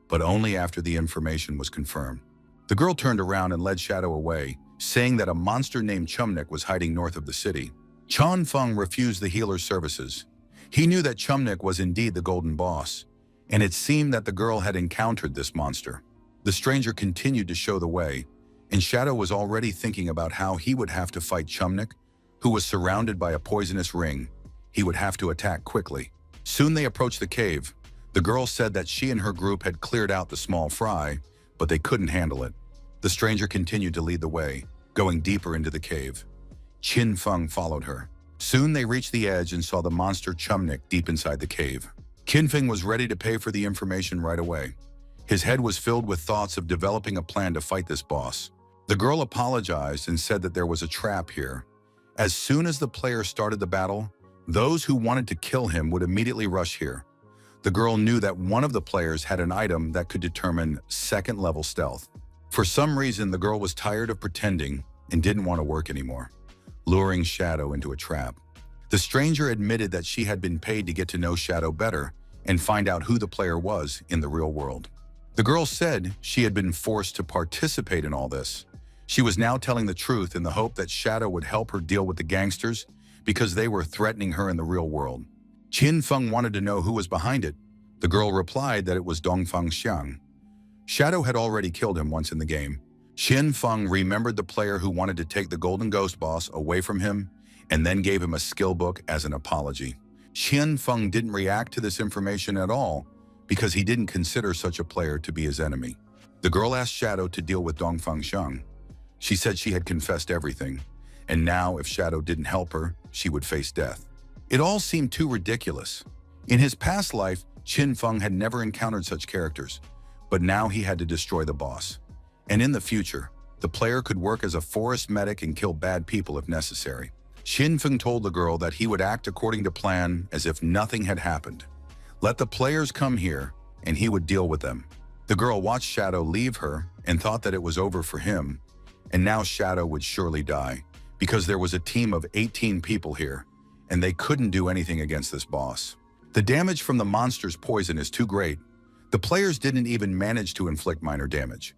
but only after the information was confirmed. The girl turned around and led Shadow away, saying that a monster named Chumnik was hiding north of the city. Qinfeng refused the healer's services. He knew that Chumnik was indeed the golden boss, and it seemed that the girl had encountered this monster. The stranger continued to show the way, and Shadow was already thinking about how he would have to fight Chumnik, who was surrounded by a poisonous ring. He would have to attack quickly. Soon they approached the cave. The girl said that she and her group had cleared out the small fry, but they couldn't handle it. The stranger continued to lead the way, going deeper into the cave. Qinfeng followed her. Soon they reached the edge and saw the monster Chumnik deep inside the cave. Qinfeng was ready to pay for the information right away. His head was filled with thoughts of developing a plan to fight this boss. The girl apologized and said that there was a trap here. As soon as the player started the battle, those who wanted to kill him would immediately rush here. The girl knew that one of the players had an item that could determine second-level stealth. For some reason, the girl was tired of pretending and didn't want to work anymore, luring Shadow into a trap. The stranger admitted that she had been paid to get to know Shadow better and find out who the player was in the real world. The girl said she had been forced to participate in all this. She was now telling the truth in the hope that Shadow would help her deal with the gangsters because they were threatening her in the real world. Qin Feng wanted to know who was behind it. The girl replied that it was Dongfang Xiang. Shadow had already killed him once in the game. Qin Feng remembered the player who wanted to take the Golden Ghost boss away from him and then gave him a skill book as an apology. Qin Feng didn't react to this information at all because he didn't consider such a player to be his enemy. The girl asked Shadow to deal with Dongfang Xiang. She said she had confessed everything, and now if Shadow didn't help her, she would face death. It all seemed too ridiculous. In his past life, Qin Feng had never encountered such characters, but now he had to destroy the boss. And in the future, the player could work as a forest medic and kill bad people if necessary. Qin Feng told the girl that he would act according to plan as if nothing had happened. Let the players come here, and he would deal with them. The girl watched Shadow leave her and thought that it was over for him, and now Shadow would surely die, because there was a team of 18 people here, and they couldn't do anything against this boss. The damage from the monster's poison is too great. The players didn't even manage to inflict minor damage.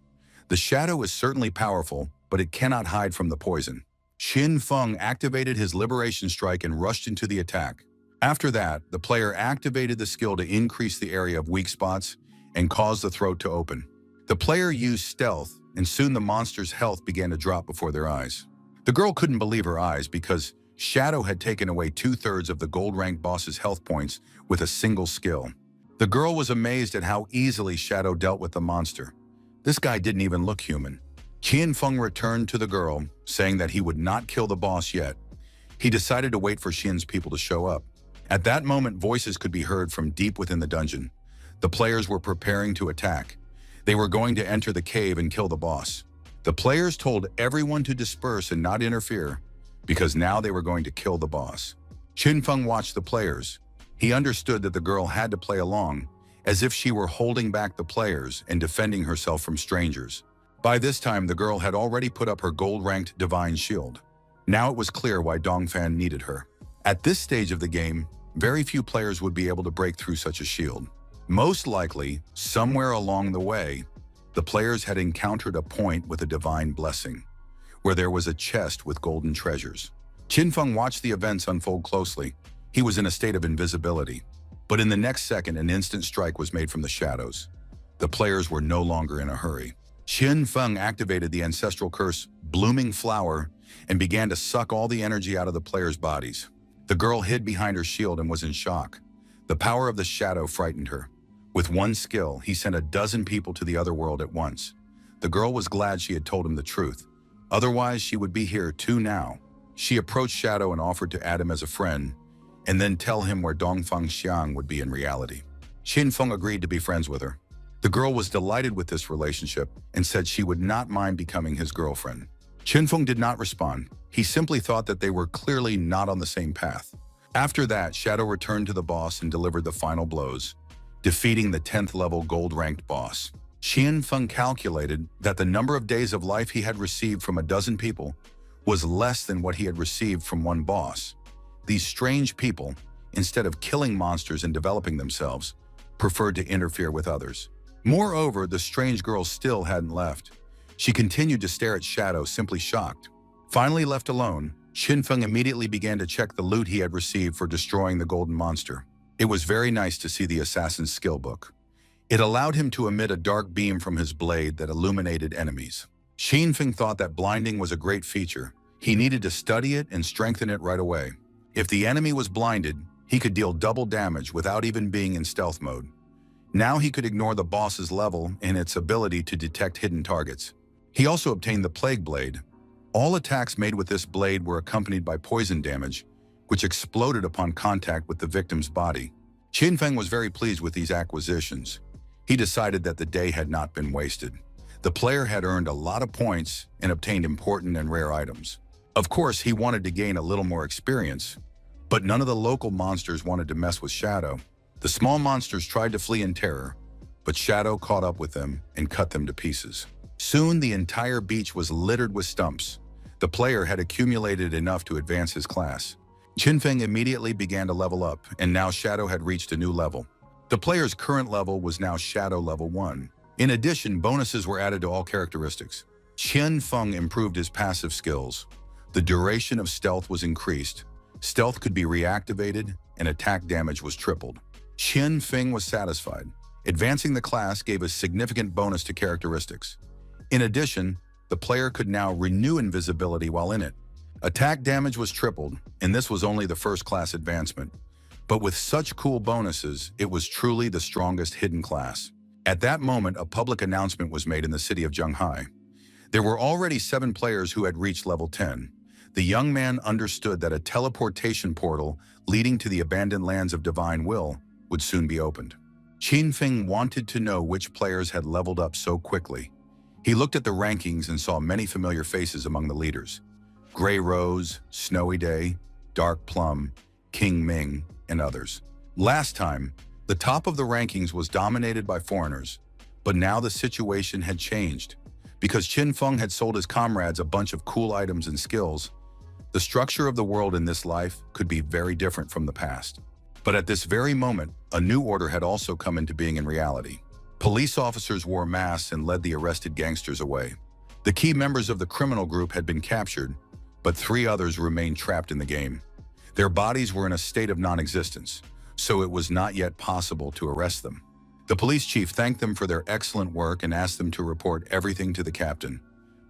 The Shadow is certainly powerful, but it cannot hide from the poison. Qin Feng activated his Liberation Strike and rushed into the attack. After that, the player activated the skill to increase the area of weak spots and cause the throat to open. The player used stealth, and soon the monster's health began to drop before their eyes. The girl couldn't believe her eyes because Shadow had taken away 2/3 of the gold-ranked boss's health points with a single skill. The girl was amazed at how easily Shadow dealt with the monster. This guy didn't even look human. Qin Feng returned to the girl, saying that he would not kill the boss yet. He decided to wait for Xin's people to show up. At that moment, voices could be heard from deep within the dungeon. The players were preparing to attack. They were going to enter the cave and kill the boss. The players told everyone to disperse and not interfere, because now they were going to kill the boss. Qin Feng watched the players. He understood that the girl had to play along, as if she were holding back the players and defending herself from strangers. By this time, the girl had already put up her gold-ranked divine shield. Now it was clear why Dongfan needed her. At this stage of the game, very few players would be able to break through such a shield. Most likely, somewhere along the way, the players had encountered a point with a divine blessing, where there was a chest with golden treasures. Qin Feng watched the events unfold closely. He was in a state of invisibility. But in the next second, an instant strike was made from the shadows. The players were no longer in a hurry. Qin Feng activated the ancestral curse, Blooming Flower, and began to suck all the energy out of the players' bodies. The girl hid behind her shield and was in shock. The power of the shadow frightened her. With one skill, he sent 12 people to the other world at once. The girl was glad she had told him the truth. Otherwise, she would be here too now. She approached Shadow and offered to add him as a friend, and then tell him where Dongfang Xiang would be in reality. Qin Feng agreed to be friends with her. The girl was delighted with this relationship and said she would not mind becoming his girlfriend. Qin Feng did not respond. He simply thought that they were clearly not on the same path. After that, Shadow returned to the boss and delivered the final blows, defeating the 10th level gold-ranked boss. Qin Feng calculated that the number of days of life he had received from 12 people was less than what he had received from one boss. These strange people, instead of killing monsters and developing themselves, preferred to interfere with others. Moreover, the strange girl still hadn't left. She continued to stare at Shadow, simply shocked. Finally left alone, Qin Feng immediately began to check the loot he had received for destroying the golden monster. It was very nice to see the assassin's skill book. It allowed him to emit a dark beam from his blade that illuminated enemies. Qin Feng thought that blinding was a great feature. He needed to study it and strengthen it right away. If the enemy was blinded, he could deal double damage without even being in stealth mode. Now he could ignore the boss's level and its ability to detect hidden targets. He also obtained the Plague Blade. All attacks made with this blade were accompanied by poison damage, which exploded upon contact with the victim's body. Qin Feng was very pleased with these acquisitions. He decided that the day had not been wasted. The player had earned a lot of points and obtained important and rare items. Of course, he wanted to gain a little more experience, but none of the local monsters wanted to mess with Shadow. The small monsters tried to flee in terror, but Shadow caught up with them and cut them to pieces. Soon, the entire beach was littered with stumps. The player had accumulated enough to advance his class. Qin Feng immediately began to level up, and now Shadow had reached a new level. The player's current level was now Shadow level 1. In addition, bonuses were added to all characteristics. Qian Feng improved his passive skills. The duration of stealth was increased. Stealth could be reactivated, and attack damage was tripled. Qian Feng was satisfied. Advancing the class gave a significant bonus to characteristics. In addition, the player could now renew invisibility while in it. Attack damage was tripled, and this was only the first class advancement. But with such cool bonuses, it was truly the strongest hidden class. At that moment, a public announcement was made in the city of Zhenghai. There were already 7 players who had reached level 10. The young man understood that a teleportation portal leading to the abandoned lands of Divine Will would soon be opened. Qin Feng wanted to know which players had leveled up so quickly. He looked at the rankings and saw many familiar faces among the leaders. Gray Rose, Snowy Day, Dark Plum, King Ming, and others. Last time, the top of the rankings was dominated by foreigners, but now the situation had changed. Because Qin Feng had sold his comrades a bunch of cool items and skills, the structure of the world in this life could be very different from the past. But at this very moment, a new order had also come into being in reality. Police officers wore masks and led the arrested gangsters away. The key members of the criminal group had been captured, but 3 others remained trapped in the game. Their bodies were in a state of non-existence, so it was not yet possible to arrest them. The police chief thanked them for their excellent work and asked them to report everything to the captain.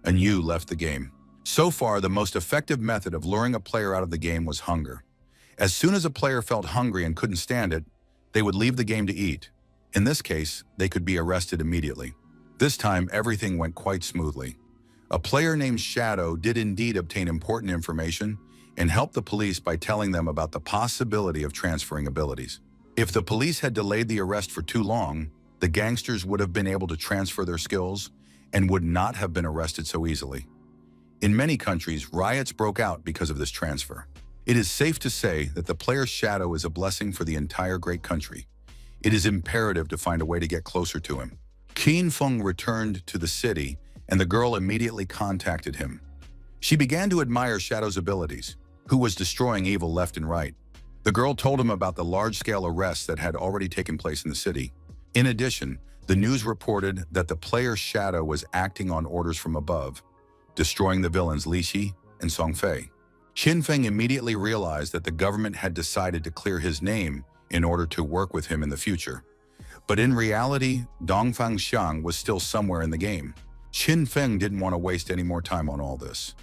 And Yu left the game. So far, the most effective method of luring a player out of the game was hunger. As soon as a player felt hungry and couldn't stand it, they would leave the game to eat. In this case, they could be arrested immediately. This time, everything went quite smoothly. A player named Shadow did indeed obtain important information and helped the police by telling them about the possibility of transferring abilities. If the police had delayed the arrest for too long, the gangsters would have been able to transfer their skills and would not have been arrested so easily. In many countries, riots broke out because of this transfer. It is safe to say that the player's shadow is a blessing for the entire great country. It is imperative to find a way to get closer to him. Qin Feng returned to the city, and the girl immediately contacted him. She began to admire Shadow's abilities, who was destroying evil left and right. The girl told him about the large-scale arrests that had already taken place in the city. In addition, the news reported that the player's shadow was acting on orders from above, destroying the villains Li Xi and Song Fei. Qin Feng immediately realized that the government had decided to clear his name in order to work with him in the future. But in reality, Dongfang Xiang was still somewhere in the game. Qin Feng didn't want to waste any more time on all this.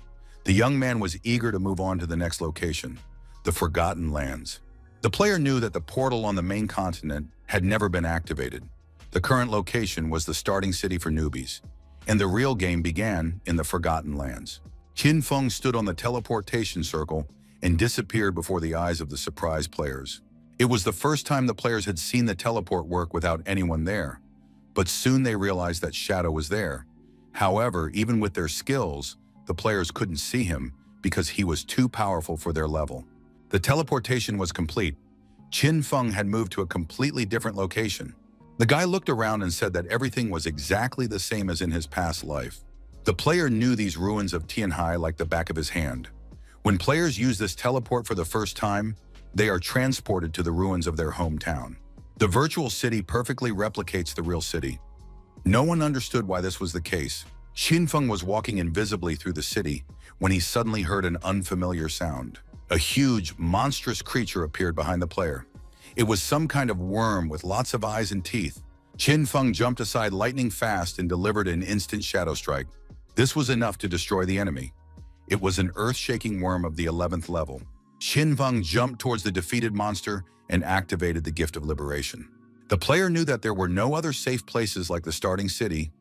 The young man was eager to move on to the next location, the Forgotten Lands. The player knew that the portal on the main continent had never been activated. The current location was the starting city for newbies, and the real game began in the Forgotten Lands. Qin Feng stood on the teleportation circle and disappeared before the eyes of the surprised players. It was the first time the players had seen the teleport work without anyone there, but soon they realized that Shadow was there. However, even with their skills, the players couldn't see him because he was too powerful for their level. The teleportation was complete. Qin Feng had moved to a completely different location. The guy looked around and said that everything was exactly the same as in his past life. The player knew these ruins of Tianhai like the back of his hand. When players use this teleport for the first time, they are transported to the ruins of their hometown. The virtual city perfectly replicates the real city. No one understood why this was the case. Qin Feng was walking invisibly through the city when he suddenly heard an unfamiliar sound. A huge, monstrous creature appeared behind the player. It was some kind of worm with lots of eyes and teeth. Qin Feng jumped aside lightning fast and delivered an instant shadow strike. This was enough to destroy the enemy. It was an earth-shaking worm of the 11th level. Qin Feng jumped towards the defeated monster and activated the Gift of Liberation. The player knew that there were no other safe places like the starting city,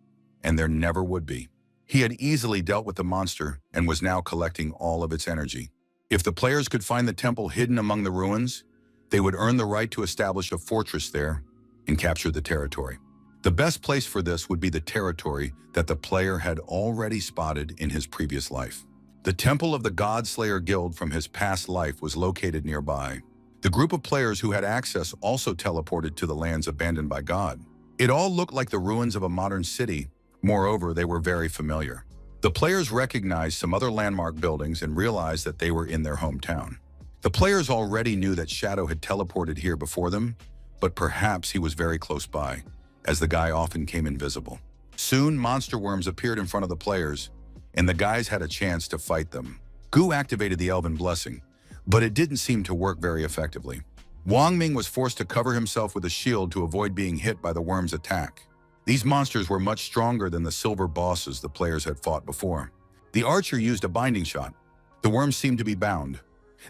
and there never would be. He had easily dealt with the monster and was now collecting all of its energy. If the players could find the temple hidden among the ruins, they would earn the right to establish a fortress there and capture the territory. The best place for this would be the territory that the player had already spotted in his previous life. The Temple of the God-Slayer Guild from his past life was located nearby. The group of players who had access also teleported to the lands abandoned by God. It all looked like the ruins of a modern city. Moreover, they were very familiar. The players recognized some other landmark buildings and realized that they were in their hometown. The players already knew that Shadow had teleported here before them, but perhaps he was very close by, as the guy often came invisible. Soon, monster worms appeared in front of the players, and the guys had a chance to fight them. Gu activated the Elven Blessing, but it didn't seem to work very effectively. Wang Ming was forced to cover himself with a shield to avoid being hit by the worm's attack. These monsters were much stronger than the silver bosses the players had fought before. The archer used a binding shot. The worms seemed to be bound.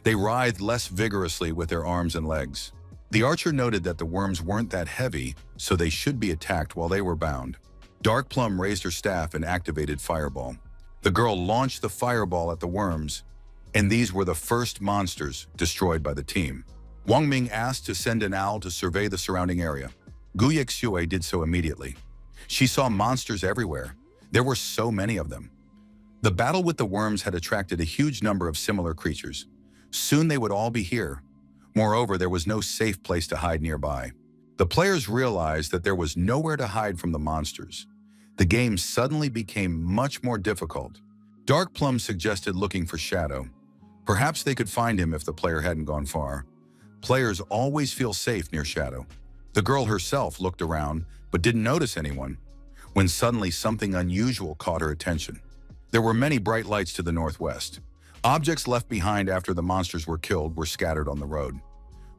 They writhed less vigorously with their arms and legs. The archer noted that the worms weren't that heavy, so they should be attacked while they were bound. Dark Plum raised her staff and activated Fireball. The girl launched the fireball at the worms, and these were the first monsters destroyed by the team. Wang Ming asked to send an owl to survey the surrounding area. Gu Yixue did so immediately. She saw monsters everywhere. There were so many of them. The battle with the worms had attracted a huge number of similar creatures. Soon they would all be here. Moreover, there was no safe place to hide nearby. The players realized that there was nowhere to hide from the monsters. The game suddenly became much more difficult. Dark Plum suggested looking for Shadow. Perhaps they could find him if the player hadn't gone far. Players always feel safe near Shadow. The girl herself looked around, but didn't notice anyone, when suddenly something unusual caught her attention. There were many bright lights to the northwest. Objects left behind after the monsters were killed were scattered on the road.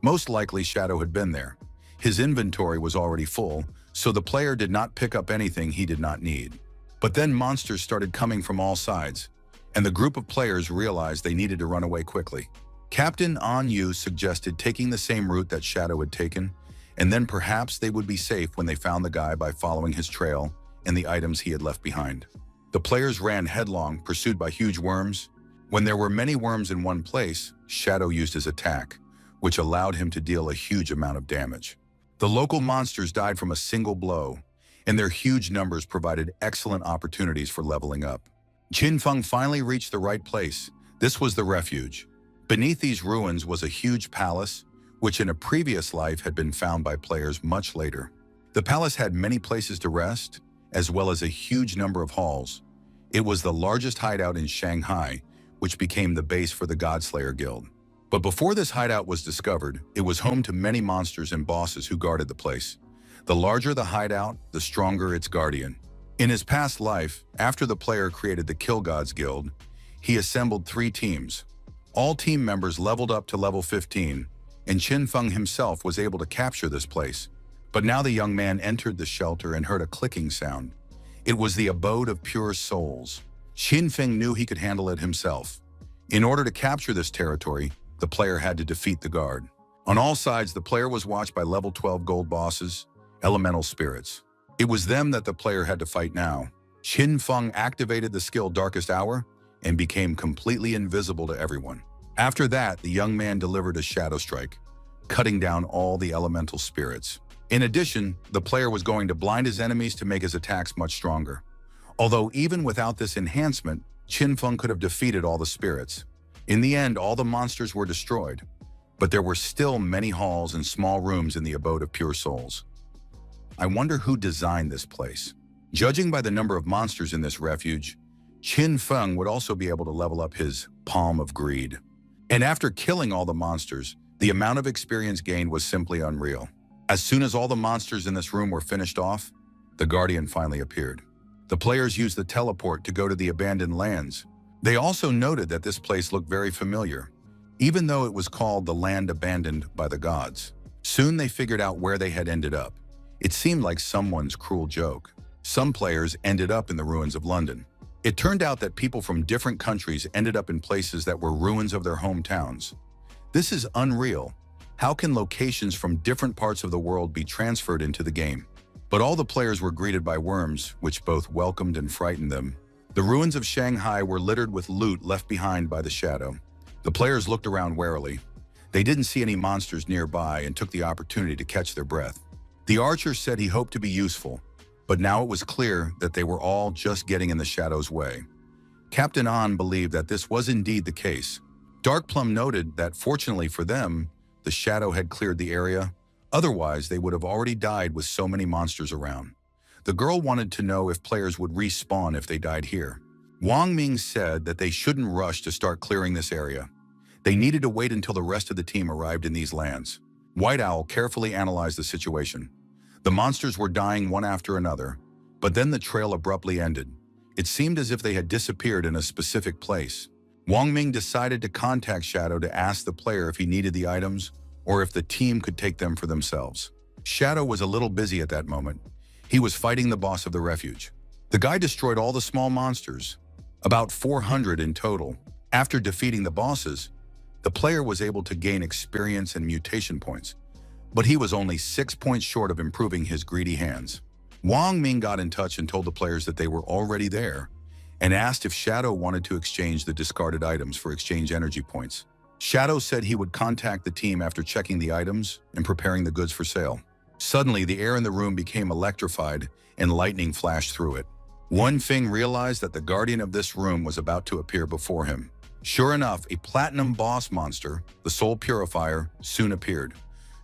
Most likely Shadow had been there. His inventory was already full, so the player did not pick up anything he did not need. But then monsters started coming from all sides, and the group of players realized they needed to run away quickly. Captain An Yu suggested taking the same route that Shadow had taken, and then perhaps they would be safe when they found the guy by following his trail and the items he had left behind. The players ran headlong, pursued by huge worms. When there were many worms in one place, Shadow used his attack, which allowed him to deal a huge amount of damage. The local monsters died from a single blow, and their huge numbers provided excellent opportunities for leveling up. Qin Feng finally reached the right place. This was the refuge. Beneath these ruins was a huge palace, which in a previous life had been found by players much later. The palace had many places to rest, as well as a huge number of halls. It was the largest hideout in Shanghai, which became the base for the Godslayer Guild. But before this hideout was discovered, it was home to many monsters and bosses who guarded the place. The larger the hideout, the stronger its guardian. In his past life, after the player created the Kill Gods Guild, he assembled 3 teams. All team members leveled up to level 15, and Qin Feng himself was able to capture this place. But now the young man entered the shelter and heard a clicking sound. It was the abode of pure souls. Qin Feng knew he could handle it himself. In order to capture this territory, the player had to defeat the guard. On all sides, the player was watched by level 12 gold bosses, elemental spirits. It was them that the player had to fight now. Qin Feng activated the skill Darkest Hour and became completely invisible to everyone. After that, the young man delivered a shadow strike, cutting down all the elemental spirits. In addition, the player was going to blind his enemies to make his attacks much stronger. Although even without this enhancement, Qin Feng could have defeated all the spirits. In the end, all the monsters were destroyed, but there were still many halls and small rooms in the abode of pure souls. I wonder who designed this place. Judging by the number of monsters in this refuge, Qin Feng would also be able to level up his Palm of Greed. And after killing all the monsters, the amount of experience gained was simply unreal. As soon as all the monsters in this room were finished off, the Guardian finally appeared. The players used the teleport to go to the abandoned lands. They also noted that this place looked very familiar, even though it was called the land abandoned by the gods. Soon they figured out where they had ended up. It seemed like someone's cruel joke. Some players ended up in the ruins of London. It turned out that people from different countries ended up in places that were ruins of their hometowns. This is unreal. How can locations from different parts of the world be transferred into the game? But all the players were greeted by worms, which both welcomed and frightened them. The ruins of Shanghai were littered with loot left behind by the shadow. The players looked around warily. They didn't see any monsters nearby and took the opportunity to catch their breath. The archer said he hoped to be useful, but now it was clear that they were all just getting in the shadow's way. Captain An believed that this was indeed the case. Dark Plum noted that, fortunately for them, the shadow had cleared the area. Otherwise, they would have already died with so many monsters around. The girl wanted to know if players would respawn if they died here. Wang Ming said that they shouldn't rush to start clearing this area. They needed to wait until the rest of the team arrived in these lands. White Owl carefully analyzed the situation. The monsters were dying one after another, but then the trail abruptly ended. It seemed as if they had disappeared in a specific place. Wang Ming decided to contact Shadow to ask the player if he needed the items or if the team could take them for themselves. Shadow was a little busy at that moment. He was fighting the boss of the refuge. The guy destroyed all the small monsters, about 400 in total. After defeating the bosses, the player was able to gain experience and mutation points, but he was only 6 points short of improving his greedy hands. Wang Ming got in touch and told the players that they were already there and asked if Shadow wanted to exchange the discarded items for exchange energy points. Shadow said he would contact the team after checking the items and preparing the goods for sale. Suddenly, the air in the room became electrified and lightning flashed through it. Wen Feng realized that the guardian of this room was about to appear before him. Sure enough, a platinum boss monster, the Soul Purifier, soon appeared.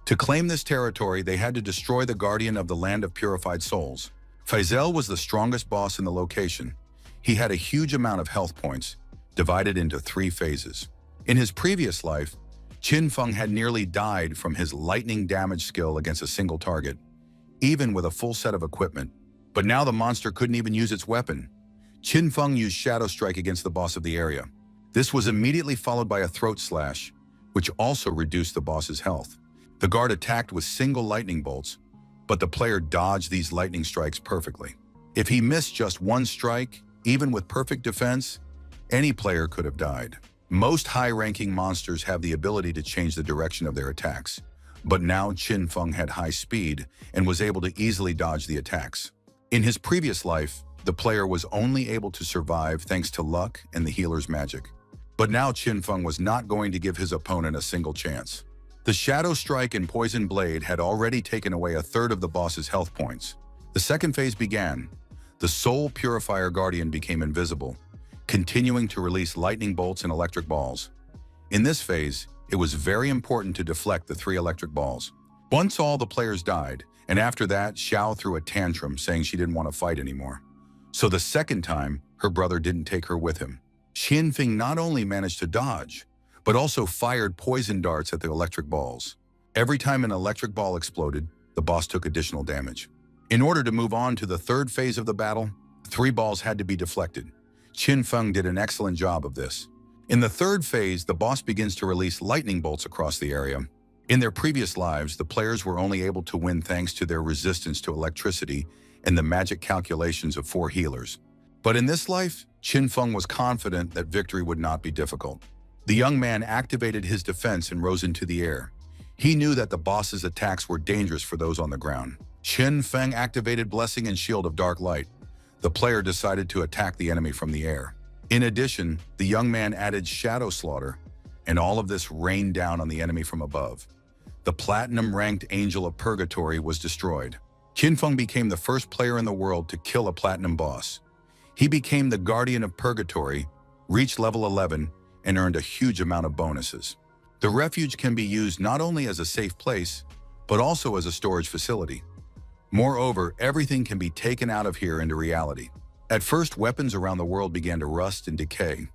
To claim this territory, they had to destroy the guardian of the land of purified souls. Faisal was the strongest boss in the location. He had a huge amount of health points, divided into 3 phases. In his previous life, Qin Feng had nearly died from his lightning damage skill against a single target, even with a full set of equipment. But now the monster couldn't even use its weapon. Qin Feng used Shadow Strike against the boss of the area. This was immediately followed by a throat slash, which also reduced the boss's health. The guard attacked with single lightning bolts, but the player dodged these lightning strikes perfectly. If he missed just one strike, even with perfect defense, any player could have died. Most high-ranking monsters have the ability to change the direction of their attacks, but now Qin Feng had high speed and was able to easily dodge the attacks. In his previous life, the player was only able to survive thanks to luck and the healer's magic. But now Qin Feng was not going to give his opponent a single chance. The Shadow Strike and Poison Blade had already taken away a third of the boss's health points. The second phase began. The Soul Purifier Guardian became invisible, continuing to release lightning bolts and electric balls. In this phase, it was very important to deflect the 3 electric balls. Once all the players died, and after that, Xiao threw a tantrum saying she didn't want to fight anymore. So the second time, her brother didn't take her with him. Qin Feng not only managed to dodge, but also fired poison darts at the electric balls. Every time an electric ball exploded, the boss took additional damage. In order to move on to the third phase of the battle, 3 balls had to be deflected. Qin Feng did an excellent job of this. In the third phase, the boss begins to release lightning bolts across the area. In their previous lives, the players were only able to win thanks to their resistance to electricity and the magic calculations of 4 healers. But in this life, Qin Feng was confident that victory would not be difficult. The young man activated his defense and rose into the air. He knew that the boss's attacks were dangerous for those on the ground. Qin Feng activated Blessing and Shield of Dark Light. The player decided to attack the enemy from the air. In addition, the young man added Shadow Slaughter, and all of this rained down on the enemy from above. The platinum-ranked Angel of Purgatory was destroyed. Qin Feng became the first player in the world to kill a platinum boss. He became the Guardian of Purgatory, reached level 11, and earned a huge amount of bonuses. The refuge can be used not only as a safe place, but also as a storage facility. Moreover, everything can be taken out of here into reality. At first, weapons around the world began to rust and decay.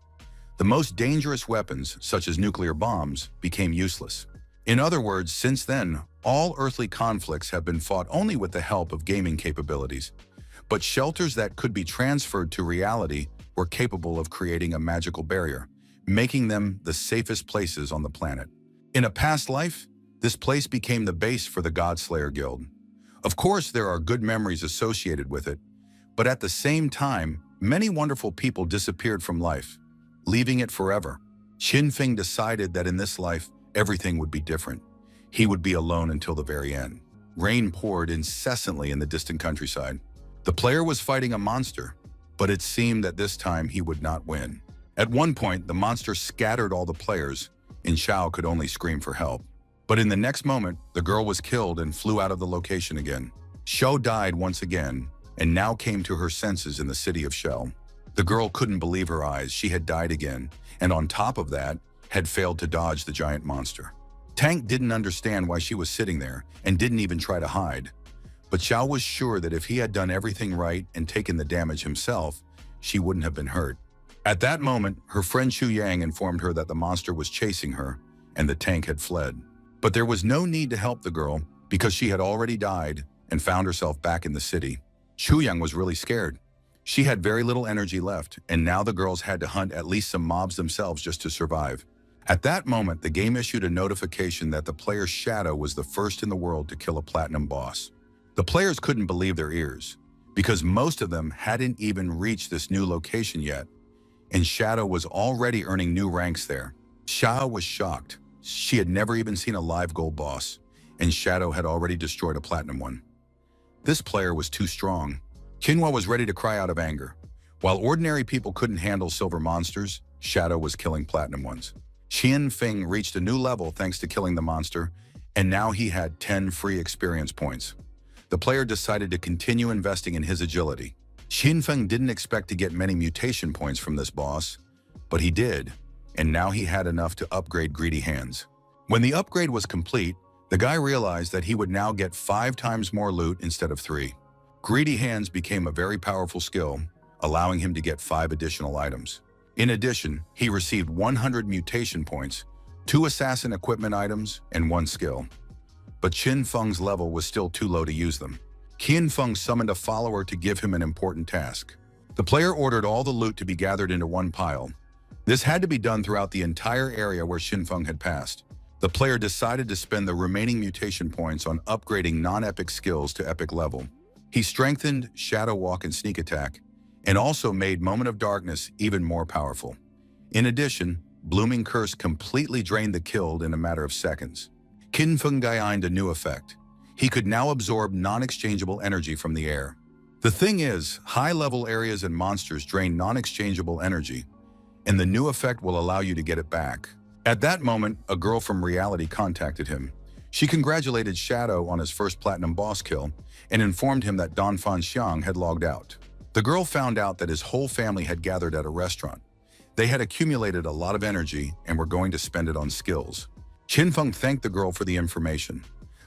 The most dangerous weapons, such as nuclear bombs, became useless. In other words, since then, all earthly conflicts have been fought only with the help of gaming capabilities. But shelters that could be transferred to reality were capable of creating a magical barrier, making them the safest places on the planet. In a past life, this place became the base for the Godslayer Guild. Of course, there are good memories associated with it, but at the same time, many wonderful people disappeared from life, leaving it forever. Qin Feng decided that in this life, everything would be different. He would be alone until the very end. Rain poured incessantly in the distant countryside. The player was fighting a monster, but it seemed that this time he would not win. At one point, the monster scattered all the players, and Xiao could only scream for help. But in the next moment, the girl was killed and flew out of the location again. Xiao died once again, and now came to her senses in the city of Shell. The girl couldn't believe her eyes. She had died again, and on top of that, had failed to dodge the giant monster. Tank didn't understand why she was sitting there, and didn't even try to hide. But Xiao was sure that if he had done everything right and taken the damage himself, she wouldn't have been hurt. At that moment, her friend Xu Yang informed her that the monster was chasing her, and the tank had fled. But there was no need to help the girl, because she had already died, and found herself back in the city. Chuyang was really scared. She had very little energy left, and now the girls had to hunt at least some mobs themselves just to survive. At that moment, the game issued a notification that the player's shadow was the first in the world to kill a platinum boss. The players couldn't believe their ears, because most of them hadn't even reached this new location yet, and Shadow was already earning new ranks there. Xiao was shocked. She had never even seen a live gold boss, and Shadow had already destroyed a platinum one. This player was too strong. Qinhua was ready to cry out of anger. While ordinary people couldn't handle silver monsters, Shadow was killing platinum ones. Qian Feng reached a new level thanks to killing the monster, and now he had 10 free experience points. The player decided to continue investing in his agility. Qian Feng didn't expect to get many mutation points from this boss, but he did, and now he had enough to upgrade Greedy Hands. When the upgrade was complete, the guy realized that he would now get 5 times more loot instead of 3. Greedy Hands became a very powerful skill, allowing him to get 5 additional items. In addition, he received 100 mutation points, 2 assassin equipment items, and 1 skill. But Qin Feng's level was still too low to use them. Qian Feng summoned a follower to give him an important task. The player ordered all the loot to be gathered into one pile. This had to be done throughout the entire area where Qin Feng had passed. The player decided to spend the remaining mutation points on upgrading non-epic skills to epic level. He strengthened Shadow Walk and Sneak Attack, and also made Moment of Darkness even more powerful. In addition, Blooming Curse completely drained the killed in a matter of seconds. Qin Feng gained a new effect. He could now absorb non-exchangeable energy from the air. The thing is, high-level areas and monsters drain non-exchangeable energy, and the new effect will allow you to get it back. At that moment, a girl from reality contacted him. She congratulated Shadow on his first platinum boss kill and informed him that Don Fan Xiang had logged out. The girl found out that his whole family had gathered at a restaurant. They had accumulated a lot of energy and were going to spend it on skills. Qin Feng thanked the girl for the information,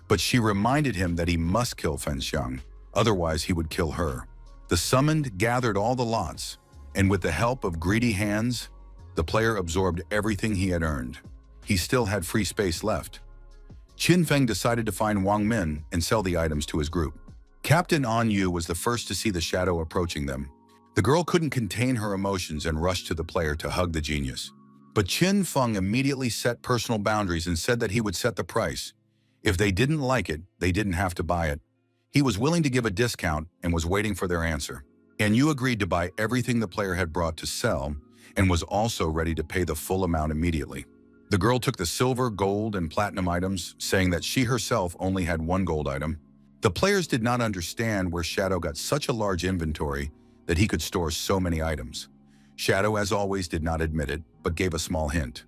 but she reminded him that he must kill Fan Xiang, otherwise he would kill her. The summoned gathered all the lots, and with the help of Greedy Hands, the player absorbed everything he had earned. He still had free space left. Qin Feng decided to find Wang Min and sell the items to his group. Captain An Yu was the first to see the shadow approaching them. The girl couldn't contain her emotions and rushed to the player to hug the genius. But Qin Feng immediately set personal boundaries and said that he would set the price. If they didn't like it, they didn't have to buy it. He was willing to give a discount and was waiting for their answer. An Yu agreed to buy everything the player had brought to sell and was also ready to pay the full amount immediately. The girl took the silver, gold, and platinum items, saying that she herself only had 1 gold item. The players did not understand where Shadow got such a large inventory that he could store so many items. Shadow, as always, did not admit it, but gave a small hint.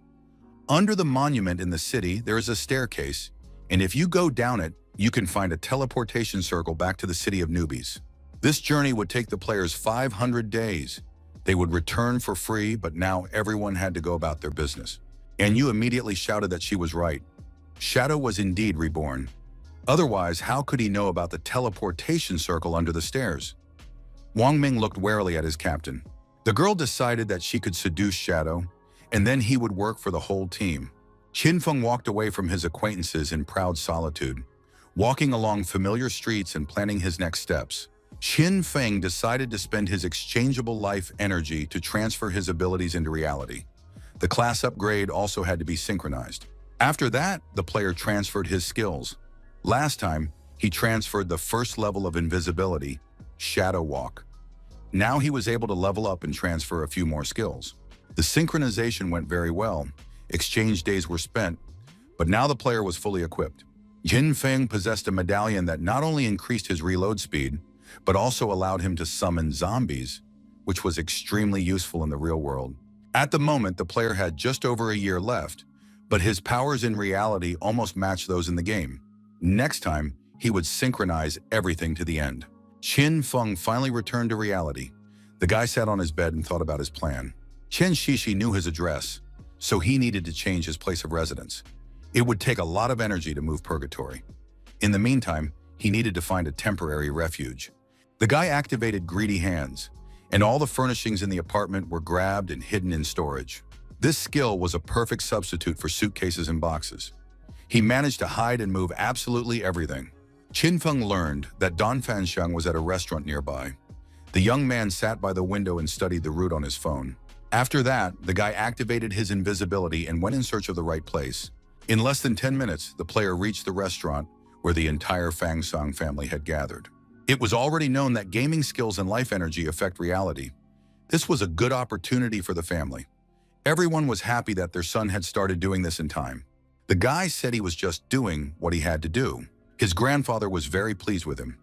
Under the monument in the city, there is a staircase, and if you go down it, you can find a teleportation circle back to the city of newbies. This journey would take the players 500 days. They would return for free, but now everyone had to go about their business. And you immediately shouted that she was right. Shadow was indeed reborn. Otherwise, how could he know about the teleportation circle under the stairs? Wang Ming looked warily at his captain. The girl decided that she could seduce Shadow, and then he would work for the whole team. Qin Feng walked away from his acquaintances in proud solitude, walking along familiar streets and planning his next steps. Qin Feng decided to spend his exchangeable life energy to transfer his abilities into reality. The class upgrade also had to be synchronized. After that, the player transferred his skills. Last time, he transferred the first level of invisibility, Shadow Walk. Now he was able to level up and transfer a few more skills. The synchronization went very well. Exchange days were spent, but now the player was fully equipped. Qin Feng possessed a medallion that not only increased his reload speed, but also allowed him to summon zombies, which was extremely useful in the real world. At the moment, the player had just over a year left, but his powers in reality almost matched those in the game. Next time, he would synchronize everything to the end. Qin Feng finally returned to reality. The guy sat on his bed and thought about his plan. Chen Shishi knew his address, so he needed to change his place of residence. It would take a lot of energy to move Purgatory. In the meantime, he needed to find a temporary refuge. The guy activated Greedy Hands, and all the furnishings in the apartment were grabbed and hidden in storage. This skill was a perfect substitute for suitcases and boxes. He managed to hide and move absolutely everything. Qin Feng learned that Don Fansheng was at a restaurant nearby. The young man sat by the window and studied the route on his phone. After that, the guy activated his invisibility and went in search of the right place. In less than 10 minutes, the player reached the restaurant where the entire Fang Song family had gathered. It was already known that gaming skills and life energy affect reality. This was a good opportunity for the family. Everyone was happy that their son had started doing this in time. The guy said he was just doing what he had to do. His grandfather was very pleased with him.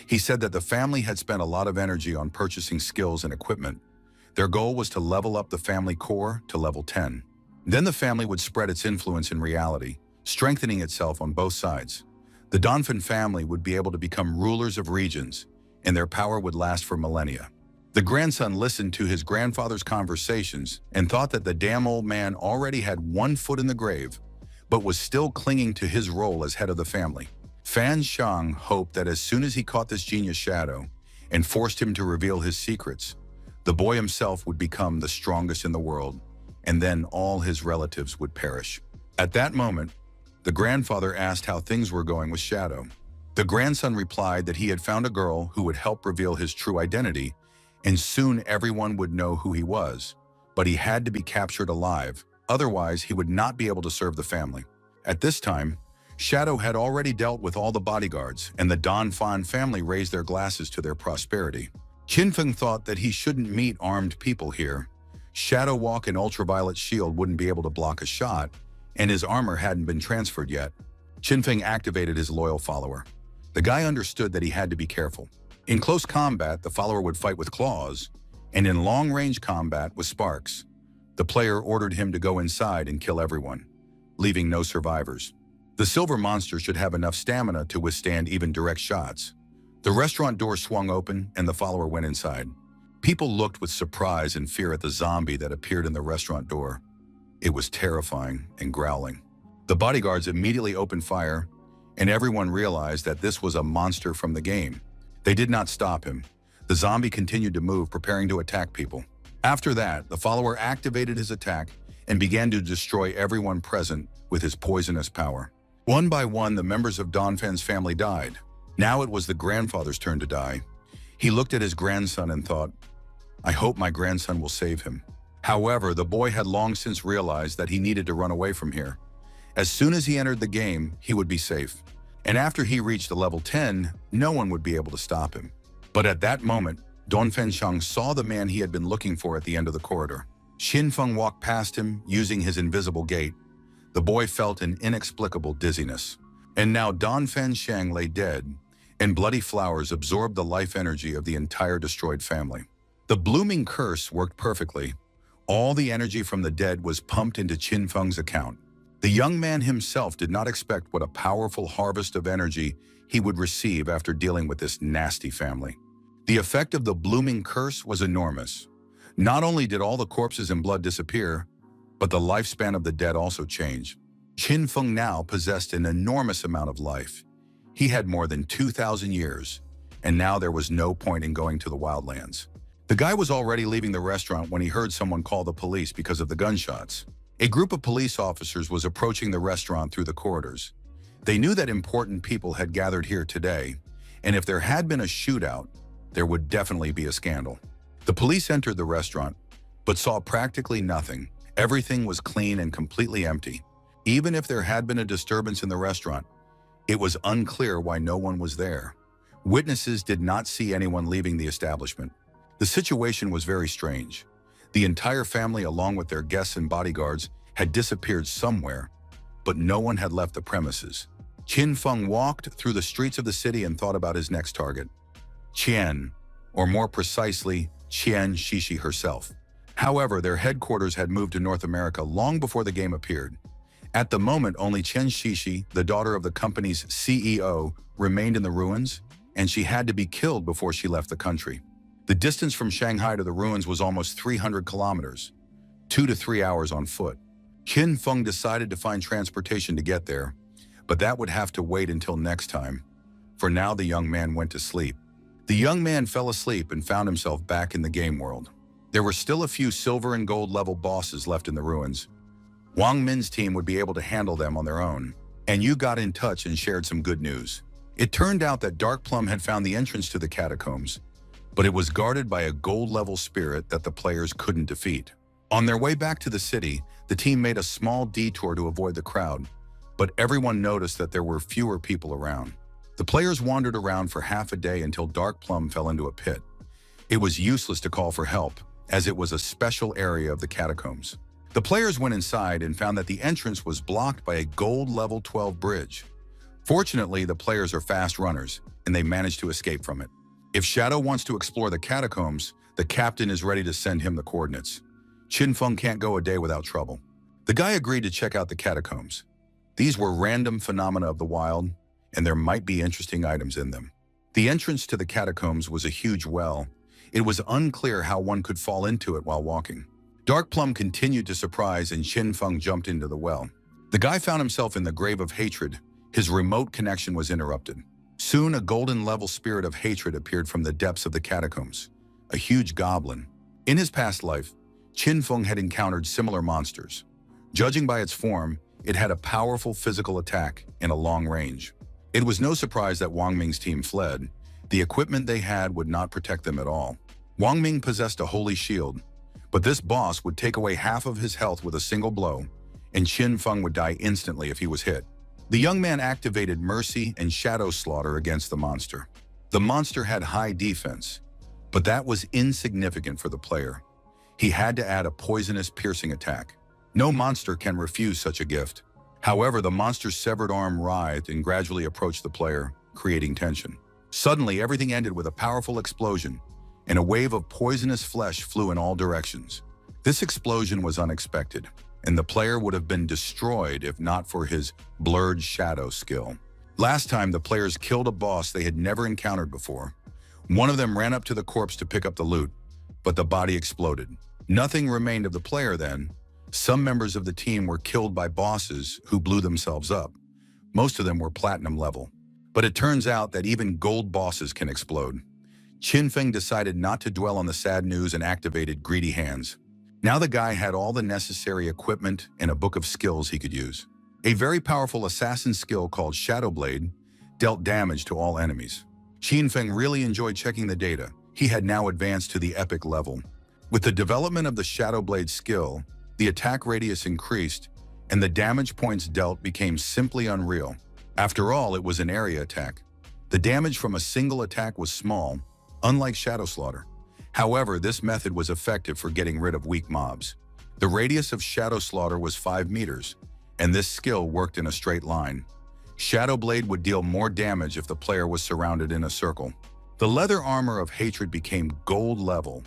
He said that the family had spent a lot of energy on purchasing skills and equipment. Their goal was to level up the family core to level 10. Then the family would spread its influence in reality, strengthening itself on both sides. The Donphan family would be able to become rulers of regions, and their power would last for millennia. The grandson listened to his grandfather's conversations and thought that the damn old man already had one foot in the grave, but was still clinging to his role as head of the family. Fan Shang hoped that as soon as he caught this genius shadow and forced him to reveal his secrets, the boy himself would become the strongest in the world, and then all his relatives would perish. At that moment, the grandfather asked how things were going with Shadow. The grandson replied that he had found a girl who would help reveal his true identity, and soon everyone would know who he was. But he had to be captured alive, otherwise he would not be able to serve the family. At this time, Shadow had already dealt with all the bodyguards, and the Don Fan family raised their glasses to their prosperity. Qin Feng thought that he shouldn't meet armed people here. Shadow Walk and Ultraviolet Shield wouldn't be able to block a shot, and his armor hadn't been transferred yet. Qin Feng activated his loyal follower. The guy understood that he had to be careful. In close combat, the follower would fight with claws, and in long-range combat with sparks. The player ordered him to go inside and kill everyone, leaving no survivors. The silver monster should have enough stamina to withstand even direct shots. The restaurant door swung open and the follower went inside. People looked with surprise and fear at the zombie that appeared in the restaurant door. It was terrifying and growling. The bodyguards immediately opened fire, and everyone realized that this was a monster from the game. They did not stop him. The zombie continued to move, preparing to attack people. After that, the follower activated his attack and began to destroy everyone present with his poisonous power. One by one, the members of Donphan's family died. Now it was the grandfather's turn to die. He looked at his grandson and thought, "I hope my grandson will save him." However, the boy had long since realized that he needed to run away from here. As soon as he entered the game, he would be safe. And after he reached a level 10, no one would be able to stop him. But at that moment, Don Fenshang saw the man he had been looking for at the end of the corridor. Qin Feng walked past him using his invisible gate. The boy felt an inexplicable dizziness. And now Don Fenshang lay dead, and bloody flowers absorbed the life energy of the entire destroyed family. The blooming curse worked perfectly. All the energy from the dead was pumped into Qin Feng's account. The young man himself did not expect what a powerful harvest of energy he would receive after dealing with this nasty family. The effect of the blooming curse was enormous. Not only did all the corpses and blood disappear, but the lifespan of the dead also changed. Qin Feng now possessed an enormous amount of life. He had more than 2,000 years, and now there was no point in going to the wildlands. The guy was already leaving the restaurant when he heard someone call the police because of the gunshots. A group of police officers was approaching the restaurant through the corridors. They knew that important people had gathered here today, and if there had been a shootout, there would definitely be a scandal. The police entered the restaurant, but saw practically nothing. Everything was clean and completely empty. Even if there had been a disturbance in the restaurant, it was unclear why no one was there. Witnesses did not see anyone leaving the establishment. The situation was very strange. The entire family, along with their guests and bodyguards, had disappeared somewhere, but no one had left the premises. Qin Feng walked through the streets of the city and thought about his next target, Qian, or more precisely, Qian Shishi herself. However, their headquarters had moved to North America long before the game appeared. At the moment, only Qian Shishi, the daughter of the company's CEO, remained in the ruins, and she had to be killed before she left the country. The distance from Shanghai to the ruins was almost 300 kilometers, 2 to 3 hours on foot. Qin Feng decided to find transportation to get there, but that would have to wait until next time. For now, the young man went to sleep. The young man fell asleep and found himself back in the game world. There were still a few silver and gold level bosses left in the ruins. Wang Min's team would be able to handle them on their own, and Yu got in touch and shared some good news. It turned out that Dark Plum had found the entrance to the catacombs, but it was guarded by a gold-level spirit that the players couldn't defeat. On their way back to the city, the team made a small detour to avoid the crowd, but everyone noticed that there were fewer people around. The players wandered around for half a day until Dark Plum fell into a pit. It was useless to call for help, as it was a special area of the catacombs. The players went inside and found that the entrance was blocked by a gold level 12 bridge. Fortunately, the players are fast runners, and they managed to escape from it. If Shadow wants to explore the catacombs, the captain is ready to send him the coordinates. Qin Feng can't go a day without trouble. The guy agreed to check out the catacombs. These were random phenomena of the wild, and there might be interesting items in them. The entrance to the catacombs was a huge well. It was unclear how one could fall into it while walking. Dark Plum continued to surprise, and Qin Feng jumped into the well. The guy found himself in the grave of hatred. His remote connection was interrupted. Soon, a golden-level spirit of hatred appeared from the depths of the catacombs, a huge goblin. In his past life, Qin Feng had encountered similar monsters. Judging by its form, it had a powerful physical attack and a long range. It was no surprise that Wang Ming's team fled. The equipment they had would not protect them at all. Wang Ming possessed a holy shield, but this boss would take away half of his health with a single blow, and Qin Feng would die instantly if he was hit. The young man activated Mercy and Shadow Slaughter against the monster. The monster had high defense, but that was insignificant for the player. He had to add a poisonous piercing attack. No monster can refuse such a gift. However, the monster's severed arm writhed and gradually approached the player, creating tension. Suddenly, everything ended with a powerful explosion, and a wave of poisonous flesh flew in all directions. This explosion was unexpected, and the player would have been destroyed if not for his blurred shadow skill. Last time, the players killed a boss they had never encountered before. One of them ran up to the corpse to pick up the loot, but the body exploded. Nothing remained of the player then. Some members of the team were killed by bosses who blew themselves up. Most of them were platinum level. But it turns out that even gold bosses can explode. Qin Feng decided not to dwell on the sad news and activated Greedy Hands. Now the guy had all the necessary equipment and a book of skills he could use. A very powerful assassin skill called Shadow Blade dealt damage to all enemies. Qin Feng really enjoyed checking the data. He had now advanced to the epic level. With the development of the Shadow Blade skill, the attack radius increased, and the damage points dealt became simply unreal. After all, it was an area attack. The damage from a single attack was small, unlike Shadow Slaughter. However, this method was effective for getting rid of weak mobs. The radius of Shadow Slaughter was 5 meters, and this skill worked in a straight line. Shadow Blade would deal more damage if the player was surrounded in a circle. The leather armor of hatred became gold level.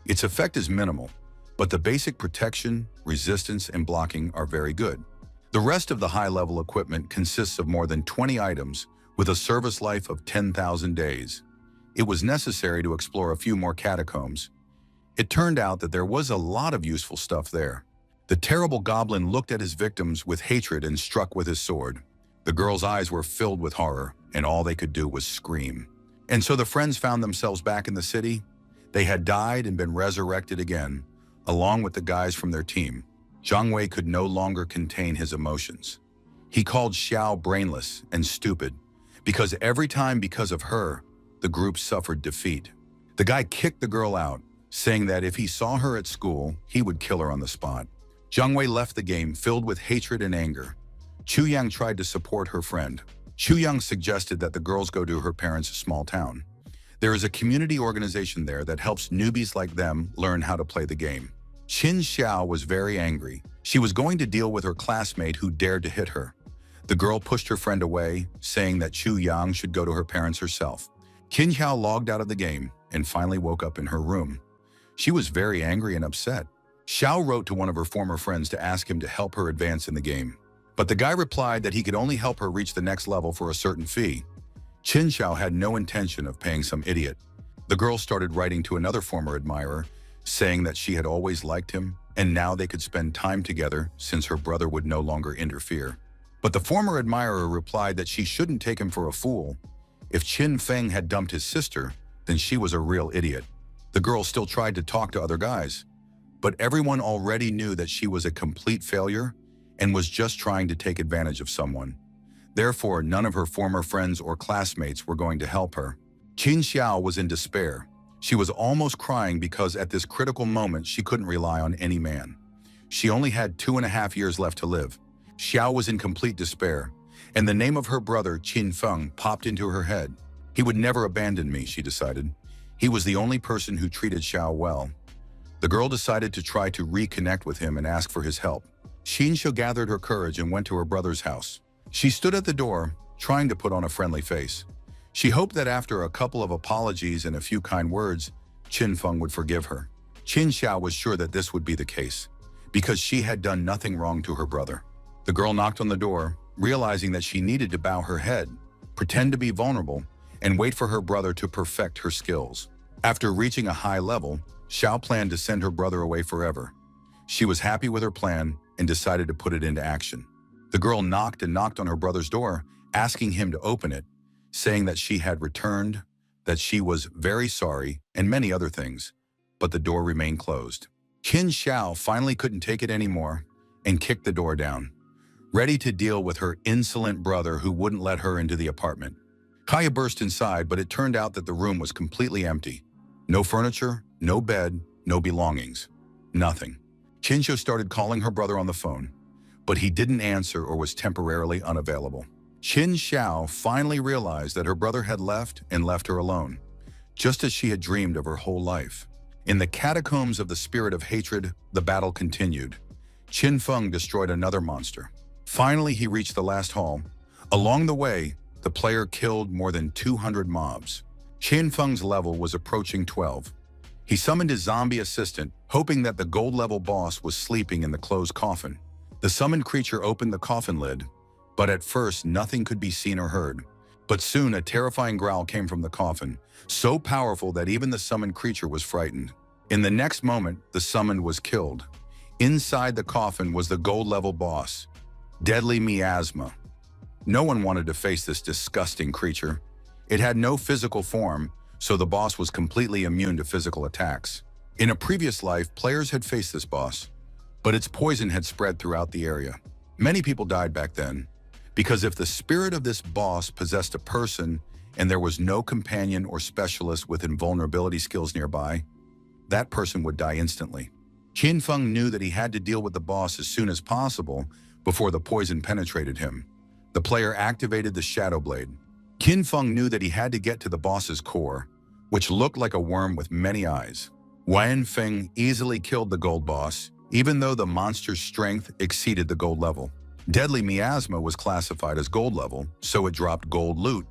Its effect is minimal, but the basic protection, resistance, and blocking are very good. The rest of the high-level equipment consists of more than 20 items with a service life of 10,000 days. It was necessary to explore a few more catacombs. It turned out that there was a lot of useful stuff there. The terrible goblin looked at his victims with hatred and struck with his sword. The girls' eyes were filled with horror, and all they could do was scream. And so the friends found themselves back in the city. They had died and been resurrected again, along with the guys from their team. Zhang Wei could no longer contain his emotions. He called Xiao brainless and stupid, because every time because of her, the group suffered defeat. The guy kicked the girl out, saying that if he saw her at school, he would kill her on the spot. Zhang Wei left the game filled with hatred and anger. Chu Yang tried to support her friend. Chu Yang suggested that the girls go to her parents' small town. There is a community organization there that helps newbies like them learn how to play the game. Qin Xiao was very angry. She was going to deal with her classmate who dared to hit her. The girl pushed her friend away, saying that Chu Yang should go to her parents herself. Qin Xiao logged out of the game and finally woke up in her room. She was very angry and upset. Xiao wrote to one of her former friends to ask him to help her advance in the game. But the guy replied that he could only help her reach the next level for a certain fee. Qin Xiao had no intention of paying some idiot. The girl started writing to another former admirer, saying that she had always liked him, and now they could spend time together since her brother would no longer interfere. But the former admirer replied that she shouldn't take him for a fool. If Qin Feng had dumped his sister, then she was a real idiot. The girl still tried to talk to other guys, but everyone already knew that she was a complete failure and was just trying to take advantage of someone. Therefore, none of her former friends or classmates were going to help her. Qin Xiao was in despair. She was almost crying because at this critical moment she couldn't rely on any man. She only had 2.5 years left to live. Xiao was in complete despair, and the name of her brother, Qin Feng, popped into her head. He would never abandon me, she decided. He was the only person who treated Xiao well. The girl decided to try to reconnect with him and ask for his help. Xinshu gathered her courage and went to her brother's house. She stood at the door, trying to put on a friendly face. She hoped that after a couple of apologies and a few kind words, Qin Feng would forgive her. Qin Xiao was sure that this would be the case, because she had done nothing wrong to her brother. The girl knocked on the door, realizing that she needed to bow her head, pretend to be vulnerable, and wait for her brother to perfect her skills. After reaching a high level, Xiao planned to send her brother away forever. She was happy with her plan and decided to put it into action. The girl knocked and knocked on her brother's door, asking him to open it, saying that she had returned, that she was very sorry, and many other things, but the door remained closed. Qin Xiao finally couldn't take it anymore and kicked the door down, ready to deal with her insolent brother who wouldn't let her into the apartment. Kaya burst inside, but it turned out that the room was completely empty. No furniture, no bed, no belongings. Nothing. Qinshu started calling her brother on the phone, but he didn't answer or was temporarily unavailable. Qin Xiao finally realized that her brother had left and left her alone, just as she had dreamed of her whole life. In the catacombs of the spirit of hatred, the battle continued. Qin Feng destroyed another monster. Finally, he reached the last hall. Along the way, the player killed more than 200 mobs. Qin Feng's level was approaching 12. He summoned his zombie assistant, hoping that the gold-level boss was sleeping in the closed coffin. The summoned creature opened the coffin lid, but at first nothing could be seen or heard. But soon a terrifying growl came from the coffin, so powerful that even the summoned creature was frightened. In the next moment, the summoned was killed. Inside the coffin was the gold-level boss, Deadly Miasma. No one wanted to face this disgusting creature. It had no physical form, so the boss was completely immune to physical attacks. In a previous life, players had faced this boss, but its poison had spread throughout the area. Many people died back then, because if the spirit of this boss possessed a person and there was no companion or specialist with invulnerability skills nearby, that person would die instantly. Qin Feng knew that he had to deal with the boss as soon as possible before the poison penetrated him. The player activated the Shadow Blade. Qin Feng knew that he had to get to the boss's core, which looked like a worm with many eyes. Wan Feng easily killed the gold boss, even though the monster's strength exceeded the gold level. Deadly Miasma was classified as gold level, so it dropped gold loot,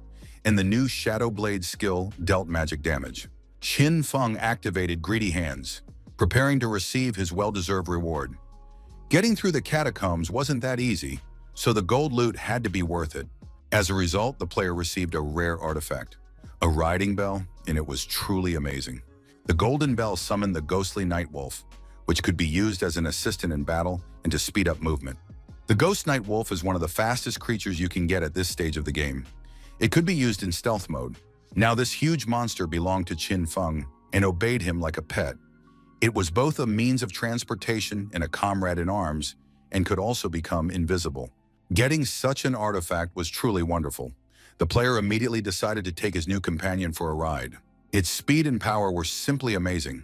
and the new Shadow Blade skill dealt magic damage. Qin Feng activated Greedy Hands, preparing to receive his well-deserved reward. Getting through the catacombs wasn't that easy, so the gold loot had to be worth it. As a result, the player received a rare artifact, a riding bell, and it was truly amazing. The golden bell summoned the ghostly Night Wolf, which could be used as an assistant in battle and to speed up movement. The Ghost Night Wolf is one of the fastest creatures you can get at this stage of the game. It could be used in stealth mode. Now this huge monster belonged to Qin Feng and obeyed him like a pet. It was both a means of transportation and a comrade in arms, and could also become invisible. Getting such an artifact was truly wonderful. The player immediately decided to take his new companion for a ride. Its speed and power were simply amazing.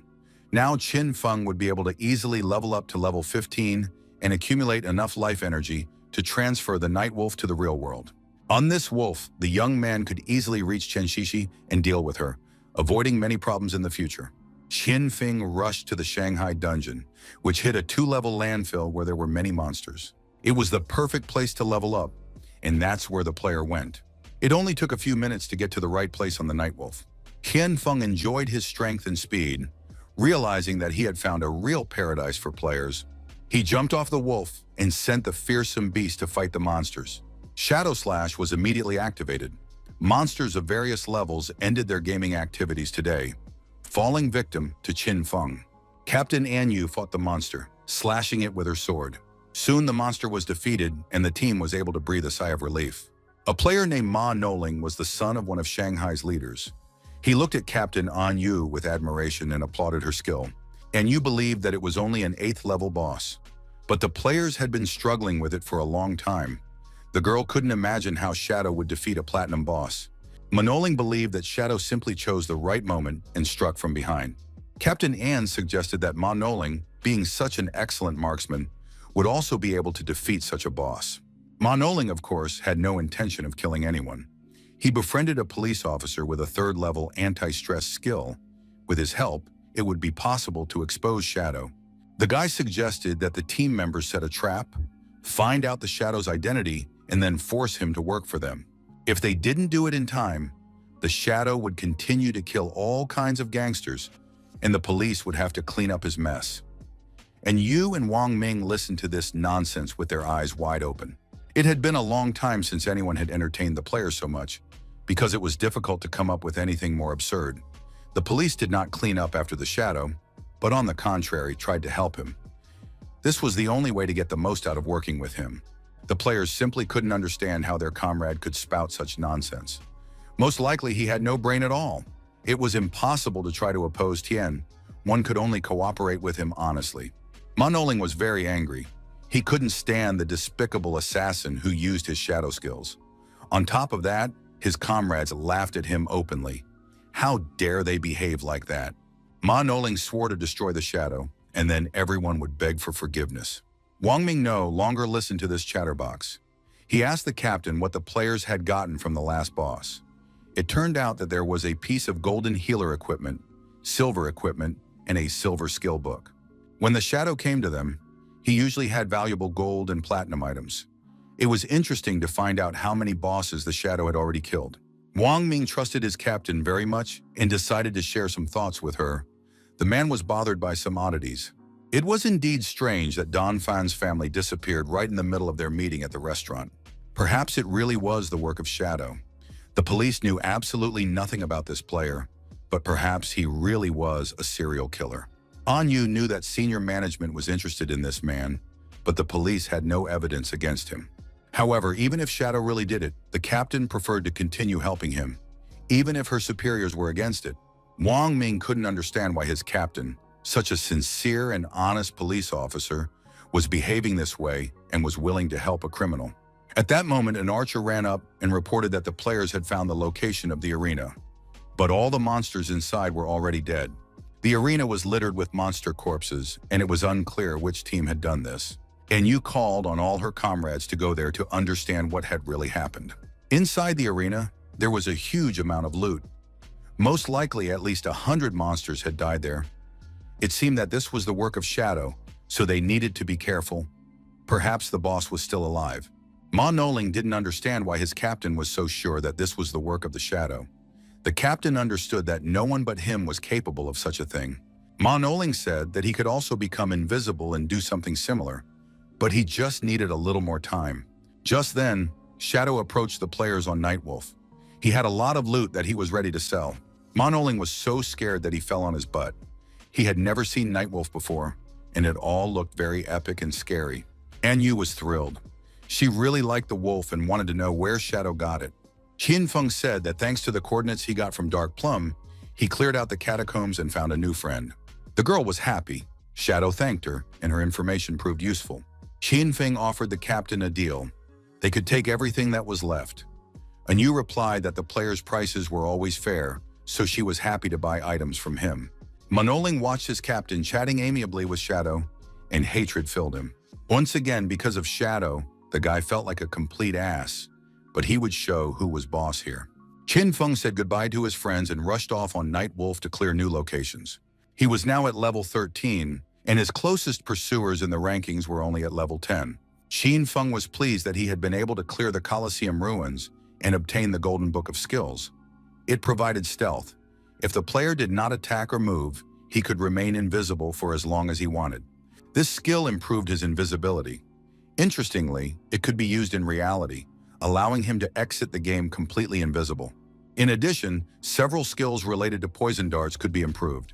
Now Qin Feng would be able to easily level up to level 15 and accumulate enough life energy to transfer the Night Wolf to the real world. On this wolf, the young man could easily reach Chen Shishi and deal with her, avoiding many problems in the future. Qin Feng rushed to the Shanghai dungeon, which hid a 2-level landfill where there were many monsters. It was the perfect place to level up, and that's where the player went. It only took a few minutes to get to the right place on the Night Wolf. Qin Feng enjoyed his strength and speed, realizing that he had found a real paradise for players. He jumped off the wolf and sent the fearsome beast to fight the monsters. Shadow Slash was immediately activated. Monsters of various levels ended their gaming activities today, falling victim to Qin Feng. Captain Anyu fought the monster, slashing it with her sword. Soon the monster was defeated and the team was able to breathe a sigh of relief. A player named Ma Noling was the son of one of Shanghai's leaders. He looked at Captain Anyu with admiration and applauded her skill. Anyu believed that it was only an 8th level boss, but the players had been struggling with it for a long time. The girl couldn't imagine how Shadow would defeat a platinum boss. Manhwa believed that Shadow simply chose the right moment and struck from behind. Captain Anne suggested that Manhwa, being such an excellent marksman, would also be able to defeat such a boss. Manhwa, of course, had no intention of killing anyone. He befriended a police officer with a third-level anti-stress skill. With his help, it would be possible to expose Shadow. The guy suggested that the team members set a trap, find out the Shadow's identity, and then force him to work for them. If they didn't do it in time, the Shadow would continue to kill all kinds of gangsters, and the police would have to clean up his mess. And Yu and Wang Ming listened to this nonsense with their eyes wide open. It had been a long time since anyone had entertained the players so much, because it was difficult to come up with anything more absurd. The police did not clean up after the Shadow, but on the contrary, tried to help him. This was the only way to get the most out of working with him. The players simply couldn't understand how their comrade could spout such nonsense. Most likely he had no brain at all. It was impossible to try to oppose Tian. One could only cooperate with him honestly. Manhwa was very angry. He couldn't stand the despicable assassin who used his shadow skills. On top of that, his comrades laughed at him openly. How dare they behave like that? Manhwa swore to destroy the shadow, and then everyone would beg for forgiveness. Wang Ming no longer listened to this chatterbox. He asked the captain what the players had gotten from the last boss. It turned out that there was a piece of golden healer equipment, silver equipment, and a silver skill book. When the shadow came to them, he usually had valuable gold and platinum items. It was interesting to find out how many bosses the shadow had already killed. Wang Ming trusted his captain very much and decided to share some thoughts with her. The man was bothered by some oddities. It was indeed strange that Don Fan's family disappeared right in the middle of their meeting at the restaurant. Perhaps it really was the work of Shadow. The police knew absolutely nothing about this player, but perhaps he really was a serial killer. Anyu knew that senior management was interested in this man, but the police had no evidence against him. However, even if Shadow really did it, the captain preferred to continue helping him, even if her superiors were against it. Wang Ming couldn't understand why his captain, such a sincere and honest police officer, was behaving this way and was willing to help a criminal. At that moment, an archer ran up and reported that the players had found the location of the arena. But all the monsters inside were already dead. The arena was littered with monster corpses, and it was unclear which team had done this. And Yu called on all her comrades to go there to understand what had really happened. Inside the arena, there was a huge amount of loot. Most likely at least 100 monsters had died there. It seemed that this was the work of Shadow, so they needed to be careful. Perhaps the boss was still alive. Manhwa didn't understand why his captain was so sure that this was the work of the Shadow. The captain understood that no one but him was capable of such a thing. Manhwa said that he could also become invisible and do something similar, but he just needed a little more time. Just then, Shadow approached the players on Nightwolf. He had a lot of loot that he was ready to sell. Manhwa was so scared that he fell on his butt. He had never seen Nightwolf before, and it all looked very epic and scary. Anyu was thrilled. She really liked the wolf and wanted to know where Shadow got it. Qinfeng said that thanks to the coordinates he got from Dark Plum, he cleared out the catacombs and found a new friend. The girl was happy. Shadow thanked her, and her information proved useful. Qinfeng offered the captain a deal. They could take everything that was left. Anyu replied that the players' prices were always fair, so she was happy to buy items from him. Manhwa watched his captain chatting amiably with Shadow, and hatred filled him. Once again, because of Shadow, the guy felt like a complete ass, but he would show who was boss here. Qinfeng said goodbye to his friends and rushed off on Nightwolf to clear new locations. He was now at level 13, and his closest pursuers in the rankings were only at level 10. Qinfeng was pleased that he had been able to clear the Colosseum ruins and obtain the Golden Book of Skills. It provided stealth. If the player did not attack or move, he could remain invisible for as long as he wanted. This skill improved his invisibility. Interestingly, it could be used in reality, allowing him to exit the game completely invisible. In addition, several skills related to poison darts could be improved.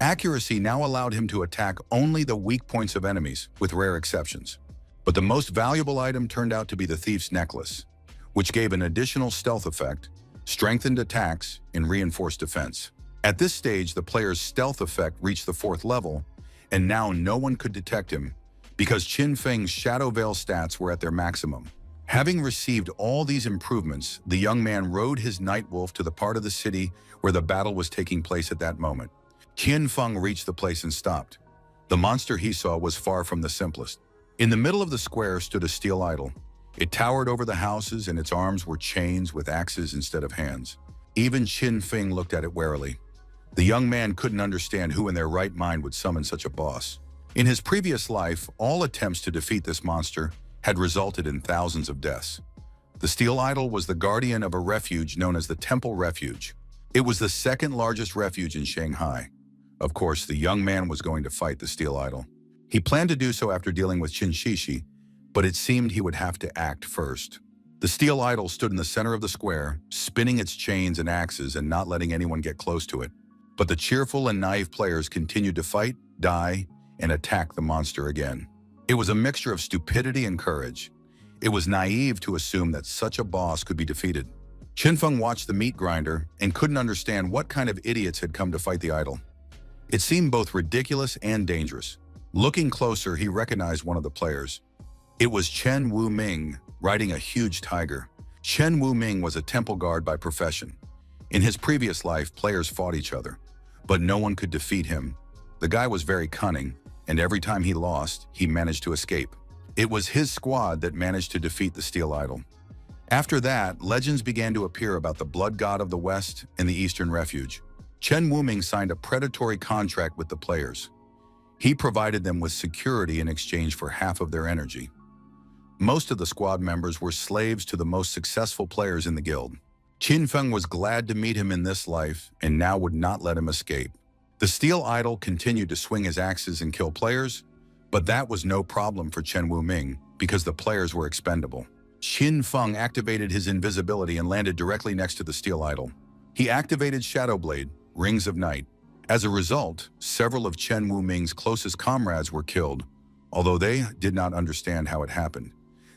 Accuracy now allowed him to attack only the weak points of enemies, with rare exceptions. But the most valuable item turned out to be the Thief's Necklace, which gave an additional stealth effect, strengthened attacks, and reinforced defense. At this stage, the player's stealth effect reached the 4th level, and now no one could detect him, because Qinfeng's Shadow Veil stats were at their maximum. Having received all these improvements, the young man rode his night wolf to the part of the city where the battle was taking place at that moment. Qian Feng reached the place and stopped. The monster he saw was far from the simplest. In the middle of the square stood a steel idol. It towered over the houses, and its arms were chains with axes instead of hands. Even Qin Feng looked at it warily. The young man couldn't understand who in their right mind would summon such a boss. In his previous life, all attempts to defeat this monster had resulted in thousands of deaths. The steel idol was the guardian of a refuge known as the Temple Refuge. It was the second largest refuge in Shanghai. Of course, the young man was going to fight the steel idol. He planned to do so after dealing with Qin Shishi, but it seemed he would have to act first. The steel idol stood in the center of the square, spinning its chains and axes and not letting anyone get close to it. But the cheerful and naive players continued to fight, die, and attack the monster again. It was a mixture of stupidity and courage. It was naive to assume that such a boss could be defeated. Qin Feng watched the meat grinder and couldn't understand what kind of idiots had come to fight the idol. It seemed both ridiculous and dangerous. Looking closer, he recognized one of the players. It was Chen Wu-ming, riding a huge tiger. Chen Wu-ming was a temple guard by profession. In his previous life, players fought each other, but no one could defeat him. The guy was very cunning, and every time he lost, he managed to escape. It was his squad that managed to defeat the steel idol. After that, legends began to appear about the blood god of the West and the Eastern Refuge. Chen Wuming signed a predatory contract with the players. He provided them with security in exchange for half of their energy. Most of the squad members were slaves to the most successful players in the guild. Qin Feng was glad to meet him in this life and now would not let him escape. The steel idol continued to swing his axes and kill players, but that was no problem for Chen Wuming because the players were expendable. Qin Feng activated his invisibility and landed directly next to the steel idol. He activated Shadow Blade, Rings of Night. As a result, several of Chen Wuming's closest comrades were killed, although they did not understand how it happened.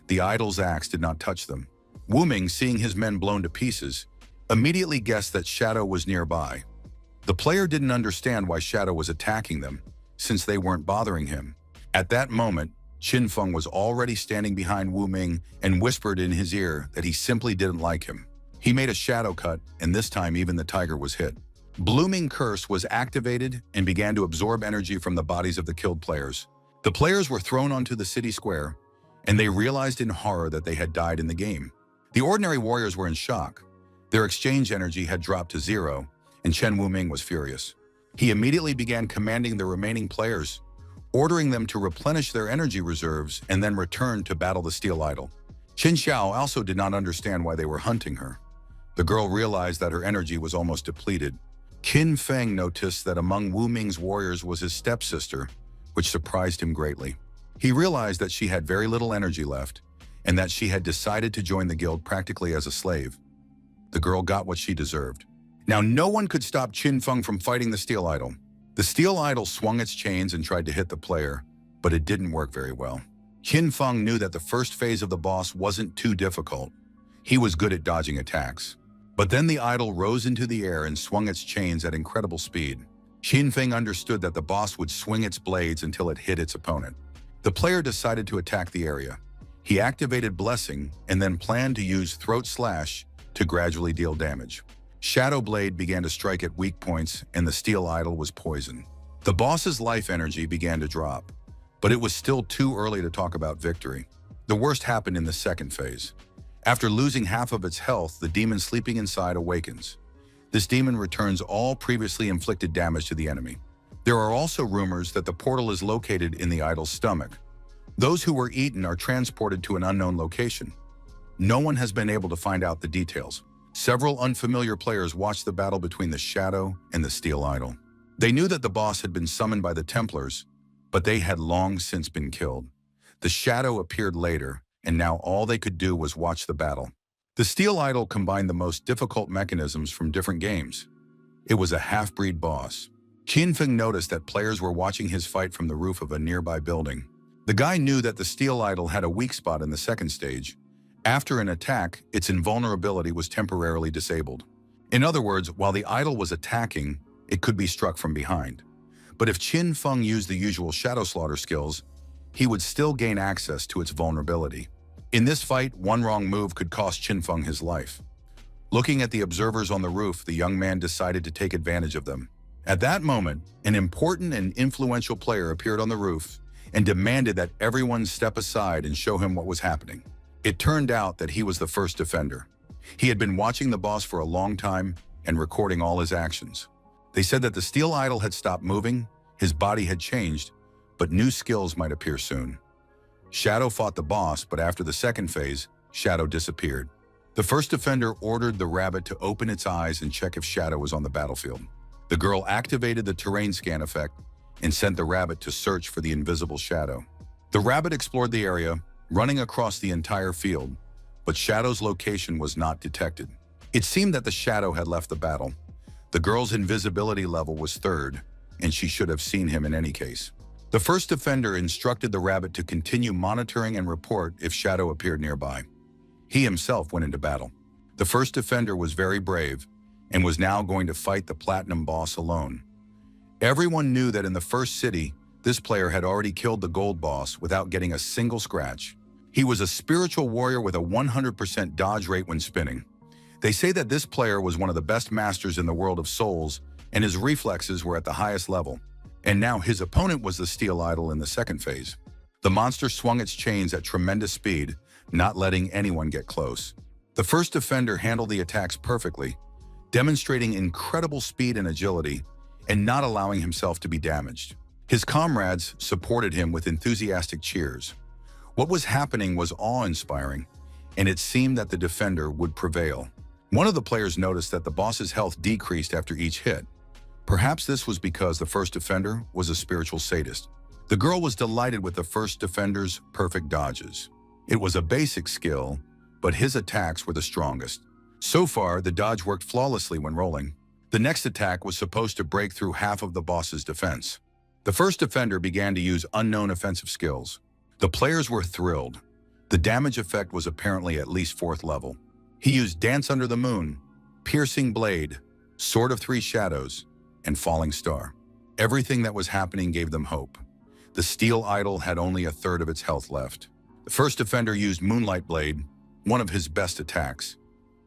The idol's axe did not touch them. Wuming, seeing his men blown to pieces, immediately guessed that Shadow was nearby. The player didn't understand why Shadow was attacking them, since they weren't bothering him. At that moment, Qin Feng was already standing behind Wuming and whispered in his ear that he simply didn't like him. He made a shadow cut, and this time even the tiger was hit. Blooming Curse was activated and began to absorb energy from the bodies of the killed players. The players were thrown onto the city square, and they realized in horror that they had died in the game. The ordinary warriors were in shock. Their exchange energy had dropped to 0, and Chen Wuming was furious. He immediately began commanding the remaining players, ordering them to replenish their energy reserves and then return to battle the steel idol. Qin Xiao also did not understand why they were hunting her. The girl realized that her energy was almost depleted. Qin Feng noticed that among Wu Ming's warriors was his stepsister, which surprised him greatly. He realized that she had very little energy left, and that she had decided to join the guild practically as a slave. The girl got what she deserved. Now no one could stop Qin Feng from fighting the steel idol. The steel idol swung its chains and tried to hit the player, but it didn't work very well. Qin Feng knew that the first phase of the boss wasn't too difficult. He was good at dodging attacks. But then the idol rose into the air and swung its chains at incredible speed. Qin Feng understood that the boss would swing its blades until it hit its opponent. The player decided to attack the area. He activated Blessing and then planned to use Throat Slash to gradually deal damage. Shadow Blade began to strike at weak points, and the steel idol was poisoned. The boss's life energy began to drop, but it was still too early to talk about victory. The worst happened in the second phase. After losing half of its health, the demon sleeping inside awakens. This demon returns all previously inflicted damage to the enemy. There are also rumors that the portal is located in the idol's stomach. Those who were eaten are transported to an unknown location. No one has been able to find out the details. Several unfamiliar players watched the battle between the Shadow and the Steel Idol. They knew that the boss had been summoned by the Templars, but they had long since been killed. The Shadow appeared later, and now all they could do was watch the battle. The Steel Idol combined the most difficult mechanisms from different games. It was a half-breed boss. Qin Feng noticed that players were watching his fight from the roof of a nearby building. The guy knew that the Steel Idol had a weak spot in the second stage. After an attack, its invulnerability was temporarily disabled. In other words, while the idol was attacking, it could be struck from behind. But if Qin Feng used the usual Shadow Slaughter skills, he would still gain access to its vulnerability. In this fight, one wrong move could cost Qinfeng his life. Looking at the observers on the roof, the young man decided to take advantage of them. At that moment, an important and influential player appeared on the roof and demanded that everyone step aside and show him what was happening. It turned out that he was the first defender. He had been watching the boss for a long time and recording all his actions. They said that the steel idol had stopped moving, his body had changed, but new skills might appear soon. Shadow fought the boss, but after the second phase, Shadow disappeared. The first defender ordered the rabbit to open its eyes and check if Shadow was on the battlefield. The girl activated the terrain scan effect and sent the rabbit to search for the invisible Shadow. The rabbit explored the area, running across the entire field, but Shadow's location was not detected. It seemed that the Shadow had left the battle. The girl's invisibility level was 3rd, and she should have seen him in any case. The first defender instructed the rabbit to continue monitoring and report if Shadow appeared nearby. He himself went into battle. The first defender was very brave and was now going to fight the platinum boss alone. Everyone knew that in the first city, this player had already killed the gold boss without getting a single scratch. He was a spiritual warrior with a 100% dodge rate when spinning. They say that this player was one of the best masters in the world of souls, and his reflexes were at the highest level. And now his opponent was the steel idol in the second phase. The monster swung its chains at tremendous speed, not letting anyone get close. The first defender handled the attacks perfectly, demonstrating incredible speed and agility, and not allowing himself to be damaged. His comrades supported him with enthusiastic cheers. What was happening was awe-inspiring, and it seemed that the defender would prevail. One of the players noticed that the boss's health decreased after each hit. Perhaps this was because the first defender was a spiritual sadist. The girl was delighted with the first defender's perfect dodges. It was a basic skill, but his attacks were the strongest. So far, the dodge worked flawlessly when rolling. The next attack was supposed to break through half of the boss's defense. The first defender began to use unknown offensive skills. The players were thrilled. The damage effect was apparently at least 4th level. He used Dance Under the Moon, Piercing Blade, Sword of Three Shadows, and Falling Star. Everything that was happening gave them hope. The steel idol had only 1/3 of its health left. The first defender used Moonlight Blade, one of his best attacks.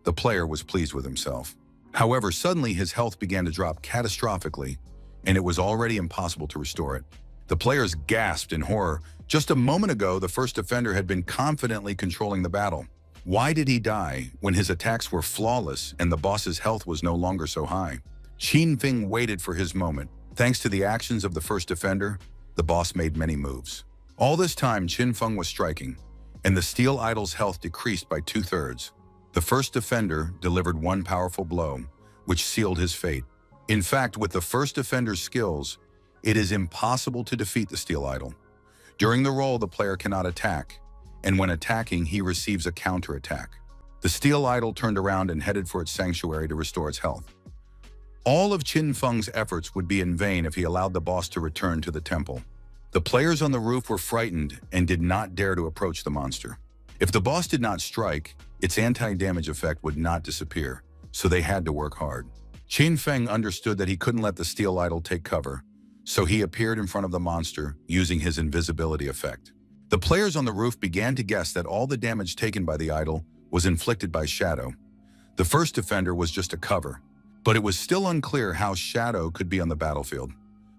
The player was pleased with himself. However, suddenly his health began to drop catastrophically, and it was already impossible to restore it. The players gasped in horror. Just a moment ago, the first defender had been confidently controlling the battle. Why did he die when his attacks were flawless and the boss's health was no longer so high? Qinfeng waited for his moment. Thanks to the actions of the first defender, the boss made many moves. All this time, Qinfeng was striking, and the steel idol's health decreased by 2/3. The first defender delivered one powerful blow, which sealed his fate. In fact, with the first defender's skills, it is impossible to defeat the steel idol. During the roll, the player cannot attack, and when attacking, he receives a counterattack. The steel idol turned around and headed for its sanctuary to restore its health. All of Qinfeng's efforts would be in vain if he allowed the boss to return to the temple. The players on the roof were frightened and did not dare to approach the monster. If the boss did not strike, its anti-damage effect would not disappear, so they had to work hard. Qinfeng understood that he couldn't let the steel idol take cover, so he appeared in front of the monster using his invisibility effect. The players on the roof began to guess that all the damage taken by the idol was inflicted by Shadow. The first defender was just a cover, but it was still unclear how Shadow could be on the battlefield.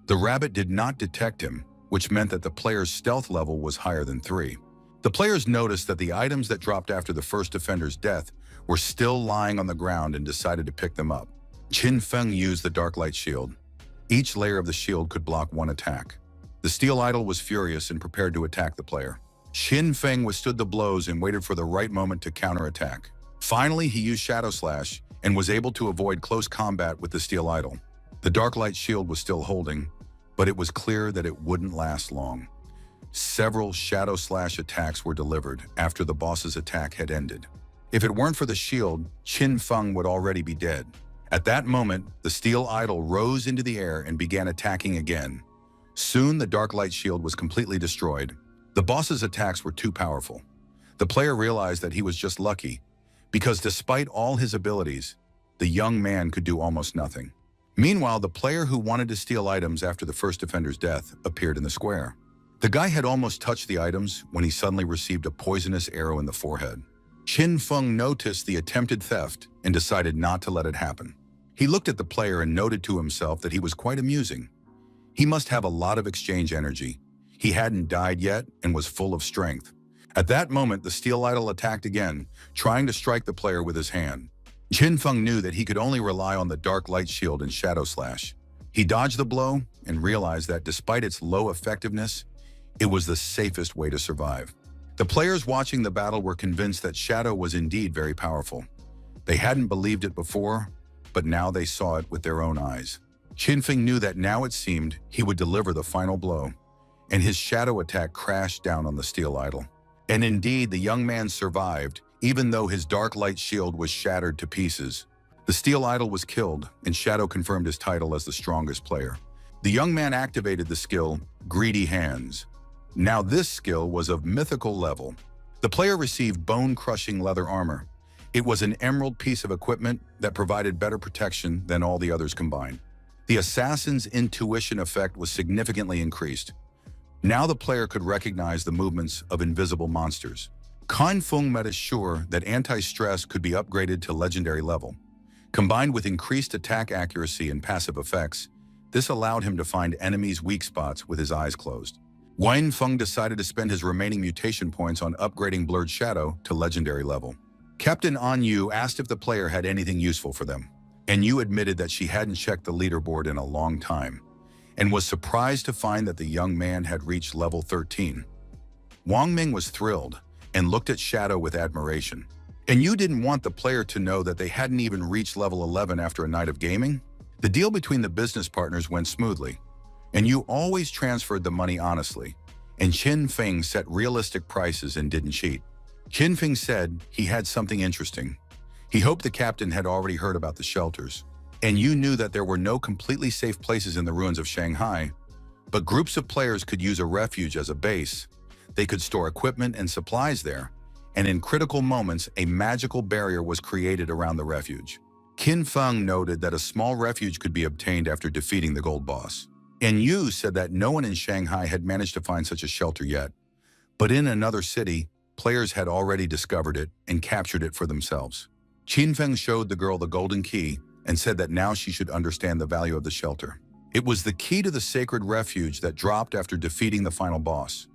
The rabbit did not detect him, which meant that the player's stealth level was higher than 3. The players noticed that the items that dropped after the first defender's death were still lying on the ground and decided to pick them up. Qinfeng used the Dark Light Shield. Each layer of the shield could block one attack. The steel idol was furious and prepared to attack the player. Qinfeng withstood the blows and waited for the right moment to counterattack. Finally, he used Shadow Slash and was able to avoid close combat with the steel idol. The Dark Light Shield was still holding, but it was clear that it wouldn't last long. Several Shadow Slash attacks were delivered after the boss's attack had ended. If it weren't for the shield, Qinfeng would already be dead. At that moment, the steel idol rose into the air and began attacking again. Soon, the Dark Light Shield was completely destroyed. The boss's attacks were too powerful. The player realized that he was just lucky, because despite all his abilities, the young man could do almost nothing. Meanwhile, the player who wanted to steal items after the first defender's death appeared in the square. The guy had almost touched the items when he suddenly received a poisonous arrow in the forehead. Qin Feng noticed the attempted theft and decided not to let it happen. He looked at the player and noted to himself that he was quite amusing. He must have a lot of exchange energy. He hadn't died yet and was full of strength. At that moment, the steel idol attacked again, trying to strike the player with his hand. Qin Feng knew that he could only rely on the dark light shield and shadow slash. He dodged the blow and realized that despite its low effectiveness, it was the safest way to survive. The players watching the battle were convinced that shadow was indeed very powerful. They hadn't believed it before, but now they saw it with their own eyes. Qin Feng knew that now it seemed he would deliver the final blow, and his shadow attack crashed down on the steel idol. And indeed, the young man survived, even though his dark light shield was shattered to pieces. The steel idol was killed, and Shadow confirmed his title as the strongest player. The young man activated the skill, Greedy Hands. Now this skill was of mythical level. The player received bone-crushing leather armor. It was an emerald piece of equipment that provided better protection than all the others combined. The assassin's intuition effect was significantly increased. Now the player could recognize the movements of invisible monsters. Qin Feng made sure that anti-stress could be upgraded to legendary level. Combined with increased attack accuracy and passive effects, this allowed him to find enemies' weak spots with his eyes closed. Qin Feng decided to spend his remaining mutation points on upgrading Blurred Shadow to legendary level. Captain Anyu asked if the player had anything useful for them, and Yu admitted that she hadn't checked the leaderboard in a long time, and was surprised to find that the young man had reached level 13. Wang Ming was thrilled and looked at Shadow with admiration. And Yu didn't want the player to know that they hadn't even reached level 11 after a night of gaming. The deal between the business partners went smoothly, and Yu always transferred the money honestly, and Qin Feng set realistic prices and didn't cheat. Qin Feng said he had something interesting. He hoped the captain had already heard about the shelters, and Yu knew that there were no completely safe places in the ruins of Shanghai, but groups of players could use a refuge as a base. They could store equipment and supplies there, and in critical moments, a magical barrier was created around the refuge. Qin Feng noted that a small refuge could be obtained after defeating the gold boss. And Yu said that no one in Shanghai had managed to find such a shelter yet, but in another city, players had already discovered it and captured it for themselves. Qin Feng showed the girl the golden key and said that now she should understand the value of the shelter. It was the key to the sacred refuge that dropped after defeating the final boss.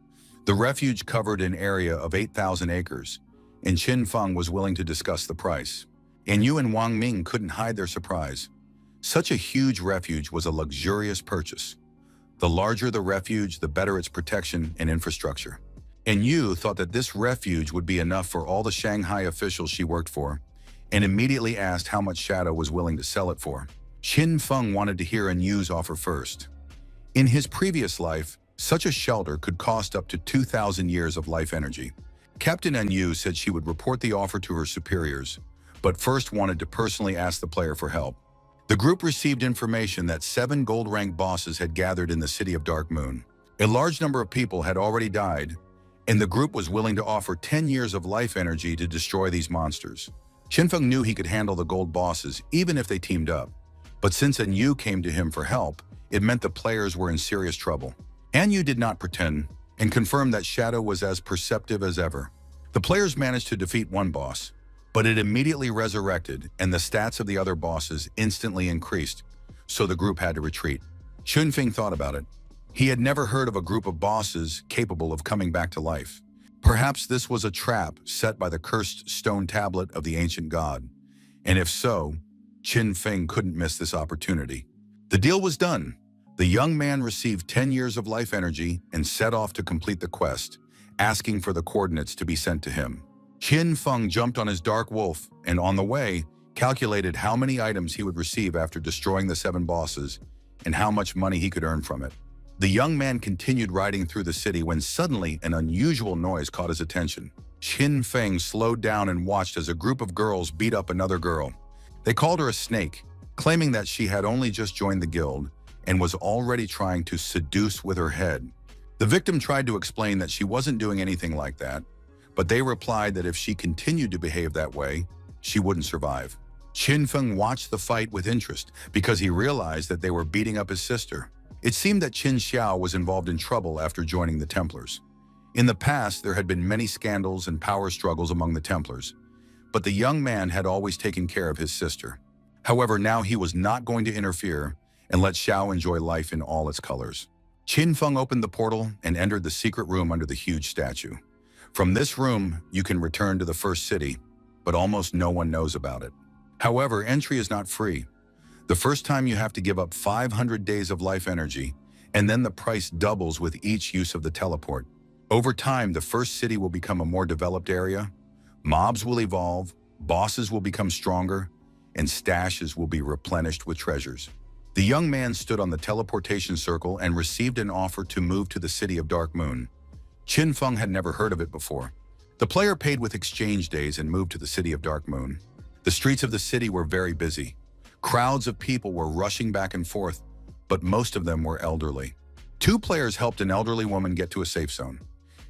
The refuge covered an area of 8,000 acres, and Qin Feng was willing to discuss the price. And Yu and Wang Ming couldn't hide their surprise. Such a huge refuge was a luxurious purchase. The larger the refuge, the better its protection and infrastructure. And Yu thought that this refuge would be enough for all the Shanghai officials she worked for, and immediately asked how much Shadow was willing to sell it for. Qin Feng wanted to hear Yu's offer first. In his previous life, such a shelter could cost up to 2,000 years of life energy. Captain Yu said she would report the offer to her superiors, but first wanted to personally ask the player for help. The group received information that 7 gold-ranked bosses had gathered in the city of Dark Moon. A large number of people had already died, and the group was willing to offer 10 years of life energy to destroy these monsters. Qin Feng knew he could handle the gold bosses even if they teamed up, but since Yu came to him for help, it meant the players were in serious trouble. Yu did not pretend and confirmed that Shadow was as perceptive as ever. The players managed to defeat one boss, but it immediately resurrected and the stats of the other bosses instantly increased, so the group had to retreat. Qin Feng thought about it. He had never heard of a group of bosses capable of coming back to life. Perhaps this was a trap set by the cursed stone tablet of the ancient god, and if so, Qin Feng couldn't miss this opportunity. The deal was done. The young man received 10 years of life energy and set off to complete the quest, asking for the coordinates to be sent to him. Qin Feng jumped on his dark wolf and on the way, calculated how many items he would receive after destroying the 7 bosses and how much money he could earn from it. The young man continued riding through the city when suddenly an unusual noise caught his attention. Qin Feng slowed down and watched as a group of girls beat up another girl. They called her a snake, claiming that she had only just joined the guild and was already trying to seduce with her head. The victim tried to explain that she wasn't doing anything like that, but they replied that if she continued to behave that way, she wouldn't survive. Qin Feng watched the fight with interest because he realized that they were beating up his sister. It seemed that Qin Xiao was involved in trouble after joining the Templars. In the past, there had been many scandals and power struggles among the Templars, but the young man had always taken care of his sister. However, now he was not going to interfere and let Xiao enjoy life in all its colors. Qin Feng opened the portal and entered the secret room under the huge statue. From this room, you can return to the first city, but almost no one knows about it. However, entry is not free. The first time you have to give up 500 days of life energy, and then the price doubles with each use of the teleport. Over time, the first city will become a more developed area, mobs will evolve, bosses will become stronger, and stashes will be replenished with treasures. The young man stood on the teleportation circle and received an offer to move to the city of Dark Moon. Qin Feng had never heard of it before. The player paid with exchange days and moved to the city of Dark Moon. The streets of the city were very busy. Crowds of people were rushing back and forth, but most of them were elderly. Two players helped an elderly woman get to a safe zone.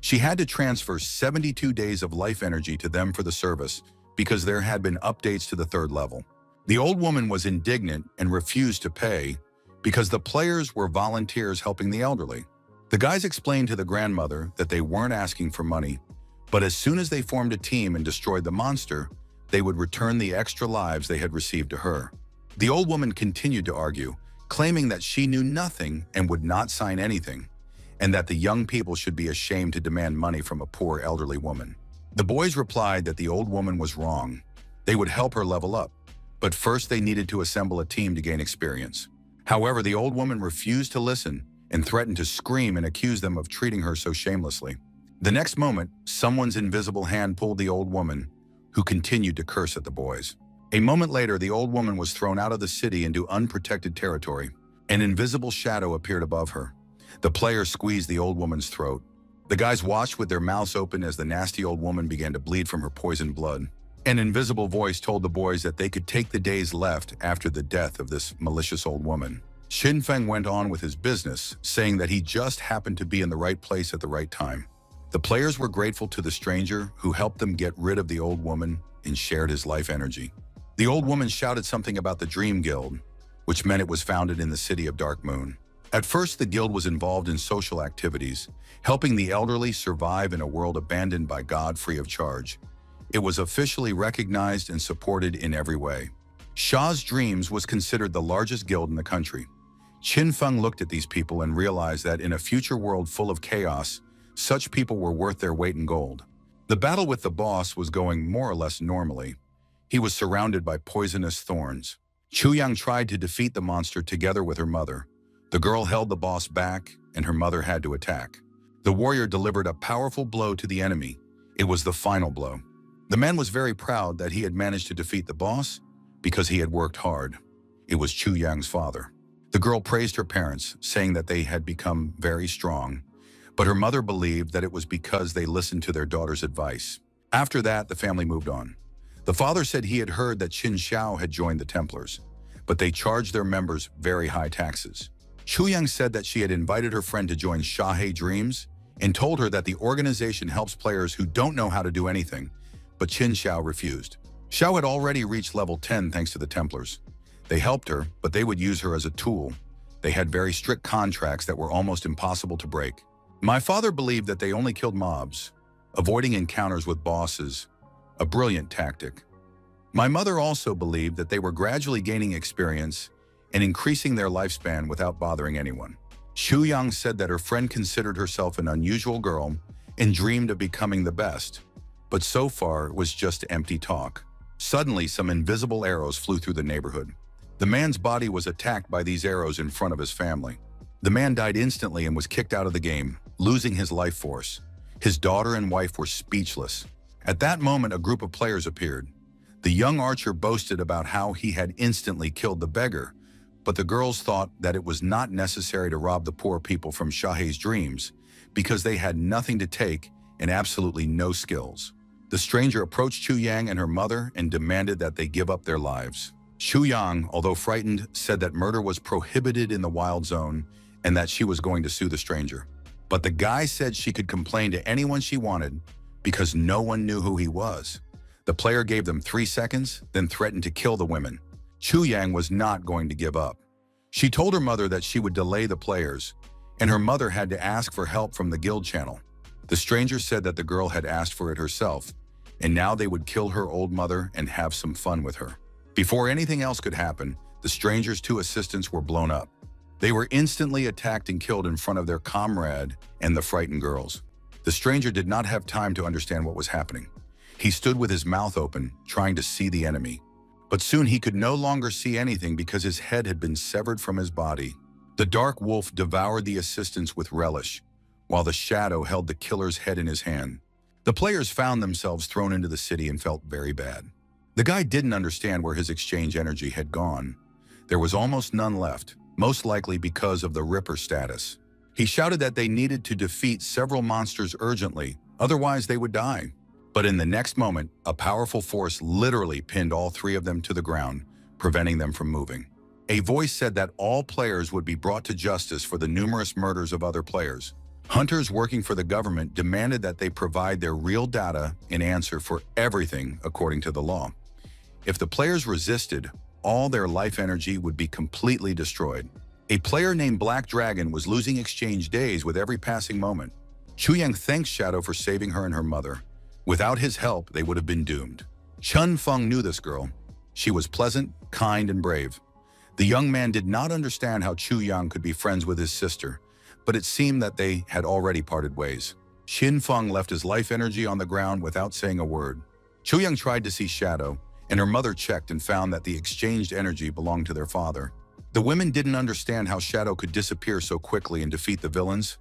She had to transfer 72 days of life energy to them for the service because there had been updates to the third level. The old woman was indignant and refused to pay because the players were volunteers helping the elderly. The guys explained to the grandmother that they weren't asking for money, but as soon as they formed a team and destroyed the monster, they would return the extra lives they had received to her. The old woman continued to argue, claiming that she knew nothing and would not sign anything, and that the young people should be ashamed to demand money from a poor elderly woman. The boys replied that the old woman was wrong. They would help her level up, but first they needed to assemble a team to gain experience. However, the old woman refused to listen and threatened to scream and accuse them of treating her so shamelessly. The next moment, someone's invisible hand pulled the old woman, who continued to curse at the boys. A moment later, the old woman was thrown out of the city into unprotected territory. An invisible shadow appeared above her. The player squeezed the old woman's throat. The guys watched with their mouths open as the nasty old woman began to bleed from her poisoned blood. An invisible voice told the boys that they could take the days left after the death of this malicious old woman. Qin Feng went on with his business, saying that he just happened to be in the right place at the right time. The players were grateful to the stranger who helped them get rid of the old woman and shared his life energy. The old woman shouted something about the Dream Guild, which meant it was founded in the city of Dark Moon. At first, the guild was involved in social activities, helping the elderly survive in a world abandoned by God free of charge. It was officially recognized and supported in every way. Shah's Dreams was considered the largest guild in the country. Qin Feng looked at these people and realized that in a future world full of chaos, such people were worth their weight in gold. The battle with the boss was going more or less normally. He was surrounded by poisonous thorns. Chu Yang tried to defeat the monster together with her mother. The girl held the boss back, and her mother had to attack. The warrior delivered a powerful blow to the enemy. It was the final blow. The man was very proud that he had managed to defeat the boss because he had worked hard. It was Chu Yang's father. The girl praised her parents, saying that they had become very strong, but her mother believed that it was because they listened to their daughter's advice. After that, the family moved on. The father said he had heard that Qin Xiao had joined the Templars, but they charged their members very high taxes. Chu Yang said that she had invited her friend to join Shahe Dreams and told her that the organization helps players who don't know how to do anything, but Qin Xiao refused. Xiao had already reached level 10 thanks to the Templars. They helped her, but they would use her as a tool. They had very strict contracts that were almost impossible to break. My father believed that they only killed mobs, avoiding encounters with bosses, a brilliant tactic. My mother also believed that they were gradually gaining experience and increasing their lifespan without bothering anyone. Xu Yang said that her friend considered herself an unusual girl and dreamed of becoming the best, but so far it was just empty talk. Suddenly, some invisible arrows flew through the neighborhood. The man's body was attacked by these arrows in front of his family. The man died instantly and was kicked out of the game, losing his life force. His daughter and wife were speechless. At that moment, a group of players appeared. The young archer boasted about how he had instantly killed the beggar, but the girls thought that it was not necessary to rob the poor people from Shahe's Dreams because they had nothing to take and absolutely no skills. The stranger approached Chu Yang and her mother and demanded that they give up their lives. Chu Yang, although frightened, said that murder was prohibited in the wild zone and that she was going to sue the stranger. But the guy said she could complain to anyone she wanted because no one knew who he was. The player gave them 3 seconds, then threatened to kill the women. Chu Yang was not going to give up. She told her mother that she would delay the players, and her mother had to ask for help from the guild channel. The stranger said that the girl had asked for it herself, and now they would kill her old mother and have some fun with her. Before anything else could happen, the stranger's two assistants were blown up. They were instantly attacked and killed in front of their comrade and the frightened girls. The stranger did not have time to understand what was happening. He stood with his mouth open, trying to see the enemy. But soon he could no longer see anything because his head had been severed from his body. The dark wolf devoured the assistants with relish, while the shadow held the killer's head in his hand. The players found themselves thrown into the city and felt very bad. The guy didn't understand where his exchange energy had gone. There was almost none left, most likely because of the Ripper status. He shouted that they needed to defeat several monsters urgently, otherwise they would die. But in the next moment, a powerful force literally pinned all three of them to the ground, preventing them from moving. A voice said that all players would be brought to justice for the numerous murders of other players. Hunters working for the government demanded that they provide their real data in answer for everything according to the law. If the players resisted, all their life energy would be completely destroyed. A player named Black Dragon was losing exchange days with every passing moment. Chuyang thanked Shadow for saving her and her mother. Without his help, they would have been doomed. Chun Feng knew this girl. She was pleasant, kind, and brave. The young man did not understand how Chu Yang could be friends with his sister, but it seemed that they had already parted ways. Xin Feng left his life energy on the ground without saying a word. Chu Yang tried to see Shadow, and her mother checked and found that the exchanged energy belonged to their father. The women didn't understand how Shadow could disappear so quickly and defeat the villains.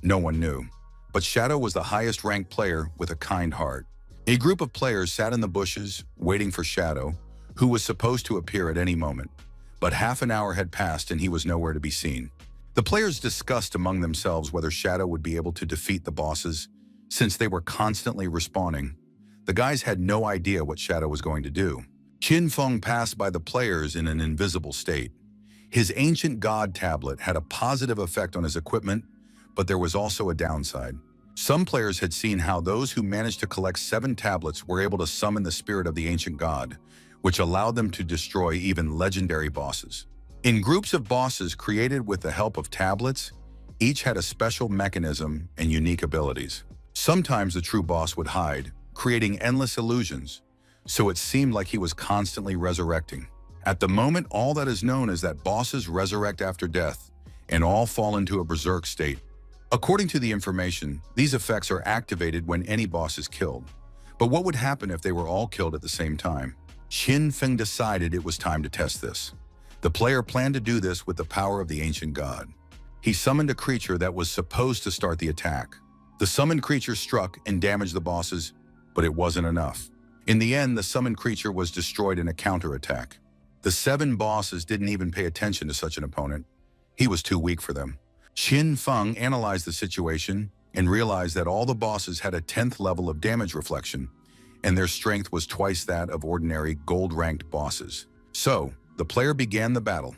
No one knew. But Shadow was the highest-ranked player with a kind heart. A group of players sat in the bushes, waiting for Shadow, who was supposed to appear at any moment. But half an hour had passed and he was nowhere to be seen. The players discussed among themselves whether Shadow would be able to defeat the bosses, since they were constantly respawning. The guys had no idea what Shadow was going to do. Qin Feng passed by the players in an invisible state. His ancient god tablet had a positive effect on his equipment, but there was also a downside. Some players had seen how those who managed to collect 7 tablets were able to summon the spirit of the ancient god, which allowed them to destroy even legendary bosses. In groups of bosses created with the help of tablets, each had a special mechanism and unique abilities. Sometimes the true boss would hide, creating endless illusions, so it seemed like he was constantly resurrecting. At the moment, all that is known is that bosses resurrect after death, and all fall into a berserk state. According to the information, these effects are activated when any boss is killed. But what would happen if they were all killed at the same time? Qin Feng decided it was time to test this. The player planned to do this with the power of the ancient god. He summoned a creature that was supposed to start the attack. The summoned creature struck and damaged the bosses, but it wasn't enough. In the end, the summoned creature was destroyed in a counterattack. The 7 bosses didn't even pay attention to such an opponent. He was too weak for them. Qin Feng analyzed the situation and realized that all the bosses had a 10th level of damage reflection, and their strength was twice that of ordinary gold-ranked bosses. So, the player began the battle.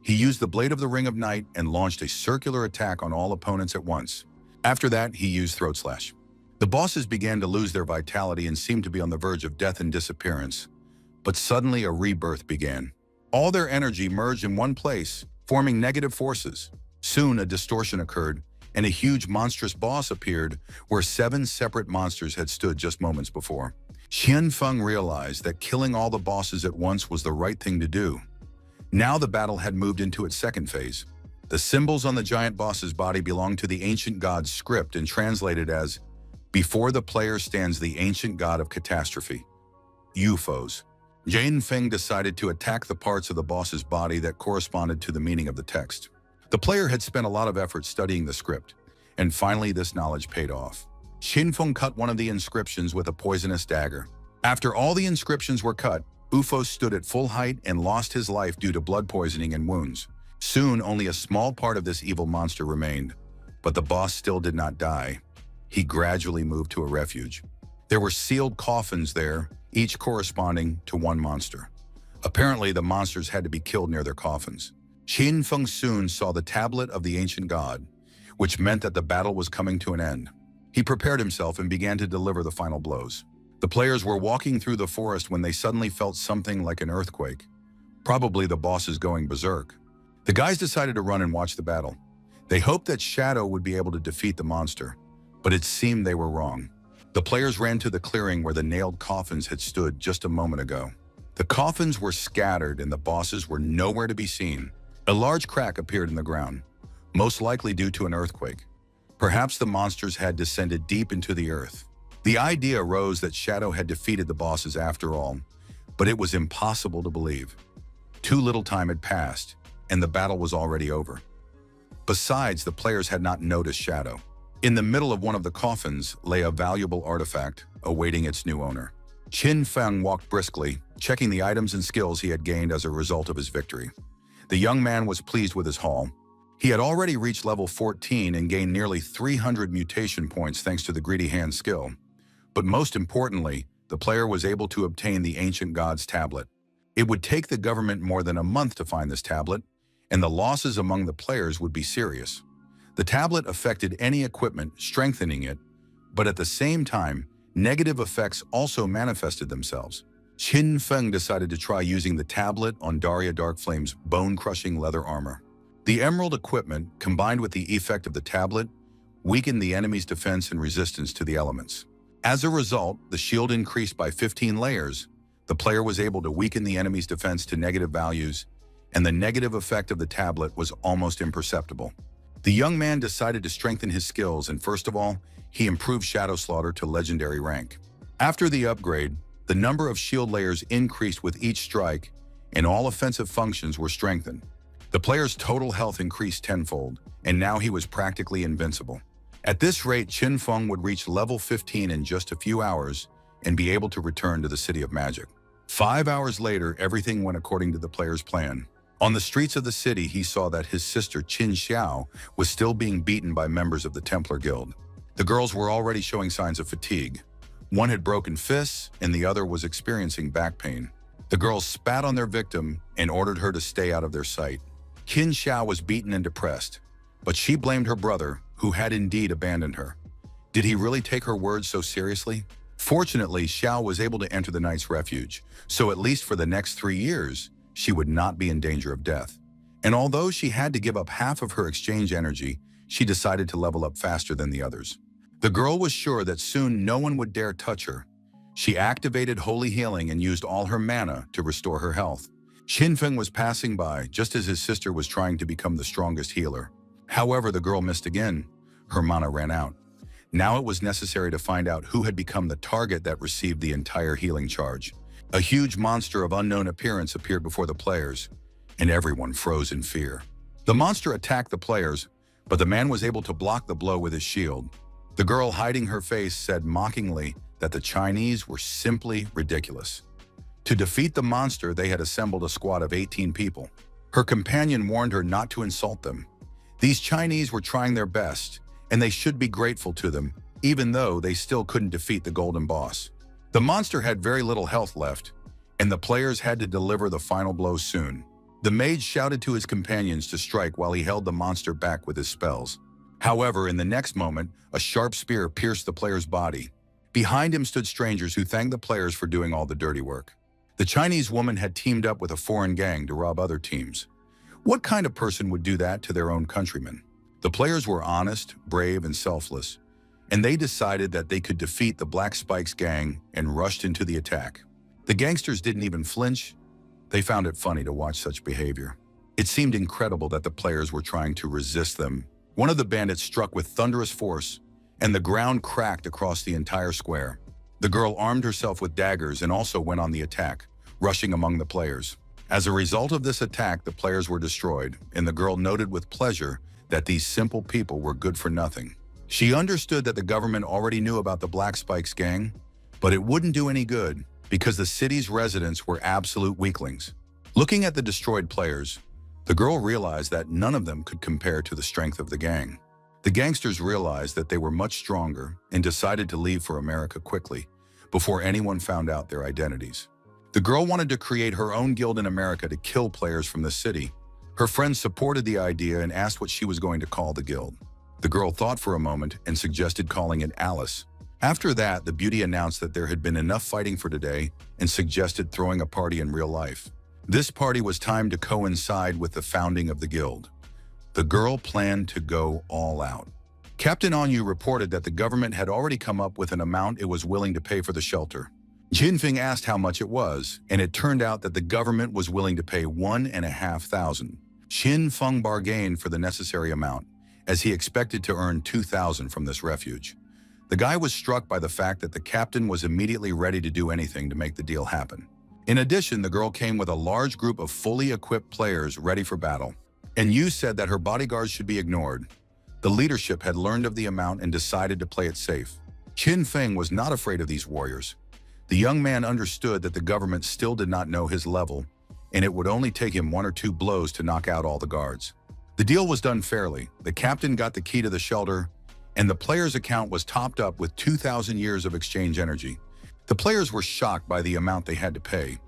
He used the Blade of the Ring of Night and launched a circular attack on all opponents at once. After that, he used Throat Slash. The bosses began to lose their vitality and seemed to be on the verge of death and disappearance. But suddenly a rebirth began. All their energy merged in one place, forming negative forces. Soon a distortion occurred, and a huge monstrous boss appeared where 7 separate monsters had stood just moments before. Qin Feng realized that killing all the bosses at once was the right thing to do. Now the battle had moved into its second phase. The symbols on the giant boss's body belonged to the ancient god's script and translated as, "Before the player stands the ancient god of catastrophe." UFOs. Qin Feng decided to attack the parts of the boss's body that corresponded to the meaning of the text. The player had spent a lot of effort studying the script, and finally this knowledge paid off. Qin Feng cut one of the inscriptions with a poisonous dagger. After all the inscriptions were cut, UFO stood at full height and lost his life due to blood poisoning and wounds. Soon, only a small part of this evil monster remained, but the boss still did not die. He gradually moved to a refuge. There were sealed coffins there, each corresponding to one monster. Apparently, the monsters had to be killed near their coffins. Qin Feng soon saw the tablet of the ancient god, which meant that the battle was coming to an end. He prepared himself and began to deliver the final blows. The players were walking through the forest when they suddenly felt something like an earthquake. Probably the bosses going berserk. The guys decided to run and watch the battle. They hoped that Shadow would be able to defeat the monster, but it seemed they were wrong. The players ran to the clearing where the nailed coffins had stood just a moment ago. The coffins were scattered and the bosses were nowhere to be seen. A large crack appeared in the ground, most likely due to an earthquake. Perhaps the monsters had descended deep into the earth. The idea arose that Shadow had defeated the bosses after all, but it was impossible to believe. Too little time had passed, and the battle was already over. Besides, the players had not noticed Shadow. In the middle of one of the coffins lay a valuable artifact, awaiting its new owner. Qin Feng walked briskly, checking the items and skills he had gained as a result of his victory. The young man was pleased with his haul. He had already reached level 14 and gained nearly 300 mutation points thanks to the Greedy Hand skill. But most importantly, the player was able to obtain the Ancient God's tablet. It would take the government more than a month to find this tablet, and the losses among the players would be serious. The tablet affected any equipment, strengthening it, but at the same time, negative effects also manifested themselves. Qin Feng decided to try using the tablet on Daria Darkflame's bone-crushing leather armor. The emerald equipment, combined with the effect of the tablet, weakened the enemy's defense and resistance to the elements. As a result, the shield increased by 15 layers. The player was able to weaken the enemy's defense to negative values, and the negative effect of the tablet was almost imperceptible. The young man decided to strengthen his skills, and first of all, he improved Shadow Slaughter to legendary rank. After the upgrade, the number of shield layers increased with each strike, and all offensive functions were strengthened. The player's total health increased tenfold, and now he was practically invincible. At this rate, Qin Feng would reach level 15 in just a few hours and be able to return to the City of Magic. 5 hours later, everything went according to the player's plan. On the streets of the city, he saw that his sister Qin Xiao was still being beaten by members of the Templar Guild. The girls were already showing signs of fatigue. One had broken fists, and the other was experiencing back pain. The girls spat on their victim and ordered her to stay out of their sight. Qin Xiao was beaten and depressed, but she blamed her brother, who had indeed abandoned her. Did he really take her words so seriously? Fortunately, Xiao was able to enter the Knight's Refuge, so at least for the next 3 years, she would not be in danger of death. And although she had to give up half of her exchange energy, she decided to level up faster than the others. The girl was sure that soon no one would dare touch her. She activated Holy Healing and used all her mana to restore her health. Qin Feng was passing by just as his sister was trying to become the strongest healer. However, the girl missed again. Her mana ran out. Now it was necessary to find out who had become the target that received the entire healing charge. A huge monster of unknown appearance appeared before the players, and everyone froze in fear. The monster attacked the players, but the man was able to block the blow with his shield. The girl, hiding her face, said mockingly that the Chinese were simply ridiculous. To defeat the monster, they had assembled a squad of 18 people. Her companion warned her not to insult them. These Chinese were trying their best, and they should be grateful to them, even though they still couldn't defeat the Golden Boss. The monster had very little health left, and the players had to deliver the final blow soon. The mage shouted to his companions to strike while he held the monster back with his spells. However, in the next moment, a sharp spear pierced the player's body. Behind him stood strangers who thanked the players for doing all the dirty work. The Chinese woman had teamed up with a foreign gang to rob other teams. What kind of person would do that to their own countrymen? The players were honest, brave, and selfless, and they decided that they could defeat the Black Spikes gang and rushed into the attack. The gangsters didn't even flinch. They found it funny to watch such behavior. It seemed incredible that the players were trying to resist them. One of the bandits struck with thunderous force, and the ground cracked across the entire square. The girl armed herself with daggers and also went on the attack, rushing among the players. As a result of this attack, the players were destroyed, and the girl noted with pleasure that these simple people were good for nothing. She understood that the government already knew about the Black Spikes gang, but it wouldn't do any good because the city's residents were absolute weaklings. Looking at the destroyed players, the girl realized that none of them could compare to the strength of the gang. The gangsters realized that they were much stronger and decided to leave for America quickly before anyone found out their identities. The girl wanted to create her own guild in America to kill players from the city. Her friends supported the idea and asked what she was going to call the guild. The girl thought for a moment and suggested calling it Alice. After that, the beauty announced that there had been enough fighting for today and suggested throwing a party in real life. This party was timed to coincide with the founding of the guild. The girl planned to go all out. Captain Anyu reported that the government had already come up with an amount it was willing to pay for the shelter. Jinfeng asked how much it was, and it turned out that the government was willing to pay 1,500. Qin Feng bargained for the necessary amount, as he expected to earn 2,000 from this refuge. The guy was struck by the fact that the captain was immediately ready to do anything to make the deal happen. In addition, the girl came with a large group of fully equipped players ready for battle. And Yu said that her bodyguards should be ignored. The leadership had learned of the amount and decided to play it safe. Qin Feng was not afraid of these warriors. The young man understood that the government still did not know his level, and it would only take him 1 or 2 blows to knock out all the guards. The deal was done fairly. The captain got the key to the shelter, and the player's account was topped up with 2,000 years of exchange energy. The players were shocked by the amount they had to pay,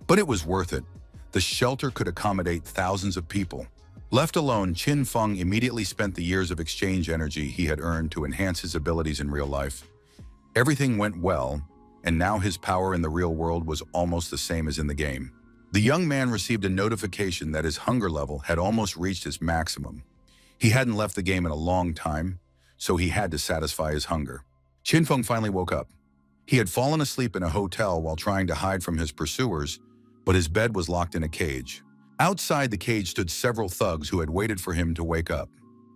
but it was worth it. The shelter could accommodate thousands of people. Left alone, Qin Feng immediately spent the years of exchange energy he had earned to enhance his abilities in real life. Everything went well, and now his power in the real world was almost the same as in the game. The young man received a notification that his hunger level had almost reached its maximum. He hadn't left the game in a long time, so he had to satisfy his hunger. Qin Feng finally woke up. He had fallen asleep in a hotel while trying to hide from his pursuers, but his bed was locked in a cage. Outside the cage stood several thugs who had waited for him to wake up.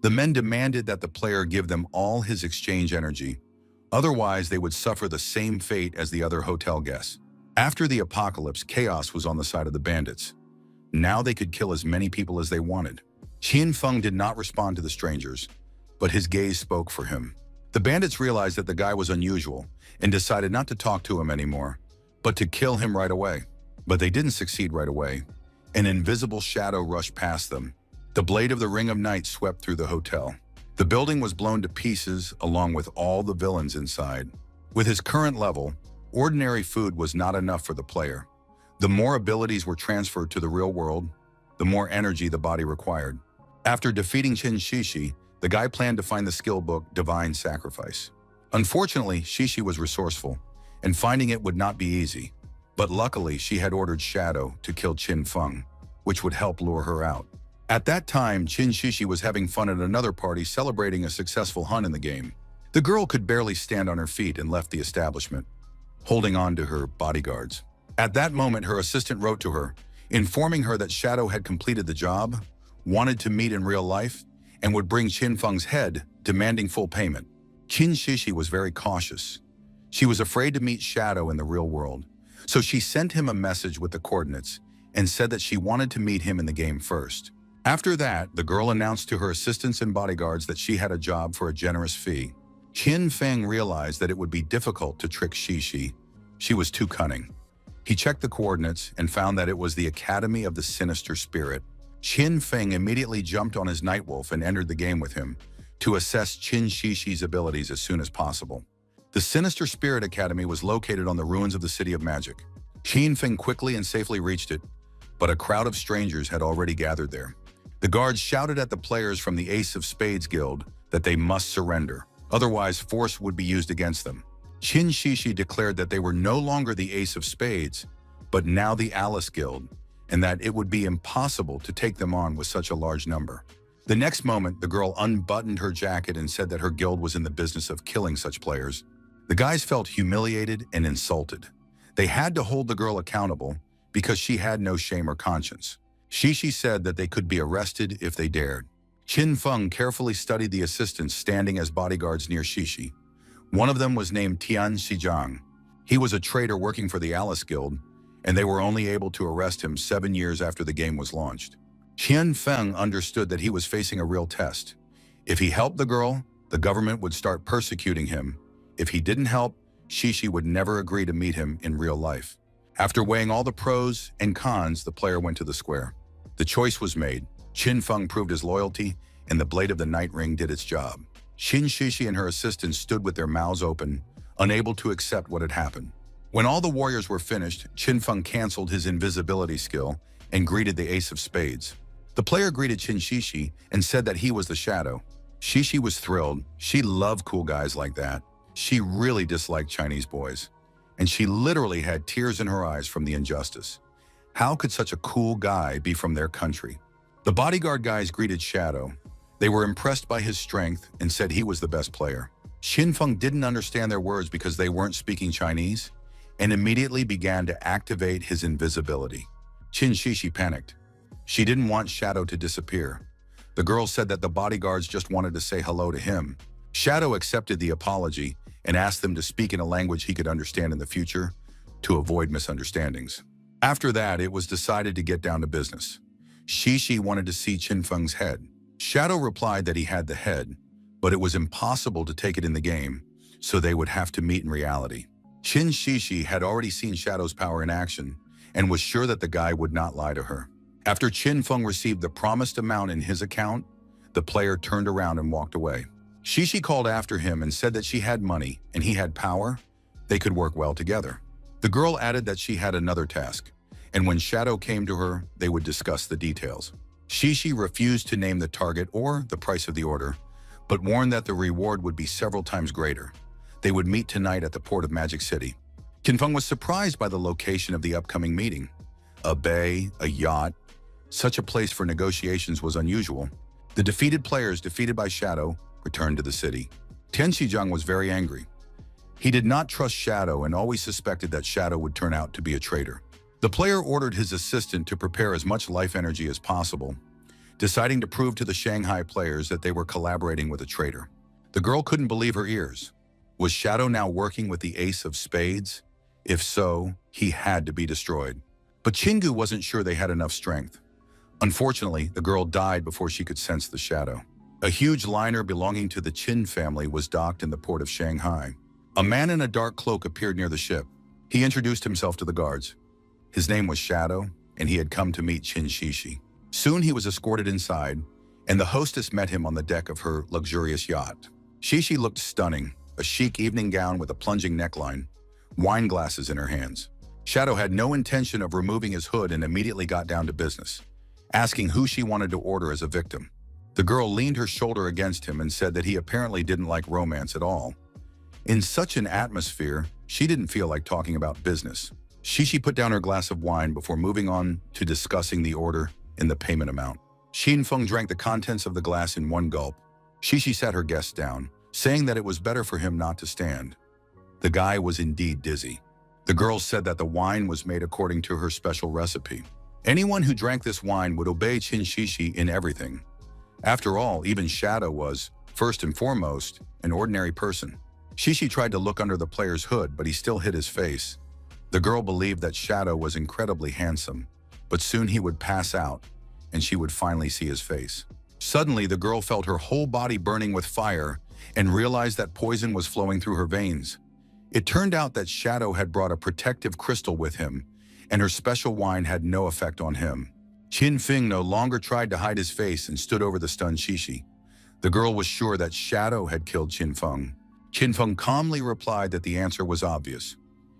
The men demanded that the player give them all his exchange energy, otherwise they would suffer the same fate as the other hotel guests. After the apocalypse, chaos was on the side of the bandits. Now they could kill as many people as they wanted. Qin Feng did not respond to the strangers, but his gaze spoke for him. The bandits realized that the guy was unusual and decided not to talk to him anymore, but to kill him right away. But they didn't succeed right away. An invisible shadow rushed past them. The blade of the Ring of Night swept through the hotel. The building was blown to pieces along with all the villains inside. With his current level, ordinary food was not enough for the player. The more abilities were transferred to the real world, the more energy the body required. After defeating Qin Shishi, the guy planned to find the skill book Divine Sacrifice. Unfortunately, Shishi was resourceful, and finding it would not be easy. But luckily, she had ordered Shadow to kill Qin Feng, which would help lure her out. At that time, Qin Shishi was having fun at another party celebrating a successful hunt in the game. The girl could barely stand on her feet and left the establishment, holding on to her bodyguards. At that moment, her assistant wrote to her, informing her that Shadow had completed the job, wanted to meet in real life, and would bring Qin Feng's head, demanding full payment. Qin Shishi was very cautious. She was afraid to meet Shadow in the real world, so she sent him a message with the coordinates and said that she wanted to meet him in the game first. After that, the girl announced to her assistants and bodyguards that she had a job for a generous fee. Qin Feng realized that it would be difficult to trick Shishi. She was too cunning. He checked the coordinates and found that it was the Academy of the Sinister Spirit. Qin Feng immediately jumped on his Nightwolf and entered the game with him to assess Qin Shishi's abilities as soon as possible. The Sinister Spirit Academy was located on the ruins of the City of Magic. Qin Feng quickly and safely reached it, but a crowd of strangers had already gathered there. The guards shouted at the players from the Ace of Spades Guild that they must surrender, otherwise force would be used against them. Qin Shishi declared that they were no longer the Ace of Spades, but now the Alice Guild, and that it would be impossible to take them on with such a large number. The next moment, the girl unbuttoned her jacket and said that her guild was in the business of killing such players. The guys felt humiliated and insulted. They had to hold the girl accountable because she had no shame or conscience. Shishi said that they could be arrested if they dared. Qin Feng carefully studied the assistants standing as bodyguards near Shishi. One of them was named Tian Xijiang. He was a traitor working for the Alice Guild, and they were only able to arrest him 7 years after the game was launched. Qin Feng understood that he was facing a real test. If he helped the girl, the government would start persecuting him. If he didn't help, Shishi would never agree to meet him in real life. After weighing all the pros and cons, the player went to the square. The choice was made. Qin Feng proved his loyalty, and the Blade of the Night Ring did its job. Qin Shishi and her assistants stood with their mouths open, unable to accept what had happened. When all the warriors were finished, Qin Feng canceled his invisibility skill and greeted the Ace of Spades. The player greeted Qin Shishi and said that he was the Shadow. Shishi was thrilled. She loved cool guys like that. She really disliked Chinese boys, and she literally had tears in her eyes from the injustice. How could such a cool guy be from their country? The bodyguard guys greeted Shadow. They were impressed by his strength and said he was the best player. Qinfeng didn't understand their words because they weren't speaking Chinese and immediately began to activate his invisibility. Qin Shishi panicked. She didn't want Shadow to disappear. The girl said that the bodyguards just wanted to say hello to him. Shadow accepted the apology and asked them to speak in a language he could understand in the future to avoid misunderstandings. After that, it was decided to get down to business. Shishi wanted to see Qinfeng's head. Shadow replied that he had the head, but it was impossible to take it in the game, so they would have to meet in reality. Qin Shishi had already seen Shadow's power in action and was sure that the guy would not lie to her. After Qinfeng received the promised amount in his account, the player turned around and walked away. Shishi called after him and said that she had money and he had power. They could work well together. The girl added that she had another task, and when Shadow came to her, they would discuss the details. Shishi refused to name the target or the price of the order, but warned that the reward would be several times greater. They would meet tonight at the port of Magic City. Qinfeng was surprised by the location of the upcoming meeting. A bay, a yacht. Such a place for negotiations was unusual. The defeated players, defeated by Shadow, returned to the city. Tian Xizhang was very angry. He did not trust Shadow and always suspected that Shadow would turn out to be a traitor. The player ordered his assistant to prepare as much life energy as possible, deciding to prove to the Shanghai players that they were collaborating with a traitor. The girl couldn't believe her ears. Was Shadow now working with the Ace of Spades? If so, he had to be destroyed. But Qingu wasn't sure they had enough strength. Unfortunately, the girl died before she could sense the Shadow. A huge liner belonging to the Qin family was docked in the port of Shanghai. A man in a dark cloak appeared near the ship. He introduced himself to the guards. His name was Shadow, and he had come to meet Qin Shishi. Soon he was escorted inside, and the hostess met him on the deck of her luxurious yacht. Shishi looked stunning, a chic evening gown with a plunging neckline, wine glasses in her hands. Shadow had no intention of removing his hood and immediately got down to business, asking who she wanted to order as a victim. The girl leaned her shoulder against him and said that he apparently didn't like romance at all. In such an atmosphere, she didn't feel like talking about business. Shishi put down her glass of wine before moving on to discussing the order and the payment amount. Qinfeng drank the contents of the glass in one gulp. Shishi sat her guests down, saying that it was better for him not to stand. The guy was indeed dizzy. The girl said that the wine was made according to her special recipe. Anyone who drank this wine would obey Qin Shishi in everything. After all, even Shadow was, first and foremost, an ordinary person. Shishi tried to look under the player's hood, but he still hid his face. The girl believed that Shadow was incredibly handsome, but soon he would pass out, and she would finally see his face. Suddenly, the girl felt her whole body burning with fire and realized that poison was flowing through her veins. It turned out that Shadow had brought a protective crystal with him, and her special wine had no effect on him. Qinfeng no longer tried to hide his face and stood over the stunned Shishi. The girl was sure that Shadow had killed Qinfeng. Qinfeng calmly replied that the answer was obvious.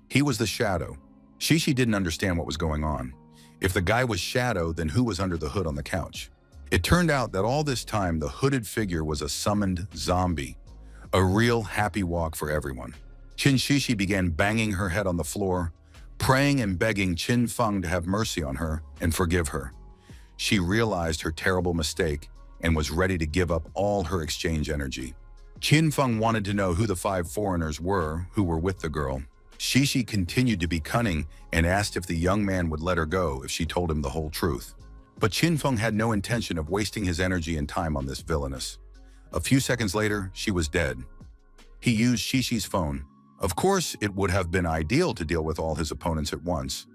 He was the Shadow. Shishi didn't understand what was going on. If the guy was Shadow, then who was under the hood on the couch? It turned out that all this time the hooded figure was a summoned zombie. A real happy walk for everyone. Qin Shishi began banging her head on the floor, praying and begging Qinfeng to have mercy on her and forgive her. She realized her terrible mistake and was ready to give up all her exchange energy. Qinfeng wanted to know who the 5 foreigners were who were with the girl. Shishi continued to be cunning and asked if the young man would let her go if she told him the whole truth. But Qinfeng had no intention of wasting his energy and time on this villainess. A few seconds later, she was dead. He used Shishi's phone. Of course, it would have been ideal to deal with all his opponents at once.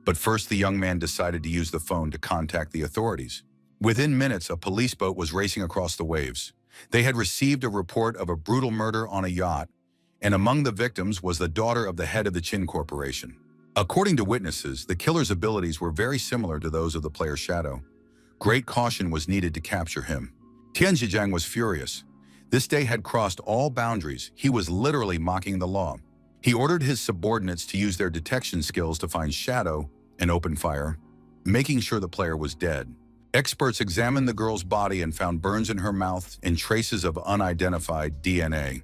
But first, the young man decided to use the phone to contact the authorities. Within minutes, a police boat was racing across the waves. They had received a report of a brutal murder on a yacht, and among the victims was the daughter of the head of the Qin Corporation. According to witnesses, the killer's abilities were very similar to those of the player Shadow. Great caution was needed to capture him. Tian Zhejiang was furious. This day had crossed all boundaries. He was literally mocking the law. He ordered his subordinates to use their detection skills to find Shadow and open fire, making sure the player was dead. Experts examined the girl's body and found burns in her mouth and traces of unidentified DNA.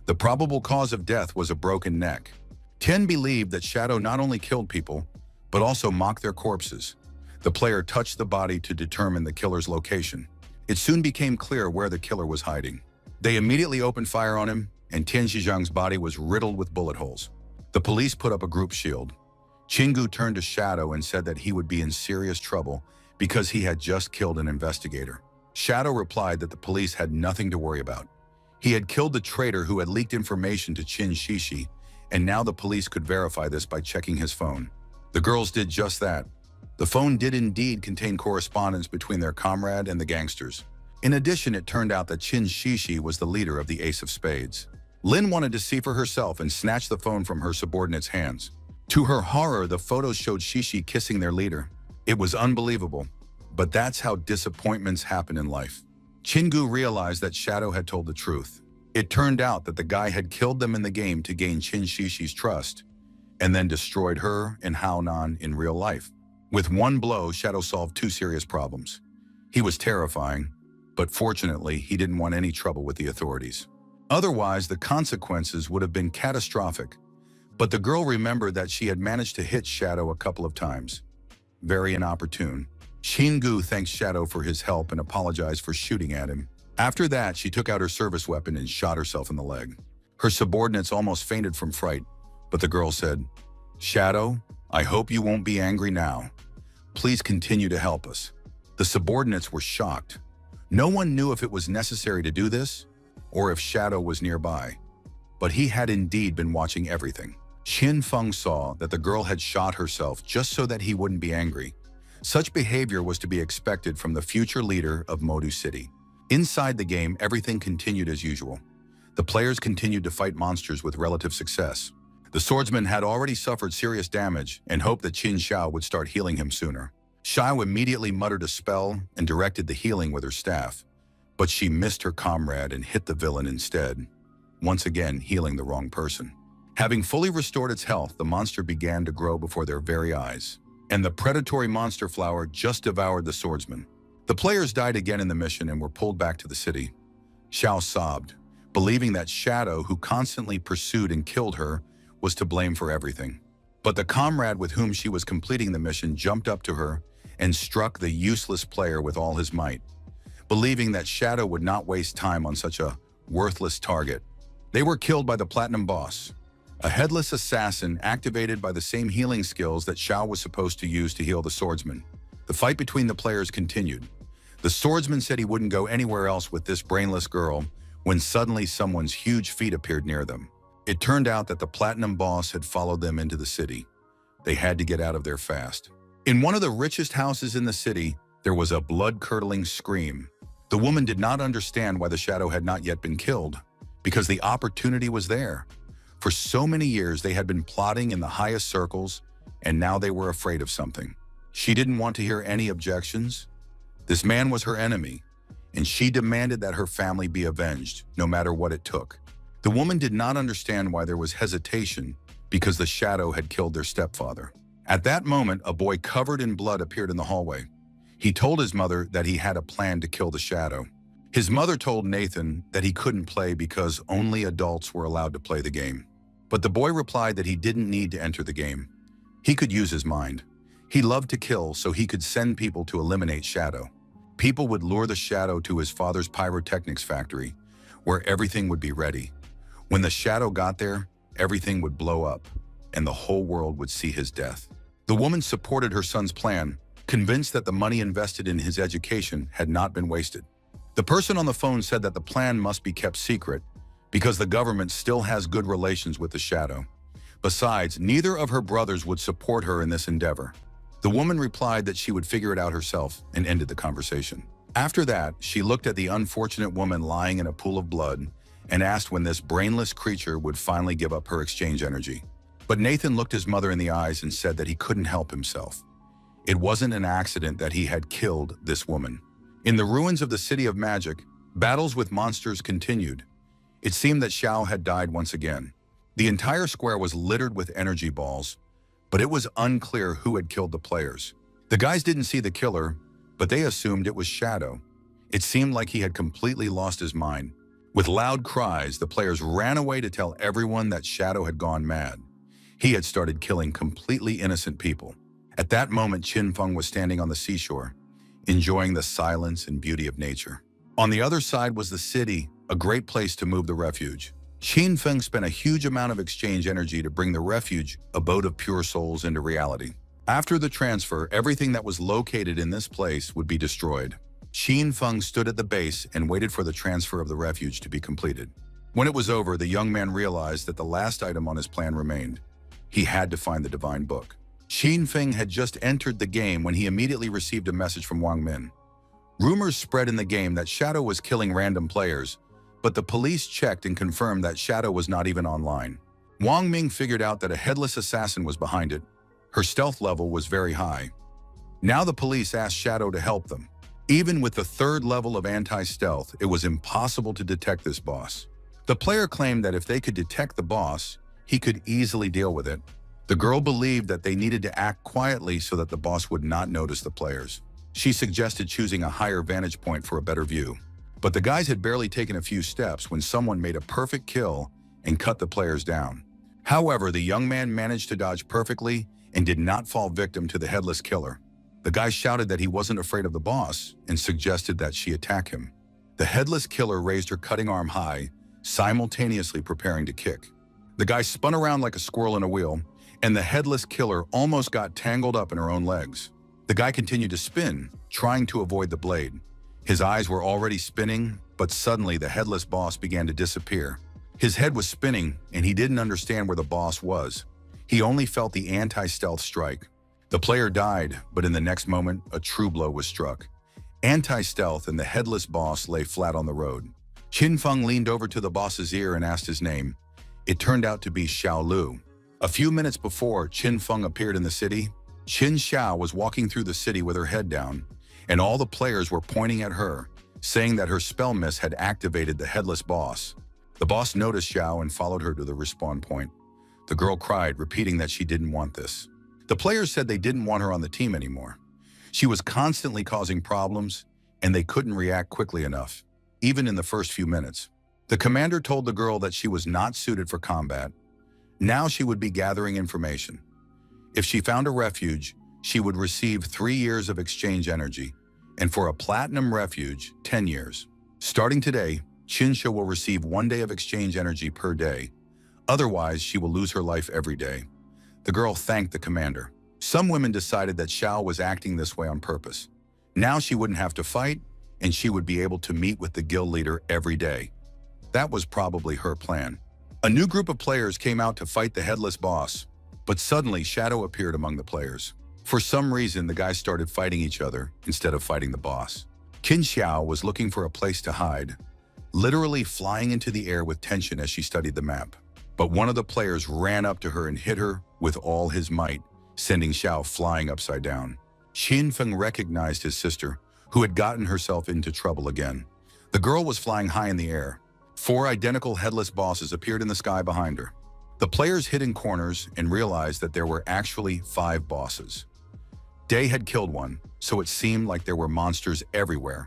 The probable cause of death was a broken neck. Tian believed that Shadow not only killed people, but also mock their corpses. The player touched the body to determine the killer's location. It soon became clear where the killer was hiding. They immediately opened fire on him, and Tian Xizhang's body was riddled with bullet holes. The police put up a group shield. Qinggu turned to Shadow and said that he would be in serious trouble because he had just killed an investigator. Shadow replied that the police had nothing to worry about. He had killed the traitor who had leaked information to Qin Shishi, and now the police could verify this by checking his phone. The girls did just that. The phone did indeed contain correspondence between their comrade and the gangsters. In addition, it turned out that Qin Shishi was the leader of the Ace of Spades. Lin wanted to see for herself and snatched the phone from her subordinate's hands. To her horror, the photos showed Shishi kissing their leader. It was unbelievable, but that's how disappointments happen in life. Qinggu realized that Shadow had told the truth. It turned out that the guy had killed them in the game to gain Qin Shishi's trust, and then destroyed her and Hao Nan in real life. With one blow, Shadow solved two serious problems. He was terrifying, but fortunately, he didn't want any trouble with the authorities. Otherwise, the consequences would have been catastrophic. But the girl remembered that she had managed to hit Shadow a couple of times. Very inopportune. Qinggu thanked Shadow for his help and apologized for shooting at him. After that, she took out her service weapon and shot herself in the leg. Her subordinates almost fainted from fright, but the girl said, "Shadow, I hope you won't be angry now. Please continue to help us." The subordinates were shocked. No one knew if it was necessary to do this, or if Shadow was nearby. But he had indeed been watching everything. Qin Feng saw that the girl had shot herself just so that he wouldn't be angry. Such behavior was to be expected from the future leader of Modu City. Inside the game, everything continued as usual. The players continued to fight monsters with relative success. The swordsman had already suffered serious damage and hoped that Qin Xiao would start healing him sooner. Xiao immediately muttered a spell and directed the healing with her staff, but she missed her comrade and hit the villain instead, once again healing the wrong person. Having fully restored its health, the monster began to grow before their very eyes, and the predatory monster flower just devoured the swordsman. The players died again in the mission and were pulled back to the city. Xiao sobbed, believing that Shadow, who constantly pursued and killed her, was to blame for everything. But the comrade with whom she was completing the mission jumped up to her and struck the useless player with all his might, believing that Shadow would not waste time on such a worthless target. They were killed by the Platinum Boss, a headless assassin activated by the same healing skills that Xiao was supposed to use to heal the swordsman. The fight between the players continued. The swordsman said he wouldn't go anywhere else with this brainless girl when suddenly someone's huge feet appeared near them. It turned out that the Platinum Boss had followed them into the city. They had to get out of there fast. In one of the richest houses in the city, there was a blood-curdling scream. The woman did not understand why the Shadow had not yet been killed, because the opportunity was there. For so many years, they had been plotting in the highest circles, and now they were afraid of something. She didn't want to hear any objections. This man was her enemy, and she demanded that her family be avenged, no matter what it took. The woman did not understand why there was hesitation, because the Shadow had killed their stepfather. At that moment, a boy covered in blood appeared in the hallway. He told his mother that he had a plan to kill the Shadow. His mother told Nathan that he couldn't play because only adults were allowed to play the game. But the boy replied that he didn't need to enter the game. He could use his mind. He loved to kill, so he could send people to eliminate Shadow. People would lure the Shadow to his father's pyrotechnics factory, where everything would be ready. When the Shadow got there, everything would blow up, and the whole world would see his death. The woman supported her son's plan, convinced that the money invested in his education had not been wasted. The person on the phone said that the plan must be kept secret because the government still has good relations with the Shadow. Besides, neither of her brothers would support her in this endeavor. The woman replied that she would figure it out herself and ended the conversation. After that, she looked at the unfortunate woman lying in a pool of blood and asked when this brainless creature would finally give up her exchange energy. But Nathan looked his mother in the eyes and said that he couldn't help himself. It wasn't an accident that he had killed this woman. In the ruins of the City of Magic, battles with monsters continued. It seemed that Xiao had died once again. The entire square was littered with energy balls, but it was unclear who had killed the players. The guys didn't see the killer, but they assumed it was Shadow. It seemed like he had completely lost his mind. With loud cries, the players ran away to tell everyone that Shadow had gone mad. He had started killing completely innocent people. At that moment, Qin Feng was standing on the seashore, enjoying the silence and beauty of nature. On the other side was the city, a great place to move the refuge. Qin Feng spent a huge amount of exchange energy to bring the refuge, abode of pure souls, into reality. After the transfer, everything that was located in this place would be destroyed. Qin Feng stood at the base and waited for the transfer of the refuge to be completed. When it was over, the young man realized that the last item on his plan remained. He had to find the divine book. Qin Feng had just entered the game when he immediately received a message from Wang Min. Rumors spread in the game that Shadow was killing random players, but the police checked and confirmed that Shadow was not even online. Wang Ming figured out that a headless assassin was behind it. Her stealth level was very high. Now the police asked Shadow to help them. Even with the third level of anti-stealth, it was impossible to detect this boss. The player claimed that if they could detect the boss, he could easily deal with it. The girl believed that they needed to act quietly so that the boss would not notice the players. She suggested choosing a higher vantage point for a better view. But the guys had barely taken a few steps when someone made a perfect kill and cut the players down. However, the young man managed to dodge perfectly and did not fall victim to the headless killer. The guy shouted that he wasn't afraid of the boss and suggested that she attack him. The headless killer raised her cutting arm high, simultaneously preparing to kick. The guy spun around like a squirrel in a wheel, and the headless killer almost got tangled up in her own legs. The guy continued to spin, trying to avoid the blade. His eyes were already spinning, but suddenly the headless boss began to disappear. His head was spinning, and he didn't understand where the boss was. He only felt the anti-stealth strike. The player died, but in the next moment, a true blow was struck. Anti-stealth and the headless boss lay flat on the road. Qin Feng leaned over to the boss's ear and asked his name. It turned out to be Xiao Lu. A few minutes before Qin Feng appeared in the city, Qin Xiao was walking through the city with her head down, and all the players were pointing at her, saying that her spell miss had activated the headless boss. The boss noticed Xiao and followed her to the respawn point. The girl cried, repeating that she didn't want this. The players said they didn't want her on the team anymore. She was constantly causing problems, and they couldn't react quickly enough, even in the first few minutes. The commander told the girl that she was not suited for combat. Now she would be gathering information. If she found a refuge, she would receive 3 years of exchange energy, and for a platinum refuge, 10 years. Starting today, Qinsha will receive 1 day of exchange energy per day. Otherwise, she will lose her life every day. The girl thanked the commander. Some women decided that Xiao was acting this way on purpose. Now she wouldn't have to fight, and she would be able to meet with the guild leader every day. That was probably her plan. A new group of players came out to fight the headless boss, but suddenly Shadow appeared among the players. For some reason, the guys started fighting each other instead of fighting the boss. Qin Xiao was looking for a place to hide, literally flying into the air with tension as she studied the map. But one of the players ran up to her and hit her with all his might, sending Xiao flying upside down. Qin Feng recognized his sister, who had gotten herself into trouble again. The girl was flying high in the air. 4 identical headless bosses appeared in the sky behind her. The players hid in corners and realized that there were actually 5 bosses. Day had killed one, so it seemed like there were monsters everywhere.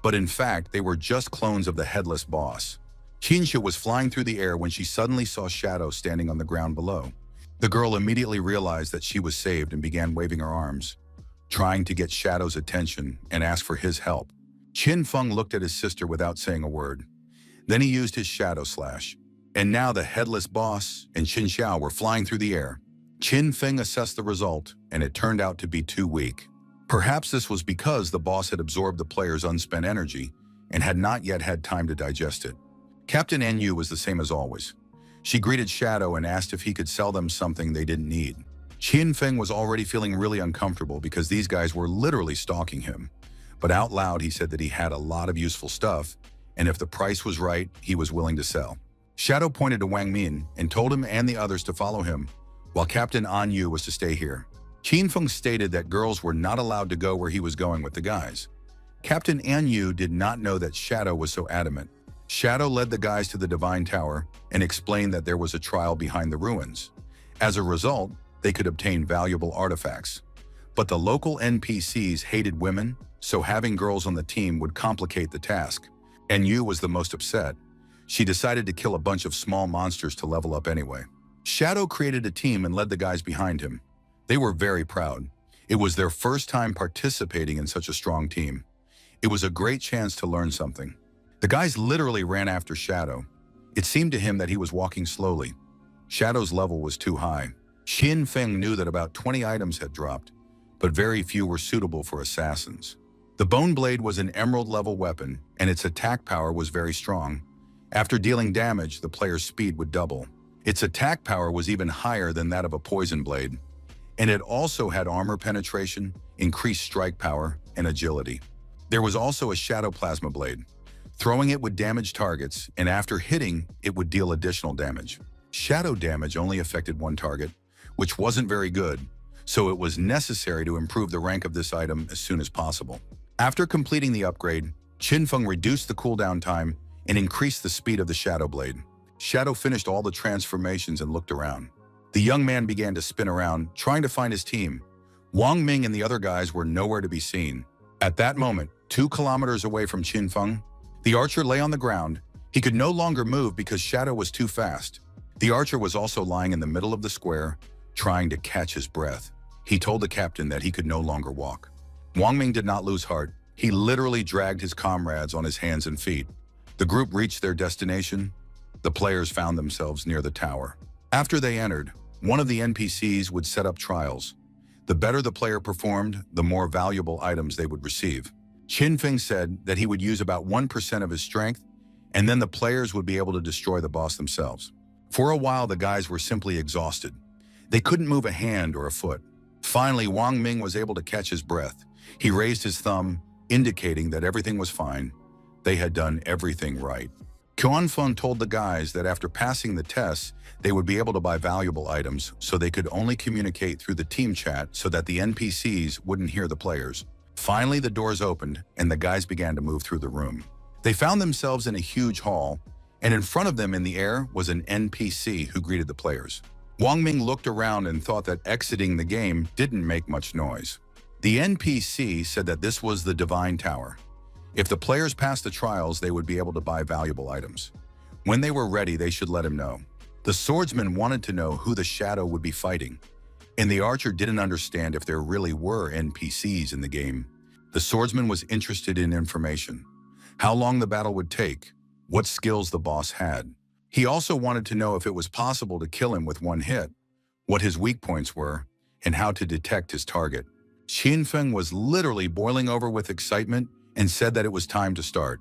But in fact, they were just clones of the headless boss. Qinsha was flying through the air when she suddenly saw Shadow standing on the ground below. The girl immediately realized that she was saved and began waving her arms, trying to get Shadow's attention and ask for his help. Qin Feng looked at his sister without saying a word. Then he used his Shadow Slash. And now the headless boss and Qin Xiao were flying through the air. Qin Feng assessed the result, and it turned out to be too weak. Perhaps this was because the boss had absorbed the player's unspent energy and had not yet had time to digest it. Captain Enyu was the same as always. She greeted Shadow and asked if he could sell them something they didn't need. Qin Feng was already feeling really uncomfortable because these guys were literally stalking him. But out loud, he said that he had a lot of useful stuff, and if the price was right, he was willing to sell. Shadow pointed to Wang Min and told him and the others to follow him, while Captain An Yu was to stay here. Qin Feng stated that girls were not allowed to go where he was going with the guys. Captain An Yu did not know that Shadow was so adamant. Shadow led the guys to the Divine Tower and explained that there was a trial behind the ruins. As a result, they could obtain valuable artifacts. But the local NPCs hated women, so having girls on the team would complicate the task. And Yu was the most upset. She decided to kill a bunch of small monsters to level up anyway. Shadow created a team and led the guys behind him. They were very proud. It was their first time participating in such a strong team. It was a great chance to learn something. The guys literally ran after Shadow. It seemed to him that he was walking slowly. Shadow's level was too high. Xin Feng knew that about 20 items had dropped, but very few were suitable for assassins. The Bone Blade was an emerald-level weapon, and its attack power was very strong. After dealing damage, the player's speed would double. Its attack power was even higher than that of a Poison Blade, and it also had armor penetration, increased strike power, and agility. There was also a Shadow Plasma Blade. Throwing it would damage targets, and after hitting, it would deal additional damage. Shadow damage only affected one target, which wasn't very good, so it was necessary to improve the rank of this item as soon as possible. After completing the upgrade, Qin Feng reduced the cooldown time and increased the speed of the Shadow Blade. Shadow finished all the transformations and looked around. The young man began to spin around, trying to find his team. Wang Ming and the other guys were nowhere to be seen. At that moment, 2 kilometers away from Qin Feng, the archer lay on the ground. He could no longer move because Shadow was too fast. The archer was also lying in the middle of the square, trying to catch his breath. He told the captain that he could no longer walk. Wang Ming did not lose heart. He literally dragged his comrades on his hands and feet. The group reached their destination. The players found themselves near the tower. After they entered, one of the NPCs would set up trials. The better the player performed, the more valuable items they would receive. Qin Feng said that he would use about 1% of his strength, and then the players would be able to destroy the boss themselves. For a while, the guys were simply exhausted. They couldn't move a hand or a foot. Finally, Wang Ming was able to catch his breath. He raised his thumb, indicating that everything was fine. They had done everything right. Quan Feng told the guys that after passing the tests, they would be able to buy valuable items, so they could only communicate through the team chat so that the NPCs wouldn't hear the players. Finally, the doors opened, and the guys began to move through the room. They found themselves in a huge hall, and in front of them in the air was an NPC who greeted the players. Wang Ming looked around and thought that exiting the game didn't make much noise. The NPC said that this was the Divine Tower. If the players passed the trials, they would be able to buy valuable items. When they were ready, they should let him know. The swordsman wanted to know who the Shadow would be fighting, and the archer didn't understand if there really were NPCs in the game. The swordsman was interested in information: how long the battle would take, what skills the boss had. He also wanted to know if it was possible to kill him with one hit, what his weak points were, and how to detect his target. Qin Feng was literally boiling over with excitement and said that it was time to start.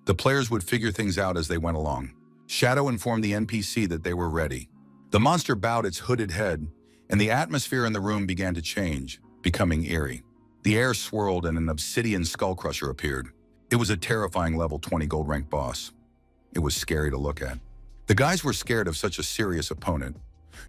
The players would figure things out as they went along. Shadow informed the NPC that they were ready. The monster bowed its hooded head, and the atmosphere in the room began to change, becoming eerie. The air swirled and an obsidian skullcrusher appeared. It was a terrifying level 20 gold rank boss. It was scary to look at. The guys were scared of such a serious opponent.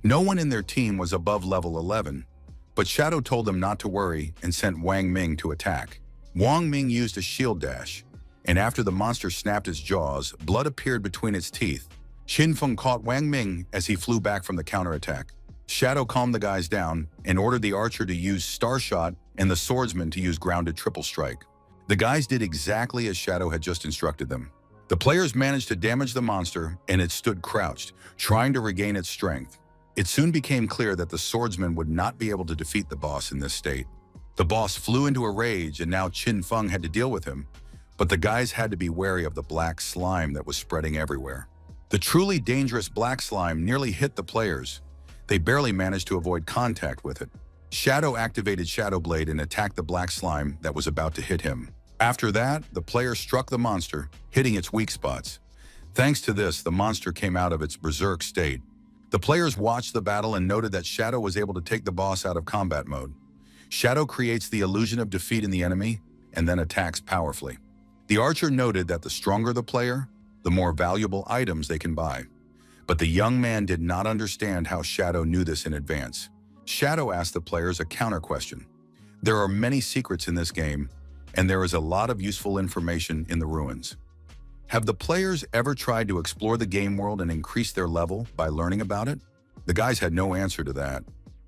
No one in their team was above level 11, but Shadow told them not to worry and sent Wang Ming to attack. Wang Ming used a shield dash, and after the monster snapped its jaws, blood appeared between its teeth. Qin Feng caught Wang Ming as he flew back from the counterattack. Shadow calmed the guys down and ordered the archer to use Star Shot and the swordsman to use grounded triple strike. The guys did exactly as Shadow had just instructed them. The players managed to damage the monster, and it stood crouched, trying to regain its strength. It soon became clear that the swordsman would not be able to defeat the boss in this state. The boss flew into a rage, and now Qin Feng had to deal with him, but the guys had to be wary of the black slime that was spreading everywhere. The truly dangerous black slime nearly hit the players. They barely managed to avoid contact with it. Shadow activated Shadow Blade and attacked the black slime that was about to hit him. After that, the player struck the monster, hitting its weak spots. Thanks to this, the monster came out of its berserk state. The players watched the battle and noted that Shadow was able to take the boss out of combat mode. Shadow creates the illusion of defeat in the enemy and then attacks powerfully. The archer noted that the stronger the player, the more valuable items they can buy. But the young man did not understand how Shadow knew this in advance. Shadow asked the players a counter question. There are many secrets in this game, and there is a lot of useful information in the ruins. Have the players ever tried to explore the game world and increase their level by learning about it? The guys had no answer to that.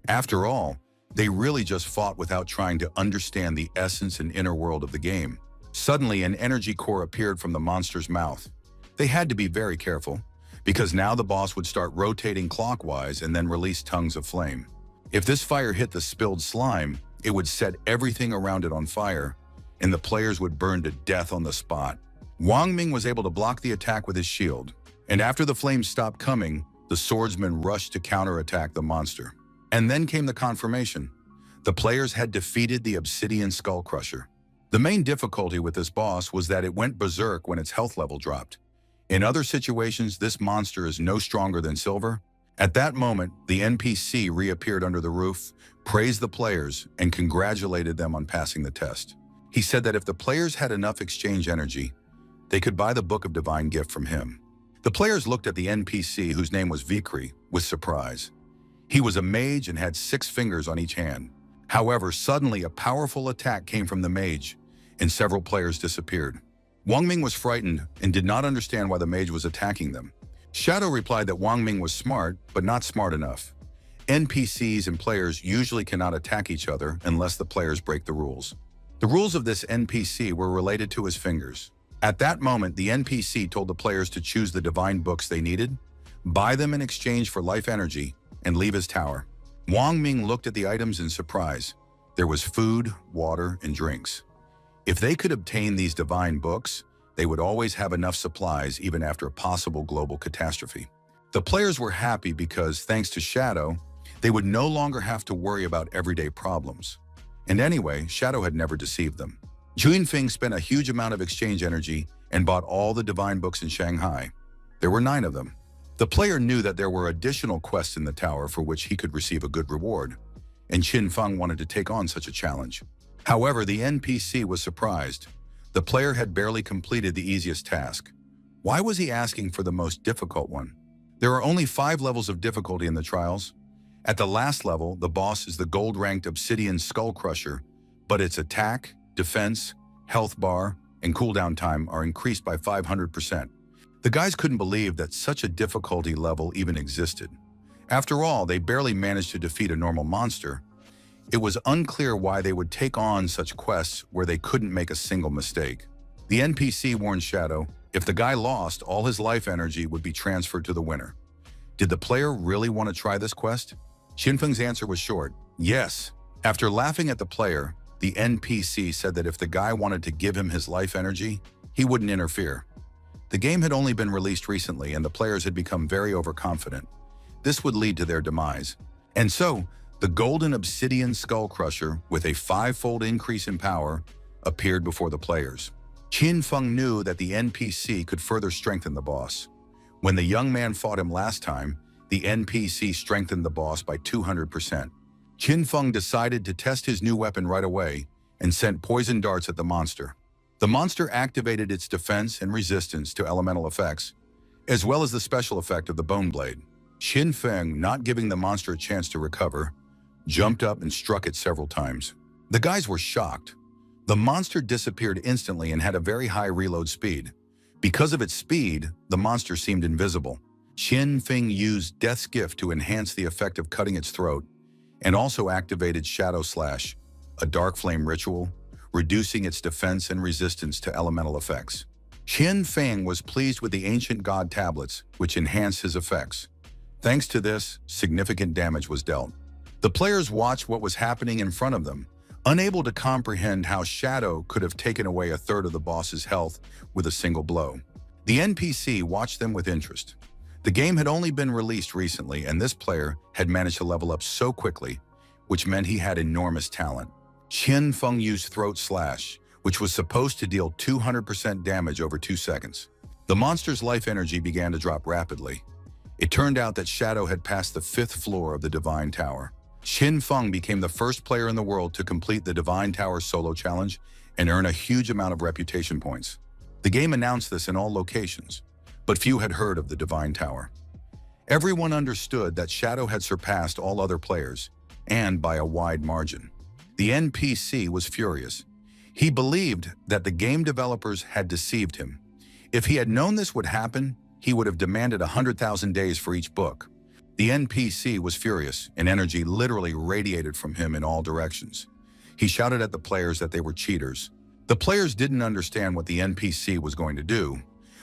After all, they really just fought without trying to understand the essence and inner world of the game. Suddenly, an energy core appeared from the monster's mouth. They had to be very careful, because now the boss would start rotating clockwise and then release tongues of flame. If this fire hit the spilled slime, it would set everything around it on fire, and the players would burn to death on the spot. Wang Ming was able to block the attack with his shield, and after the flames stopped coming, the swordsman rushed to counterattack the monster. And then came the confirmation. The players had defeated the Obsidian Skull Crusher. The main difficulty with this boss was that it went berserk when its health level dropped. In other situations, this monster is no stronger than silver. At that moment, the NPC reappeared under the roof, praised the players, and congratulated them on passing the test. He said that if the players had enough exchange energy, they could buy the Book of Divine Gift from him. The players looked at the NPC, whose name was Vikri, with surprise. He was a mage and had 6 fingers on each hand. However, suddenly a powerful attack came from the mage, and several players disappeared. Wang Ming was frightened and did not understand why the mage was attacking them. Shadow replied that Wang Ming was smart, but not smart enough. NPCs and players usually cannot attack each other unless the players break the rules. The rules of this NPC were related to his fingers. At that moment, the NPC told the players to choose the divine books they needed, buy them in exchange for life energy, and leave his tower. Wang Ming looked at the items in surprise. There was food, water, and drinks. If they could obtain these divine books, they would always have enough supplies even after a possible global catastrophe. The players were happy because, thanks to Shadow, they would no longer have to worry about everyday problems. And anyway, Shadow had never deceived them. Juinfeng spent a huge amount of exchange energy and bought all the divine books in Shanghai. There were 9 of them. The player knew that there were additional quests in the tower for which he could receive a good reward, and Qinfeng wanted to take on such a challenge. However, the NPC was surprised. The player had barely completed the easiest task. Why was he asking for the most difficult one? There are only 5 levels of difficulty in the trials. At the last level, the boss is the gold-ranked Obsidian Skull Crusher, but its attack, defense, health bar, and cooldown time are increased by 500%. The guys couldn't believe that such a difficulty level even existed. After all, they barely managed to defeat a normal monster. It was unclear why they would take on such quests where they couldn't make a single mistake. The NPC warned Shadow, if the guy lost, all his life energy would be transferred to the winner. Did the player really want to try this quest? Xinfeng's answer was short, yes. After laughing at the player, the NPC said that if the guy wanted to give him his life energy, he wouldn't interfere. The game had only been released recently and the players had become very overconfident. This would lead to their demise. And so, the Golden Obsidian Skull Crusher, with a 5-fold increase in power, appeared before the players. Qinfeng knew that the NPC could further strengthen the boss. When the young man fought him last time, the NPC strengthened the boss by 200%. Qinfeng decided to test his new weapon right away and sent poison darts at the monster. The monster activated its defense and resistance to elemental effects, as well as the special effect of the bone blade. Qinfeng, not giving the monster a chance to recover, jumped up and struck it several times. The guys were shocked. The monster disappeared instantly and had a very high reload speed. Because of its speed, the monster seemed invisible. Qinfeng used Death's Gift to enhance the effect of cutting its throat, and also activated Shadow Slash, a dark flame ritual, reducing its defense and resistance to elemental effects. Qinfeng was pleased with the ancient god tablets, which enhanced his effects. Thanks to this, significant damage was dealt. The players watched what was happening in front of them, unable to comprehend how Shadow could have taken away a third of the boss's health with a single blow. The NPC watched them with interest. The game had only been released recently, and this player had managed to level up so quickly, which meant he had enormous talent. Qinfeng used Throat Slash, which was supposed to deal 200% damage over 2 seconds. The monster's life energy began to drop rapidly. It turned out that Shadow had passed the 5th floor of the Divine Tower. Qinfeng became the first player in the world to complete the Divine Tower solo challenge and earn a huge amount of reputation points. The game announced this in all locations, but few had heard of the Divine Tower. Everyone understood that Shadow had surpassed all other players, and by a wide margin. The NPC was furious. He believed that the game developers had deceived him. If he had known this would happen, he would have demanded 100,000 days for each book. The NPC was furious, and energy literally radiated from him in all directions. He shouted at the players that they were cheaters. The players didn't understand what the NPC was going to do,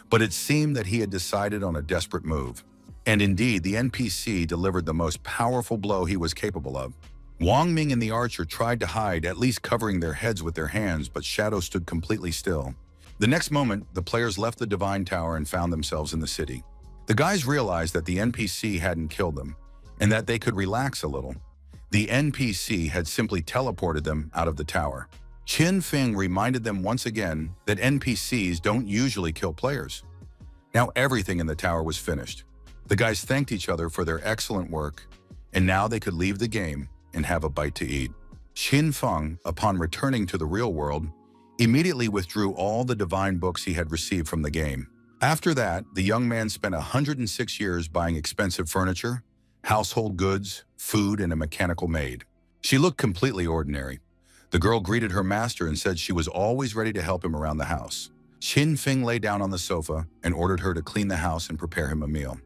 but it seemed that he had decided on a desperate move. And indeed, the NPC delivered the most powerful blow he was capable of. Wang Ming and the archer tried to hide, at least covering their heads with their hands, but Shadow stood completely still. The next moment, the players left the Divine Tower and found themselves in the city. The guys realized that the NPC hadn't killed them, and that they could relax a little. The NPC had simply teleported them out of the tower. Qin Feng reminded them once again that NPCs don't usually kill players. Now everything in the tower was finished. The guys thanked each other for their excellent work, and now they could leave the game and have a bite to eat. Qin Feng, upon returning to the real world, immediately withdrew all the divine books he had received from the game. After that, the young man spent 106 years buying expensive furniture, household goods, food, and a mechanical maid. She looked completely ordinary. The girl greeted her master and said she was always ready to help him around the house. Qin Feng lay down on the sofa and ordered her to clean the house and prepare him a meal.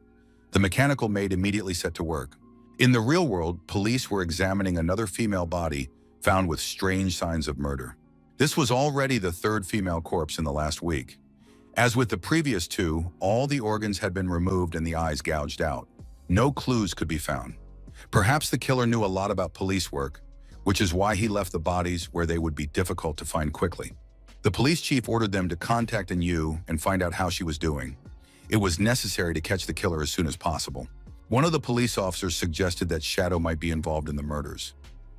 The mechanical maid immediately set to work. In the real world, police were examining another female body found with strange signs of murder. This was already the third female corpse in the last week. As with the previous two, all the organs had been removed and the eyes gouged out. No clues could be found. Perhaps the killer knew a lot about police work, which is why he left the bodies where they would be difficult to find quickly. The police chief ordered them to contact Yu and find out how she was doing. It was necessary to catch the killer as soon as possible. One of the police officers suggested that Shadow might be involved in the murders.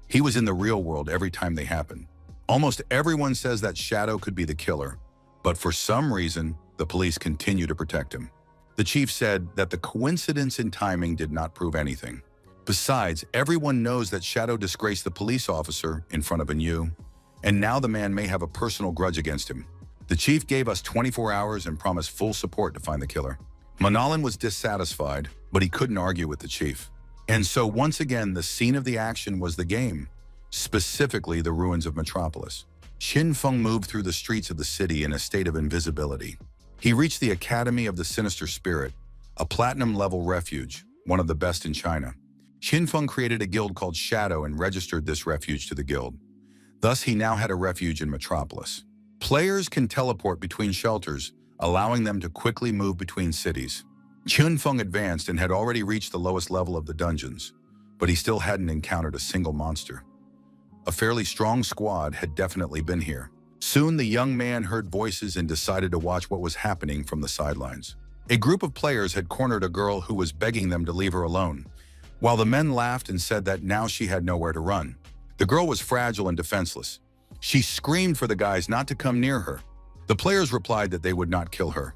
He was in the real world every time they happened. Almost everyone says that Shadow could be the killer, but for some reason, the police continue to protect him. The chief said that the coincidence in timing did not prove anything. Besides, everyone knows that Shadow disgraced the police officer in front of Yu, and now the man may have a personal grudge against him. The chief gave us 24 hours and promised full support to find the killer. Manolin was dissatisfied, but he couldn't argue with the chief. And so once again, the scene of the action was the game, specifically the ruins of Metropolis. Qin Feng moved through the streets of the city in a state of invisibility. He reached the Academy of the Sinister Spirit, a platinum-level refuge, one of the best in China. Qin Feng created a guild called Shadow and registered this refuge to the guild. Thus, he now had a refuge in Metropolis. Players can teleport between shelters, allowing them to quickly move between cities. Qin Feng advanced and had already reached the lowest level of the dungeons, but he still hadn't encountered a single monster. A fairly strong squad had definitely been here. Soon the young man heard voices and decided to watch what was happening from the sidelines. A group of players had cornered a girl who was begging them to leave her alone, while the men laughed and said that now she had nowhere to run. The girl was fragile and defenseless. She screamed for the guys not to come near her. The players replied that they would not kill her.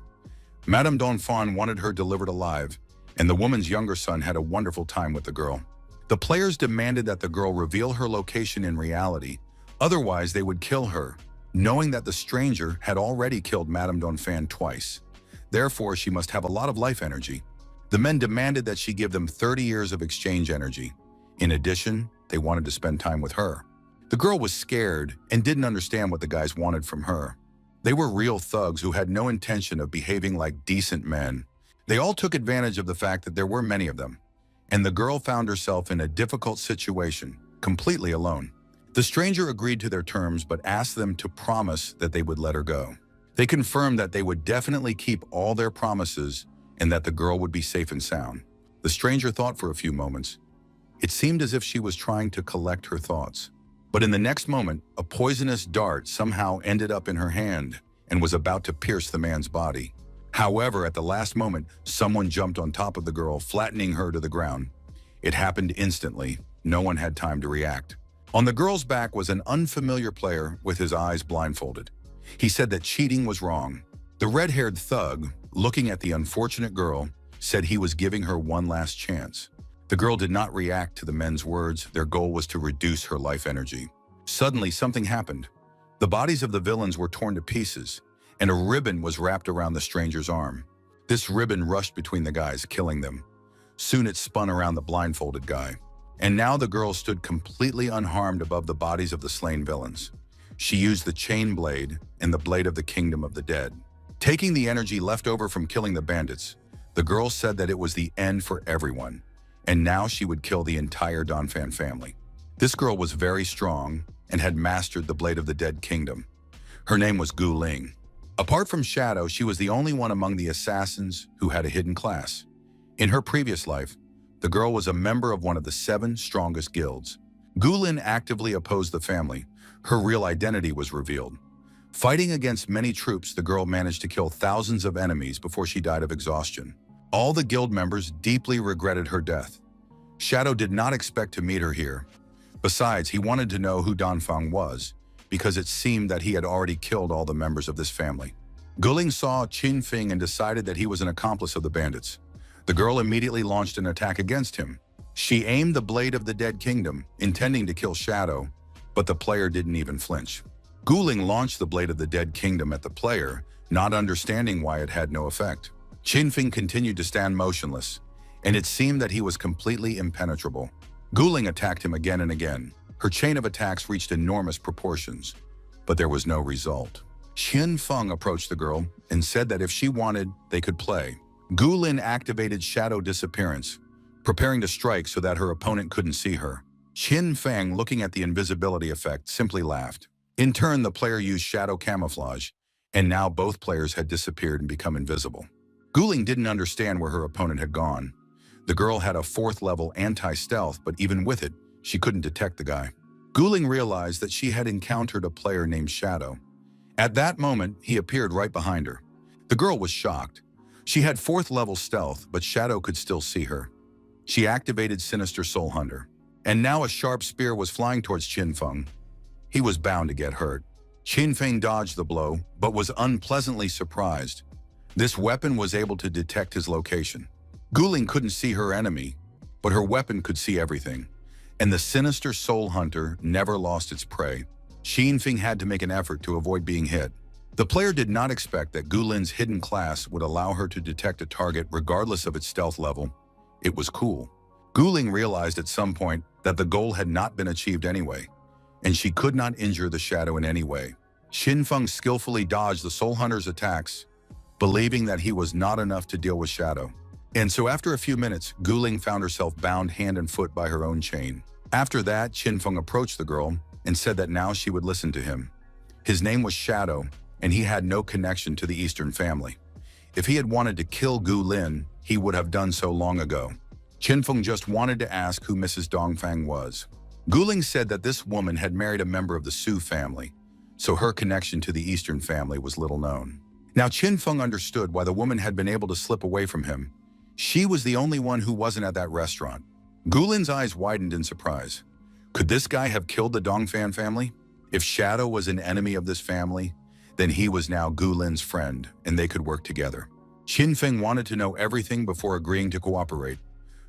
Madame Donphan wanted her delivered alive, and the woman's younger son had a wonderful time with the girl. The players demanded that the girl reveal her location in reality, otherwise they would kill her, knowing that the stranger had already killed Madame Donphan twice. Therefore, she must have a lot of life energy. The men demanded that she give them 30 years of exchange energy. In addition, they wanted to spend time with her. The girl was scared and didn't understand what the guys wanted from her. They were real thugs who had no intention of behaving like decent men. They all took advantage of the fact that there were many of them, and the girl found herself in a difficult situation, completely alone. The stranger agreed to their terms but asked them to promise that they would let her go. They confirmed that they would definitely keep all their promises and that the girl would be safe and sound. The stranger thought for a few moments. It seemed as if she was trying to collect her thoughts. But in the next moment, a poisonous dart somehow ended up in her hand and was about to pierce the man's body. However, at the last moment, someone jumped on top of the girl, flattening her to the ground. It happened instantly. No one had time to react. On the girl's back was an unfamiliar player with his eyes blindfolded. He said that cheating was wrong. The red-haired thug, looking at the unfortunate girl, said he was giving her one last chance. The girl did not react to the men's words. Their goal was to reduce her life energy. Suddenly, something happened. The bodies of the villains were torn to pieces, and a ribbon was wrapped around the stranger's arm. This ribbon rushed between the guys, killing them. Soon it spun around the blindfolded guy. And now the girl stood completely unharmed above the bodies of the slain villains. She used the chain blade and the blade of the kingdom of the dead. Taking the energy left over from killing the bandits, the girl said that it was the end for everyone, and now she would kill the entire Donphan family. This girl was very strong and had mastered the blade of the dead kingdom. Her name was Gu Ling. Apart from Shadow, she was the only one among the assassins who had a hidden class. In her previous life, the girl was a member of one of the 7 strongest guilds. Gulin actively opposed the family. Her real identity was revealed. Fighting against many troops, the girl managed to kill thousands of enemies before she died of exhaustion. All the guild members deeply regretted her death. Shadow did not expect to meet her here. Besides, he wanted to know who Dongfang was, because it seemed that he had already killed all the members of this family. Guling saw Qin Feng and decided that he was an accomplice of the bandits. The girl immediately launched an attack against him. She aimed the blade of the Dead Kingdom, intending to kill Shadow, but the player didn't even flinch. Guling launched the blade of the Dead Kingdom at the player, not understanding why it had no effect. Qin Feng continued to stand motionless, and it seemed that he was completely impenetrable. Guling attacked him again and again. Her chain of attacks reached enormous proportions, but there was no result. Qin Feng approached the girl and said that if she wanted, they could play. Gulin activated Shadow Disappearance, preparing to strike so that her opponent couldn't see her. Qin Feng, looking at the invisibility effect, simply laughed. In turn, the player used Shadow Camouflage, and now both players had disappeared and become invisible. Guling didn't understand where her opponent had gone. The girl had a 4th level anti-stealth, but even with it, she couldn't detect the guy. Guling realized that she had encountered a player named Shadow. At that moment, he appeared right behind her. The girl was shocked. She had 4th level stealth, but Shadow could still see her. She activated Sinister Soul Hunter, and now a sharp spear was flying towards Qin Feng. He was bound to get hurt. Qin Feng dodged the blow, but was unpleasantly surprised. This weapon was able to detect his location. Guling couldn't see her enemy, but her weapon could see everything, and the Sinister Soul Hunter never lost its prey. Qin Feng had to make an effort to avoid being hit. The player did not expect that Gulin's hidden class would allow her to detect a target regardless of its stealth level. It was cool. Guling realized at some point that the goal had not been achieved anyway, and she could not injure the Shadow in any way. Qin Feng skillfully dodged the Soul Hunter's attacks, believing that he was not enough to deal with Shadow. And so after a few minutes, Guling found herself bound hand and foot by her own chain. After that, Qin Feng approached the girl and said that now she would listen to him. His name was Shadow, and he had no connection to the Eastern family. If he had wanted to kill Gu Lin, he would have done so long ago. Qin Feng just wanted to ask who Mrs. Dongfang was. Guling said that this woman had married a member of the Su family, so her connection to the Eastern family was little known. Now Qin Feng understood why the woman had been able to slip away from him. She was the only one who wasn't at that restaurant. Gulin's eyes widened in surprise. Could this guy have killed the Dongfan family? If Shadow was an enemy of this family, then he was now Gulin's friend, and they could work together. Qin Feng wanted to know everything before agreeing to cooperate.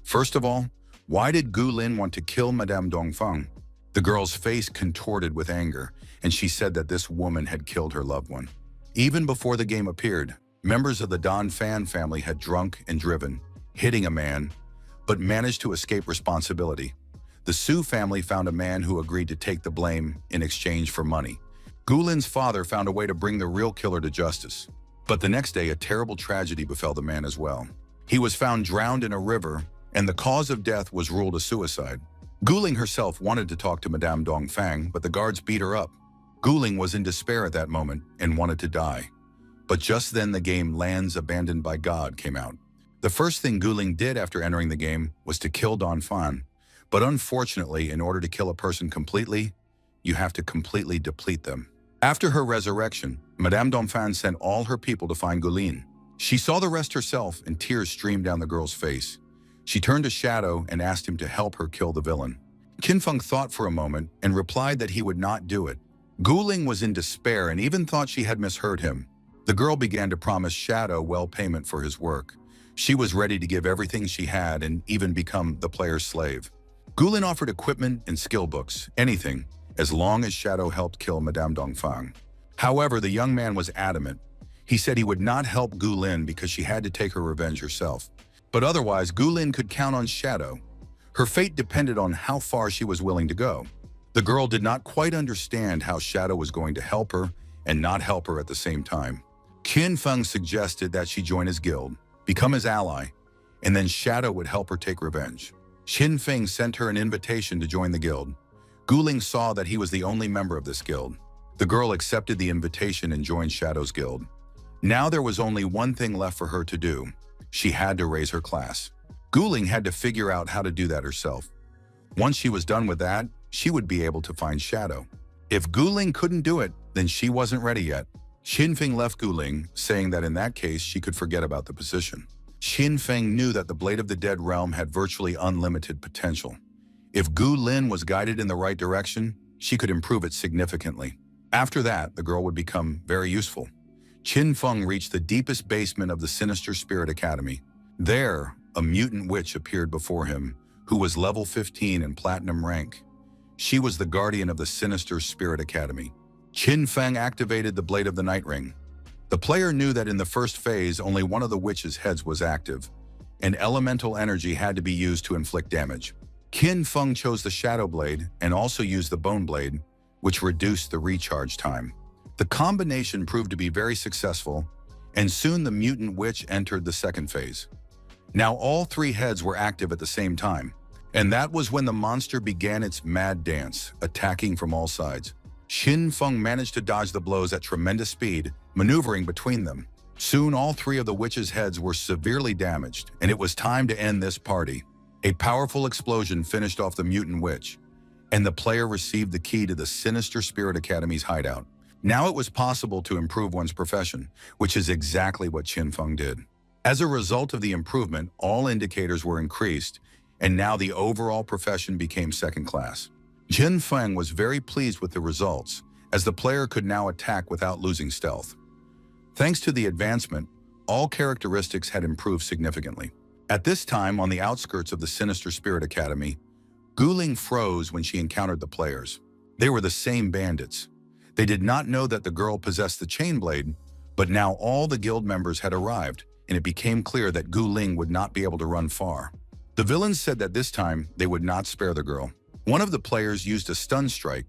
First of all, why did Gulin want to kill Madame Dongfang? The girl's face contorted with anger, and she said that this woman had killed her loved one. Even before the game appeared, members of the Dongfan family had drunk and driven, hitting a man, but managed to escape responsibility. The Su family found a man who agreed to take the blame in exchange for money. Gulin's father found a way to bring the real killer to justice. But the next day, a terrible tragedy befell the man as well. He was found drowned in a river, and the cause of death was ruled a suicide. Guling herself wanted to talk to Madame Dongfang, but the guards beat her up. Guling was in despair at that moment and wanted to die. But just then the game Lands Abandoned by God came out. The first thing Guling did after entering the game was to kill Dongfang. But unfortunately, in order to kill a person completely, you have to completely deplete them. After her resurrection, Madame Dongfang sent all her people to find Gulin. She saw the rest herself, and tears streamed down the girl's face. She turned to Shadow and asked him to help her kill the villain. Qin Feng thought for a moment and replied that he would not do it. Guling was in despair and even thought she had misheard him. The girl began to promise Shadow well payment for his work. She was ready to give everything she had and even become the player's slave. Gulin offered equipment and skill books, anything, as long as Shadow helped kill Madame Dongfang. However, the young man was adamant. He said he would not help Gulin because she had to take her revenge herself. But otherwise, Gulin could count on Shadow. Her fate depended on how far she was willing to go. The girl did not quite understand how Shadow was going to help her and not help her at the same time. Qin Feng suggested that she join his guild, become his ally, and then Shadow would help her take revenge. Qin Feng sent her an invitation to join the guild. Guling saw that he was the only member of this guild. The girl accepted the invitation and joined Shadow's guild. Now there was only one thing left for her to do. She had to raise her class. Guling had to figure out how to do that herself. Once she was done with that, she would be able to find Shadow. If Guling couldn't do it, then she wasn't ready yet. Qinfeng left Guling, saying that in that case she could forget about the position. Qinfeng knew that the Blade of the Dead realm had virtually unlimited potential. If Gu Lin was guided in the right direction, she could improve it significantly. After that, the girl would become very useful. Qinfeng reached the deepest basement of the Sinister Spirit Academy. There, a mutant witch appeared before him, who was level 15 in platinum rank. She was the guardian of the Sinister Spirit Academy. Qinfeng activated the Blade of the Night Ring. The player knew that in the first phase, only one of the witch's heads was active, and elemental energy had to be used to inflict damage. Qinfeng chose the Shadow Blade and also used the Bone Blade, which reduced the recharge time. The combination proved to be very successful, and soon the mutant witch entered the second phase. Now all three heads were active at the same time, and that was when the monster began its mad dance, attacking from all sides. Qinfeng managed to dodge the blows at tremendous speed, maneuvering between them. Soon all three of the witch's heads were severely damaged, and it was time to end this party. A powerful explosion finished off the mutant witch, and the player received the key to the Sinister Spirit Academy's hideout. Now it was possible to improve one's profession, which is exactly what Qinfeng did. As a result of the improvement, all indicators were increased, and now the overall profession became second class. Qinfeng was very pleased with the results, as the player could now attack without losing stealth. Thanks to the advancement, all characteristics had improved significantly. At this time, on the outskirts of the Sinister Spirit Academy, Guling froze when she encountered the players. They were the same bandits. They did not know that the girl possessed the chain blade, but now all the guild members had arrived, and it became clear that Guling would not be able to run far. The villains said that this time they would not spare the girl. One of the players used a stun strike,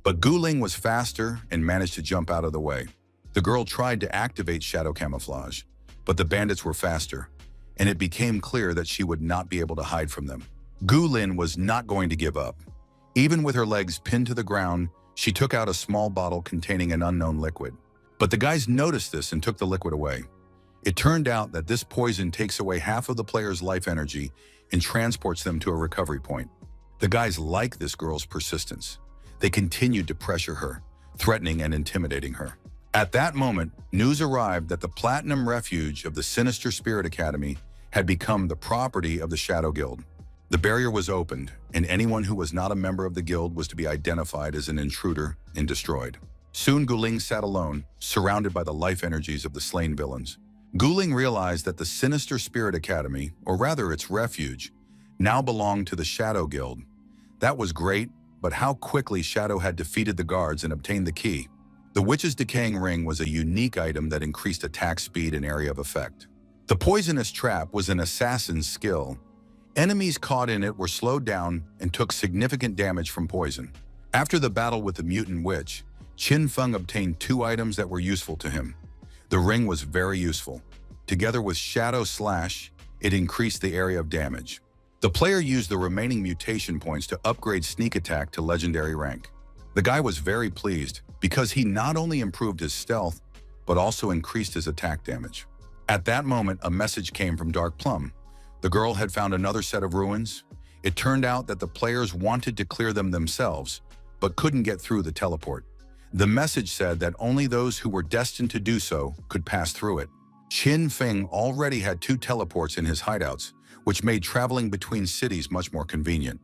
but Guling was faster and managed to jump out of the way. The girl tried to activate shadow camouflage, but the bandits were faster, and it became clear that she would not be able to hide from them. Guling was not going to give up. Even with her legs pinned to the ground, she took out a small bottle containing an unknown liquid. But the guys noticed this and took the liquid away. It turned out that this poison takes away half of the player's life energy and transports them to a recovery point. The guys liked this girl's persistence. They continued to pressure her, threatening and intimidating her. At that moment, news arrived that the Platinum Refuge of the Sinister Spirit Academy had become the property of the Shadow Guild. The barrier was opened, and anyone who was not a member of the guild was to be identified as an intruder and destroyed. Soon Guling sat alone, surrounded by the life energies of the slain villains. Guling realized that the Sinister Spirit Academy, or rather its refuge, now belonged to the Shadow Guild. That was great, but how quickly Shadow had defeated the guards and obtained the key. The Witch's Decaying Ring was a unique item that increased attack speed and area of effect. The Poisonous Trap was an assassin's skill. Enemies caught in it were slowed down and took significant damage from poison. After the battle with the mutant witch, Qinfeng obtained two items that were useful to him. The ring was very useful. Together with Shadow Slash, it increased the area of damage. The player used the remaining mutation points to upgrade Sneak Attack to Legendary rank. The guy was very pleased because he not only improved his stealth, but also increased his attack damage. At that moment, a message came from Dark Plum. The girl had found another set of ruins. It turned out that the players wanted to clear them themselves, but couldn't get through the teleport. The message said that only those who were destined to do so could pass through it. Qinfeng already had two teleports in his hideouts, which made traveling between cities much more convenient.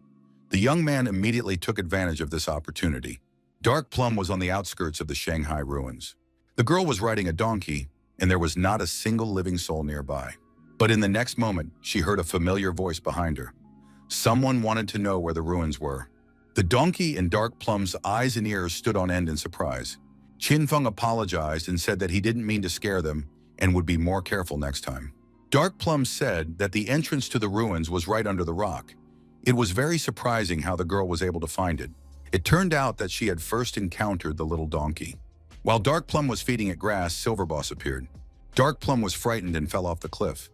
The young man immediately took advantage of this opportunity. Dark Plum was on the outskirts of the Shanghai ruins. The girl was riding a donkey, and there was not a single living soul nearby. But in the next moment, she heard a familiar voice behind her. Someone wanted to know where the ruins were. The donkey in Dark Plum's eyes and ears stood on end in surprise. Qinfeng apologized and said that he didn't mean to scare them and would be more careful next time. Dark Plum said that the entrance to the ruins was right under the rock. It was very surprising how the girl was able to find it. It turned out that she had first encountered the little donkey. While Dark Plum was feeding it grass, Silverboss appeared. Dark Plum was frightened and fell off the cliff.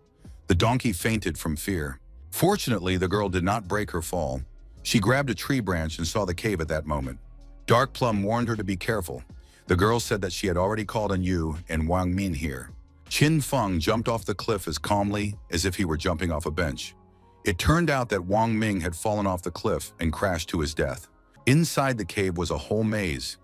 The donkey fainted from fear. Fortunately, the girl did not break her fall. She grabbed a tree branch and saw the cave at that moment. Dark Plum warned her to be careful. The girl said that she had already called on Yu and Wang Min here. Qinfeng jumped off the cliff as calmly as if he were jumping off a bench. It turned out that Wang Ming had fallen off the cliff and crashed to his death. Inside the cave was a whole maze.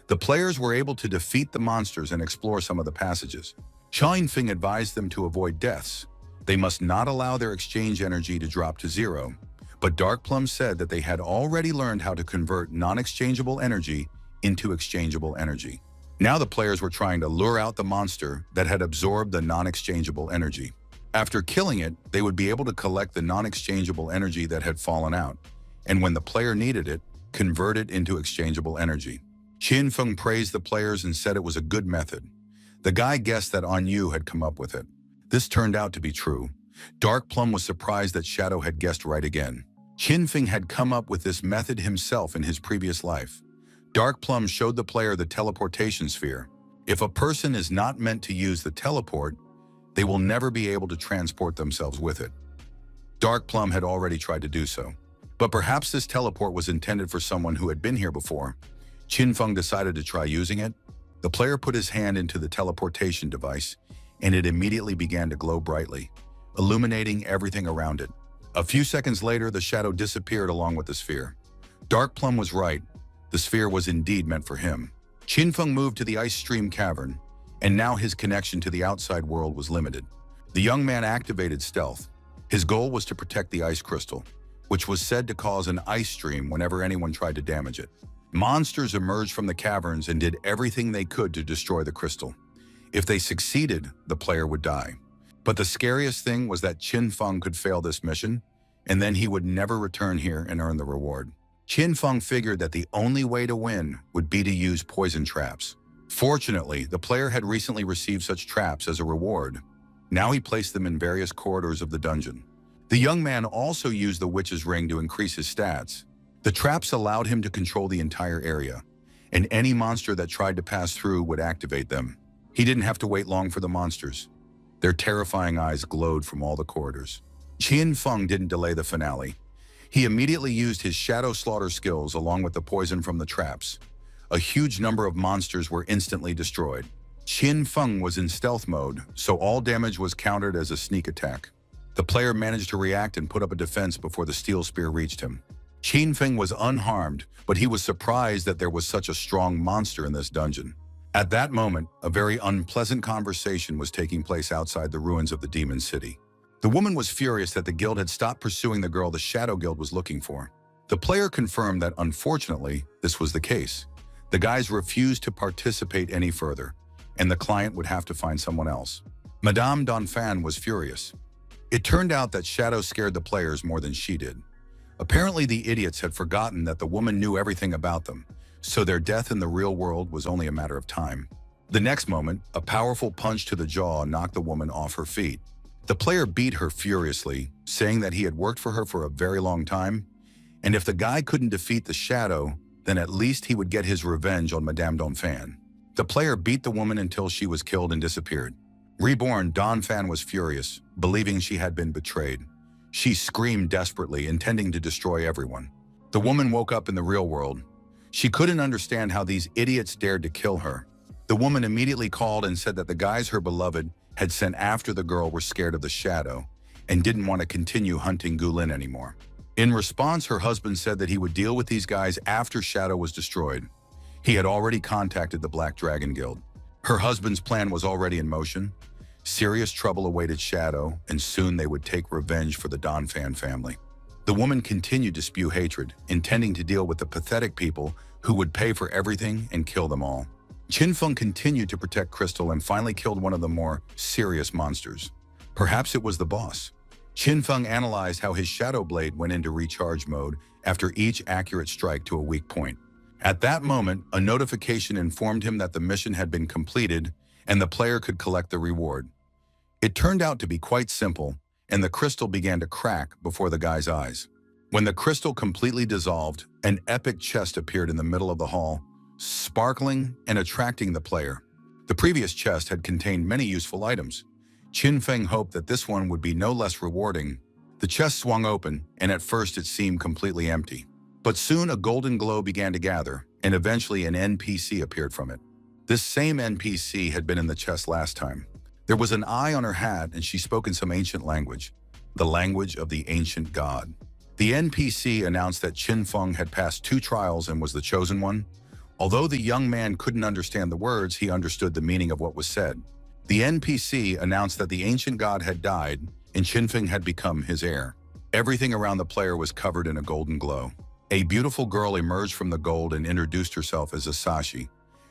The players were able to defeat the monsters and explore some of the passages. Feng advised them to avoid deaths. They must not allow their exchange energy to drop to zero. But Dark Plum said that they had already learned how to convert non-exchangeable energy into exchangeable energy. Now the players were trying to lure out the monster that had absorbed the non-exchangeable energy. After killing it, they would be able to collect the non-exchangeable energy that had fallen out, and when the player needed it, convert it into exchangeable energy. Feng praised the players and said it was a good method. The guy guessed that Yu had come up with it. This turned out to be true. Dark Plum was surprised that Shadow had guessed right again. Feng had come up with this method himself in his previous life. Dark Plum showed the player the teleportation sphere. If a person is not meant to use the teleport, they will never be able to transport themselves with it. Dark Plum had already tried to do so. But perhaps this teleport was intended for someone who had been here before. Feng decided to try using it. The player put his hand into the teleportation device, and it immediately began to glow brightly, illuminating everything around it. A few seconds later, the shadow disappeared along with the sphere. Dark Plum was right. The sphere was indeed meant for him. Feng moved to the ice stream cavern, and now his connection to the outside world was limited. The young man activated stealth. His goal was to protect the ice crystal, which was said to cause an ice stream whenever anyone tried to damage it. Monsters emerged from the caverns and did everything they could to destroy the crystal. If they succeeded, the player would die. But the scariest thing was that Feng could fail this mission, and then he would never return here and earn the reward. Feng figured that the only way to win would be to use poison traps. Fortunately, the player had recently received such traps as a reward. Now he placed them in various corridors of the dungeon. The young man also used the witch's ring to increase his stats. The traps allowed him to control the entire area, and any monster that tried to pass through would activate them. He didn't have to wait long for the monsters. Their terrifying eyes glowed from all the corridors. Feng didn't delay the finale. He immediately used his shadow slaughter skills along with the poison from the traps. A huge number of monsters were instantly destroyed. Feng was in stealth mode, so all damage was countered as a sneak attack. The player managed to react and put up a defense before the steel spear reached him. Feng was unharmed, but he was surprised that there was such a strong monster in this dungeon. At that moment, a very unpleasant conversation was taking place outside the ruins of the Demon City. The woman was furious that the guild had stopped pursuing the girl the Shadow Guild was looking for. The player confirmed that, unfortunately, this was the case. The guys refused to participate any further, and the client would have to find someone else. Madame Donphan was furious. It turned out that Shadow scared the players more than she did. Apparently, the idiots had forgotten that the woman knew everything about them, so their death in the real world was only a matter of time. The next moment, a powerful punch to the jaw knocked the woman off her feet. The player beat her furiously, saying that he had worked for her for a very long time, and if the guy couldn't defeat the Shadow, then at least he would get his revenge on Madame Donphan. The player beat the woman until she was killed and disappeared. Reborn, Donphan was furious, believing she had been betrayed. She screamed desperately, intending to destroy everyone. The woman woke up in the real world. She couldn't understand how these idiots dared to kill her. The woman immediately called and said that the guys her beloved had sent after the girl were scared of the Shadow and didn't want to continue hunting Gulin anymore. In response, her husband said that he would deal with these guys after Shadow was destroyed. He had already contacted the Black Dragon Guild. Her husband's plan was already in motion. Serious trouble awaited Shadow, and soon they would take revenge for the Donphan family. The woman continued to spew hatred, intending to deal with the pathetic people who would pay for everything and kill them all. Feng continued to protect Crystal and finally killed one of the more serious monsters. Perhaps it was the boss. Feng analyzed how his Shadow Blade went into recharge mode after each accurate strike to a weak point. At that moment, a notification informed him that the mission had been completed and the player could collect the reward. It turned out to be quite simple, and the crystal began to crack before the guy's eyes. When the crystal completely dissolved, an epic chest appeared in the middle of the hall, sparkling and attracting the player. The previous chest had contained many useful items. Feng hoped that this one would be no less rewarding. The chest swung open, and at first it seemed completely empty. But soon a golden glow began to gather, and eventually an NPC appeared from it. This same NPC had been in the chest last time. There was an eye on her hat, and she spoke in some ancient language, the language of the ancient god. The NPC announced that Qin Feng had passed 2 trials and was the chosen one. Although the young man couldn't understand the words, he understood the meaning of what was said. The NPC announced that the ancient god had died and Qin Feng had become his heir. Everything around the player was covered in a golden glow. A beautiful girl emerged from the gold and introduced herself as Asashi.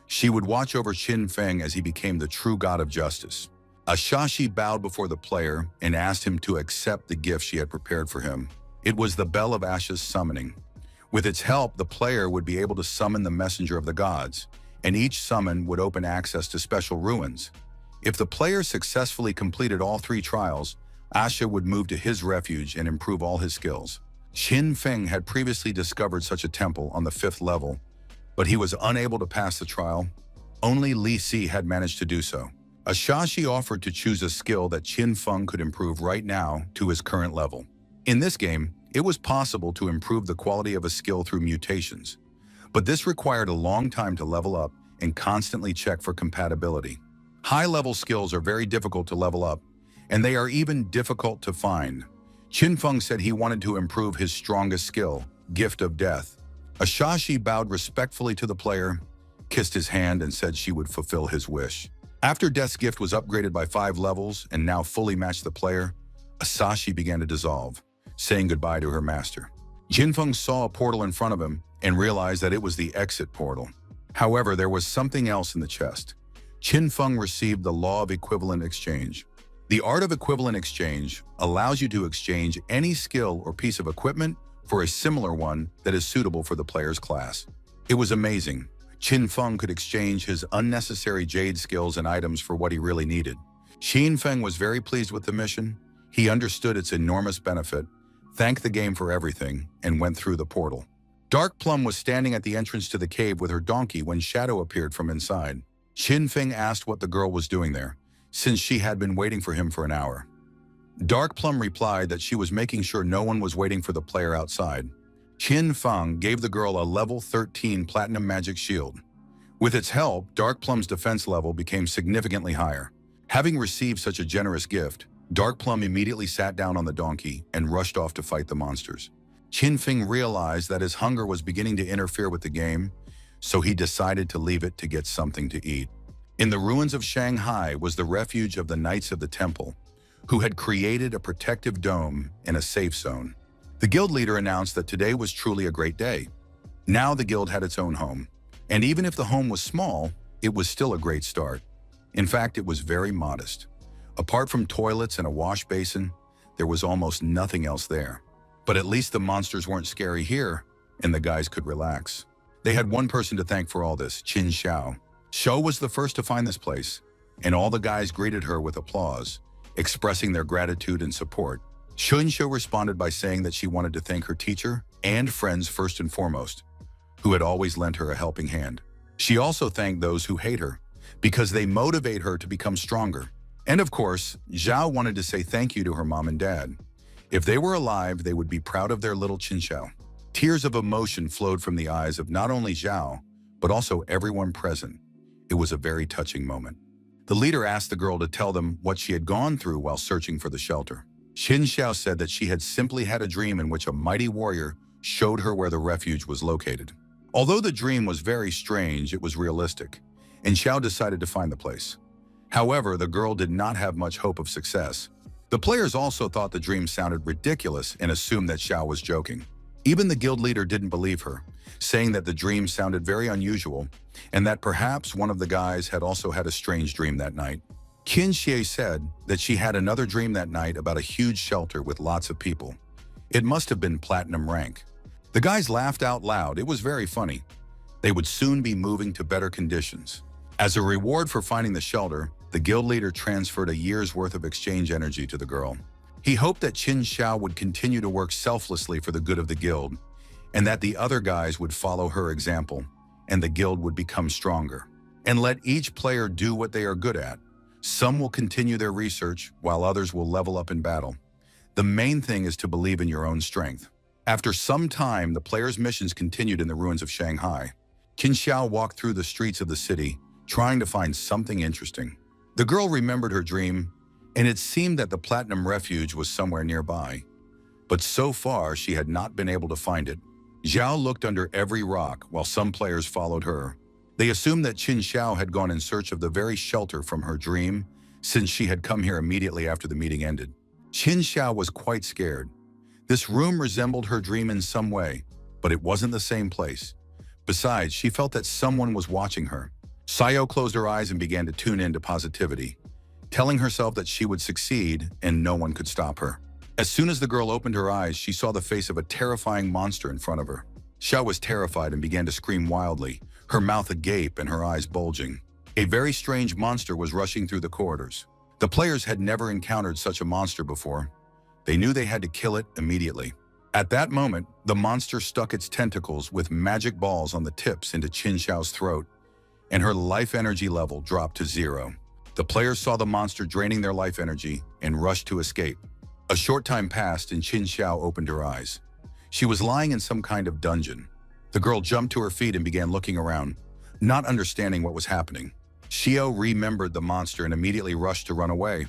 She would watch over Qin Feng as he became the true god of justice. Asashi bowed before the player and asked him to accept the gift she had prepared for him. It was the Bell of Ashes summoning. With its help, the player would be able to summon the messenger of the gods, and each summon would open access to special ruins. If the player successfully completed all 3 trials, Asha would move to his refuge and improve all his skills. Qin Feng had previously discovered such a temple on the 5th level, but he was unable to pass the trial. Only Li Si had managed to do so. Asashi offered to choose a skill that Qin Feng could improve right now to his current level. In this game, it was possible to improve the quality of a skill through mutations, but this required a long time to level up and constantly check for compatibility. High-level skills are very difficult to level up, and they are even difficult to find. Qin Feng said he wanted to improve his strongest skill, Gift of Death. Asashi bowed respectfully to the player, kissed his hand, and said she would fulfill his wish. After Death's gift was upgraded by 5 levels and now fully matched the player, Asashi began to dissolve, saying goodbye to her master. Qin Feng saw a portal in front of him and realized that it was the exit portal. However, there was something else in the chest. Qin Feng received the Law of Equivalent Exchange. The art of equivalent exchange allows you to exchange any skill or piece of equipment for a similar one that is suitable for the player's class. It was amazing. Qin Feng could exchange his unnecessary jade skills and items for what he really needed. Qin Feng was very pleased with the mission. He understood its enormous benefit, thanked the game for everything, and went through the portal. Dark Plum was standing at the entrance to the cave with her donkey when Shadow appeared from inside. Qin Feng asked what the girl was doing there, since she had been waiting for him for an hour. Dark Plum replied that she was making sure no one was waiting for the player outside. Qin Feng gave the girl a level 13 platinum magic shield. With its help, Dark Plum's defense level became significantly higher. Having received such a generous gift, Dark Plum immediately sat down on the donkey and rushed off to fight the monsters. Qin Feng realized that his hunger was beginning to interfere with the game, so he decided to leave it to get something to eat. In the ruins of Shanghai was the refuge of the Knights of the Temple, who had created a protective dome and a safe zone. The guild leader announced that today was truly a great day. Now the guild had its own home, and even if the home was small, it was still a great start. In fact, it was very modest. Apart from toilets and a wash basin, there was almost nothing else there. But at least the monsters weren't scary here, and the guys could relax. They had one person to thank for all this, Qin Xiao. Xiao was the first to find this place, and all the guys greeted her with applause, expressing their gratitude and support. Qin Xiao responded by saying that she wanted to thank her teacher and friends first and foremost, who had always lent her a helping hand. She also thanked those who hate her, because they motivate her to become stronger. And of course, Zhao wanted to say thank you to her mom and dad. If they were alive, they would be proud of their little Qin Xiao. Tears of emotion flowed from the eyes of not only Zhao, but also everyone present. It was a very touching moment. The leader asked the girl to tell them what she had gone through while searching for the shelter. Qin Xiao said that she had simply had a dream in which a mighty warrior showed her where the refuge was located. Although the dream was very strange, it was realistic, and Xiao decided to find the place. However, the girl did not have much hope of success. The players also thought the dream sounded ridiculous and assumed that Xiao was joking. Even the guild leader didn't believe her, saying that the dream sounded very unusual and that perhaps one of the guys had also had a strange dream that night. Qin Xie said that she had another dream that night about a huge shelter with lots of people. It must have been platinum rank. The guys laughed out loud. It was very funny. They would soon be moving to better conditions. As a reward for finding the shelter, the guild leader transferred a year's worth of exchange energy to the girl. He hoped that Qin Xiao would continue to work selflessly for the good of the guild, and that the other guys would follow her example, and the guild would become stronger. And let each player do what they are good at. Some will continue their research, while others will level up in battle. The main thing is to believe in your own strength. After some time, the players' missions continued in the ruins of Shanghai. Qin Xiao walked through the streets of the city, trying to find something interesting. The girl remembered her dream, and it seemed that the Platinum Refuge was somewhere nearby. but so far she had not been able to find it. Zhao looked under every rock while some players followed her. They assumed that Qin Xiao had gone in search of the very shelter from her dream, since she had come here immediately after the meeting ended. Qin Xiao was quite scared. This room resembled her dream in some way, but it wasn't the same place. Besides, she felt that someone was watching her. Sayo closed her eyes and began to tune into positivity, telling herself that she would succeed and no one could stop her. As soon as the girl opened her eyes, she saw the face of a terrifying monster in front of her. Xiao was terrified and began to scream wildly, her mouth agape and her eyes bulging. A very strange monster was rushing through the corridors. The players had never encountered such a monster before. They knew they had to kill it immediately. At that moment, the monster stuck its tentacles with magic balls on the tips into Qin Xiao's throat, and her life energy level dropped to 0. The players saw the monster draining their life energy and rushed to escape. A short time passed and Qin Xiao opened her eyes. She was lying in some kind of dungeon. The girl jumped to her feet and began looking around, not understanding what was happening. Xiao remembered the monster and immediately rushed to run away,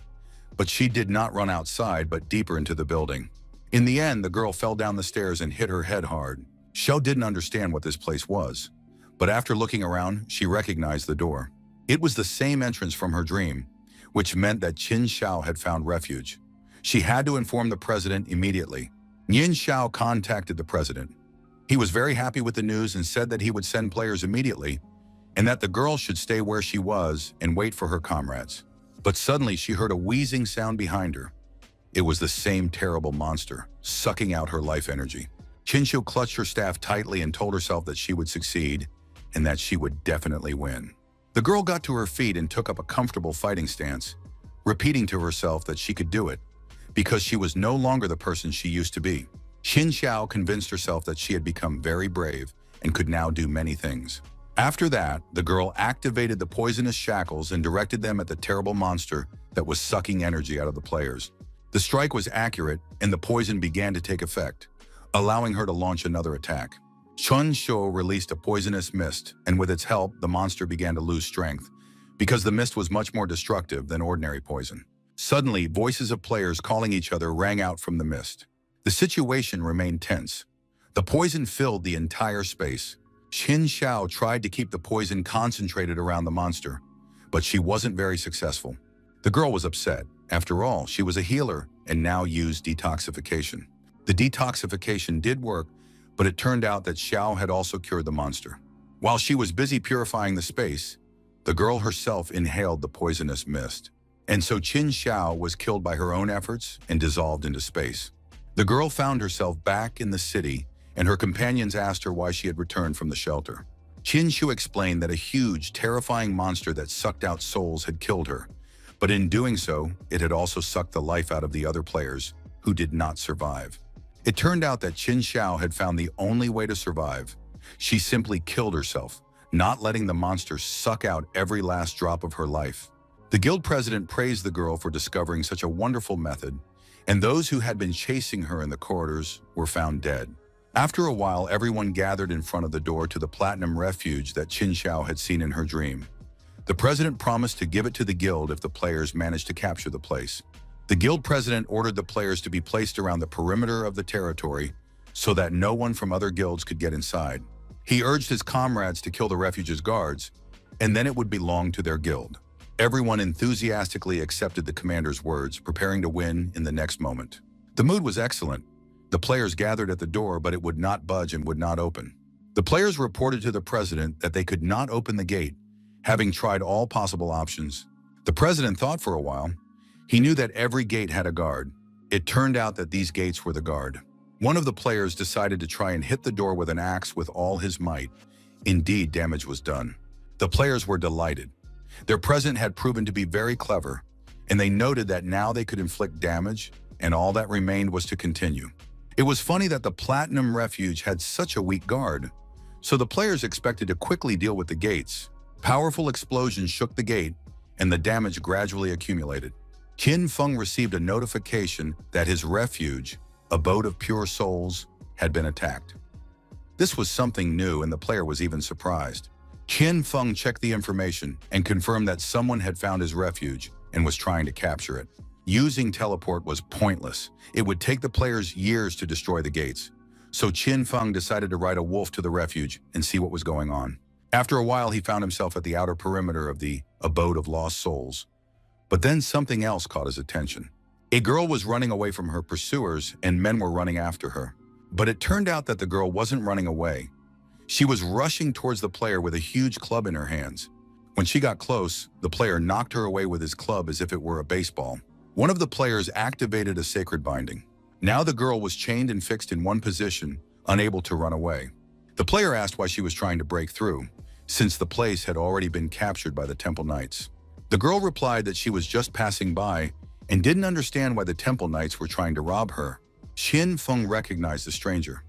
but she did not run outside but deeper into the building. In the end, the girl fell down the stairs and hit her head hard. Xiao didn't understand what this place was, but after looking around, she recognized the door. It was the same entrance from her dream, which meant that Qin Xiao had found refuge. She had to inform the president immediately. Yin Xiao contacted the president. He was very happy with the news and said that he would send players immediately, and that the girl should stay where she was and wait for her comrades. But suddenly she heard a wheezing sound behind her. It was the same terrible monster, sucking out her life energy. Qinshu clutched her staff tightly and told herself that she would succeed and that she would definitely win. The girl got to her feet and took up a comfortable fighting stance, repeating to herself that she could do it, because she was no longer the person she used to be. Qin Xiao convinced herself that she had become very brave and could now do many things. After that, the girl activated the poisonous shackles and directed them at the terrible monster that was sucking energy out of the players. The strike was accurate and the poison began to take effect, allowing her to launch another attack. Chun Shou released a poisonous mist, and with its help, the monster began to lose strength, because the mist was much more destructive than ordinary poison. Suddenly, voices of players calling each other rang out from the mist. The situation remained tense. The poison filled the entire space. Qin Xiao tried to keep the poison concentrated around the monster, but she wasn't very successful. The girl was upset. After all, she was a healer and now used detoxification. The detoxification did work, but it turned out that Xiao had also cured the monster. While she was busy purifying the space, the girl herself inhaled the poisonous mist. And so Qin Xiao was killed by her own efforts and dissolved into space. The girl found herself back in the city, and her companions asked her why she had returned from the shelter. Qin Shu explained that a huge, terrifying monster that sucked out souls had killed her, but in doing so, it had also sucked the life out of the other players, who did not survive. It turned out that Qin Xiao had found the only way to survive. She simply killed herself, not letting the monster suck out every last drop of her life. The guild president praised the girl for discovering such a wonderful method, and those who had been chasing her in the corridors were found dead. After a while, everyone gathered in front of the door to the platinum refuge that Qin Xiao had seen in her dream. The president promised to give it to the guild if the players managed to capture the place. The guild president ordered the players to be placed around the perimeter of the territory so that no one from other guilds could get inside. He urged his comrades to kill the refuge's guards, and then it would belong to their guild. Everyone enthusiastically accepted the commander's words, preparing to win in the next moment. The mood was excellent. The players gathered at the door, but it would not budge and would not open. The players reported to the president that they could not open the gate, having tried all possible options. The president thought for a while. He knew that every gate had a guard. It turned out that these gates were the guard. One of the players decided to try and hit the door with an axe with all his might. Indeed, damage was done. The players were delighted. Their president had proven to be very clever, and they noted that now they could inflict damage, and all that remained was to continue. It was funny that the Platinum Refuge had such a weak guard, so the players expected to quickly deal with the gates. Powerful explosions shook the gate, and the damage gradually accumulated. Qin Feng received a notification that his refuge, abode of pure souls, had been attacked. This was something new, and the player was even surprised. Qin Feng checked the information and confirmed that someone had found his refuge and was trying to capture it. Using teleport was pointless. It would take the players years to destroy the gates. So Qin Feng decided to ride a wolf to the refuge and see what was going on. After a while, he found himself at the outer perimeter of the abode of lost souls. But then something else caught his attention. A girl was running away from her pursuers and men were running after her. But it turned out that the girl wasn't running away. She was rushing towards the player with a huge club in her hands. When she got close, the player knocked her away with his club as if it were a baseball. One of the players activated a sacred binding. Now the girl was chained and fixed in one position, unable to run away. The player asked why she was trying to break through, since the place had already been captured by the Temple Knights. The girl replied that she was just passing by and didn't understand why the Temple Knights were trying to rob her. Qin Feng recognized the stranger.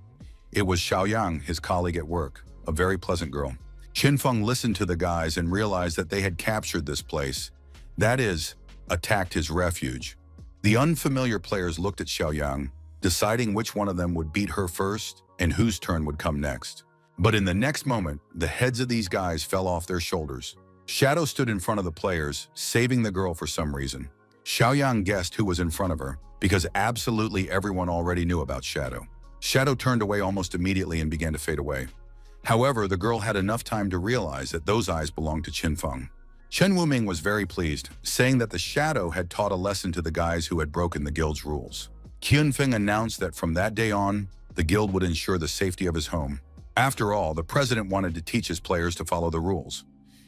It was Xiaoyang, his colleague at work, a very pleasant girl. Qin Feng listened to the guys and realized that they had captured this place. That is, attacked his refuge. The unfamiliar players looked at Xiaoyang, deciding which one of them would beat her first and whose turn would come next. But in the next moment, the heads of these guys fell off their shoulders. Shadow stood in front of the players, saving the girl for some reason. Xiaoyang guessed who was in front of her, because absolutely everyone already knew about Shadow. Shadow turned away almost immediately and began to fade away. However, the girl had enough time to realize that those eyes belonged to Qin Feng. Chen Wuming was very pleased, saying that the Shadow had taught a lesson to the guys who had broken the guild's rules. Qin Feng announced that from that day on, the guild would ensure the safety of his home. After all, the president wanted to teach his players to follow the rules.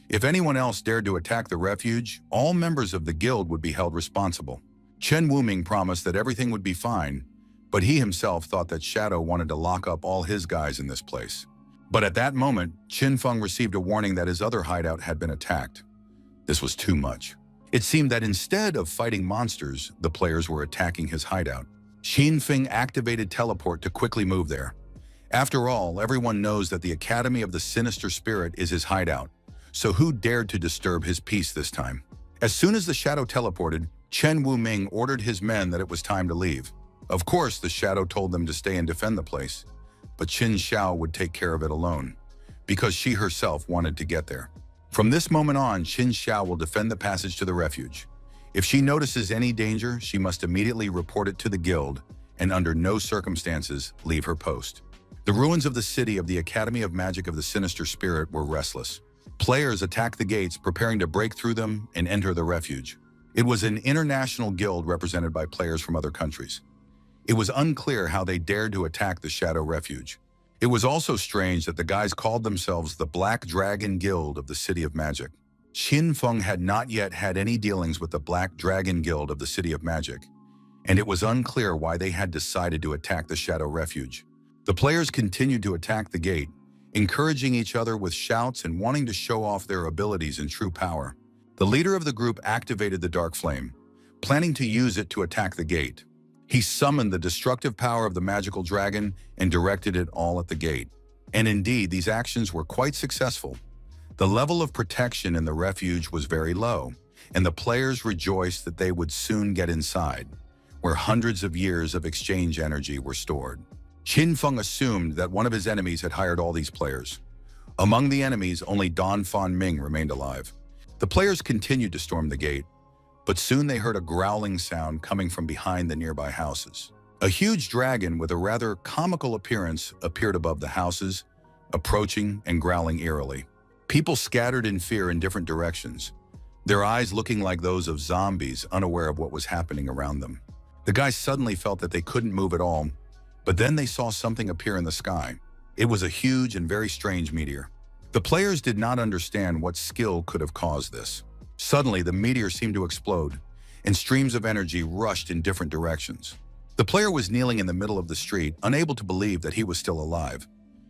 If anyone else dared to attack the refuge, all members of the guild would be held responsible. Chen Wuming promised that everything would be fine, but he himself thought that Shadow wanted to lock up all his guys in this place. But at that moment, Qin Feng received a warning that his other hideout had been attacked. This was too much. It seemed that instead of fighting monsters, the players were attacking his hideout. Qin Feng activated teleport to quickly move there. After all, everyone knows that the Academy of the Sinister Spirit is his hideout, so who dared to disturb his peace this time? As soon as the Shadow teleported, Chen Wuming ordered his men that it was time to leave. Of course, the Shadow told them to stay and defend the place, but Qin Xiao would take care of it alone, because she herself wanted to get there. From this moment on, Qin Xiao will defend the passage to the refuge. If she notices any danger, she must immediately report it to the guild and under no circumstances leave her post. The ruins of the city of the Academy of Magic of the Sinister Spirit were restless. Players attacked the gates, preparing to break through them and enter the refuge. It was an international guild represented by players from other countries. It was unclear how they dared to attack the Shadow Refuge. It was also strange that the guys called themselves the Black Dragon Guild of the City of Magic. Qin Feng had not yet had any dealings with the Black Dragon Guild of the City of Magic, and it was unclear why they had decided to attack the Shadow Refuge. The players continued to attack the gate, encouraging each other with shouts and wanting to show off their abilities and true power. The leader of the group activated the Dark Flame, planning to use it to attack the gate. He summoned the destructive power of the magical dragon and directed it all at the gate. And indeed, these actions were quite successful. The level of protection in the refuge was very low, and the players rejoiced that they would soon get inside, where hundreds of years of exchange energy were stored. Qin Feng assumed that one of his enemies had hired all these players. Among the enemies, only Don Fan Ming remained alive. The players continued to storm the gate, but soon they heard a growling sound coming from behind the nearby houses. A huge dragon with a rather comical appearance appeared above the houses, approaching and growling eerily. People scattered in fear in different directions, their eyes looking like those of zombies unaware of what was happening around them. The guys suddenly felt that they couldn't move at all, but then they saw something appear in the sky. It was a huge and very strange meteor. The players did not understand what skill could have caused this. Suddenly, the meteor seemed to explode, and streams of energy rushed in different directions. The player was kneeling in the middle of the street, unable to believe that he was still alive,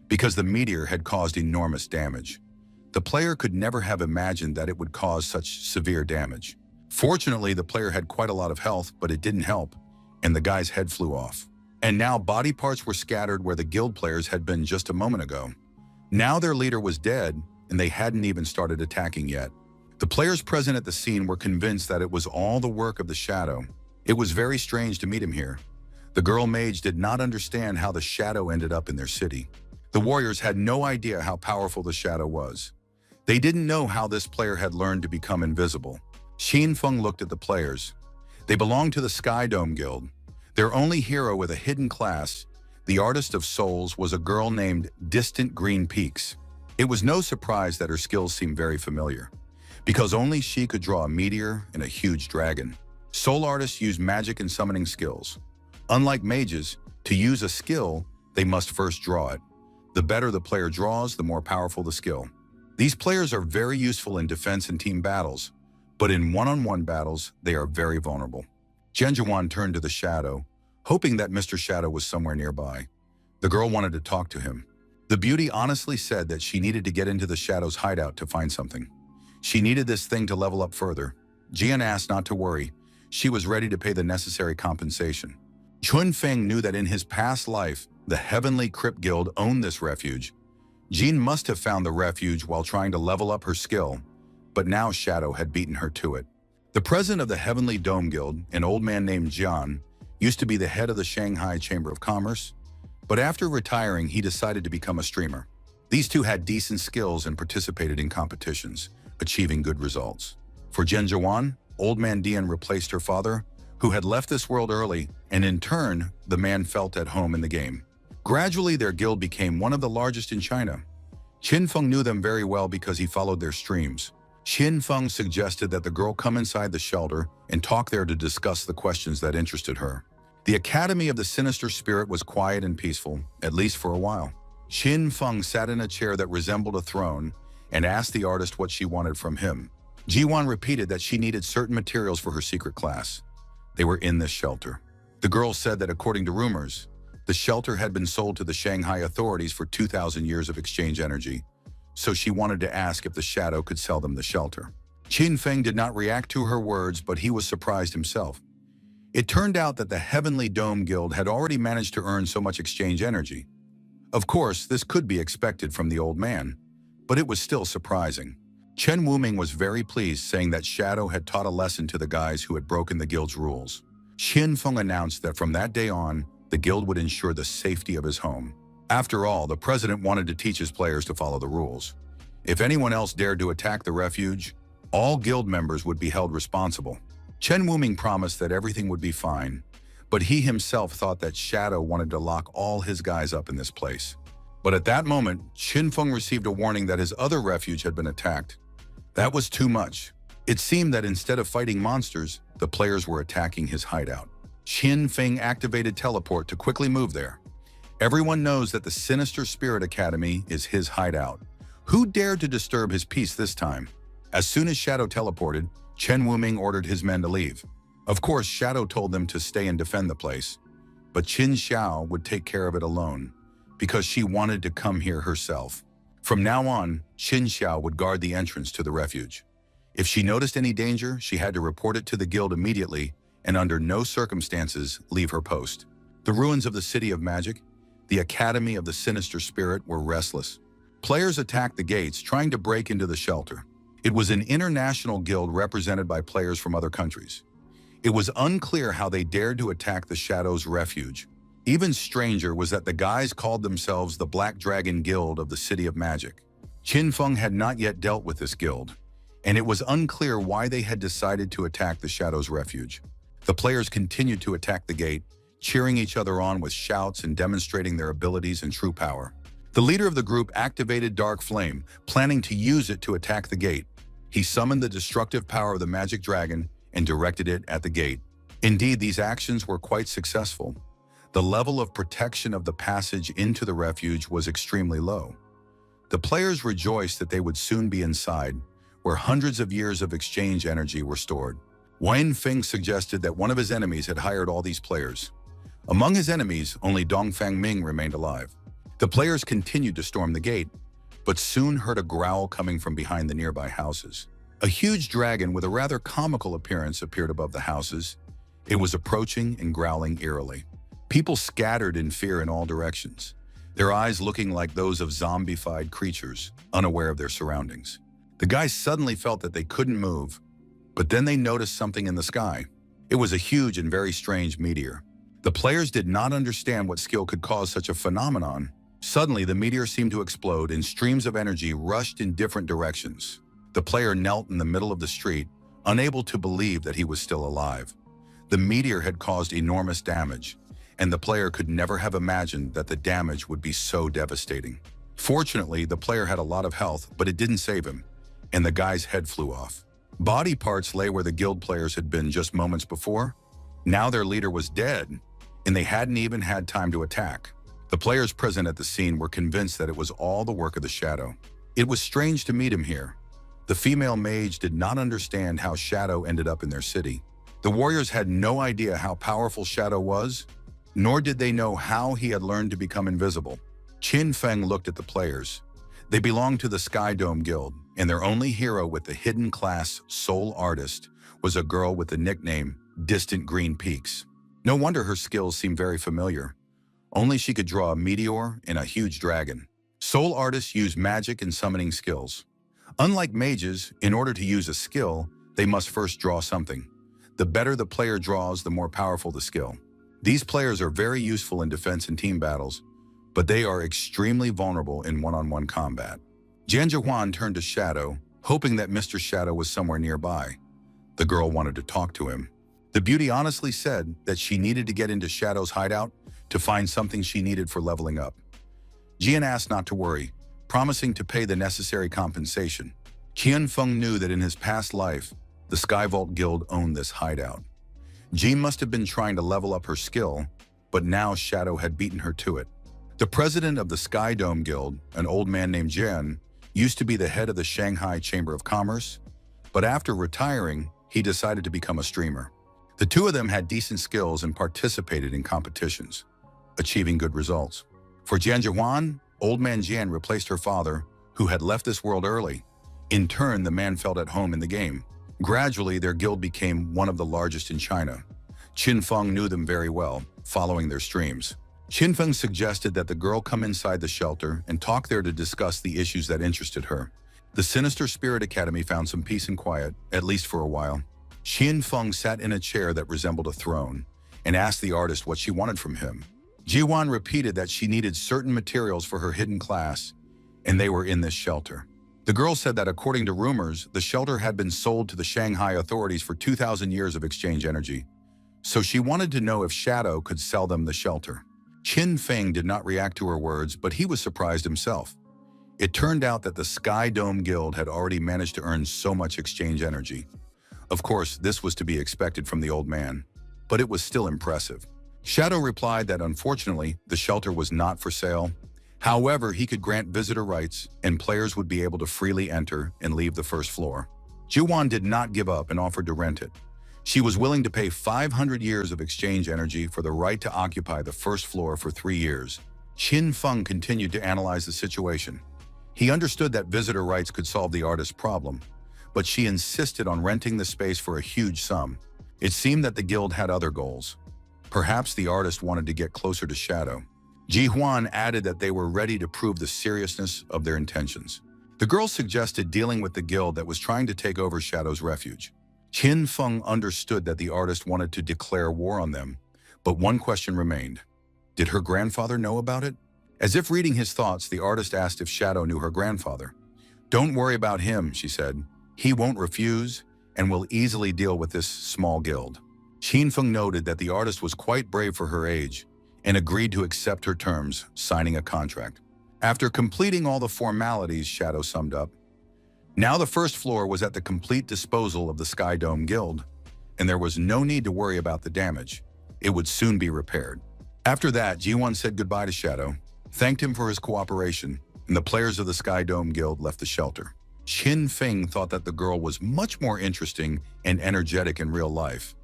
because the meteor had caused enormous damage. The player could never have imagined that it would cause such severe damage. Fortunately, the player had quite a lot of health, but it didn't help, and the guy's head flew off. And now body parts were scattered where the guild players had been just a moment ago. Now their leader was dead, and they hadn't even started attacking yet. The players present at the scene were convinced that it was all the work of the Shadow. It was very strange to meet him here. The girl mage did not understand how the Shadow ended up in their city. The warriors had no idea how powerful the Shadow was. They didn't know how this player had learned to become invisible. Qin Feng looked at the players. They belonged to the Sky Dome Guild. Their only hero with a hidden class, the Artist of Souls, was a girl named Distant Green Peaks. It was no surprise that her skills seemed very familiar, because only she could draw a meteor and a huge dragon. Soul artists use magic and summoning skills. Unlike mages, to use a skill, they must first draw it. The better the player draws, the more powerful the skill. These players are very useful in defense and team battles, but in one-on-one battles, they are very vulnerable. Genjawan turned to the Shadow, hoping that Mr. Shadow was somewhere nearby. The girl wanted to talk to him. The beauty honestly said that she needed to get into the Shadow's hideout to find something. She needed this thing to level up further. Jian asked not to worry. She was ready to pay the necessary compensation. Chun Feng knew that in his past life, the Heavenly Crypt Guild owned this refuge. Jean must have found the refuge while trying to level up her skill, but now Shadow had beaten her to it. The president of the Heavenly Dome Guild, an old man named Jian, used to be the head of the Shanghai Chamber of Commerce, but after retiring, he decided to become a streamer. These two had decent skills and participated in competitions, achieving good results. For Genjawan, old man Dian replaced her father, who had left this world early, and in turn, the man felt at home in the game. Gradually, their guild became one of the largest in China. Qin Feng knew them very well because he followed their streams. Qin Feng suggested that the girl come inside the shelter and talk there to discuss the questions that interested her. The Academy of the Sinister Spirit was quiet and peaceful, at least for a while. Qin Feng sat in a chair that resembled a throne and asked the artist what she wanted from him. Jiwan repeated that she needed certain materials for her secret class. They were in this shelter. The girl said that according to rumors, the shelter had been sold to the Shanghai authorities for 2,000 years of exchange energy, so she wanted to ask if the Shadow could sell them the shelter. Qin Feng did not react to her words, but he was surprised himself. It turned out that the Heavenly Dome Guild had already managed to earn so much exchange energy. Of course, this could be expected from the old man, but it was still surprising. Chen Wuming was very pleased, saying that Shadow had taught a lesson to the guys who had broken the guild's rules. Qin Feng announced that from that day on, the guild would ensure the safety of his home. After all, the president wanted to teach his players to follow the rules. If anyone else dared to attack the refuge, all guild members would be held responsible. Chen Wuming promised that everything would be fine, but he himself thought that Shadow wanted to lock all his guys up in this place. But at that moment, Qin Feng received a warning that his other refuge had been attacked. That was too much. It seemed that instead of fighting monsters, the players were attacking his hideout. Qin Feng activated teleport to quickly move there. Everyone knows that the Sinister Spirit Academy is his hideout. Who dared to disturb his peace this time? As soon as Shadow teleported, Chen Wuming ordered his men to leave. Of course, Shadow told them to stay and defend the place, but Qin Xiao would take care of it alone, because she wanted to come here herself. From now on, Qin Xiao would guard the entrance to the refuge. If she noticed any danger, she had to report it to the guild immediately and under no circumstances leave her post. The ruins of the City of Magic, the Academy of the Sinister Spirit, were restless. Players attacked the gates, trying to break into the shelter. It was an international guild represented by players from other countries. It was unclear how they dared to attack the Shadow's refuge. Even stranger was that the guys called themselves the Black Dragon Guild of the City of Magic. Qin Feng had not yet dealt with this guild, and it was unclear why they had decided to attack the Shadow's refuge. The players continued to attack the gate, cheering each other on with shouts and demonstrating their abilities and true power. The leader of the group activated Dark Flame, planning to use it to attack the gate. He summoned the destructive power of the magic dragon and directed it at the gate. Indeed, these actions were quite successful. The level of protection of the passage into the refuge was extremely low. The players rejoiced that they would soon be inside, where hundreds of years of exchange energy were stored. Wang Feng suggested that one of his enemies had hired all these players. Among his enemies, only Dongfang Ming remained alive. The players continued to storm the gate, but soon heard a growl coming from behind the nearby houses. A huge dragon with a rather comical appearance appeared above the houses. It was approaching and growling eerily. People scattered in fear in all directions, their eyes looking like those of zombified creatures, unaware of their surroundings. The guys suddenly felt that they couldn't move, but then they noticed something in the sky. It was a huge and very strange meteor. The players did not understand what skill could cause such a phenomenon. Suddenly, the meteor seemed to explode and streams of energy rushed in different directions. The player knelt in the middle of the street, unable to believe that he was still alive. The meteor had caused enormous damage, and the player could never have imagined that the damage would be so devastating. Fortunately, the player had a lot of health, but it didn't save him, and the guy's head flew off. Body parts lay where the guild players had been just moments before. Now their leader was dead, and they hadn't even had time to attack. The players present at the scene were convinced that it was all the work of the Shadow. It was strange to meet him here. The female mage did not understand how Shadow ended up in their city. The warriors had no idea how powerful Shadow was, nor did they know how he had learned to become invisible. Qin Feng looked at the players. They belonged to the Sky Dome Guild, and their only hero with the hidden class Soul Artist was a girl with the nickname Distant Green Peaks. No wonder her skills seemed very familiar. Only she could draw a meteor and a huge dragon. Soul Artists use magic and summoning skills. Unlike mages, in order to use a skill, they must first draw something. The better the player draws, the more powerful the skill. These players are very useful in defense and team battles, but they are extremely vulnerable in one-on-one combat. Jian Zhihuan turned to Shadow, hoping that Mr. Shadow was somewhere nearby. The girl wanted to talk to him. The beauty honestly said that she needed to get into Shadow's hideout to find something she needed for leveling up. Jian asked not to worry, promising to pay the necessary compensation. Qian Feng knew that in his past life, the Sky Vault Guild owned this hideout. Ji must have been trying to level up her skill, but now Shadow had beaten her to it. The president of the Sky Dome Guild, an old man named Jian, used to be the head of the Shanghai Chamber of Commerce, but after retiring, he decided to become a streamer. The two of them had decent skills and participated in competitions, achieving good results. For Jian Zhihuan, old man Jian replaced her father, who had left this world early. In turn, the man felt at home in the game. Gradually, their guild became one of the largest in China. Qin Feng knew them very well, following their streams. Qin Feng suggested that the girl come inside the shelter and talk there to discuss the issues that interested her. The Sinister Spirit Academy found some peace and quiet, at least for a while. Qin Feng sat in a chair that resembled a throne and asked the artist what she wanted from him. Jiwan repeated that she needed certain materials for her hidden class, and they were in this shelter. The girl said that according to rumors, the shelter had been sold to the Shanghai authorities for 2,000 years of exchange energy. So she wanted to know if Shadow could sell them the shelter. Qin Feng did not react to her words, but he was surprised himself. It turned out that the Sky Dome Guild had already managed to earn so much exchange energy. Of course, this was to be expected from the old man, but it was still impressive. Shadow replied that unfortunately, the shelter was not for sale. However, he could grant visitor rights, and players would be able to freely enter and leave the first floor. Jiwan did not give up and offered to rent it. She was willing to pay 500 years of exchange energy for the right to occupy the first floor for 3 years. Qin Feng continued to analyze the situation. He understood that visitor rights could solve the artist's problem, but she insisted on renting the space for a huge sum. It seemed that the guild had other goals. Perhaps the artist wanted to get closer to Shadow. Ji Huan added that they were ready to prove the seriousness of their intentions. The girl suggested dealing with the guild that was trying to take over Shadow's refuge. Qin Feng understood that the artist wanted to declare war on them, but one question remained. Did her grandfather know about it? As if reading his thoughts, the artist asked if Shadow knew her grandfather. "Don't worry about him," she said. "He won't refuse and will easily deal with this small guild." Qin Feng noted that the artist was quite brave for her age and agreed to accept her terms, signing a contract. After completing all the formalities, Shadow summed up. Now the first floor was at the complete disposal of the Sky Dome Guild, and there was no need to worry about the damage. It would soon be repaired. After that, Jiwan said goodbye to Shadow, thanked him for his cooperation, and the players of the Sky Dome Guild left the shelter. Qin Feng thought that the girl was much more interesting and energetic in real life,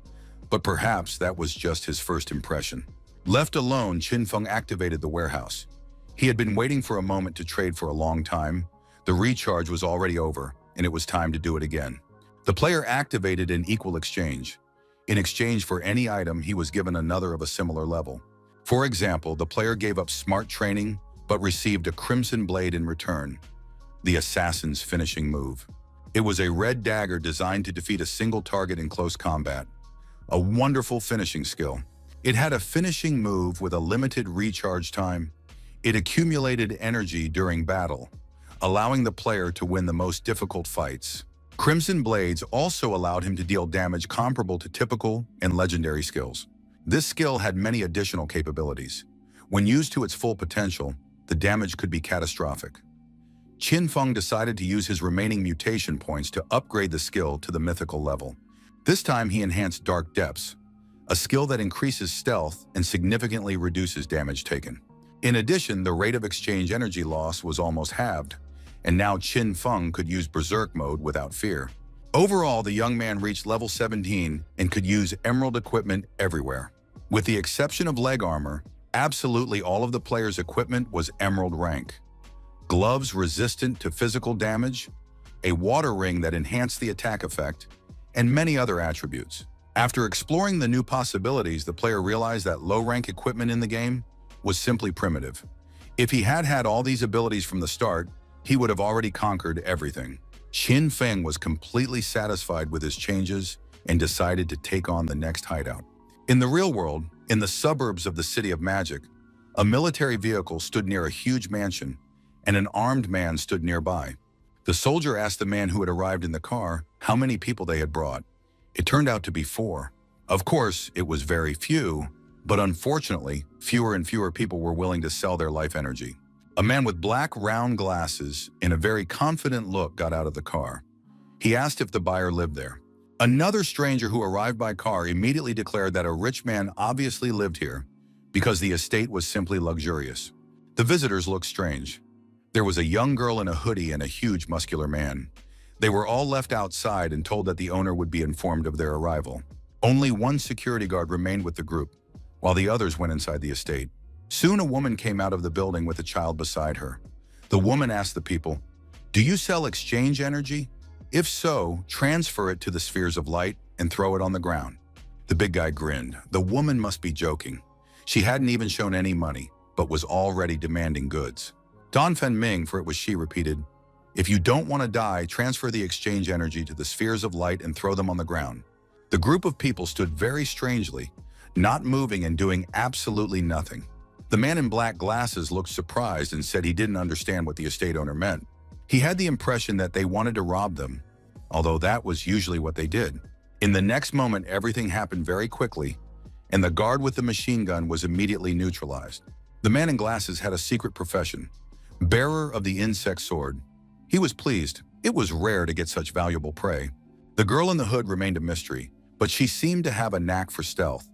but perhaps that was just his first impression. Left alone, Qin Feng activated the warehouse. He had been waiting for a moment to trade for a long time. The recharge was already over, and it was time to do it again. The player activated an equal exchange. In exchange for any item, he was given another of a similar level. For example, the player gave up smart training, but received a crimson blade in return, the assassin's finishing move. It was a red dagger designed to defeat a single target in close combat. A wonderful finishing skill. It had a finishing move with a limited recharge time. It accumulated energy during battle, allowing the player to win the most difficult fights. Crimson Blades also allowed him to deal damage comparable to typical and legendary skills. This skill had many additional capabilities. When used to its full potential, the damage could be catastrophic. Qin Feng decided to use his remaining mutation points to upgrade the skill to the mythical level. This time he enhanced Dark Depths, a skill that increases stealth and significantly reduces damage taken. In addition, the rate of exchange energy loss was almost halved, and now Qin Feng could use Berserk mode without fear. Overall, the young man reached level 17 and could use emerald equipment everywhere. With the exception of leg armor, absolutely all of the player's equipment was emerald rank. Gloves resistant to physical damage, a water ring that enhanced the attack effect, and many other attributes. After exploring the new possibilities, the player realized that low-rank equipment in the game was simply primitive. If he had had all these abilities from the start, he would have already conquered everything. Qin Feng was completely satisfied with his changes and decided to take on the next hideout. In the real world, in the suburbs of the City of Magic, a military vehicle stood near a huge mansion, and an armed man stood nearby. The soldier asked the man who had arrived in the car how many people they had brought. It turned out to be 4. Of course, it was very few, but unfortunately, fewer and fewer people were willing to sell their life energy. A man with black round glasses and a very confident look got out of the car. He asked if the buyer lived there. Another stranger who arrived by car immediately declared that a rich man obviously lived here because the estate was simply luxurious. The visitors looked strange. There was a young girl in a hoodie and a huge muscular man. They were all left outside and told that the owner would be informed of their arrival. Only one security guard remained with the group, while the others went inside the estate. Soon a woman came out of the building with a child beside her. The woman asked the people, "Do you sell exchange energy? If so, transfer it to the spheres of light and throw it on the ground." The big guy grinned. The woman must be joking. She hadn't even shown any money, but was already demanding goods. Don Fen Ming, for it was she, repeated, "If you don't want to die, transfer the exchange energy to the spheres of light and throw them on the ground." The group of people stood very strangely, not moving and doing absolutely nothing. The man in black glasses looked surprised and said he didn't understand what the estate owner meant. He had the impression that they wanted to rob them, although that was usually what they did. In the next moment, everything happened very quickly, and the guard with the machine gun was immediately neutralized. The man in glasses had a secret profession, bearer of the insect sword. He was pleased. It was rare to get such valuable prey. The girl in the hood remained a mystery, but she seemed to have a knack for stealth.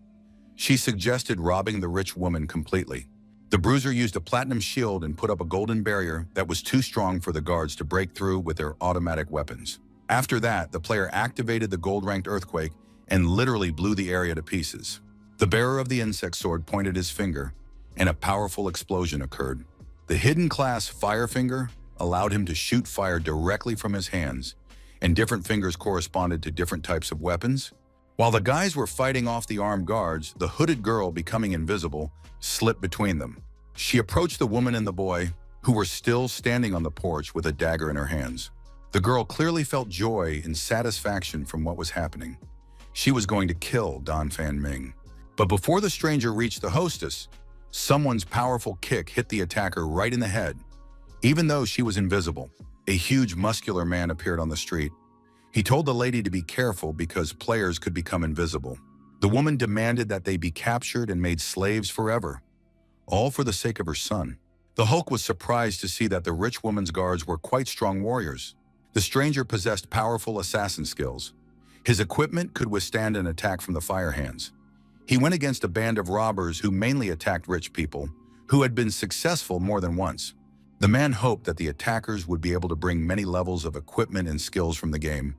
She suggested robbing the rich woman completely. The bruiser used a platinum shield and put up a golden barrier that was too strong for the guards to break through with their automatic weapons. After that, the player activated the gold-ranked earthquake and literally blew the area to pieces. The bearer of the insect sword pointed his finger, and a powerful explosion occurred. The hidden class Fire Finger allowed him to shoot fire directly from his hands, and different fingers corresponded to different types of weapons. While the guys were fighting off the armed guards, the hooded girl, becoming invisible, slipped between them. She approached the woman and the boy, who were still standing on the porch with a dagger in her hands. The girl clearly felt joy and satisfaction from what was happening. She was going to kill Don Fan Ming. But before the stranger reached the hostess, someone's powerful kick hit the attacker right in the head. Even though she was invisible, a huge muscular man appeared on the street. He told the lady to be careful because players could become invisible. The woman demanded that they be captured and made slaves forever, all for the sake of her son. The Hulk was surprised to see that the rich woman's guards were quite strong warriors. The stranger possessed powerful assassin skills. His equipment could withstand an attack from the fire hands. He went against a band of robbers who mainly attacked rich people, who had been successful more than once. The man hoped that the attackers would be able to bring many levels of equipment and skills from the game.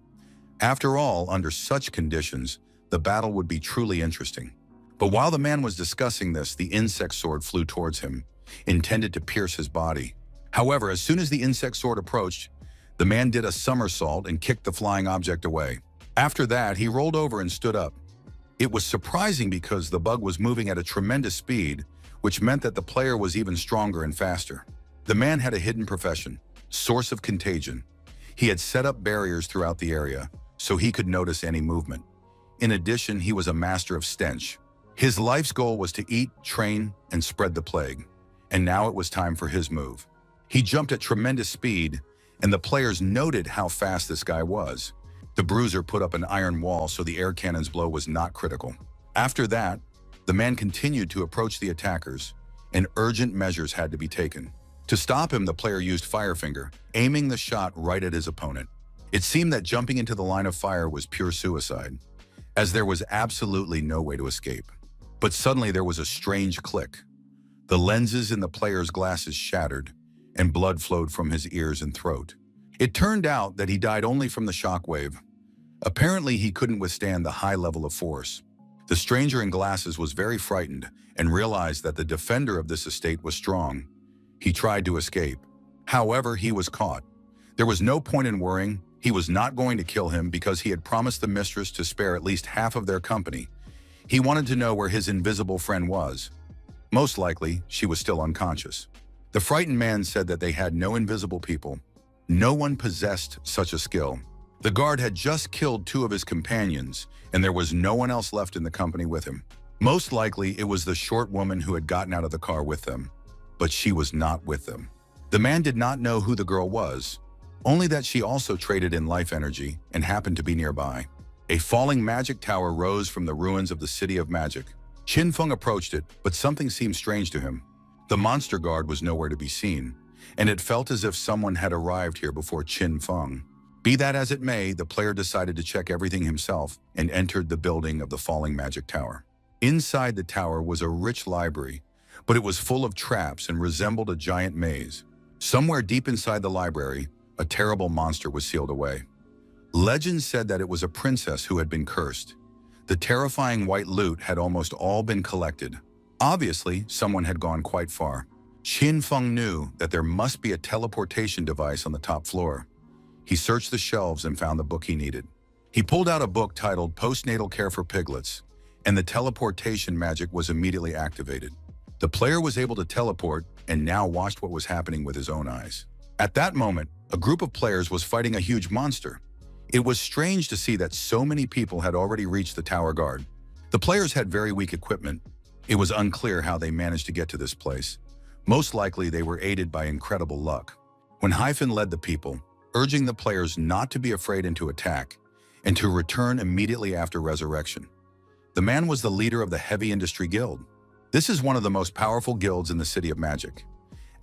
After all, under such conditions, the battle would be truly interesting. But while the man was discussing this, the insect sword flew towards him, intended to pierce his body. However, as soon as the insect sword approached, the man did a somersault and kicked the flying object away. After that, he rolled over and stood up. It was surprising because the bug was moving at a tremendous speed, which meant that the player was even stronger and faster. The man had a hidden profession, source of contagion. He had set up barriers throughout the area, so he could notice any movement. In addition, he was a master of stench. His life's goal was to eat, train, and spread the plague. And now it was time for his move. He jumped at tremendous speed and the players noted how fast this guy was. The bruiser put up an iron wall so the air cannon's blow was not critical. After that, the man continued to approach the attackers, and urgent measures had to be taken. To stop him, the player used Firefinger, aiming the shot right at his opponent. It seemed that jumping into the line of fire was pure suicide, as there was absolutely no way to escape. But suddenly there was a strange click. The lenses in the player's glasses shattered, and blood flowed from his ears and throat. It turned out that he died only from the shockwave. Apparently, he couldn't withstand the high level of force. The stranger in glasses was very frightened and realized that the defender of this estate was strong. He tried to escape. However, he was caught. There was no point in worrying. He was not going to kill him because he had promised the mistress to spare at least half of their company. He wanted to know where his invisible friend was. Most likely, she was still unconscious. The frightened man said that they had no invisible people. No one possessed such a skill. The guard had just killed 2 of his companions, and there was no one else left in the company with him. Most likely, it was the short woman who had gotten out of the car with them, but she was not with them. The man did not know who the girl was, only that she also traded in life energy and happened to be nearby. A falling magic tower rose from the ruins of the city of magic. Qin Feng approached it, but something seemed strange to him. The monster guard was nowhere to be seen, and it felt as if someone had arrived here before Qin Feng. Be that as it may, the player decided to check everything himself and entered the building of the falling magic tower. Inside the tower was a rich library, but it was full of traps and resembled a giant maze. Somewhere deep inside the library, a terrible monster was sealed away. Legend said that it was a princess who had been cursed. The terrifying white loot had almost all been collected. Obviously, someone had gone quite far. Qin Feng knew that there must be a teleportation device on the top floor. He searched the shelves and found the book he needed. He pulled out a book titled Postnatal Care for Piglets, and the teleportation magic was immediately activated. The player was able to teleport and now watched what was happening with his own eyes. At that moment, a group of players was fighting a huge monster. It was strange to see that so many people had already reached the tower guard. The players had very weak equipment. It was unclear how they managed to get to this place. Most likely, they were aided by incredible luck. When Hyphen led the people, urging the players not to be afraid and to attack, and to return immediately after resurrection. The man was the leader of the Heavy Industry Guild. This is one of the most powerful guilds in the City of Magic.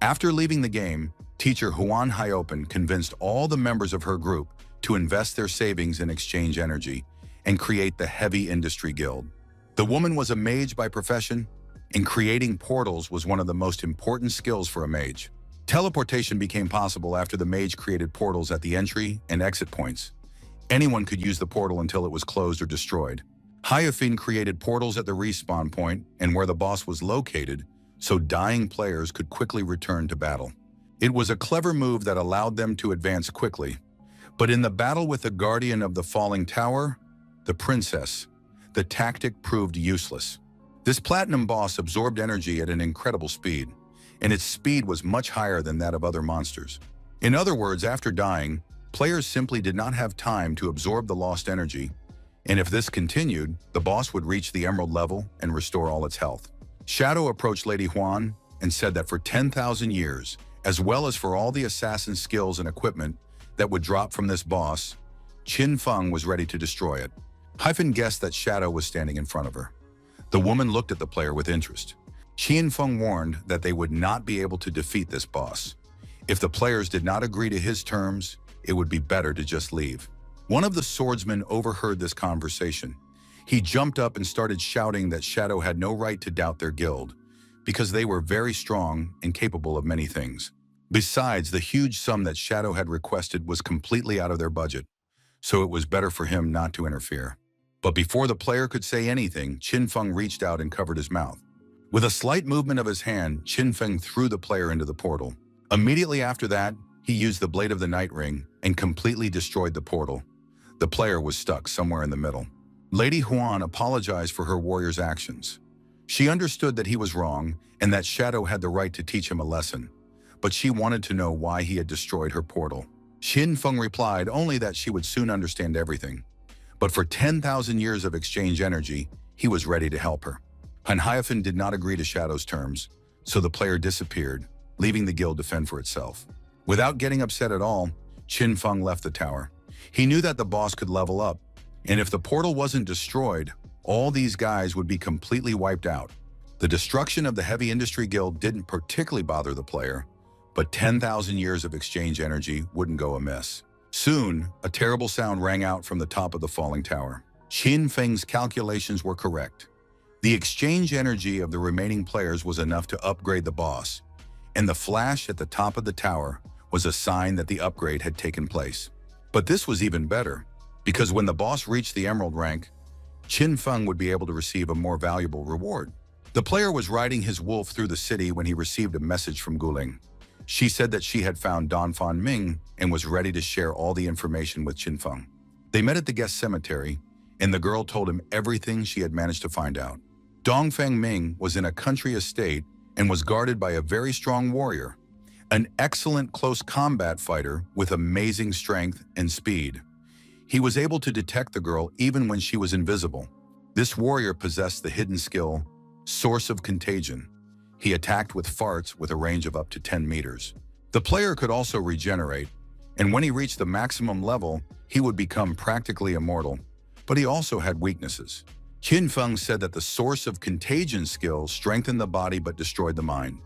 After leaving the game, teacher Huan Hyopen convinced all the members of her group to invest their savings in exchange energy and create the Heavy Industry Guild. The woman was a mage by profession, and creating portals was one of the most important skills for a mage. Teleportation became possible after the mage created portals at the entry and exit points. Anyone could use the portal until it was closed or destroyed. Hyafin created portals at the respawn point and where the boss was located, so dying players could quickly return to battle. It was a clever move that allowed them to advance quickly. But in the battle with the guardian of the falling tower, the princess, the tactic proved useless. This platinum boss absorbed energy at an incredible speed, and its speed was much higher than that of other monsters. In other words, after dying, players simply did not have time to absorb the lost energy, and if this continued, the boss would reach the emerald level and restore all its health. Shadow approached Lady Huan and said that for 10,000 years, as well as for all the assassin skills and equipment that would drop from this boss, Qin Feng was ready to destroy it. Hyphen guessed that Shadow was standing in front of her. The woman looked at the player with interest. Qin Feng warned that they would not be able to defeat this boss. If the players did not agree to his terms, it would be better to just leave. One of the swordsmen overheard this conversation. He jumped up and started shouting that Shadow had no right to doubt their guild, because they were very strong and capable of many things. Besides, the huge sum that Shadow had requested was completely out of their budget, so it was better for him not to interfere. But before the player could say anything, Qin Feng reached out and covered his mouth. With a slight movement of his hand, Qin Feng threw the player into the portal. Immediately after that, he used the Blade of the Night Ring and completely destroyed the portal. The player was stuck somewhere in the middle. Lady Huan apologized for her warrior's actions. She understood that he was wrong and that Shadow had the right to teach him a lesson, but she wanted to know why he had destroyed her portal. Qin Feng replied only that she would soon understand everything. But for 10,000 years of exchange energy, he was ready to help her. Hyafin did not agree to Shadow's terms, so the player disappeared, leaving the guild to fend for itself. Without getting upset at all, Qin Feng left the tower. He knew that the boss could level up, and if the portal wasn't destroyed, all these guys would be completely wiped out. The destruction of the Heavy Industry Guild didn't particularly bother the player, but 10,000 years of exchange energy wouldn't go amiss. Soon, a terrible sound rang out from the top of the falling tower. Qin Feng's calculations were correct. The exchange energy of the remaining players was enough to upgrade the boss, and the flash at the top of the tower was a sign that the upgrade had taken place. But this was even better, because when the boss reached the Emerald rank, Qin Feng would be able to receive a more valuable reward. The player was riding his wolf through the city when he received a message from Guling. She said that she had found Dongfang Ming and was ready to share all the information with Qin Feng. They met at the guest cemetery, and the girl told him everything she had managed to find out. Dongfang Ming was in a country estate and was guarded by a very strong warrior, an excellent close combat fighter with amazing strength and speed. He was able to detect the girl even when she was invisible. This warrior possessed the hidden skill, Source of Contagion. He attacked with farts with a range of up to 10 meters. The player could also regenerate, and when he reached the maximum level, he would become practically immortal, but he also had weaknesses. Qin Feng said that the Source of Contagion skill strengthened the body but destroyed the mind.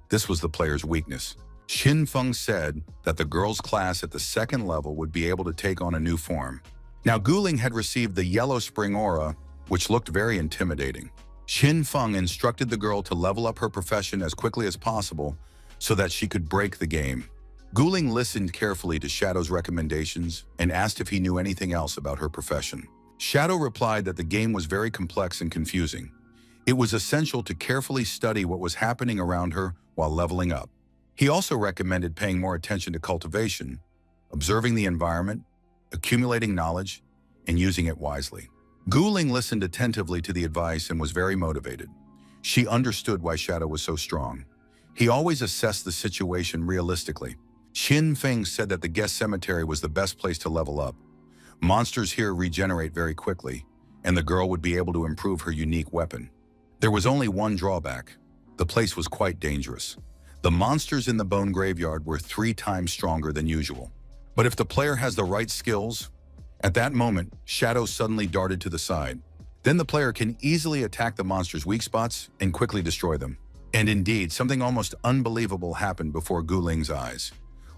This was the player's weakness. Qin Feng said that the girl's class at the second level would be able to take on a new form. Now Guling had received the Yellow Spring Aura, which looked very intimidating. Qin Feng instructed the girl to level up her profession as quickly as possible so that she could break the game. Guling listened carefully to Shadow's recommendations and asked if he knew anything else about her profession. Shadow replied that the game was very complex and confusing. It was essential to carefully study what was happening around her while leveling up. He also recommended paying more attention to cultivation, observing the environment, accumulating knowledge, and using it wisely. Guling listened attentively to the advice and was very motivated. She understood why Shadow was so strong. He always assessed the situation realistically. Qin Feng said that the guest cemetery was the best place to level up. Monsters here regenerate very quickly, and the girl would be able to improve her unique weapon. There was only one drawback. The place was quite dangerous. The monsters in the bone graveyard were 3 times stronger than usual. But if the player has the right skills, at that moment, Shadow suddenly darted to the side. Then the player can easily attack the monster's weak spots and quickly destroy them. And indeed, something almost unbelievable happened before Guling's eyes.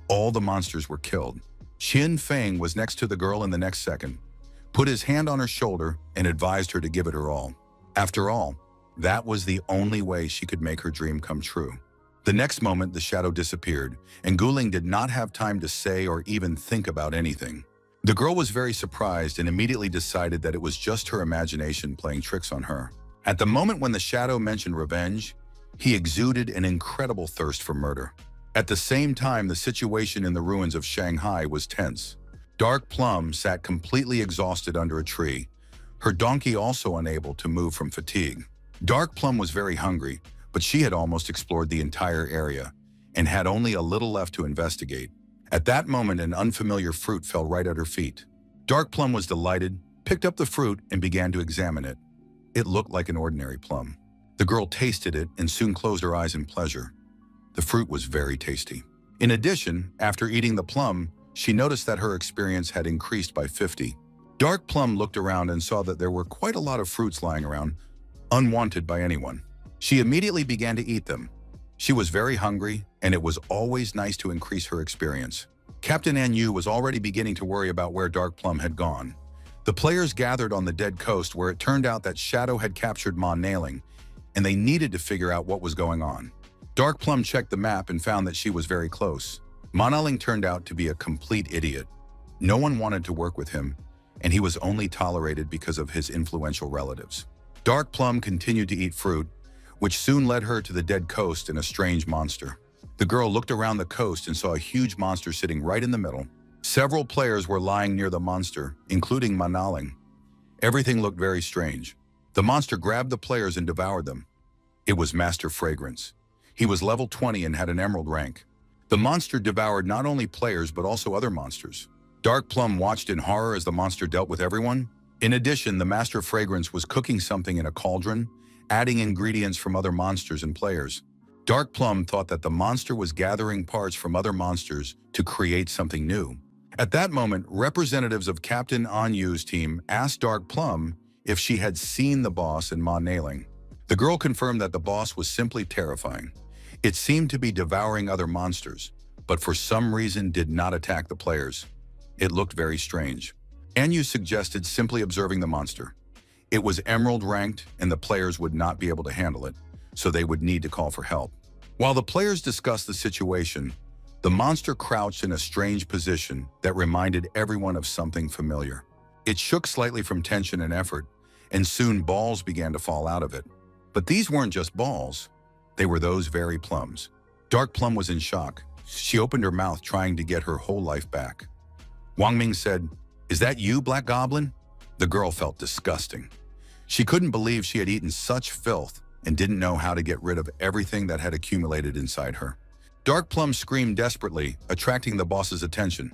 All the monsters were killed. Qin Feng was next to the girl in the next second, put his hand on her shoulder, and advised her to give it her all. After all, that was the only way she could make her dream come true. The next moment, the shadow disappeared, and Guling did not have time to say or even think about anything. The girl was very surprised and immediately decided that it was just her imagination playing tricks on her. At the moment when the shadow mentioned revenge, he exuded an incredible thirst for murder. At the same time, the situation in the ruins of Shanghai was tense. Dark Plum sat completely exhausted under a tree, her donkey also unable to move from fatigue. Dark Plum was very hungry, but she had almost explored the entire area and had only a little left to investigate. At that moment, an unfamiliar fruit fell right at her feet. Dark Plum was delighted, picked up the fruit, and began to examine it. It looked like an ordinary plum. The girl tasted it and soon closed her eyes in pleasure. The fruit was very tasty. In addition, after eating the plum, she noticed that her experience had increased by 50. Dark Plum looked around and saw that there were quite a lot of fruits lying around, unwanted by anyone. She immediately began to eat them. She was very hungry, and it was always nice to increase her experience. Captain Anyu was already beginning to worry about where Dark Plum had gone. The players gathered on the dead coast where it turned out that Shadow had captured Ma Nailing, and they needed to figure out what was going on. Dark Plum checked the map and found that she was very close. Ma Nailing turned out to be a complete idiot. No one wanted to work with him, and he was only tolerated because of his influential relatives. Dark Plum continued to eat fruit, which soon led her to the dead coast and a strange monster. The girl looked around the coast and saw a huge monster sitting right in the middle. Several players were lying near the monster, including Ma Nailing. Everything looked very strange. The monster grabbed the players and devoured them. It was Master Fragrance. He was level 20 and had an emerald rank. The monster devoured not only players but also other monsters. Dark Plum watched in horror as the monster dealt with everyone. In addition, the Master Fragrance was cooking something in a cauldron, adding ingredients from other monsters and players. Dark Plum thought that the monster was gathering parts from other monsters to create something new. At that moment, representatives of Captain Anyu's team asked Dark Plum if she had seen the boss in Ma Nailing. The girl confirmed that the boss was simply terrifying. It seemed to be devouring other monsters, but for some reason did not attack the players. It looked very strange. Anyu suggested simply observing the monster. It was emerald ranked and the players would not be able to handle it, so they would need to call for help. While the players discussed the situation, the monster crouched in a strange position that reminded everyone of something familiar. It shook slightly from tension and effort, and soon balls began to fall out of it. But these weren't just balls. They were those very plums. Dark Plum was in shock. She opened her mouth trying to get her whole life back. Wang Ming said, "Is that you, Black Goblin?" The girl felt disgusting. She couldn't believe she had eaten such filth and didn't know how to get rid of everything that had accumulated inside her. Dark Plum screamed desperately, attracting the boss's attention.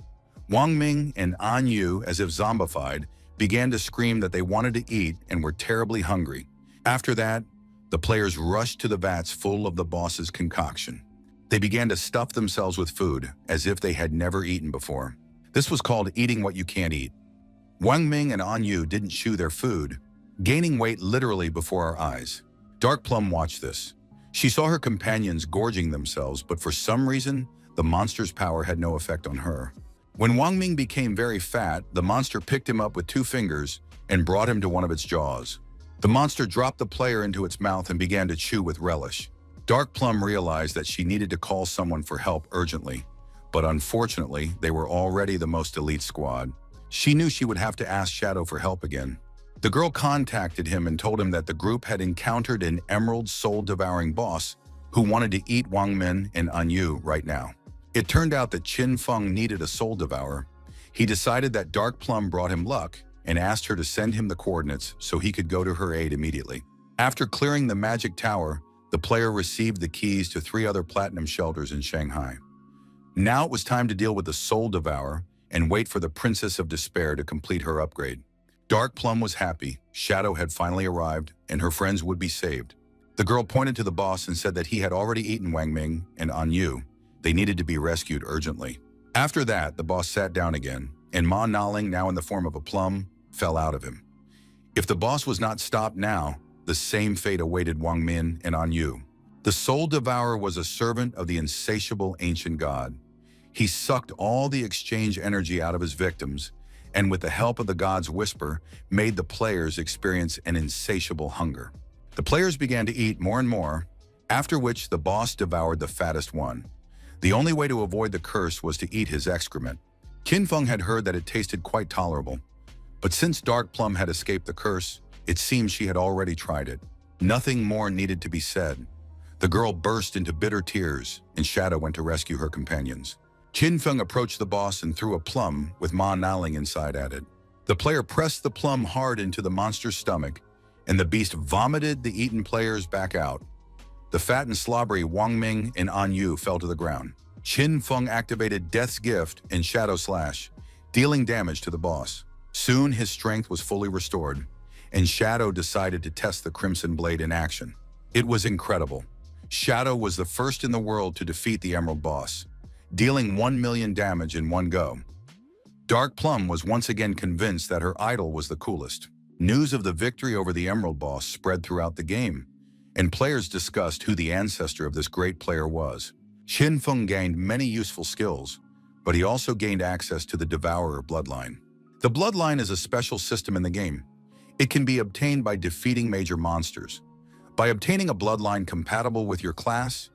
Wang Ming and Anyu, as if zombified, began to scream that they wanted to eat and were terribly hungry. After that, the players rushed to the vats full of the boss's concoction. They began to stuff themselves with food, as if they had never eaten before. This was called eating what you can't eat. Wang Ming and Anyu didn't chew their food, gaining weight literally before our eyes. Dark Plum watched this. She saw her companions gorging themselves, but for some reason, the monster's power had no effect on her. When Wang Ming became very fat, the monster picked him up with 2 fingers and brought him to one of its jaws. The monster dropped the player into its mouth and began to chew with relish. Dark Plum realized that she needed to call someone for help urgently, but unfortunately, they were already the most elite squad. She knew she would have to ask Shadow for help again. The girl contacted him and told him that the group had encountered an emerald soul-devouring boss who wanted to eat Wang Min and Anyu right now. It turned out that Qin Feng needed a soul devourer. He decided that Dark Plum brought him luck and asked her to send him the coordinates so he could go to her aid immediately. After clearing the magic tower, the player received the keys to 3 other platinum shelters in Shanghai. Now it was time to deal with the soul devourer and wait for the Princess of Despair to complete her upgrade. Dark Plum was happy. Shadow had finally arrived, and her friends would be saved. The girl pointed to the boss and said that he had already eaten Wang Ming and Anyu. They needed to be rescued urgently. After that, the boss sat down again, and Ma Naling, now in the form of a plum, fell out of him. If the boss was not stopped now, the same fate awaited Wang Min and Anyu. The Soul Devourer was a servant of the insatiable ancient god. He sucked all the exchange energy out of his victims, and with the help of the god's whisper, made the players experience an insatiable hunger. The players began to eat more and more, after which the boss devoured the fattest one. The only way to avoid the curse was to eat his excrement. Qin Feng had heard that it tasted quite tolerable, but since Dark Plum had escaped the curse, it seemed she had already tried it. Nothing more needed to be said. The girl burst into bitter tears, and Shadow went to rescue her companions. Qin Feng approached the boss and threw a plum with Ma Naling inside at it. The player pressed the plum hard into the monster's stomach, and the beast vomited the eaten players back out. The fat and slobbery Wang Ming and Anyu fell to the ground. Qin Feng activated Death's Gift and Shadow Slash, dealing damage to the boss. Soon his strength was fully restored, and Shadow decided to test the Crimson Blade in action. It was incredible. Shadow was the first in the world to defeat the Emerald Boss, dealing 1 million damage in one go. Dark Plum was once again convinced that her idol was the coolest. News of the victory over the Emerald Boss spread throughout the game, and players discussed who the ancestor of this great player was. Qin Feng gained many useful skills, but he also gained access to the Devourer bloodline. The bloodline is a special system in the game. It can be obtained by defeating major monsters. By obtaining a bloodline compatible with your class,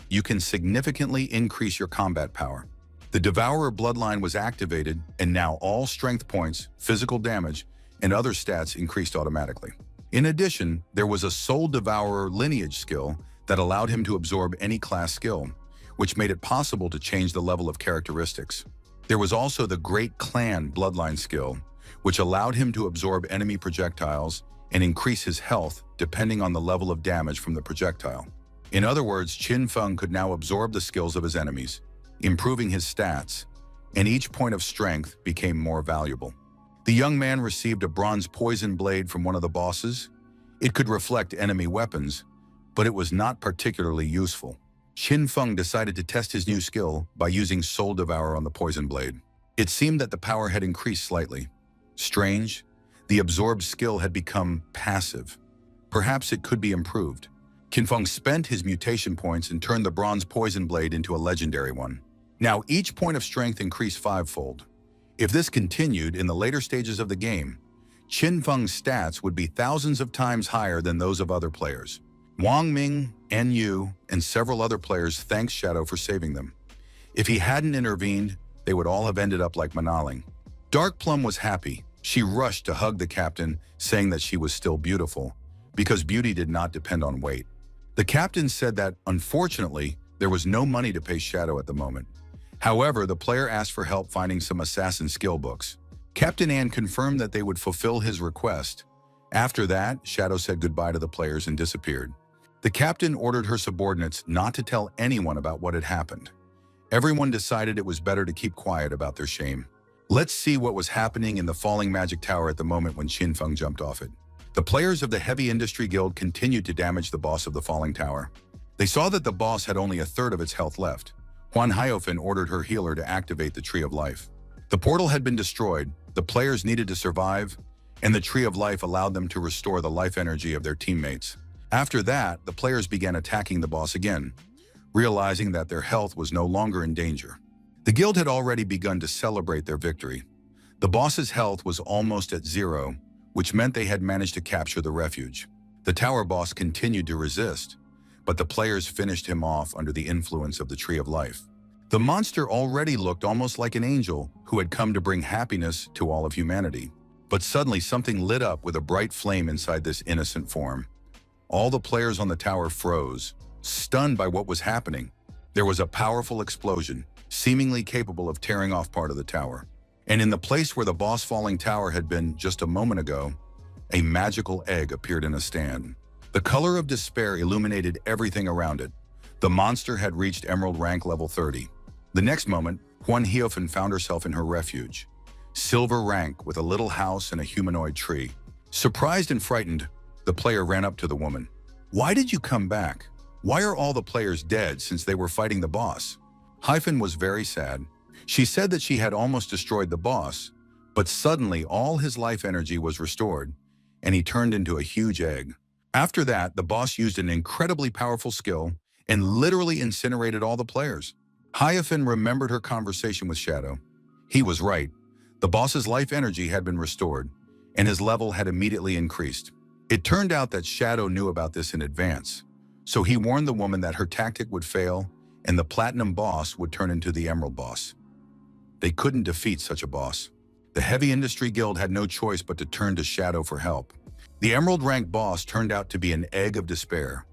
you can significantly increase your combat power. The Devourer bloodline was activated, and now all strength points, physical damage, and other stats increased automatically. In addition, there was a Soul Devourer lineage skill that allowed him to absorb any class skill, which made it possible to change the level of characteristics. There was also the Great Clan bloodline skill, which allowed him to absorb enemy projectiles and increase his health depending on the level of damage from the projectile. In other words, Qin Feng could now absorb the skills of his enemies, improving his stats, and each point of strength became more valuable. The young man received a bronze poison blade from one of the bosses. It could reflect enemy weapons, but it was not particularly useful. Qin Feng decided to test his new skill by using Soul Devourer on the poison blade. It seemed that the power had increased slightly. Strange, the absorbed skill had become passive. Perhaps it could be improved. Qinfeng spent his mutation points and turned the bronze poison blade into a legendary one. Now each point of strength increased fivefold. If this continued in the later stages of the game, Qinfeng's stats would be thousands of times higher than those of other players. Wang Ming, Yu, and several other players thanked Shadow for saving them. If he hadn't intervened, they would all have ended up like Manaling. Dark Plum was happy. She rushed to hug the captain, saying that she was still beautiful, because beauty did not depend on weight. The captain said that, unfortunately, there was no money to pay Shadow at the moment. However, the player asked for help finding some assassin skill books. Captain Ann confirmed that they would fulfill his request. After that, Shadow said goodbye to the players and disappeared. The captain ordered her subordinates not to tell anyone about what had happened. Everyone decided it was better to keep quiet about their shame. Let's see what was happening in the falling magic tower at the moment when Qinfeng jumped off it. The players of the Heavy Industry Guild continued to damage the boss of the falling tower. They saw that the boss had only a third of its health left. Huan Haiofan ordered her healer to activate the Tree of Life. The portal had been destroyed, the players needed to survive, and the Tree of Life allowed them to restore the life energy of their teammates. After that, the players began attacking the boss again, realizing that their health was no longer in danger. The guild had already begun to celebrate their victory. The boss's health was almost at zero, which meant they had managed to capture the refuge. The tower boss continued to resist, but the players finished him off under the influence of the Tree of Life. The monster already looked almost like an angel who had come to bring happiness to all of humanity. But suddenly something lit up with a bright flame inside this innocent form. All the players on the tower froze, stunned by what was happening. There was a powerful explosion, seemingly capable of tearing off part of the tower. And in the place where the boss falling tower had been just a moment ago, a magical egg appeared in a stand. The color of despair illuminated everything around it. The monster had reached Emerald rank level 30. The next moment, Huan Haiofan found herself in her refuge. Silver rank with a little house and a humanoid tree. Surprised and frightened, the player ran up to the woman. "Why did you come back? Why are all the players dead since they were fighting the boss?" Haifan was very sad. She said that she had almost destroyed the boss, but suddenly all his life energy was restored, and he turned into a huge egg. After that, the boss used an incredibly powerful skill and literally incinerated all the players. Haifan remembered her conversation with Shadow. He was right. The boss's life energy had been restored, and his level had immediately increased. It turned out that Shadow knew about this in advance, so he warned the woman that her tactic would fail and the Platinum boss would turn into the Emerald boss. They couldn't defeat such a boss. The Heavy Industry Guild had no choice but to turn to Shadow for help. The Emerald rank boss turned out to be an egg of despair.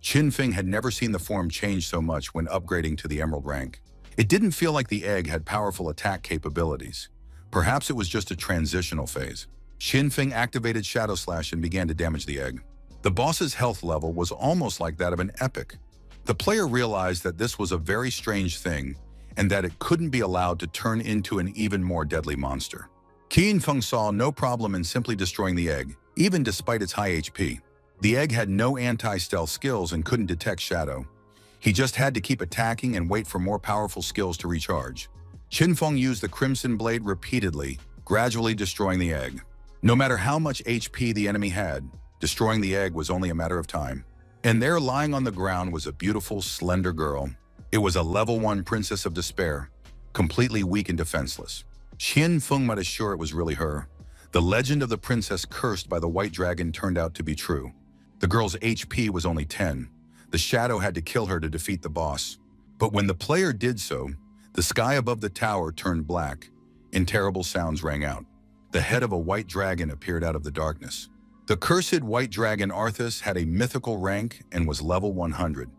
Qinfeng had never seen the form change so much when upgrading to the Emerald rank. It didn't feel like the egg had powerful attack capabilities. Perhaps it was just a transitional phase. Qinfeng activated Shadow Slash and began to damage the egg. The boss's health level was almost like that of an epic. The player realized that this was a very strange thing and that it couldn't be allowed to turn into an even more deadly monster. Qinfeng saw no problem in simply destroying the egg, even despite its high HP. The egg had no anti-stealth skills and couldn't detect Shadow. He just had to keep attacking and wait for more powerful skills to recharge. Qinfeng used the Crimson Blade repeatedly, gradually destroying the egg. No matter how much HP the enemy had, destroying the egg was only a matter of time. And there, lying on the ground, was a beautiful, slender girl. It was a level 1 princess of despair, completely weak and defenseless. Qinfeng made sure it was really her. The legend of the princess cursed by the white dragon turned out to be true. The girl's HP was only 10. The Shadow had to kill her to defeat the boss. But when the player did so, the sky above the tower turned black, and terrible sounds rang out. The head of a white dragon appeared out of the darkness. The cursed white dragon Arthas had a mythical rank and was level 100.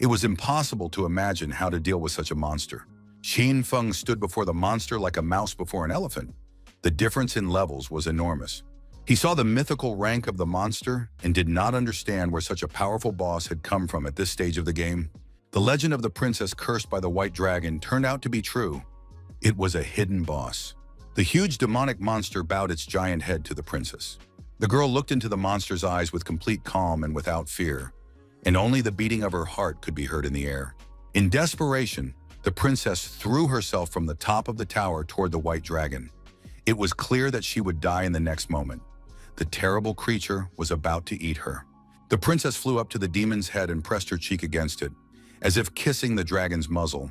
It was impossible to imagine how to deal with such a monster. Qinfeng stood before the monster like a mouse before an elephant. The difference in levels was enormous. He saw the mythical rank of the monster and did not understand where such a powerful boss had come from at this stage of the game. The legend of the princess cursed by the white dragon turned out to be true. It was a hidden boss. The huge demonic monster bowed its giant head to the princess. The girl looked into the monster's eyes with complete calm and without fear, and only the beating of her heart could be heard in the air. In desperation, The princess threw herself from the top of the tower toward the white dragon. It was clear that she would die in the next moment. The terrible creature was about to eat her. The princess flew up to the demon's head and pressed her cheek against it, as if kissing the dragon's muzzle.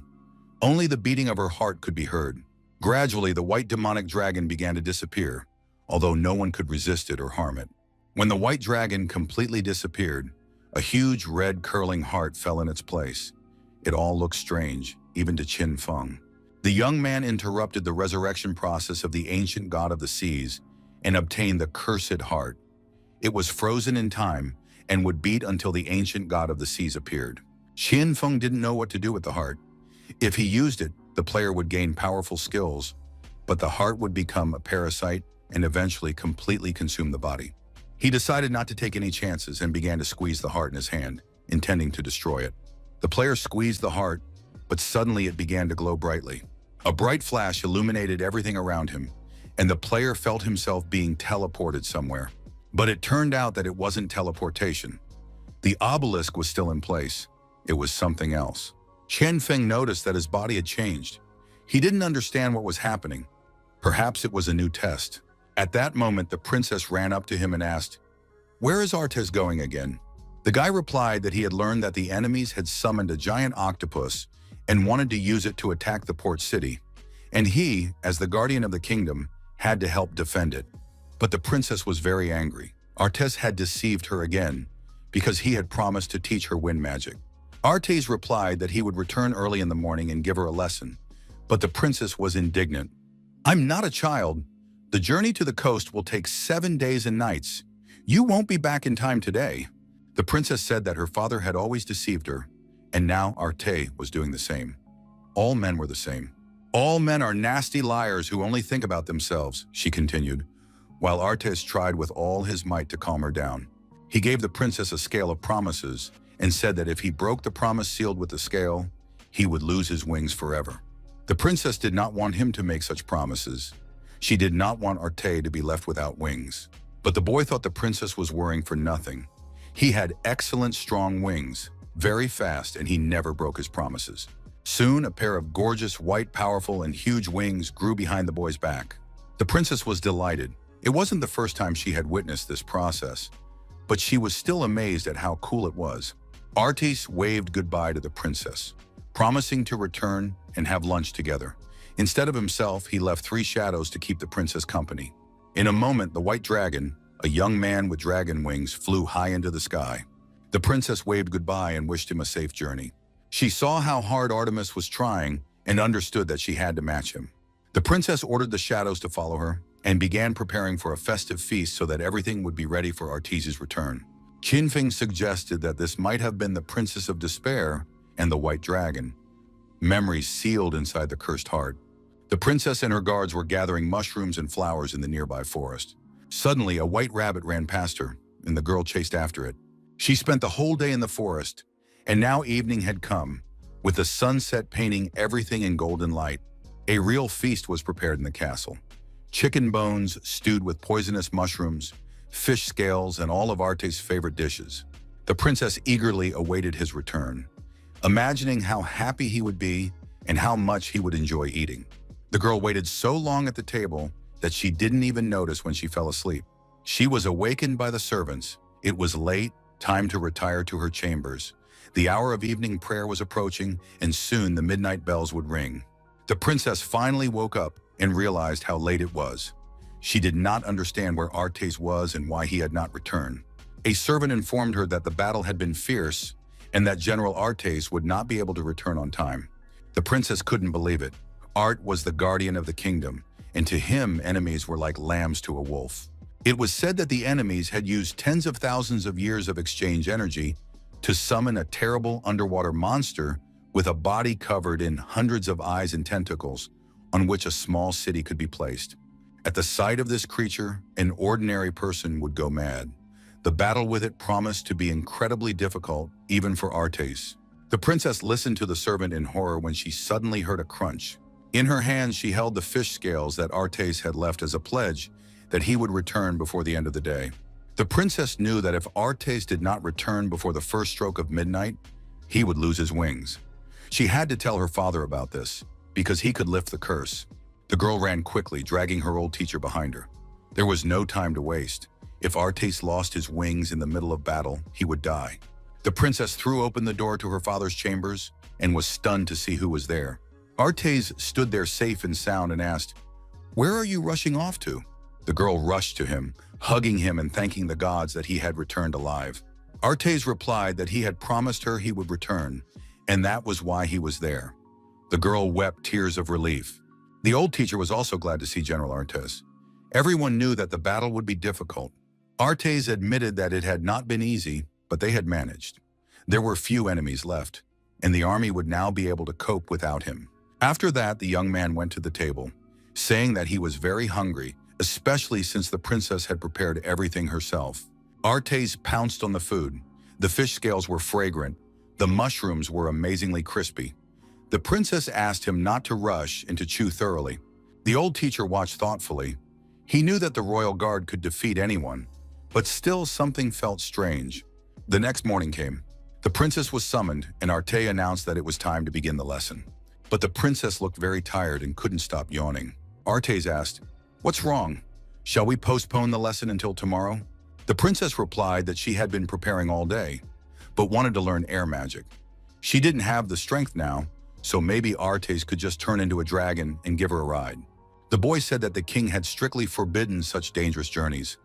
Only the beating of her heart could be heard. Gradually, the white demonic dragon began to disappear, although no one could resist it or harm it. When the white dragon completely disappeared, a huge red curling heart fell in its place. It all looked strange, even to Qin Feng. The young man interrupted the resurrection process of the ancient god of the seas and obtained the cursed heart. It was frozen in time and would beat until the ancient god of the seas appeared. Qin Feng didn't know what to do with the heart. If he used it, the player would gain powerful skills, but the heart would become a parasite and eventually completely consume the body. He decided not to take any chances and began to squeeze the heart in his hand, intending to destroy it. The player squeezed the heart, but suddenly it began to glow brightly. A bright flash illuminated everything around him, and the player felt himself being teleported somewhere. But it turned out that it wasn't teleportation. The obelisk was still in place. It was something else. Qian Feng noticed that his body had changed. He didn't understand what was happening. Perhaps it was a new test. At that moment, the princess ran up to him and asked, "Where is Artes going again?" The guy replied that he had learned that the enemies had summoned a giant octopus and wanted to use it to attack the port city, and he, as the guardian of the kingdom, had to help defend it. But the princess was very angry. Artes had deceived her again because he had promised to teach her wind magic. Artes replied that he would return early in the morning and give her a lesson, but the princess was indignant. "I'm not a child. The journey to the coast will take 7 days and nights. You won't be back in time today." The princess said that her father had always deceived her, and now Artes was doing the same. All men were the same. "All men are nasty liars who only think about themselves," she continued, while Artes tried with all his might to calm her down. He gave the princess a scale of promises and said that if he broke the promise sealed with the scale, he would lose his wings forever. The princess did not want him to make such promises. She did not want Artes to be left without wings. But the boy thought the princess was worrying for nothing. He had excellent strong wings, very fast, and he never broke his promises. Soon, a pair of gorgeous, white, powerful, and huge wings grew behind the boy's back. The princess was delighted. It wasn't the first time she had witnessed this process, but she was still amazed at how cool it was. Artes waved goodbye to the princess, promising to return and have lunch together. Instead of himself, he left 3 shadows to keep the princess company. In a moment, the white dragon, a young man with dragon wings, flew high into the sky. The princess waved goodbye and wished him a safe journey. She saw how hard Artemis was trying and understood that she had to match him. The princess ordered the shadows to follow her and began preparing for a festive feast so that everything would be ready for Artes's return. Qin Feng suggested that this might have been the Princess of Despair and the White Dragon, memories sealed inside the cursed heart. The princess and her guards were gathering mushrooms and flowers in the nearby forest. Suddenly, a white rabbit ran past her, and the girl chased after it. She spent the whole day in the forest, and now evening had come, with the sunset painting everything in golden light. A real feast was prepared in the castle. Chicken bones stewed with poisonous mushrooms, fish scales, and all of Arte's favorite dishes. The princess eagerly awaited his return, imagining how happy he would be and how much he would enjoy eating. The girl waited so long at the table that she didn't even notice when she fell asleep. She was awakened by the servants. It was late, time to retire to her chambers. The hour of evening prayer was approaching, and soon the midnight bells would ring. The princess finally woke up and realized how late it was. She did not understand where Artes was and why he had not returned. A servant informed her that the battle had been fierce and that General Artes would not be able to return on time. The princess couldn't believe it. Art was the guardian of the kingdom, and to him, enemies were like lambs to a wolf. It was said that the enemies had used tens of thousands of years of exchange energy to summon a terrible underwater monster with a body covered in hundreds of eyes and tentacles on which a small city could be placed. At the sight of this creature, an ordinary person would go mad. The battle with it promised to be incredibly difficult, even for Artes. The princess listened to the servant in horror when she suddenly heard a crunch. In her hands, she held the fish scales that Artes had left as a pledge that he would return before the end of the day. The princess knew that if Artes did not return before the first stroke of midnight, he would lose his wings. She had to tell her father about this, because he could lift the curse. The girl ran quickly, dragging her old teacher behind her. There was no time to waste. If Artes lost his wings in the middle of battle, he would die. The princess threw open the door to her father's chambers and was stunned to see who was there. Artes stood there safe and sound and asked, "Where are you rushing off to?" The girl rushed to him, hugging him and thanking the gods that he had returned alive. Artes replied that he had promised her he would return, and that was why he was there. The girl wept tears of relief. The old teacher was also glad to see General Artes. Everyone knew that the battle would be difficult. Artes admitted that it had not been easy, but they had managed. There were few enemies left, and the army would now be able to cope without him. After that, the young man went to the table, saying that he was very hungry, especially since the princess had prepared everything herself. Artes pounced on the food. The fish scales were fragrant. The mushrooms were amazingly crispy. The princess asked him not to rush and to chew thoroughly. The old teacher watched thoughtfully. He knew that the royal guard could defeat anyone, but still something felt strange. The next morning came. The princess was summoned, and Artes announced that it was time to begin the lesson. But the princess looked very tired and couldn't stop yawning. Artes asked, "What's wrong? Shall we postpone the lesson until tomorrow?" The princess replied that she had been preparing all day, but wanted to learn air magic. She didn't have the strength now, so maybe Artes could just turn into a dragon and give her a ride. The boy said that the king had strictly forbidden such dangerous journeys,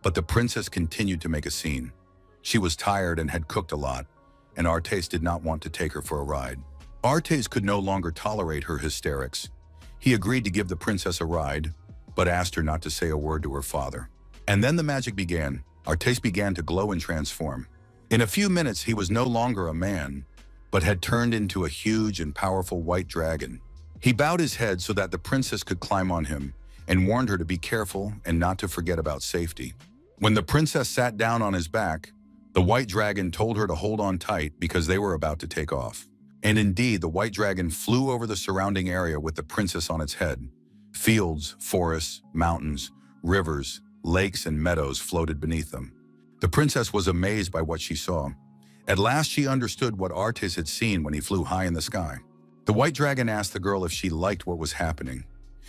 but the princess continued to make a scene. She was tired and had cooked a lot, and Artes did not want to take her for a ride. Artes could no longer tolerate her hysterics. He agreed to give the princess a ride, but asked her not to say a word to her father. And then the magic began. Artes began to glow and transform. In a few minutes, he was no longer a man, but had turned into a huge and powerful white dragon. He bowed his head so that the princess could climb on him and warned her to be careful and not to forget about safety. When the princess sat down on his back, the white dragon told her to hold on tight because they were about to take off. And indeed, the white dragon flew over the surrounding area with the princess on its head. Fields, forests, mountains, rivers, lakes, and meadows floated beneath them. The princess was amazed by what she saw. At last, she understood what Artes had seen when he flew high in the sky. The white dragon asked the girl if she liked what was happening.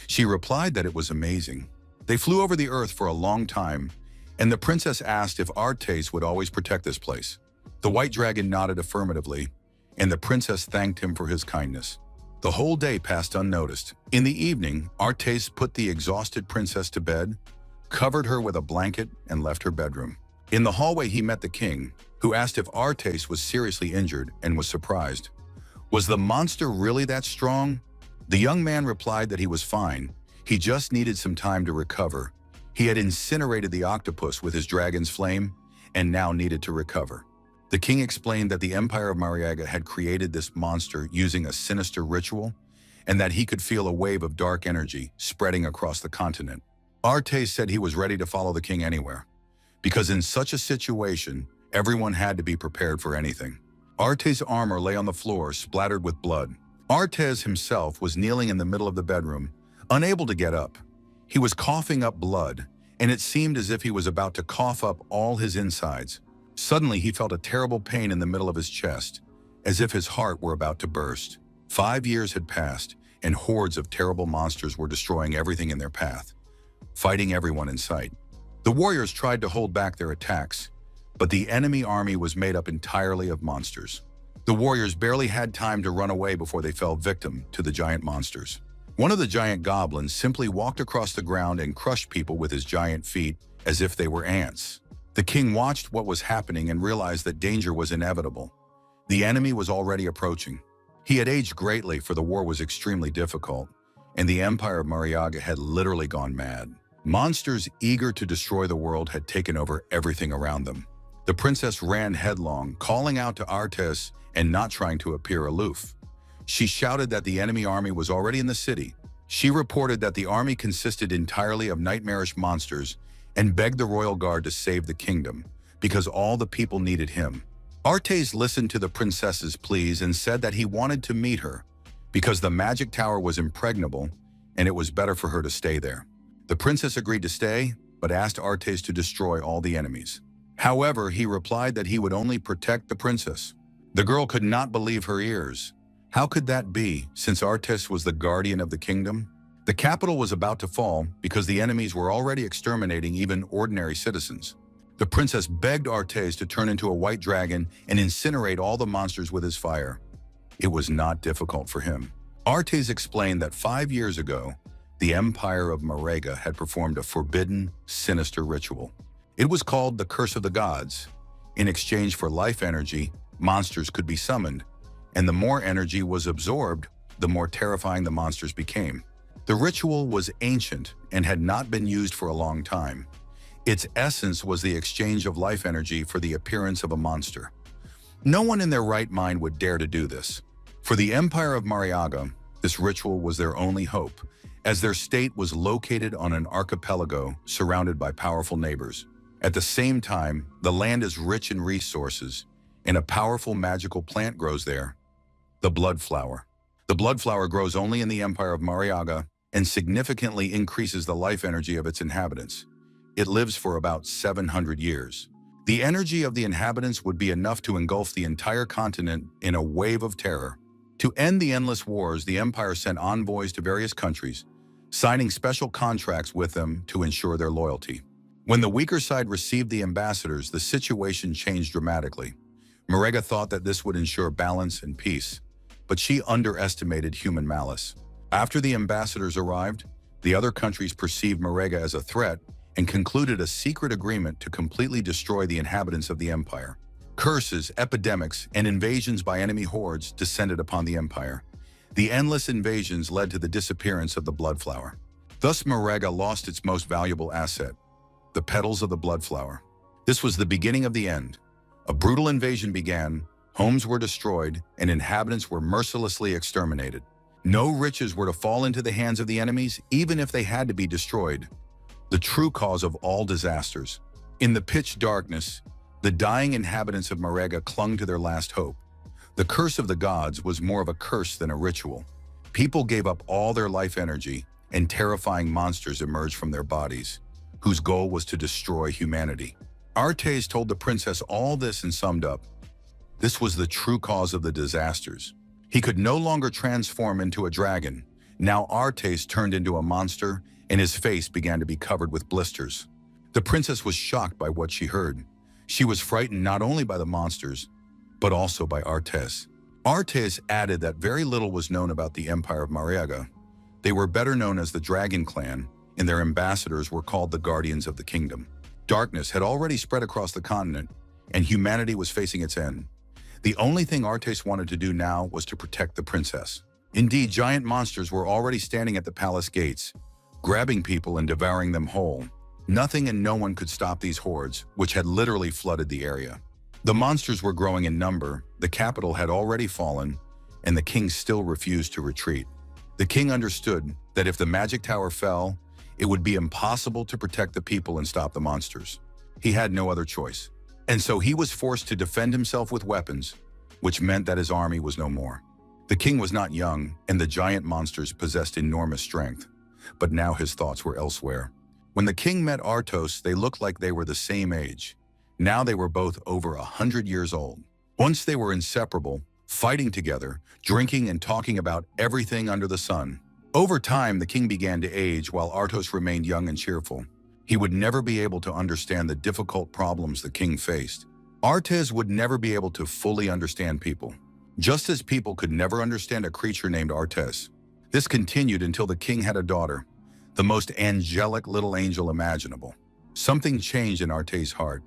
She replied that it was amazing. They flew over the earth for a long time, and the princess asked if Artes would always protect this place. The white dragon nodded affirmatively, and the princess thanked him for his kindness. The whole day passed unnoticed. In the evening, Artes put the exhausted princess to bed, covered her with a blanket, and left her bedroom. In the hallway, he met the king, who asked if Artes was seriously injured and was surprised. Was the monster really that strong? The young man replied that he was fine. He just needed some time to recover. He had incinerated the octopus with his dragon's flame and now needed to recover. The king explained that the Empire of Mariaga had created this monster using a sinister ritual and that he could feel a wave of dark energy spreading across the continent. Artes said he was ready to follow the king anywhere, because in such a situation, everyone had to be prepared for anything. Artes' armor lay on the floor, splattered with blood. Artes himself was kneeling in the middle of the bedroom, unable to get up. He was coughing up blood, and it seemed as if he was about to cough up all his insides. Suddenly, he felt a terrible pain in the middle of his chest, as if his heart were about to burst. 5 years had passed, and hordes of terrible monsters were destroying everything in their path, fighting everyone in sight. The warriors tried to hold back their attacks, but the enemy army was made up entirely of monsters. The warriors barely had time to run away before they fell victim to the giant monsters. One of the giant goblins simply walked across the ground and crushed people with his giant feet as if they were ants. The king watched what was happening and realized that danger was inevitable. The enemy was already approaching. He had aged greatly, for the war was extremely difficult, and the Empire of Mariaga had literally gone mad. Monsters eager to destroy the world had taken over everything around them. The princess ran headlong, calling out to Artes and not trying to appear aloof. She shouted that the enemy army was already in the city. She reported that the army consisted entirely of nightmarish monsters and begged the royal guard to save the kingdom, because all the people needed him. Artes listened to the princess's pleas and said that he wanted to meet her, because the magic tower was impregnable and it was better for her to stay there. The princess agreed to stay, but asked Artes to destroy all the enemies. However, he replied that he would only protect the princess. The girl could not believe her ears. How could that be, since Artes was the guardian of the kingdom? The capital was about to fall because the enemies were already exterminating even ordinary citizens. The princess begged Artes to turn into a white dragon and incinerate all the monsters with his fire. It was not difficult for him. Artes explained that 5 years ago, the Empire of Marega had performed a forbidden, sinister ritual. It was called the Curse of the Gods. In exchange for life energy, monsters could be summoned, and the more energy was absorbed, the more terrifying the monsters became. The ritual was ancient and had not been used for a long time. Its essence was the exchange of life energy for the appearance of a monster. No one in their right mind would dare to do this. For the Empire of Mariaga, this ritual was their only hope, as their state was located on an archipelago surrounded by powerful neighbors. At the same time, the land is rich in resources, and a powerful magical plant grows there, the blood flower. The blood flower grows only in the Empire of Mariaga and significantly increases the life energy of its inhabitants. It lives for about 700 years. The energy of the inhabitants would be enough to engulf the entire continent in a wave of terror. To end the endless wars, the empire sent envoys to various countries, signing special contracts with them to ensure their loyalty. When the weaker side received the ambassadors, the situation changed dramatically. Marega thought that this would ensure balance and peace, but she underestimated human malice. After the ambassadors arrived, the other countries perceived Marega as a threat and concluded a secret agreement to completely destroy the inhabitants of the empire. Curses, epidemics, and invasions by enemy hordes descended upon the empire. The endless invasions led to the disappearance of the blood flower. Thus, Marega lost its most valuable asset, the petals of the blood flower. This was the beginning of the end. A brutal invasion began, homes were destroyed, and inhabitants were mercilessly exterminated. No riches were to fall into the hands of the enemies, even if they had to be destroyed. The true cause of all disasters. In the pitch darkness, the dying inhabitants of Marega clung to their last hope. The curse of the gods was more of a curse than a ritual. People gave up all their life energy, and terrifying monsters emerged from their bodies, whose goal was to destroy humanity. Artes told the princess all this and summed up, this was the true cause of the disasters. He could no longer transform into a dragon. Now Artes turned into a monster, and his face began to be covered with blisters. The princess was shocked by what she heard. She was frightened not only by the monsters, but also by Artes. Artes added that very little was known about the Empire of Mariaga. They were better known as the Dragon Clan, and their ambassadors were called the Guardians of the Kingdom. Darkness had already spread across the continent, and humanity was facing its end. The only thing Artes wanted to do now was to protect the princess. Indeed, giant monsters were already standing at the palace gates, grabbing people and devouring them whole. Nothing and no one could stop these hordes, which had literally flooded the area. The monsters were growing in number, the capital had already fallen, and the king still refused to retreat. The king understood that if the magic tower fell, it would be impossible to protect the people and stop the monsters. He had no other choice. And so he was forced to defend himself with weapons, which meant that his army was no more. The king was not young, and the giant monsters possessed enormous strength. But now his thoughts were elsewhere. When the king met Artos, they looked like they were the same age. Now they were both over 100 years old. Once they were inseparable, fighting together, drinking and talking about everything under the sun. Over time, the king began to age while Artos remained young and cheerful. He would never be able to understand the difficult problems the king faced. Artes would never be able to fully understand people, just as people could never understand a creature named Artes. This continued until the king had a daughter, the most angelic little angel imaginable. Something changed in Artes' heart.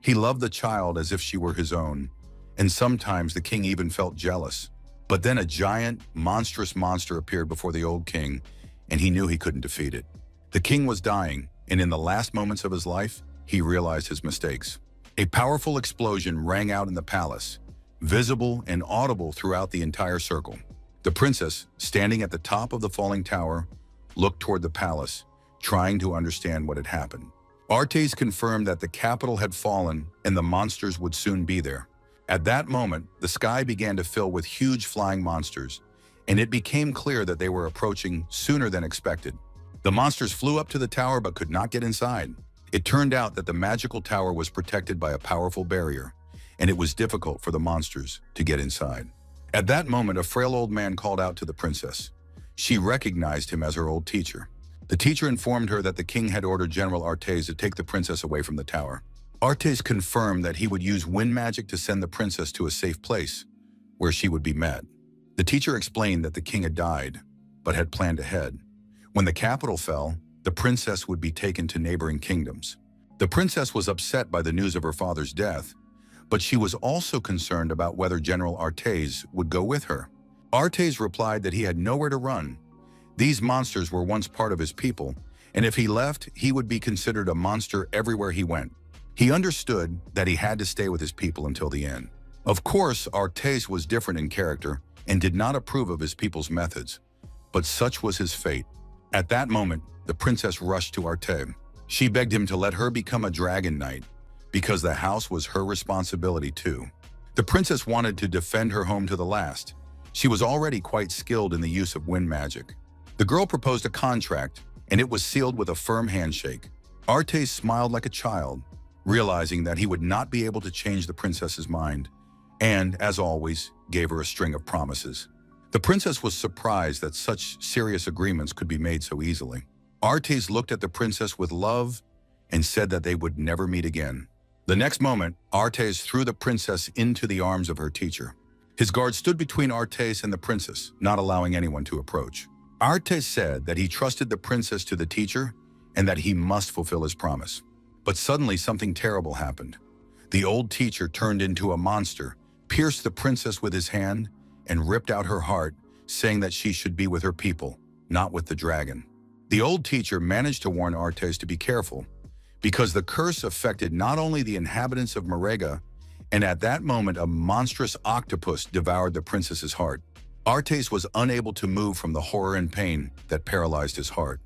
He loved the child as if she were his own, and sometimes the king even felt jealous. But then a giant, monstrous monster appeared before the old king, and he knew he couldn't defeat it. The king was dying, and in the last moments of his life, he realized his mistakes. A powerful explosion rang out in the palace, visible and audible throughout the entire circle. The princess, standing at the top of the falling tower, looked toward the palace, trying to understand what had happened. Artes confirmed that the capital had fallen and the monsters would soon be there. At that moment, the sky began to fill with huge flying monsters, and it became clear that they were approaching sooner than expected. The monsters flew up to the tower but could not get inside. It turned out that the magical tower was protected by a powerful barrier, and it was difficult for the monsters to get inside. At that moment, a frail old man called out to the princess. She recognized him as her old teacher. The teacher informed her that the king had ordered General Artes to take the princess away from the tower. Artes confirmed that he would use wind magic to send the princess to a safe place, where she would be met. The teacher explained that the king had died, but had planned ahead. When the capital fell, the princess would be taken to neighboring kingdoms. The princess was upset by the news of her father's death, but she was also concerned about whether General Artes would go with her. Artes replied that he had nowhere to run. These monsters were once part of his people, and if he left, he would be considered a monster everywhere he went. He understood that he had to stay with his people until the end. Of course, Artes was different in character and did not approve of his people's methods, but such was his fate. At that moment, the princess rushed to Artes. She begged him to let her become a dragon knight, because the house was her responsibility too. The princess wanted to defend her home to the last. She was already quite skilled in the use of wind magic. The girl proposed a contract, and it was sealed with a firm handshake. Artes smiled like a child, realizing that he would not be able to change the princess's mind, and, as always, gave her a string of promises. The princess was surprised that such serious agreements could be made so easily. Artes looked at the princess with love and said that they would never meet again. The next moment, Artes threw the princess into the arms of her teacher. His guard stood between Artes and the princess, not allowing anyone to approach. Artes said that he trusted the princess to the teacher and that he must fulfill his promise. But suddenly something terrible happened. The old teacher turned into a monster, pierced the princess with his hand, and ripped out her heart, saying that she should be with her people, not with the dragon. The old teacher managed to warn Artes to be careful, because the curse affected not only the inhabitants of Manga, and at that moment a monstrous octopus devoured the princess's heart. Artes was unable to move from the horror and pain that paralyzed his heart.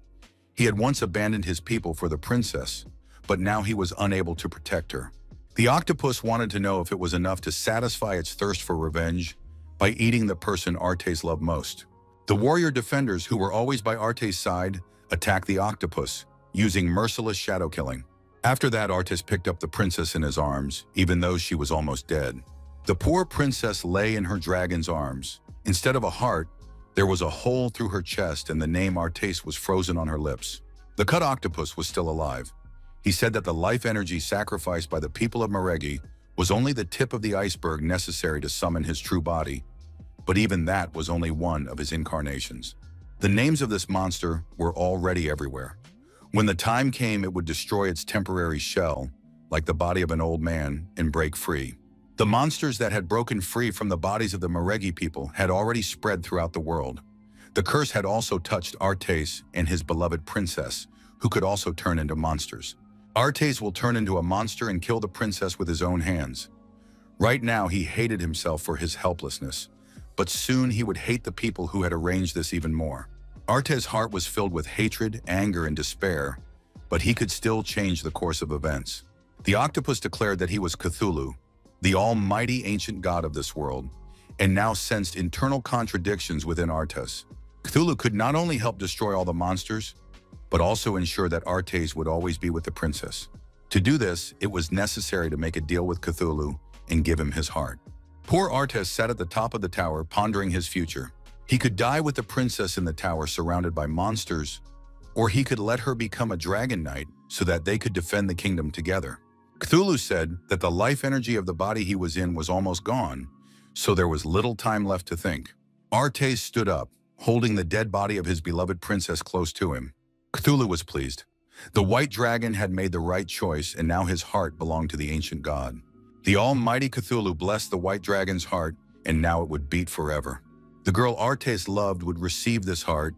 He had once abandoned his people for the princess, but now he was unable to protect her. The octopus wanted to know if it was enough to satisfy its thirst for revenge by eating the person Artes loved most. The warrior defenders, who were always by Artes' side, attacked the octopus, using merciless shadow killing. After that, Artes picked up the princess in his arms, even though she was almost dead. The poor princess lay in her dragon's arms. Instead of a heart, there was a hole through her chest, and the name Artes was frozen on her lips. The cut octopus was still alive. He said that the life energy sacrificed by the people of Maregi was only the tip of the iceberg necessary to summon his true body, but even that was only one of his incarnations. The names of this monster were already everywhere. When the time came, it would destroy its temporary shell, like the body of an old man, and break free. The monsters that had broken free from the bodies of the Maregi people had already spread throughout the world. The curse had also touched Artes and his beloved princess, who could also turn into monsters. Artes will turn into a monster and kill the princess with his own hands. Right now, he hated himself for his helplessness, but soon he would hate the people who had arranged this even more. Artes' heart was filled with hatred, anger, and despair, but he could still change the course of events. The octopus declared that he was Cthulhu, the almighty ancient god of this world, and now sensed internal contradictions within Artes. Cthulhu could not only help destroy all the monsters, but also ensure that Artes would always be with the princess. To do this, it was necessary to make a deal with Cthulhu and give him his heart. Poor Artes sat at the top of the tower, pondering his future. He could die with the princess in the tower surrounded by monsters, or he could let her become a dragon knight so that they could defend the kingdom together. Cthulhu said that the life energy of the body he was in was almost gone, so there was little time left to think. Artes stood up, holding the dead body of his beloved princess close to him. Cthulhu was pleased. The white dragon had made the right choice, and now his heart belonged to the ancient god. The almighty Cthulhu blessed the white dragon's heart, and now it would beat forever. The girl Artes loved would receive this heart,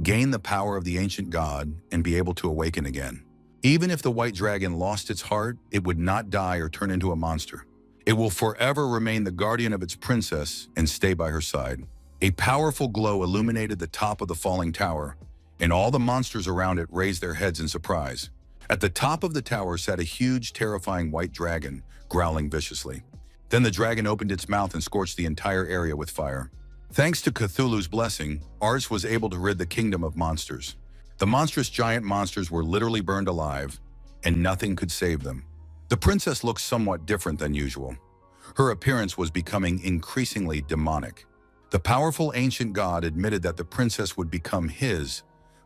gain the power of the ancient god, and be able to awaken again. Even if the white dragon lost its heart, it would not die or turn into a monster. It will forever remain the guardian of its princess and stay by her side. A powerful glow illuminated the top of the falling tower, and all the monsters around it raised their heads in surprise. At the top of the tower sat a huge, terrifying white dragon, growling viciously. Then the dragon opened its mouth and scorched the entire area with fire. Thanks to Cthulhu's blessing, Artes was able to rid the kingdom of monsters. The monstrous giant monsters were literally burned alive, and nothing could save them. The princess looked somewhat different than usual. Her appearance was becoming increasingly demonic. The powerful ancient god admitted that the princess would become his,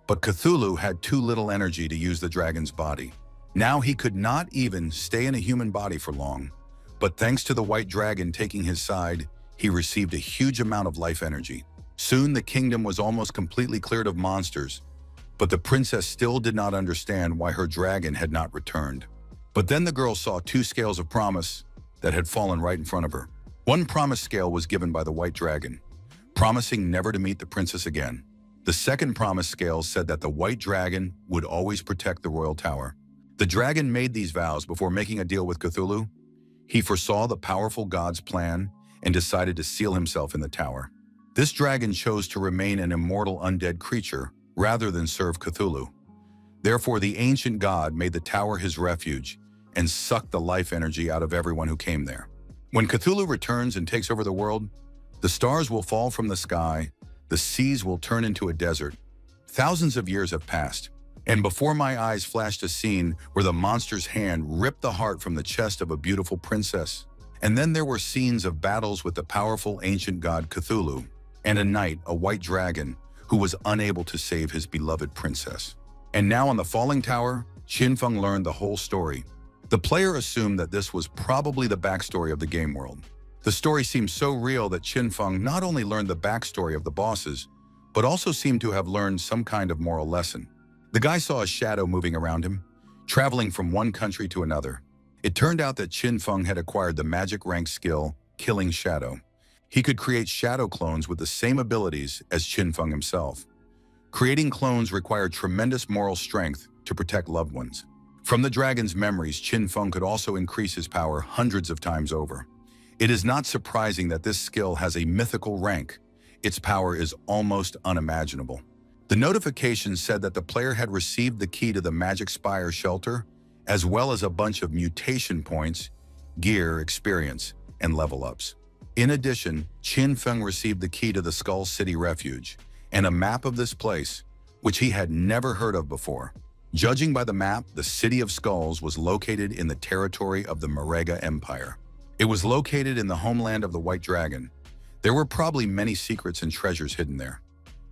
but Cthulhu had too little energy to use the dragon's body. Now he could not even stay in a human body for long, but thanks to the white dragon taking his side, he received a huge amount of life energy. Soon the kingdom was almost completely cleared of monsters, but the princess still did not understand why her dragon had not returned. But then the girl saw two scales of promise that had fallen right in front of her. One promise scale was given by the white dragon, promising never to meet the princess again. The second promise scale said that the white dragon would always protect the royal tower. The dragon made these vows before making a deal with Cthulhu. He foresaw the powerful god's plan and decided to seal himself in the tower. This dragon chose to remain an immortal undead creature rather than serve Cthulhu. Therefore, the ancient god made the tower his refuge and sucked the life energy out of everyone who came there. When Cthulhu returns and takes over the world, the stars will fall from the sky, the seas will turn into a desert. Thousands of years have passed, and before my eyes flashed a scene where the monster's hand ripped the heart from the chest of a beautiful princess. And then there were scenes of battles with the powerful ancient god Cthulhu, and a knight, a white dragon, who was unable to save his beloved princess. And now on the falling tower, Qin Feng learned the whole story. The player assumed that this was probably the backstory of the game world. The story seemed so real that Qin Feng not only learned the backstory of the bosses, but also seemed to have learned some kind of moral lesson. The guy saw a shadow moving around him, traveling from one country to another. It turned out that Qin Feng had acquired the magic rank skill, Killing Shadow. He could create shadow clones with the same abilities as Qin Feng himself. Creating clones required tremendous moral strength to protect loved ones. From the dragon's memories, Qin Feng could also increase his power hundreds of times over. It is not surprising that this skill has a mythical rank. Its power is almost unimaginable. The notification said that the player had received the key to the Magic Spire shelter, as well as a bunch of mutation points, gear, experience, and level ups. In addition, Qin Feng received the key to the Skull City Refuge and a map of this place, which he had never heard of before. Judging by the map, the City of Skulls was located in the territory of the Manga Empire. It was located in the homeland of the White Dragon. There were probably many secrets and treasures hidden there.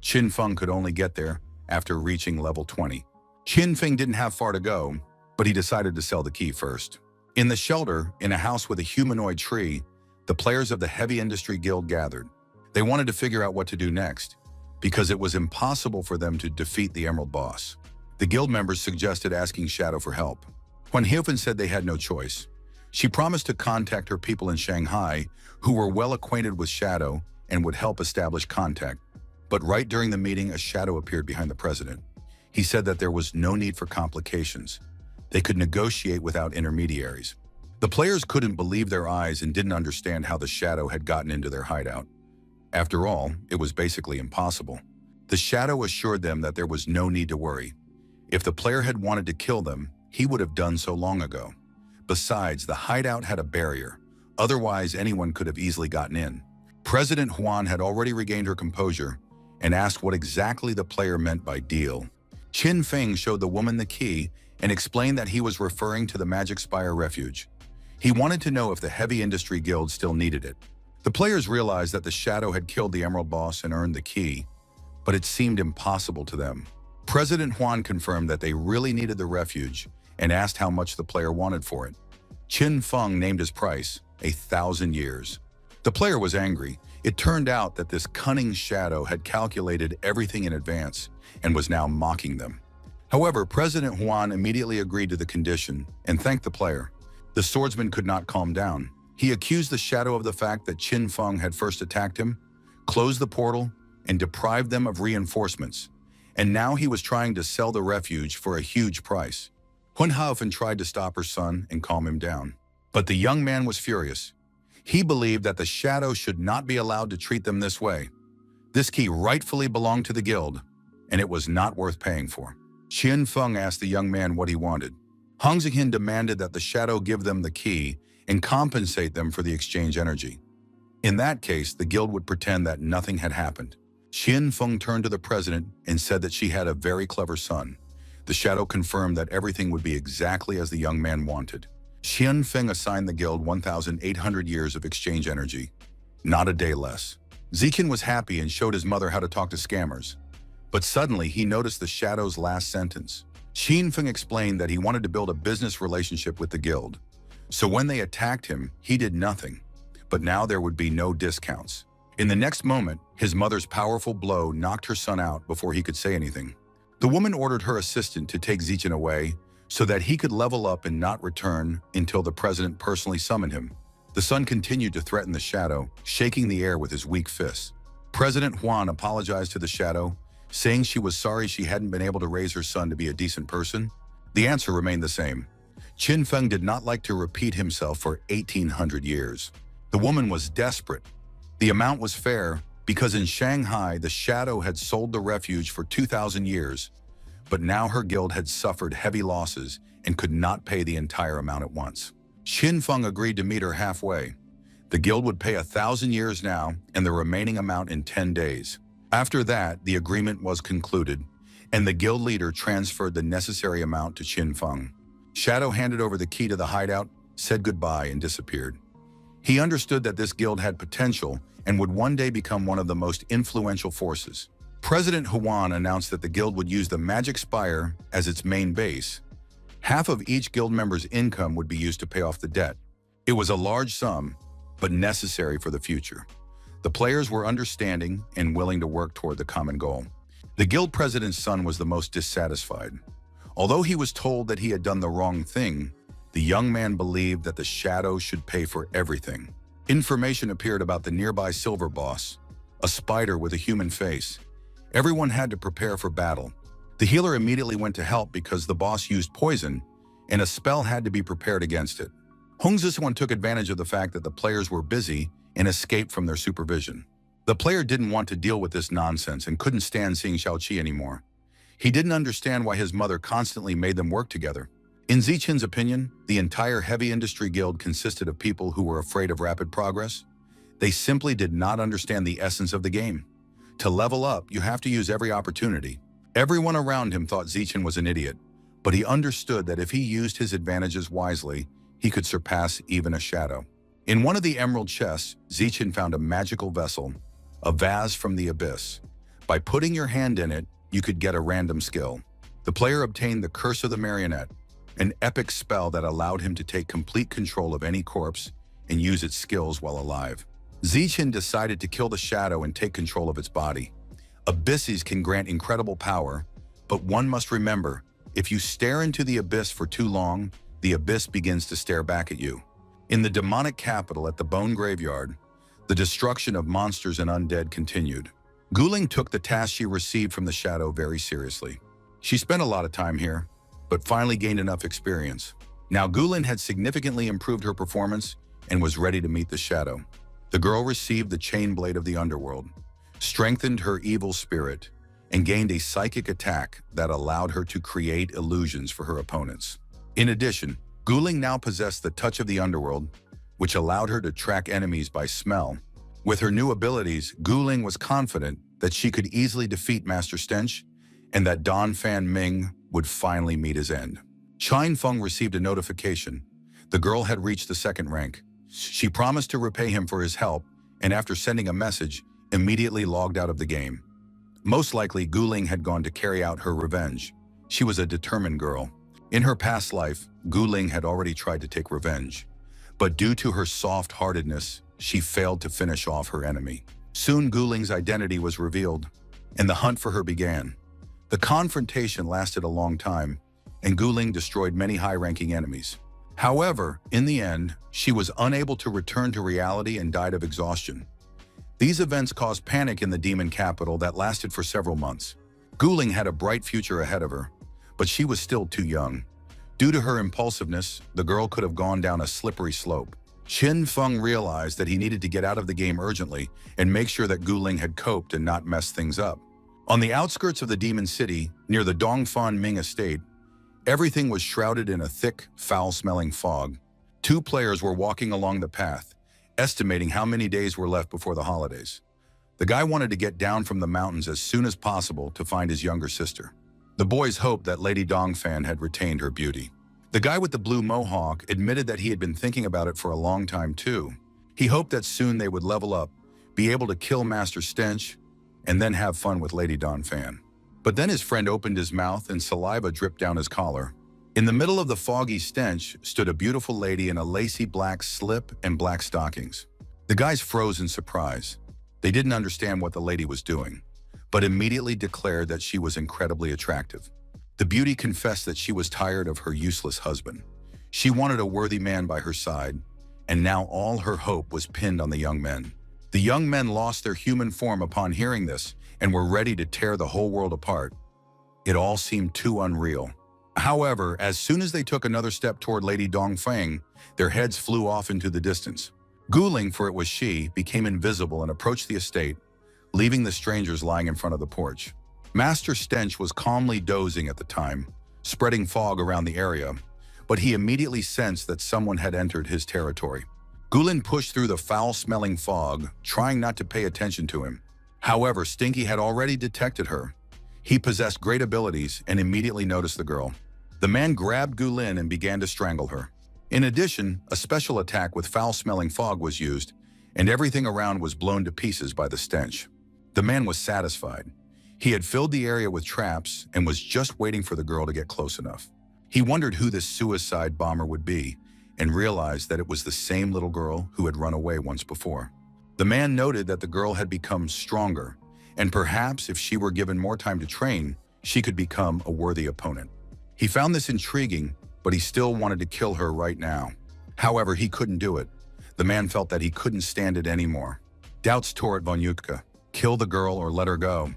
Qin Feng could only get there after reaching level 20. Qin Feng didn't have far to go, but he decided to sell the key first. In the shelter, in a house with a humanoid tree, the players of the Heavy Industry Guild gathered. They wanted to figure out what to do next, because it was impossible for them to defeat the Emerald Boss. The guild members suggested asking Shadow for help. When Hyofen said they had no choice, she promised to contact her people in Shanghai who were well acquainted with Shadow and would help establish contact. But right during the meeting, a shadow appeared behind the president. He said that there was no need for complications. They could negotiate without intermediaries. The players couldn't believe their eyes and didn't understand how the shadow had gotten into their hideout. After all, it was basically impossible. The shadow assured them that there was no need to worry. If the player had wanted to kill them, he would have done so long ago. Besides, the hideout had a barrier. Otherwise, anyone could have easily gotten in. President Huan had already regained her composure and asked what exactly the player meant by deal. Qin Feng showed the woman the key and explained that he was referring to the Magic Spire Refuge. He wanted to know if the Heavy Industry Guild still needed it. The players realized that the Shadow had killed the Emerald Boss and earned the key, but it seemed impossible to them. President Huan confirmed that they really needed the refuge and asked how much the player wanted for it. Qin Feng named his price, 1,000 years. The player was angry. It turned out that this cunning shadow had calculated everything in advance and was now mocking them. However, President Huan immediately agreed to the condition and thanked the player. The swordsman could not calm down. He accused the shadow of the fact that Qin Feng had first attacked him, closed the portal, and deprived them of reinforcements. And now he was trying to sell the refuge for a huge price. Hun Haofen tried to stop her son and calm him down. But the young man was furious. He believed that the shadow should not be allowed to treat them this way. This key rightfully belonged to the guild, and it was not worth paying for. Qin Feng asked the young man what he wanted. Hong Zhihin demanded that the shadow give them the key and compensate them for the exchange energy. In that case, the guild would pretend that nothing had happened. Qin Feng turned to the president and said that she had a very clever son. The shadow confirmed that everything would be exactly as the young man wanted. Qian Feng assigned the guild 1,800 years of exchange energy, not a day less. Ziqian was happy and showed his mother how to talk to scammers. But suddenly, he noticed the Shadow's last sentence. Qian Feng explained that he wanted to build a business relationship with the guild. So when they attacked him, he did nothing. But now there would be no discounts. In the next moment, his mother's powerful blow knocked her son out before he could say anything. The woman ordered her assistant to take Ziqian away so that he could level up and not return until the president personally summoned him. The son continued to threaten the Shadow, shaking the air with his weak fists. President Huan apologized to the Shadow, saying she was sorry she hadn't been able to raise her son to be a decent person. The answer remained the same. Qian Feng did not like to repeat himself for 1,800 years. The woman was desperate. The amount was fair because in Shanghai, the Shadow had sold the refuge for 2,000 years, but now her guild had suffered heavy losses and could not pay the entire amount at once. Qian Feng agreed to meet her halfway. The guild would pay 1,000 years now and the remaining amount in 10 days. After that, the agreement was concluded, and the guild leader transferred the necessary amount to Qian Feng. Shadow handed over the key to the hideout, said goodbye, and disappeared. He understood that this guild had potential and would one day become one of the most influential forces. President Huan announced that the guild would use the Magic Spire as its main base. Half of each guild member's income would be used to pay off the debt. It was a large sum, but necessary for the future. The players were understanding and willing to work toward the common goal. The guild president's son was the most dissatisfied. Although he was told that he had done the wrong thing, the young man believed that the Shadow should pay for everything. Information appeared about the nearby silver boss, a spider with a human face. Everyone had to prepare for battle. The healer immediately went to help because the boss used poison, and a spell had to be prepared against it. Hong Ziswan took advantage of the fact that the players were busy and escaped from their supervision. The player didn't want to deal with this nonsense and couldn't stand seeing Xiaoqi anymore. He didn't understand why his mother constantly made them work together. In Ziqian's opinion, the entire heavy industry guild consisted of people who were afraid of rapid progress. They simply did not understand the essence of the game. To level up, you have to use every opportunity. Everyone around him thought Ziqian was an idiot, but he understood that if he used his advantages wisely, he could surpass even a Shadow. In one of the emerald chests, Ziqian found a magical vessel, a vase from the abyss. By putting your hand in it, you could get a random skill. The player obtained the Curse of the Marionette, an epic spell that allowed him to take complete control of any corpse and use its skills while alive. Ziqian decided to kill the Shadow and take control of its body. Abysses can grant incredible power, but one must remember, if you stare into the abyss for too long, the abyss begins to stare back at you. In the demonic capital at the Bone Graveyard, the destruction of monsters and undead continued. Guling took the task she received from the Shadow very seriously. She spent a lot of time here, but finally gained enough experience. Now Guling had significantly improved her performance and was ready to meet the Shadow. The girl received the Chain Blade of the Underworld, strengthened her evil spirit, and gained a psychic attack that allowed her to create illusions for her opponents. In addition, Guling now possessed the Touch of the Underworld, which allowed her to track enemies by smell. With her new abilities, Guling was confident that she could easily defeat Master Stench and that Don Fan Ming would finally meet his end. Qian Feng received a notification. The girl had reached the second rank. She promised to repay him for his help, and after sending a message, immediately logged out of the game. Most likely, Guling had gone to carry out her revenge. She was a determined girl. In her past life, Guling had already tried to take revenge. But due to her soft-heartedness, she failed to finish off her enemy. Soon Guling's identity was revealed, and the hunt for her began. The confrontation lasted a long time, and Guling destroyed many high-ranking enemies. However, in the end, she was unable to return to reality and died of exhaustion. These events caused panic in the demon capital that lasted for several months. Guling had a bright future ahead of her, but she was still too young. Due to her impulsiveness, the girl could have gone down a slippery slope. Qian Feng realized that he needed to get out of the game urgently and make sure that Guling had coped and not messed things up. On the outskirts of the demon city, near the Dongfan Ming estate, everything was shrouded in a thick, foul-smelling fog. Two players were walking along the path, estimating how many days were left before the holidays. The guy wanted to get down from the mountains as soon as possible to find his younger sister. The boys hoped that Lady Dongfan had retained her beauty. The guy with the blue mohawk admitted that he had been thinking about it for a long time too. He hoped that soon they would level up, be able to kill Master Stench, and then have fun with Lady Donphan. But then his friend opened his mouth and saliva dripped down his collar. In the middle of the foggy stench stood a beautiful lady in a lacy black slip and black stockings. The guys froze in surprise. They didn't understand what the lady was doing, but immediately declared that she was incredibly attractive. The beauty confessed that she was tired of her useless husband. She wanted a worthy man by her side, and now all her hope was pinned on the young men. The young men lost their human form upon hearing this and were ready to tear the whole world apart. It all seemed too unreal. However, as soon as they took another step toward Lady Dongfang, their heads flew off into the distance. Guling, for it was she, became invisible and approached the estate, leaving the strangers lying in front of the porch. Master Stench was calmly dozing at the time, spreading fog around the area, but he immediately sensed that someone had entered his territory. Gulen pushed through the foul-smelling fog, trying not to pay attention to him. However, Stinky had already detected her. He possessed great abilities and immediately noticed the girl. The man grabbed Gulen and began to strangle her. In addition, a special attack with foul-smelling fog was used, and everything around was blown to pieces by the stench. The man was satisfied. He had filled the area with traps and was just waiting for the girl to get close enough. He wondered who this suicide bomber would be and realized that it was the same little girl who had run away once before. The man noted that the girl had become stronger, and perhaps if she were given more time to train, she could become a worthy opponent. He found this intriguing, but he still wanted to kill her right now. However, he couldn't do it. The man felt that he couldn't stand it anymore. Doubts tore at von Yutka. Kill the girl or let her go.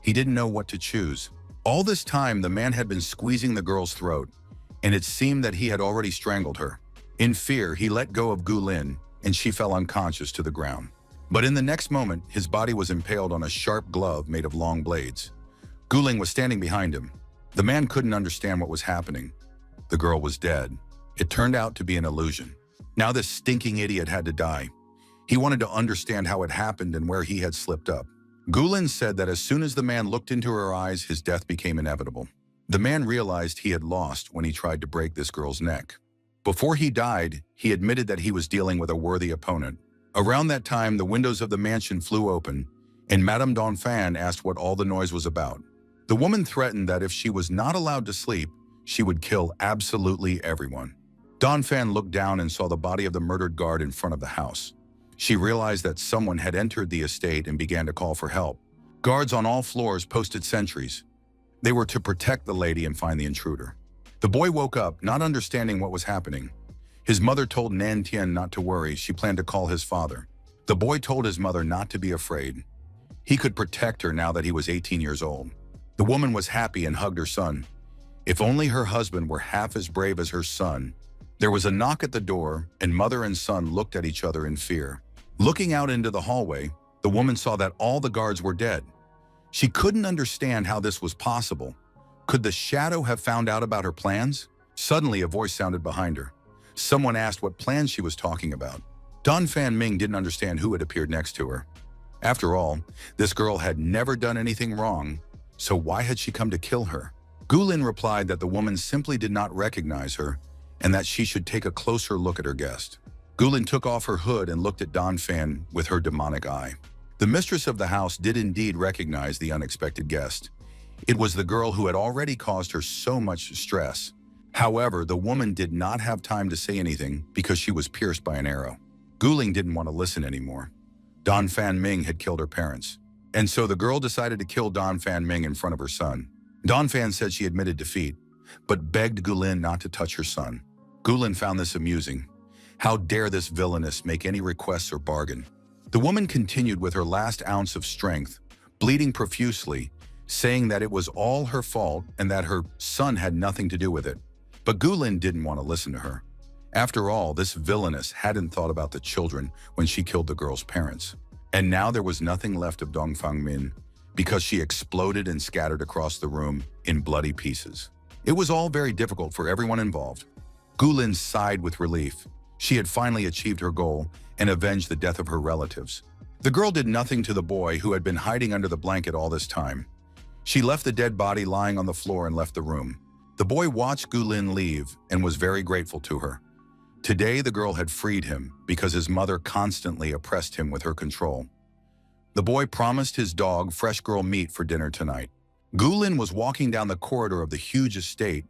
He didn't know what to choose. All this time, the man had been squeezing the girl's throat, and it seemed that he had already strangled her. In fear, he let go of Gulen, and she fell unconscious to the ground. But in the next moment, his body was impaled on a sharp glove made of long blades. Guling was standing behind him. The man couldn't understand what was happening. The girl was dead. It turned out to be an illusion. Now this stinking idiot had to die. He wanted to understand how it happened and where he had slipped up. Gulen said that as soon as the man looked into her eyes, his death became inevitable. The man realized he had lost when he tried to break this girl's neck. Before he died, he admitted that he was dealing with a worthy opponent. Around that time, the windows of the mansion flew open, and Madame Donphan asked what all the noise was about. The woman threatened that if she was not allowed to sleep, she would kill absolutely everyone. Donphan looked down and saw the body of the murdered guard in front of the house. She realized that someone had entered the estate and began to call for help. Guards on all floors posted sentries. They were to protect the lady and find the intruder. The boy woke up, not understanding what was happening. His mother told Nan Tian not to worry. She planned to call his father. The boy told his mother not to be afraid. He could protect her now that he was 18 years old. The woman was happy and hugged her son. If only her husband were half as brave as her son. There was a knock at the door, and mother and son looked at each other in fear. Looking out into the hallway, the woman saw that all the guards were dead. She couldn't understand how this was possible. Could the shadow have found out about her plans? Suddenly, a voice sounded behind her. Someone asked what plans she was talking about. Donphan Ming didn't understand who had appeared next to her. After all, this girl had never done anything wrong, so why had she come to kill her? Gulen replied that the woman simply did not recognize her and that she should take a closer look at her guest. Gulen took off her hood and looked at Donphan with her demonic eye. The mistress of the house did indeed recognize the unexpected guest. It was the girl who had already caused her so much stress. However, the woman did not have time to say anything because she was pierced by an arrow. Guling didn't want to listen anymore. Donphan Ming had killed her parents, and so the girl decided to kill Donphan Ming in front of her son. Donphan said she admitted defeat, but begged Gulen not to touch her son. Gulen found this amusing. How dare this villainess make any requests or bargain? The woman continued with her last ounce of strength, bleeding profusely, saying that it was all her fault and that her son had nothing to do with it. But Gulen didn't want to listen to her. After all, this villainess hadn't thought about the children when she killed the girl's parents. And now there was nothing left of Dongfang Min because she exploded and scattered across the room in bloody pieces. It was all very difficult for everyone involved. Gulen sighed with relief. She had finally achieved her goal and avenged the death of her relatives. The girl did nothing to the boy who had been hiding under the blanket all this time. She left the dead body lying on the floor and left the room. The boy watched Gulin leave and was very grateful to her. Today, the girl had freed him because his mother constantly oppressed him with her control. The boy promised his dog fresh girl meat for dinner tonight. Gulin was walking down the corridor of the huge estate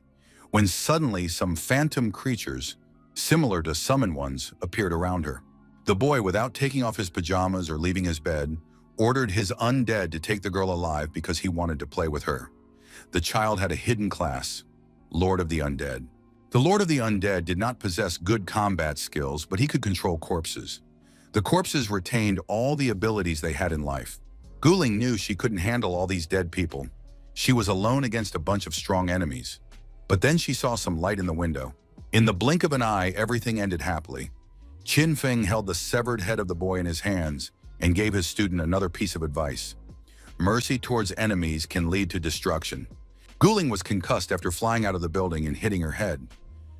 when suddenly some phantom creatures, similar to summoned ones, appeared around her. The boy, without taking off his pajamas or leaving his bed, ordered his undead to take the girl alive because he wanted to play with her. The child had a hidden class, Lord of the Undead. The Lord of the Undead did not possess good combat skills, but he could control corpses. The corpses retained all the abilities they had in life. Gulin knew she couldn't handle all these dead people. She was alone against a bunch of strong enemies. But then she saw some light in the window. In the blink of an eye, everything ended happily. Qin Feng held the severed head of the boy in his hands and gave his student another piece of advice. Mercy towards enemies can lead to destruction. Gulin was concussed after flying out of the building and hitting her head.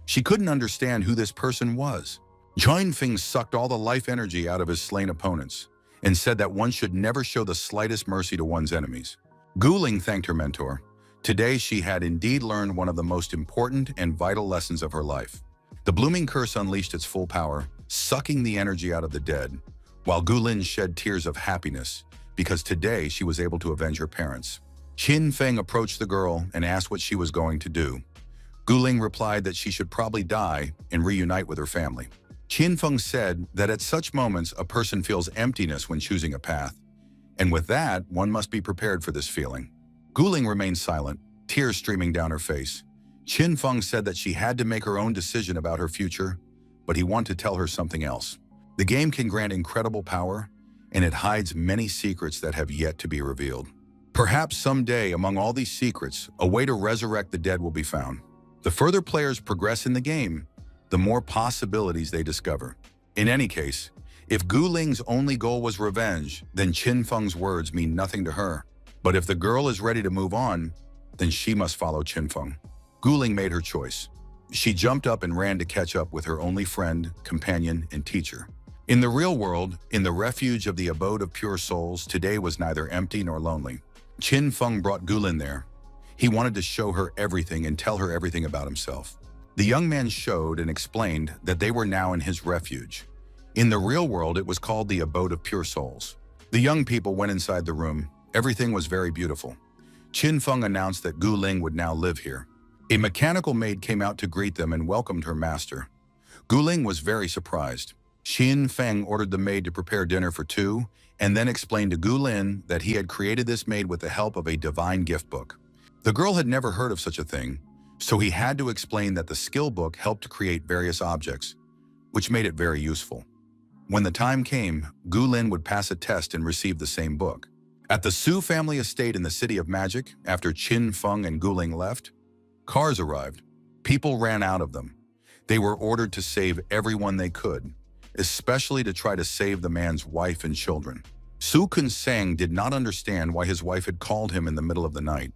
She couldn't understand who this person was. Qin Feng sucked all the life energy out of his slain opponents and said that one should never show the slightest mercy to one's enemies. Gulin thanked her mentor. Today she had indeed learned one of the most important and vital lessons of her life. The blooming curse unleashed its full power, sucking the energy out of the dead, while Gulin shed tears of happiness because today she was able to avenge her parents. Qin Feng approached the girl and asked what she was going to do. Gulin replied that she should probably die and reunite with her family. Qin Feng said that at such moments a person feels emptiness when choosing a path, and with that, one must be prepared for this feeling. Gulin remained silent, tears streaming down her face. Qin Feng said that she had to make her own decision about her future, but he wanted to tell her something else. The game can grant incredible power, and it hides many secrets that have yet to be revealed. Perhaps someday, among all these secrets, a way to resurrect the dead will be found. The further players progress in the game, the more possibilities they discover. In any case, if Gulin's only goal was revenge, then Qin Feng's words mean nothing to her. But if the girl is ready to move on, then she must follow Qin Feng. Gulin made her choice. She jumped up and ran to catch up with her only friend, companion, and teacher. In the real world, in the refuge of the abode of pure souls, today was neither empty nor lonely. Qin Feng brought Gulin there. He wanted to show her everything and tell her everything about himself. The young man showed and explained that they were now in his refuge. In the real world, it was called the abode of pure souls. The young people went inside the room. Everything was very beautiful. Qin Feng announced that Gulin would now live here. A mechanical maid came out to greet them and welcomed her master. Gulin was very surprised. Qin Feng ordered the maid to prepare dinner for two and then explained to Gulin that he had created this maid with the help of a divine gift book. The girl had never heard of such a thing, so he had to explain that the skill book helped to create various objects, which made it very useful. When the time came, Gulin would pass a test and receive the same book. At the Su family estate in the City of Magic, after Qin Feng and Gulin left, cars arrived. People ran out of them. They were ordered to save everyone they could, especially to try to save the man's wife and children. Su Kunsang did not understand why his wife had called him in the middle of the night.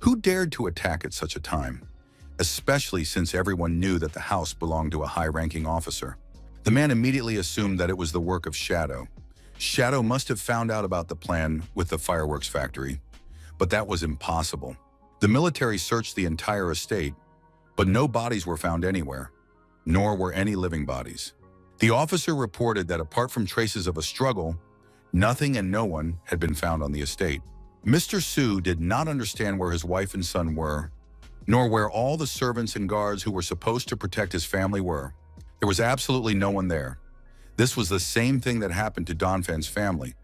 Who dared to attack at such a time, especially since everyone knew that the house belonged to a high-ranking officer? The man immediately assumed that it was the work of Shadow. Shadow must have found out about the plan with the fireworks factory, but that was impossible. The military searched the entire estate, but no bodies were found anywhere, nor were any living bodies. The officer reported that apart from traces of a struggle, nothing and no one had been found on the estate. Mr. Su did not understand where his wife and son were, nor where all the servants and guards who were supposed to protect his family were. There was absolutely no one there. This was the same thing that happened to Donphan's family.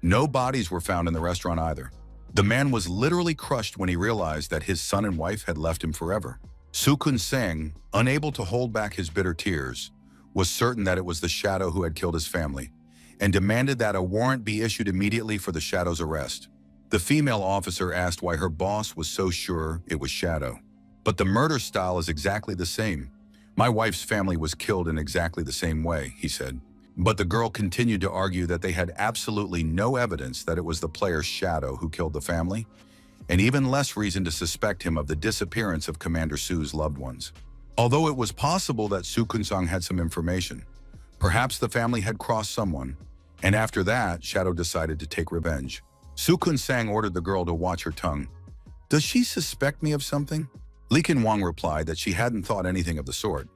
No bodies were found in the restaurant either. The man was literally crushed when he realized that his son and wife had left him forever. Su Kunsang, unable to hold back his bitter tears, was certain that it was the Shadow who had killed his family, and demanded that a warrant be issued immediately for the Shadow's arrest. The female officer asked why her boss was so sure it was Shadow. But the murder style is exactly the same. My wife's family was killed in exactly the same way, he said. But the girl continued to argue that they had absolutely no evidence that it was the player's Shadow who killed the family, and even less reason to suspect him of the disappearance of Commander Su's loved ones. Although it was possible that Su Kunsang had some information, perhaps the family had crossed someone, and after that, Shadow decided to take revenge. Su Kunsang ordered the girl to watch her tongue. Does she suspect me of something? Lee Wang replied that she hadn't thought anything of the sort.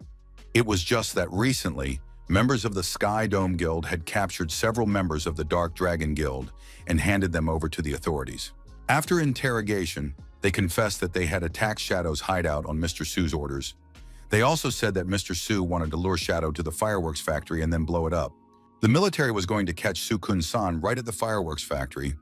It was just that recently, members of the Sky Dome Guild had captured several members of the Dark Dragon Guild and handed them over to the authorities. After interrogation, they confessed that they had attacked Shadow's hideout on Mr. Su's orders. They also said that Mr. Su wanted to lure Shadow to the fireworks factory and then blow it up. The military was going to catch Su Kun-san right at the fireworks factory,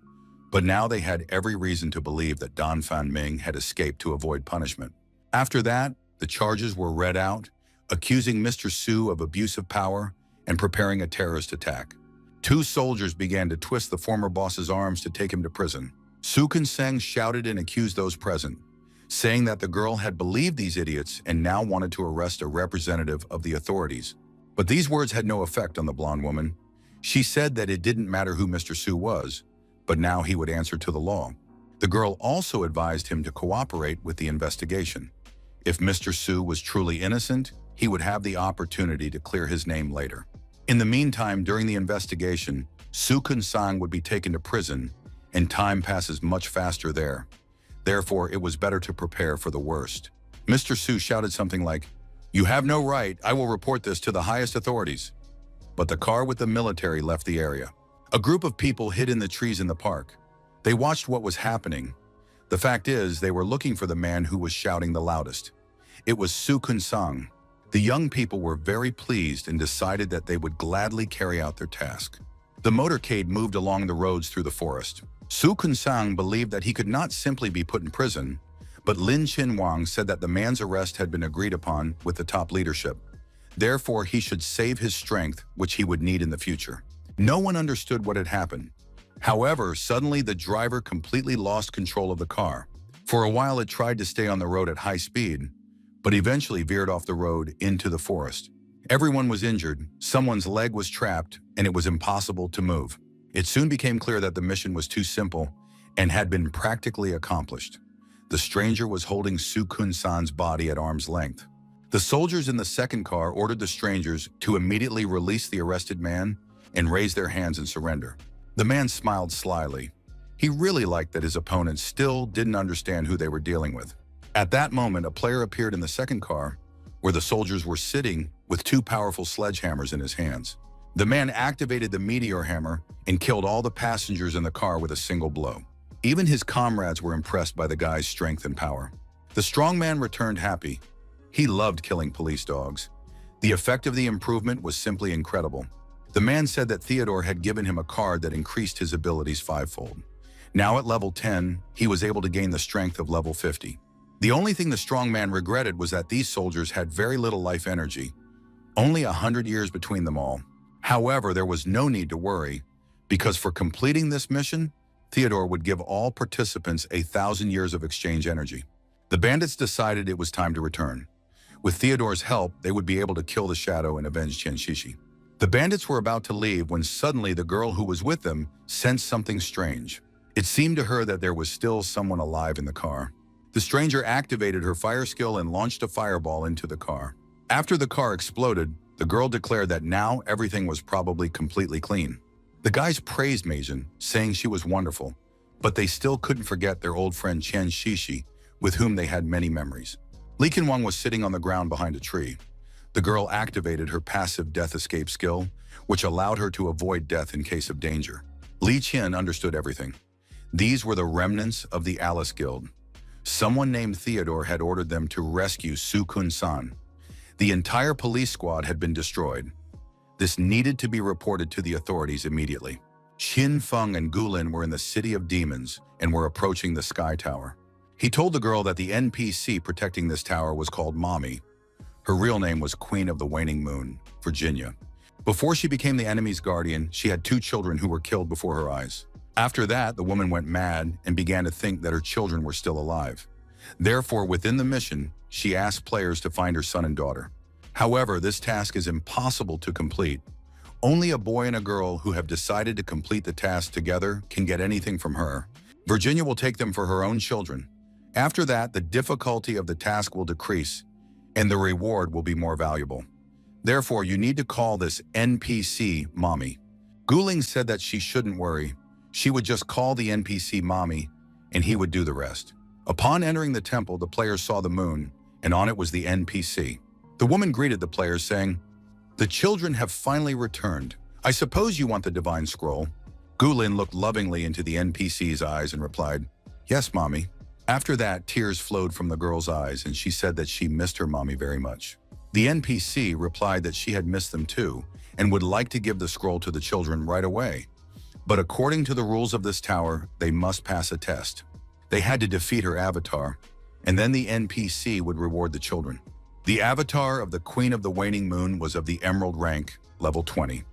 but now they had every reason to believe that Don Fan Ming had escaped to avoid punishment. After that, the charges were read out, accusing Mr. Su of abuse of power and preparing a terrorist attack. Two soldiers began to twist the former boss's arms to take him to prison. Su Kun-seng shouted and accused those present, saying that the girl had believed these idiots and now wanted to arrest a representative of the authorities. But these words had no effect on the blonde woman. She said that it didn't matter who Mr. Su was, but now he would answer to the law. The girl also advised him to cooperate with the investigation. If Mr. Su was truly innocent, he would have the opportunity to clear his name later. In the meantime, during the investigation, Su Kun-sang would be taken to prison, and time passes much faster there. Therefore, it was better to prepare for the worst. Mr. Su shouted something like, "You have no right, I will report this to the highest authorities." But the car with the military left the area. A group of people hid in the trees in the park. They watched what was happening. The fact is, they were looking for the man who was shouting the loudest. It was Su Kun-sang. The young people were very pleased and decided that they would gladly carry out their task. The motorcade moved along the roads through the forest. Su Kun-sang believed that he could not simply be put in prison, but Lin Qinhuang said that the man's arrest had been agreed upon with the top leadership. Therefore, he should save his strength, which he would need in the future. No one understood what had happened. However, suddenly the driver completely lost control of the car. For a while, it tried to stay on the road at high speed, but eventually veered off the road into the forest. Everyone was injured, someone's leg was trapped, and it was impossible to move. It soon became clear that the mission was too simple and had been practically accomplished. The stranger was holding Su Kun-san's body at arm's length. The soldiers in the second car ordered the strangers to immediately release the arrested man and raise their hands in surrender. The man smiled slyly. He really liked that his opponents still didn't understand who they were dealing with. At that moment, a player appeared in the second car, where the soldiers were sitting with two powerful sledgehammers in his hands. The man activated the meteor hammer and killed all the passengers in the car with a single blow. Even his comrades were impressed by the guy's strength and power. The strong man returned happy. He loved killing police dogs. The effect of the improvement was simply incredible. The man said that Theodore had given him a card that increased his abilities fivefold. Now at level 10, he was able to gain the strength of level 50. The only thing the strong man regretted was that these soldiers had very little life energy, only 100 years between them all. However, there was no need to worry, because for completing this mission, Theodore would give all participants 1,000 years of exchange energy. The bandits decided it was time to return. With Theodore's help, they would be able to kill the Shadow and avenge Chen Shishi. The bandits were about to leave when suddenly the girl who was with them sensed something strange. It seemed to her that there was still someone alive in the car. The stranger activated her fire skill and launched a fireball into the car. After the car exploded, the girl declared that now everything was probably completely clean. The guys praised Meijin, saying she was wonderful, but they still couldn't forget their old friend Chen Shishi, with whom they had many memories. Lee Qinhuang was sitting on the ground behind a tree. The girl activated her passive death escape skill, which allowed her to avoid death in case of danger. Li Qian understood everything. These were the remnants of the Alice Guild. Someone named Theodore had ordered them to rescue Su Kun-san. The entire police squad had been destroyed. This needed to be reported to the authorities immediately. Qin Feng and Gulin were in the City of Demons and were approaching the Sky Tower. He told the girl that the NPC protecting this tower was called Mommy. Her real name was Queen of the Waning Moon, Virginia. Before she became the enemy's guardian, she had 2 children who were killed before her eyes. After that, the woman went mad and began to think that her children were still alive. Therefore, within the mission, she asked players to find her son and daughter. However, this task is impossible to complete. Only a boy and a girl who have decided to complete the task together can get anything from her. Virginia will take them for her own children. After that, the difficulty of the task will decrease, and the reward will be more valuable. Therefore, you need to call this NPC Mommy. Guling said that she shouldn't worry. She would just call the NPC Mommy, and he would do the rest. Upon entering the temple, the players saw the moon, and on it was the NPC. The woman greeted the players, saying, "The children have finally returned. I suppose you want the divine scroll." Gulin looked lovingly into the NPC's eyes and replied, "Yes, Mommy." After that, tears flowed from the girl's eyes, and she said that she missed her mommy very much. The NPC replied that she had missed them too, and would like to give the scroll to the children right away. But according to the rules of this tower, they must pass a test. They had to defeat her avatar, and then the NPC would reward the children. The avatar of the Queen of the Waning Moon was of the Emerald rank, level 20.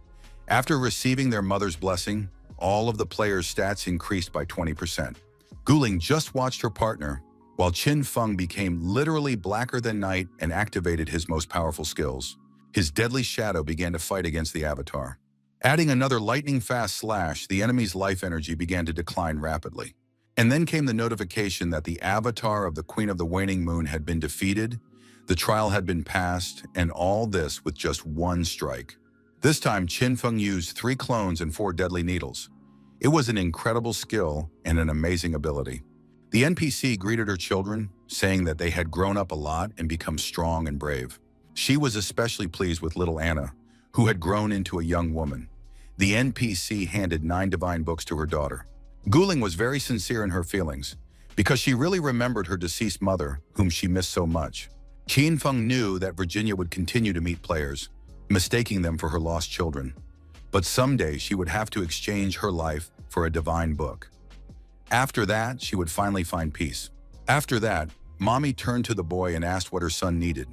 After receiving their mother's blessing, all of the players' stats increased by 20%. Guling just watched her partner, while Qin Feng became literally blacker than night and activated his most powerful skills. His deadly shadow began to fight against the avatar. Adding another lightning-fast slash, the enemy's life energy began to decline rapidly. And then came the notification that the avatar of the Queen of the Waning Moon had been defeated, the trial had been passed, and all this with just one strike. This time, Qin Feng used 3 clones and 4 deadly needles. It was an incredible skill and an amazing ability. The NPC greeted her children, saying that they had grown up a lot and become strong and brave. She was especially pleased with little Anna, who had grown into a young woman. The NPC handed 9 divine books to her daughter. Guling was very sincere in her feelings, because she really remembered her deceased mother, whom she missed so much. Qin Feng knew that Virginia would continue to meet players, mistaking them for her lost children. But someday she would have to exchange her life for a divine book. After that, she would finally find peace. After that, Mommy turned to the boy and asked what her son needed.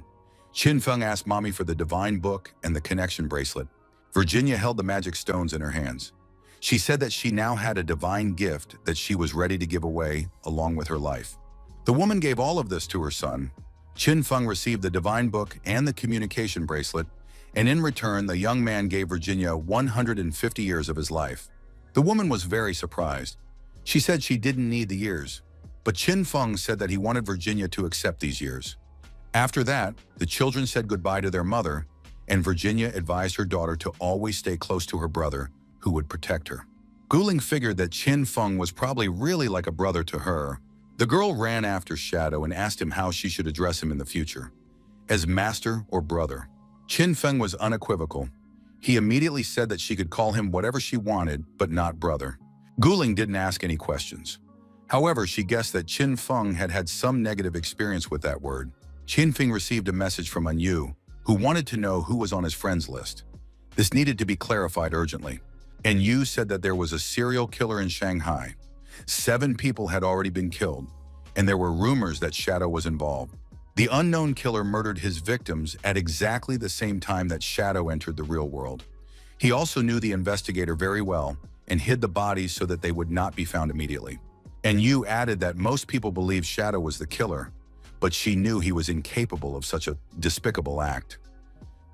Qin Feng asked Mommy for the divine book and the connection bracelet. Virginia held the magic stones in her hands. She said that she now had a divine gift that she was ready to give away along with her life. The woman gave all of this to her son. Qin Feng received the divine book and the communication bracelet, and in return, the young man gave Virginia 150 years of his life. The woman was very surprised. She said she didn't need the years, but Qin Feng said that he wanted Virginia to accept these years. After that, the children said goodbye to their mother, and Virginia advised her daughter to always stay close to her brother, who would protect her. Guling figured that Qin Feng was probably really like a brother to her. The girl ran after Shadow and asked him how she should address him in the future, as master or brother. Qin Feng was unequivocal. He immediately said that she could call him whatever she wanted, but not brother. Guling didn't ask any questions. However, she guessed that Qin Feng had had some negative experience with that word. Qin Feng received a message from Yu, who wanted to know who was on his friends list. This needed to be clarified urgently. And Yu said that there was a serial killer in Shanghai. 7 people had already been killed, and there were rumors that Shadow was involved. The unknown killer murdered his victims at exactly the same time that Shadow entered the real world. He also knew the investigator very well and hid the bodies so that they would not be found immediately. And Yu added that most people believed Shadow was the killer, but she knew he was incapable of such a despicable act.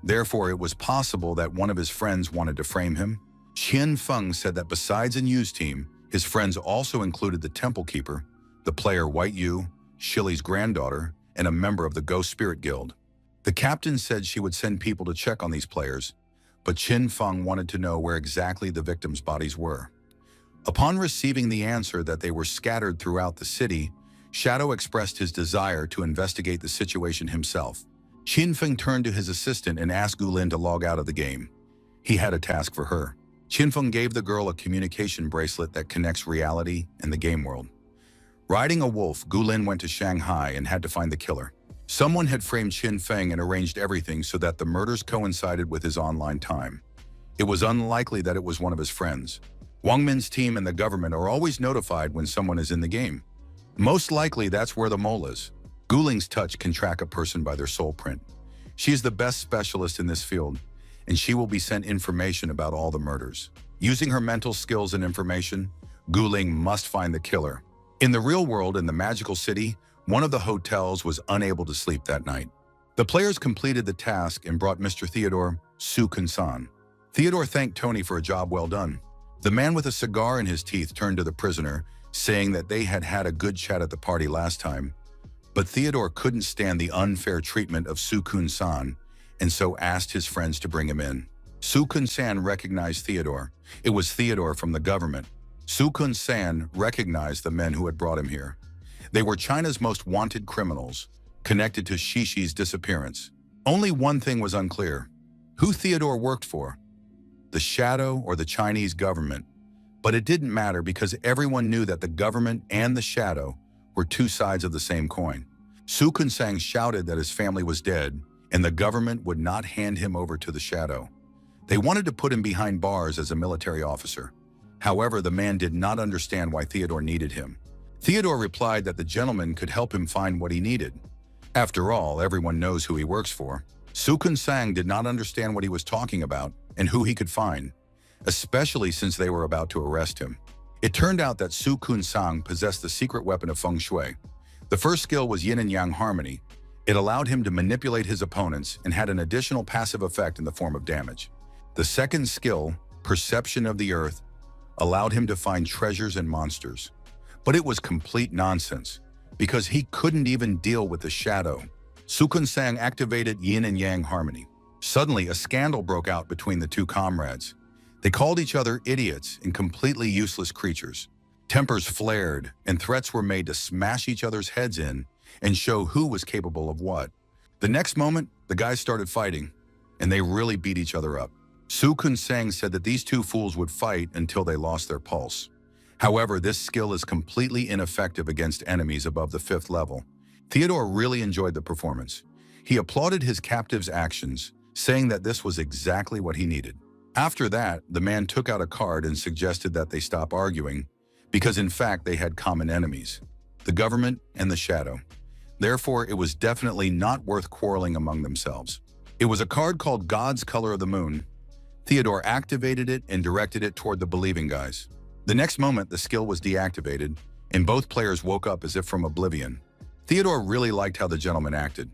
Therefore, it was possible that one of his friends wanted to frame him. Qin Feng said that besides Yu's team, his friends also included the Temple Keeper, the player White Yu, Shili's granddaughter, and a member of the Ghost Spirit Guild. The captain said she would send people to check on these players, but Qin Feng wanted to know where exactly the victims' bodies were. Upon receiving the answer that they were scattered throughout the city, Shadow expressed his desire to investigate the situation himself. Qin Feng turned to his assistant and asked Gulin to log out of the game. He had a task for her. Qin Feng gave the girl a communication bracelet that connects reality and the game world. Riding a wolf, Gulin went to Shanghai and had to find the killer. Someone had framed Qin Feng and arranged everything so that the murders coincided with his online time. It was unlikely that it was one of his friends. Wang Min's team and the government are always notified when someone is in the game. Most likely that's where the mole is. Guling's touch can track a person by their soul print. She is the best specialist in this field, and she will be sent information about all the murders. Using her mental skills and information, Guling must find the killer. In the real world, in the magical city, one of the hotels was unable to sleep that night. The players completed the task and brought Mr. Theodore Su Kun-san. Theodore thanked Tony for a job well done. The man with a cigar in his teeth turned to the prisoner, saying that they had had a good chat at the party last time. But Theodore couldn't stand the unfair treatment of Su Kun-san, and so asked his friends to bring him in. Su Kun-san recognized Theodore. It was Theodore from the government. Su Kun-san recognized the men who had brought him here. They were China's most wanted criminals, connected to Shishi's disappearance. Only one thing was unclear: who Theodore worked for, the Shadow or the Chinese government. But it didn't matter because everyone knew that the government and the Shadow were two sides of the same coin. Su Kunsang shouted that his family was dead and the government would not hand him over to the Shadow. They wanted to put him behind bars as a military officer. However, the man did not understand why Theodore needed him. Theodore replied that the gentleman could help him find what he needed. After all, everyone knows who he works for. Su Kunsang did not understand what he was talking about and who he could find, especially since they were about to arrest him. It turned out that Su Kunsang possessed the secret weapon of feng shui. The first skill was yin and yang harmony. It allowed him to manipulate his opponents and had an additional passive effect in the form of damage. The second skill, perception of the earth, allowed him to find treasures and monsters. But it was complete nonsense, because he couldn't even deal with the Shadow. Su Kunsang activated yin and yang harmony. Suddenly, a scandal broke out between the two comrades. They called each other idiots and completely useless creatures. Tempers flared, and threats were made to smash each other's heads in and show who was capable of what. The next moment, the guys started fighting, and they really beat each other up. Su Kunsang said that these two fools would fight until they lost their pulse. However, this skill is completely ineffective against enemies above the 5th level. Theodore really enjoyed the performance. He applauded his captive's actions, saying that this was exactly what he needed. After that, the man took out a card and suggested that they stop arguing, because in fact they had common enemies, the government and the Shadow. Therefore, it was definitely not worth quarreling among themselves. It was a card called God's Color of the Moon. Theodore activated it and directed it toward the believing guys. The next moment, the skill was deactivated, and both players woke up as if from oblivion. Theodore really liked how the gentleman acted,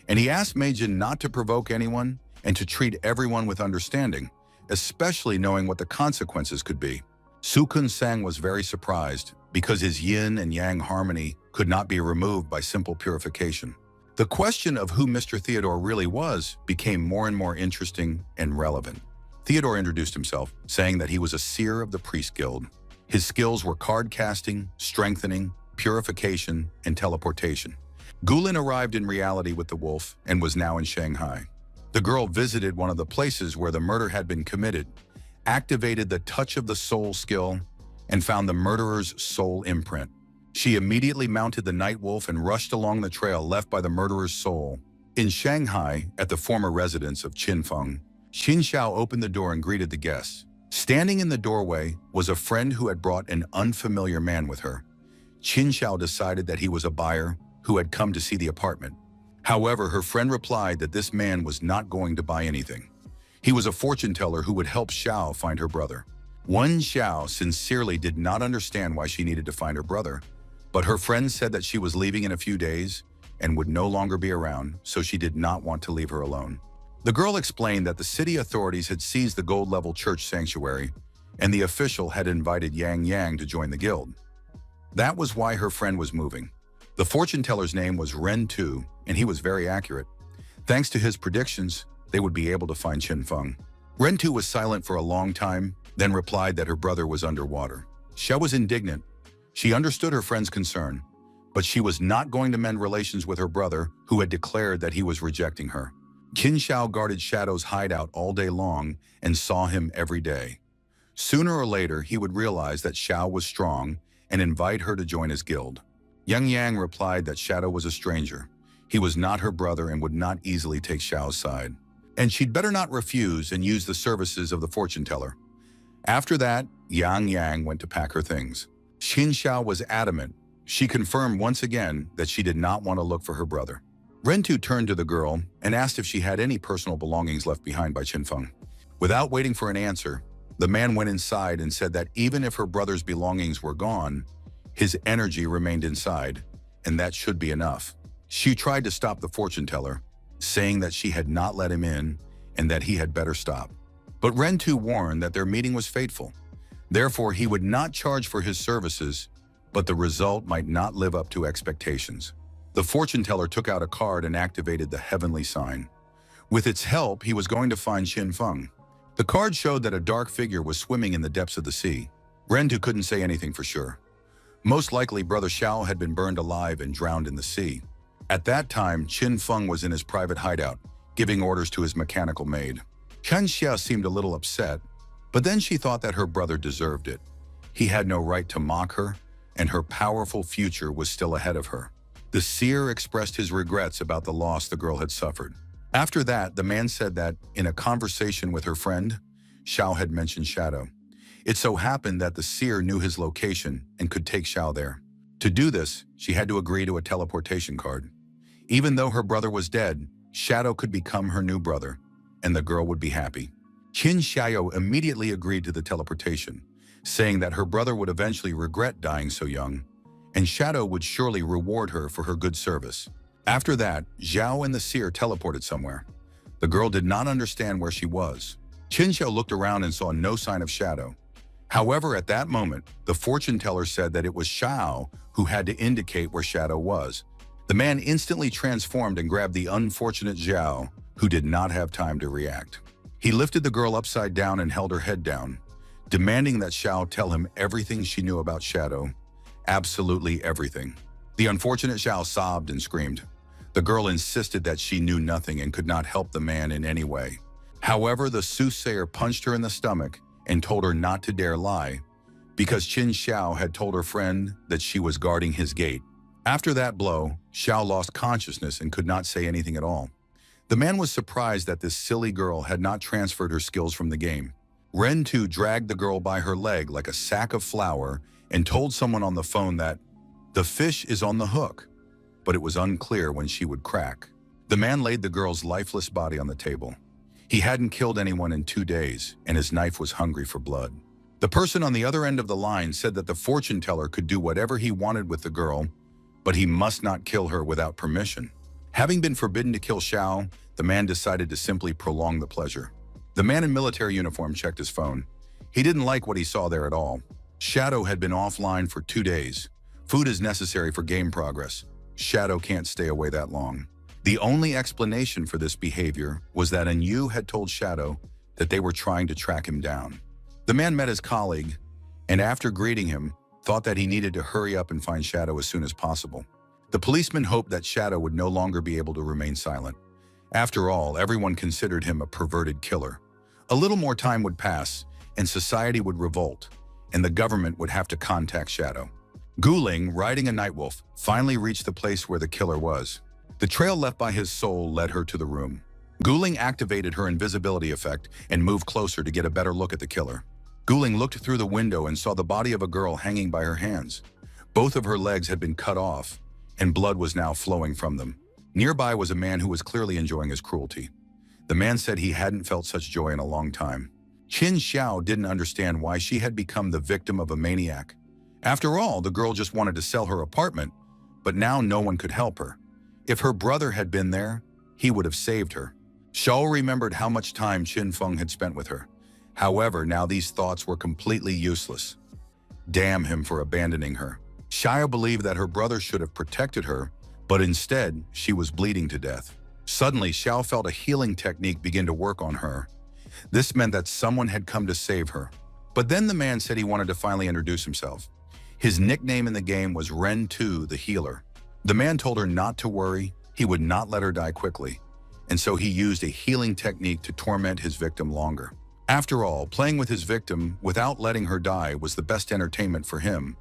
and he asked Meijin not to provoke anyone and to treat everyone with understanding, especially knowing what the consequences could be. Su Kunsang was very surprised because his yin and yang harmony could not be removed by simple purification. The question of who Mr. Theodore really was became more and more interesting and relevant. Theodore introduced himself, saying that he was a seer of the Priest Guild. His skills were card casting, strengthening, purification, and teleportation. Gulin arrived in reality with the wolf and was now in Shanghai. The girl visited one of the places where the murder had been committed, activated the Touch of the Soul skill, and found the murderer's soul imprint. She immediately mounted the night wolf and rushed along the trail left by the murderer's soul. In Shanghai, at the former residence of Qinfeng, Xin Xiao opened the door and greeted the guests. Standing in the doorway was a friend who had brought an unfamiliar man with her. Qin Xiao decided that he was a buyer who had come to see the apartment. However, her friend replied that this man was not going to buy anything. He was a fortune teller who would help Xiao find her brother. Wen Xiao sincerely did not understand why she needed to find her brother, but her friend said that she was leaving in a few days and would no longer be around, so she did not want to leave her alone. The girl explained that the city authorities had seized the gold-level church sanctuary, and the official had invited Yang Yang to join the guild. That was why her friend was moving. The fortune teller's name was Ren Tu, and he was very accurate. Thanks to his predictions, they would be able to find Qinfeng. Ren Tu was silent for a long time, then replied that her brother was underwater. Xia was indignant. She understood her friend's concern, but she was not going to mend relations with her brother, who had declared that he was rejecting her. Qin Xiao guarded Shadow's hideout all day long and saw him every day. Sooner or later, he would realize that Xiao was strong and invite her to join his guild. Yang Yang replied that Shadow was a stranger. He was not her brother and would not easily take Xiao's side, and she'd better not refuse and use the services of the fortune teller. After that, Yang Yang went to pack her things. Qin Xiao was adamant. She confirmed once again that she did not want to look for her brother. Rentu turned to the girl and asked if she had any personal belongings left behind by Qinfeng. Without waiting for an answer, the man went inside and said that even if her brother's belongings were gone, his energy remained inside, and that should be enough. She tried to stop the fortune teller, saying that she had not let him in and that he had better stop. But Rentu warned that their meeting was fateful. Therefore, he would not charge for his services, but the result might not live up to expectations. The fortune teller took out a card and activated the heavenly sign. With its help, he was going to find Qinfeng. The card showed that a dark figure was swimming in the depths of the sea. Rentu couldn't say anything for sure. Most likely, Brother Xiao had been burned alive and drowned in the sea. At that time, Qin Feng was in his private hideout, giving orders to his mechanical maid. Chen Xia seemed a little upset, but then she thought that her brother deserved it. He had no right to mock her, and her powerful future was still ahead of her. The seer expressed his regrets about the loss the girl had suffered. After that, the man said that, in a conversation with her friend, Xiao had mentioned Shadow. It so happened that the seer knew his location and could take Xiao there. To do this, she had to agree to a teleportation card. Even though her brother was dead, Shadow could become her new brother, and the girl would be happy. Qin Xiao immediately agreed to the teleportation, saying that her brother would eventually regret dying so young, and Shadow would surely reward her for her good service. After that, Zhao and the seer teleported somewhere. The girl did not understand where she was. Qin Xiao looked around and saw no sign of Shadow. However, at that moment, the fortune teller said that it was Xiao who had to indicate where Shadow was. The man instantly transformed and grabbed the unfortunate Zhao, who did not have time to react. He lifted the girl upside down and held her head down, demanding that Xiao tell him everything she knew about Shadow. Absolutely everything. The unfortunate Xiao sobbed and screamed. The girl insisted that she knew nothing and could not help the man in any way. However, the soothsayer punched her in the stomach and told her not to dare lie, because Qin Xiao had told her friend that she was guarding his gate. After that blow, Xiao lost consciousness and could not say anything at all. The man was surprised that this silly girl had not transferred her skills from the game. Ren Tu dragged the girl by her leg like a sack of flour and told someone on the phone that the fish is on the hook, but it was unclear when she would crack. The man laid the girl's lifeless body on the table. He hadn't killed anyone in 2 days, and his knife was hungry for blood. The person on the other end of the line said that the fortune teller could do whatever he wanted with the girl, but he must not kill her without permission. Having been forbidden to kill Xiao, the man decided to simply prolong the pleasure. The man in military uniform checked his phone. He didn't like what he saw there at all. Shadow had been offline for 2 days. Food is necessary for game progress. Shadow can't stay away that long. The only explanation for this behavior was that Yu had told Shadow that they were trying to track him down. The man met his colleague, and after greeting him, thought that he needed to hurry up and find Shadow as soon as possible. The policeman hoped that Shadow would no longer be able to remain silent. After all, everyone considered him a perverted killer. A little more time would pass, and society would revolt, and the government would have to contact Shadow. Guling, riding a nightwolf, finally reached the place where the killer was. The trail left by his soul led her to the room. Guling activated her invisibility effect and moved closer to get a better look at the killer. Guling looked through the window and saw the body of a girl hanging by her hands. Both of her legs had been cut off, and blood was now flowing from them. Nearby was a man who was clearly enjoying his cruelty. The man said he hadn't felt such joy in a long time. Qin Xiao didn't understand why she had become the victim of a maniac. After all, the girl just wanted to sell her apartment, but now no one could help her. If her brother had been there, he would have saved her. Xiao remembered how much time Qin Feng had spent with her. However, now these thoughts were completely useless. Damn him for abandoning her. Xiao believed that her brother should have protected her, but instead, she was bleeding to death. Suddenly, Xiao felt a healing technique begin to work on her. This meant that someone had come to save her. But then the man said he wanted to finally introduce himself. His nickname in the game was Ren Tu, the healer. The man told her not to worry, he would not let her die quickly, and so he used a healing technique to torment his victim longer. After all, playing with his victim without letting her die was the best entertainment for him.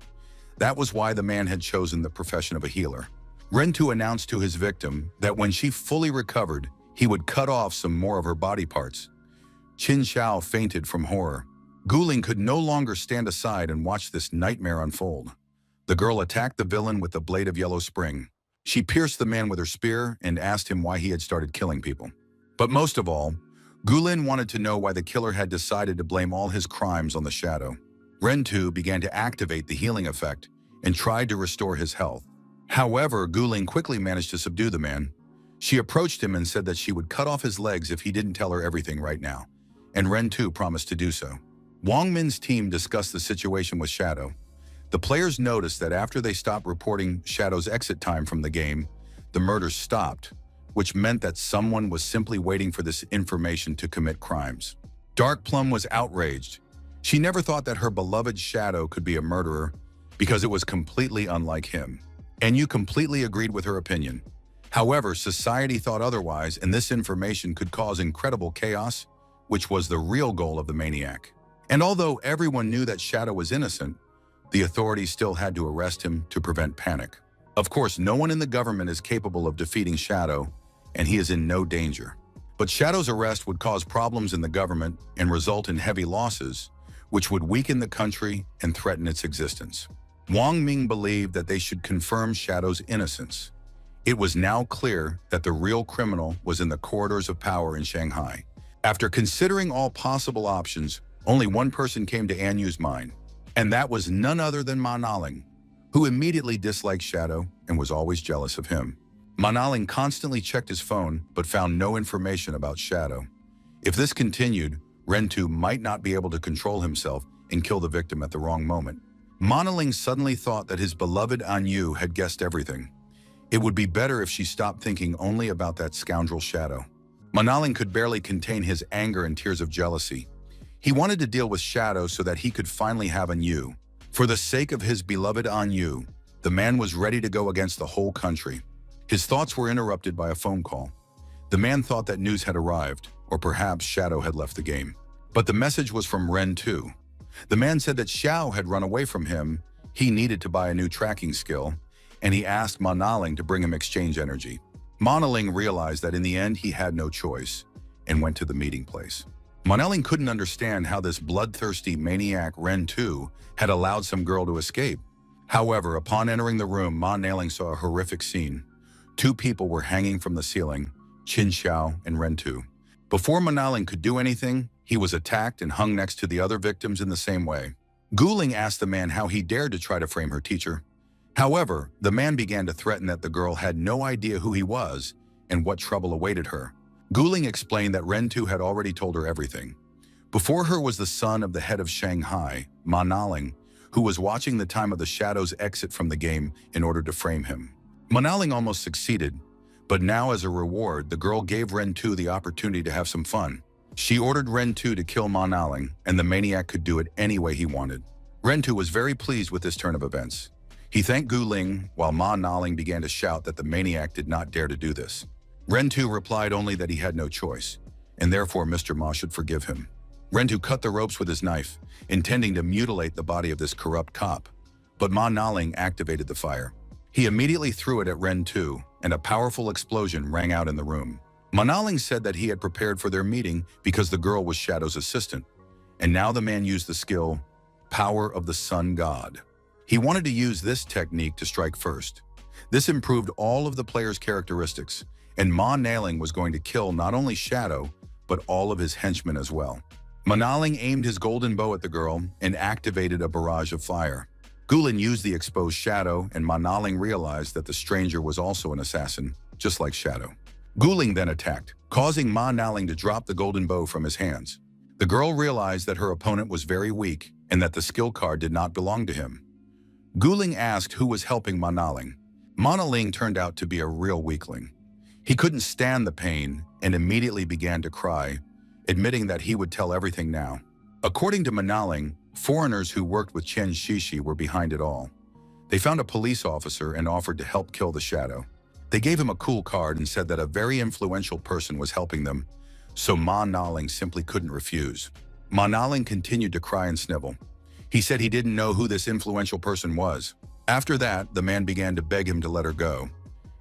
That was why the man had chosen the profession of a healer. Ren Tu announced to his victim that when she fully recovered, he would cut off some more of her body parts. Qin Xiao fainted from horror. Guling could no longer stand aside and watch this nightmare unfold. The girl attacked the villain with the blade of yellow spring. She pierced the man with her spear and asked him why he had started killing people. But most of all, Guling wanted to know why the killer had decided to blame all his crimes on the Shadow. Ren Tu began to activate the healing effect and tried to restore his health. However, Guling quickly managed to subdue the man. She approached him and said that she would cut off his legs if he didn't tell her everything right now, and Ren Tu promised to do so. Wang Min's team discussed the situation with Shadow. The players noticed that after they stopped reporting Shadow's exit time from the game, the murders stopped, which meant that someone was simply waiting for this information to commit crimes. Dark Plum was outraged. She never thought that her beloved Shadow could be a murderer, because it was completely unlike him. And you completely agreed with her opinion. However, society thought otherwise, and this information could cause incredible chaos, which was the real goal of the maniac. And although everyone knew that Shadow was innocent, the authorities still had to arrest him to prevent panic. Of course, no one in the government is capable of defeating Shadow, and he is in no danger. But Shadow's arrest would cause problems in the government and result in heavy losses, which would weaken the country and threaten its existence. Wang Ming believed that they should confirm Shadow's innocence. It was now clear that the real criminal was in the corridors of power in Shanghai. After considering all possible options, only one person came to Anyu's mind, and that was none other than Ma Naling, who immediately disliked Shadow and was always jealous of him. Ma Naling constantly checked his phone but found no information about Shadow. If this continued, Rentu might not be able to control himself and kill the victim at the wrong moment. Ma Naling suddenly thought that his beloved Anyu had guessed everything. It would be better if she stopped thinking only about that scoundrel Shadow. Ma Naling could barely contain his anger and tears of jealousy. He wanted to deal with Shadow so that he could finally have Anyu. For the sake of his beloved Anyu, the man was ready to go against the whole country. His thoughts were interrupted by a phone call. The man thought that news had arrived, or perhaps Shadow had left the game. But the message was from Ren too. The man said that Xiao had run away from him, he needed to buy a new tracking skill, and he asked Ma Naling to bring him exchange energy. Ma Naling realized that in the end he had no choice, and went to the meeting place. Ma Naling couldn't understand how this bloodthirsty maniac Ren Tu had allowed some girl to escape. However, upon entering the room, Ma Naling saw a horrific scene. Two people were hanging from the ceiling, Qin Xiao and Ren Tu. Before Ma Naling could do anything, he was attacked and hung next to the other victims in the same way. Guling asked the man how he dared to try to frame her teacher. However, the man began to threaten that the girl had no idea who he was and what trouble awaited her. Guling explained that Ren Tu had already told her everything. Before her was the son of the head of Shanghai, Ma Naling, who was watching the time of the Shadow's exit from the game in order to frame him. Ma Naling almost succeeded, but now as a reward, the girl gave Ren Tu the opportunity to have some fun. She ordered Ren Tu to kill Ma Naling, and the maniac could do it any way he wanted. Ren Tu was very pleased with this turn of events. He thanked Guling, while Ma Naling began to shout that the maniac did not dare to do this. Ren Tu replied only that he had no choice, and therefore Mr. Ma should forgive him. Ren Tu cut the ropes with his knife, intending to mutilate the body of this corrupt cop, but Ma Naling activated the fire. He immediately threw it at Ren Tu, and a powerful explosion rang out in the room. Ma Naling said that he had prepared for their meeting because the girl was Shadow's assistant, and now the man used the skill, Power of the Sun God. He wanted to use this technique to strike first. This improved all of the player's characteristics, and Ma Naling was going to kill not only Shadow, but all of his henchmen as well. Ma Naling aimed his golden bow at the girl and activated a barrage of fire. Gulen used the exposed Shadow, and Ma Naling realized that the stranger was also an assassin, just like Shadow. Guling then attacked, causing Ma Naling to drop the golden bow from his hands. The girl realized that her opponent was very weak and that the skill card did not belong to him. Guling asked who was helping Ma Naling. Ma Naling turned out to be a real weakling. He couldn't stand the pain and immediately began to cry, admitting that he would tell everything now. According to Ma Naling, foreigners who worked with Chen Shishi were behind it all. They found a police officer and offered to help kill the Shadow. They gave him a cool card and said that a very influential person was helping them, so Ma Naling simply couldn't refuse. Ma Naling continued to cry and snivel. He said he didn't know who this influential person was. After that, the man began to beg him to let her go,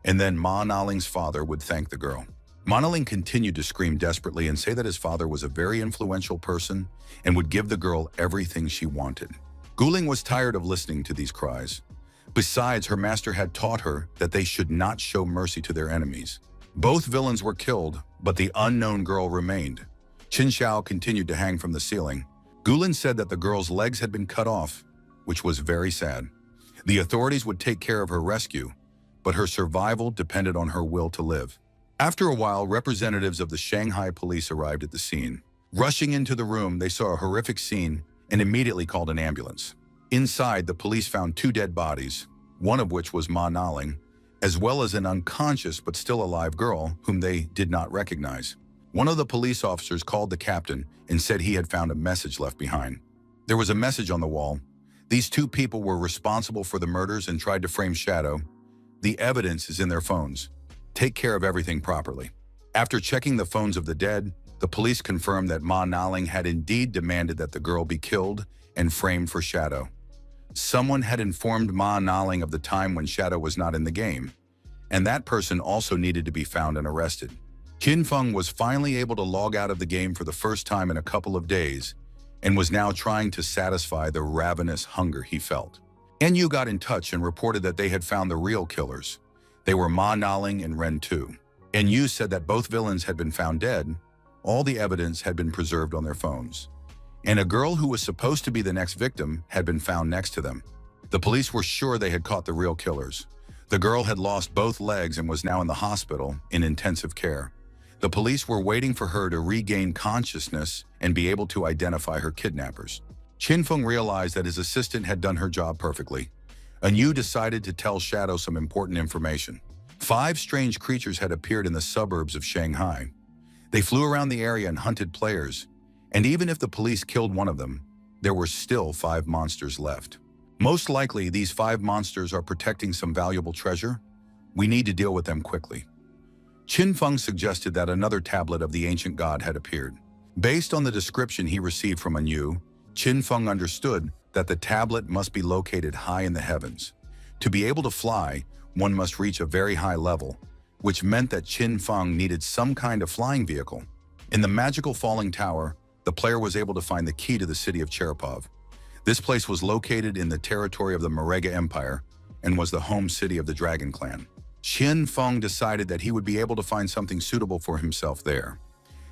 and then Ma Naling's father would thank the girl. Ma Naling continued to scream desperately and say that his father was a very influential person and would give the girl everything she wanted. Guling was tired of listening to these cries. Besides, her master had taught her that they should not show mercy to their enemies. Both villains were killed, but the unknown girl remained. Qin Xiao continued to hang from the ceiling. Gulen said that the girl's legs had been cut off, which was very sad. The authorities would take care of her rescue, but her survival depended on her will to live. After a while, representatives of the Shanghai police arrived at the scene. Rushing into the room, they saw a horrific scene and immediately called an ambulance. Inside, the police found two dead bodies, one of which was Ma Naling, as well as an unconscious but still alive girl whom they did not recognize. One of the police officers called the captain and said he had found a message left behind. There was a message on the wall These two people were responsible for the murders and tried to frame Shadow. The evidence is in their phones. Take care of everything properly. After checking the phones of the dead, the police confirmed that Ma Naling had indeed demanded that the girl be killed and framed for Shadow. Someone had informed Ma Naling of the time when Shadow was not in the game, and that person also needed to be found and arrested. Qin Feng was finally able to log out of the game for the first time in a couple of days and was now trying to satisfy the ravenous hunger he felt. Enyu got in touch and reported that they had found the real killers. They were Ma Naling and Ren Tu. Enyu said that both villains had been found dead. All the evidence had been preserved on their phones. And a girl who was supposed to be the next victim had been found next to them. The police were sure they had caught the real killers. The girl had lost both legs and was now in the hospital in intensive care. The police were waiting for her to regain consciousness and be able to identify her kidnappers. Qin Feng realized that his assistant had done her job perfectly. Enyu decided to tell Shadow some important information. 5 strange creatures had appeared in the suburbs of Shanghai. They flew around the area and hunted players, and even if the police killed one of them, there were still 5 monsters left. Most likely, these 5 monsters are protecting some valuable treasure. We need to deal with them quickly. Qin Feng suggested that another tablet of the ancient god had appeared. Based on the description he received from Enyu, Qin Feng understood that the tablet must be located high in the heavens. To be able to fly, one must reach a very high level, which meant that Qin Feng needed some kind of flying vehicle. In the magical falling tower, the player was able to find the key to the city of Cherepov. This place was located in the territory of the Marega Empire and was the home city of the Dragon Clan. Qin Feng decided that he would be able to find something suitable for himself there.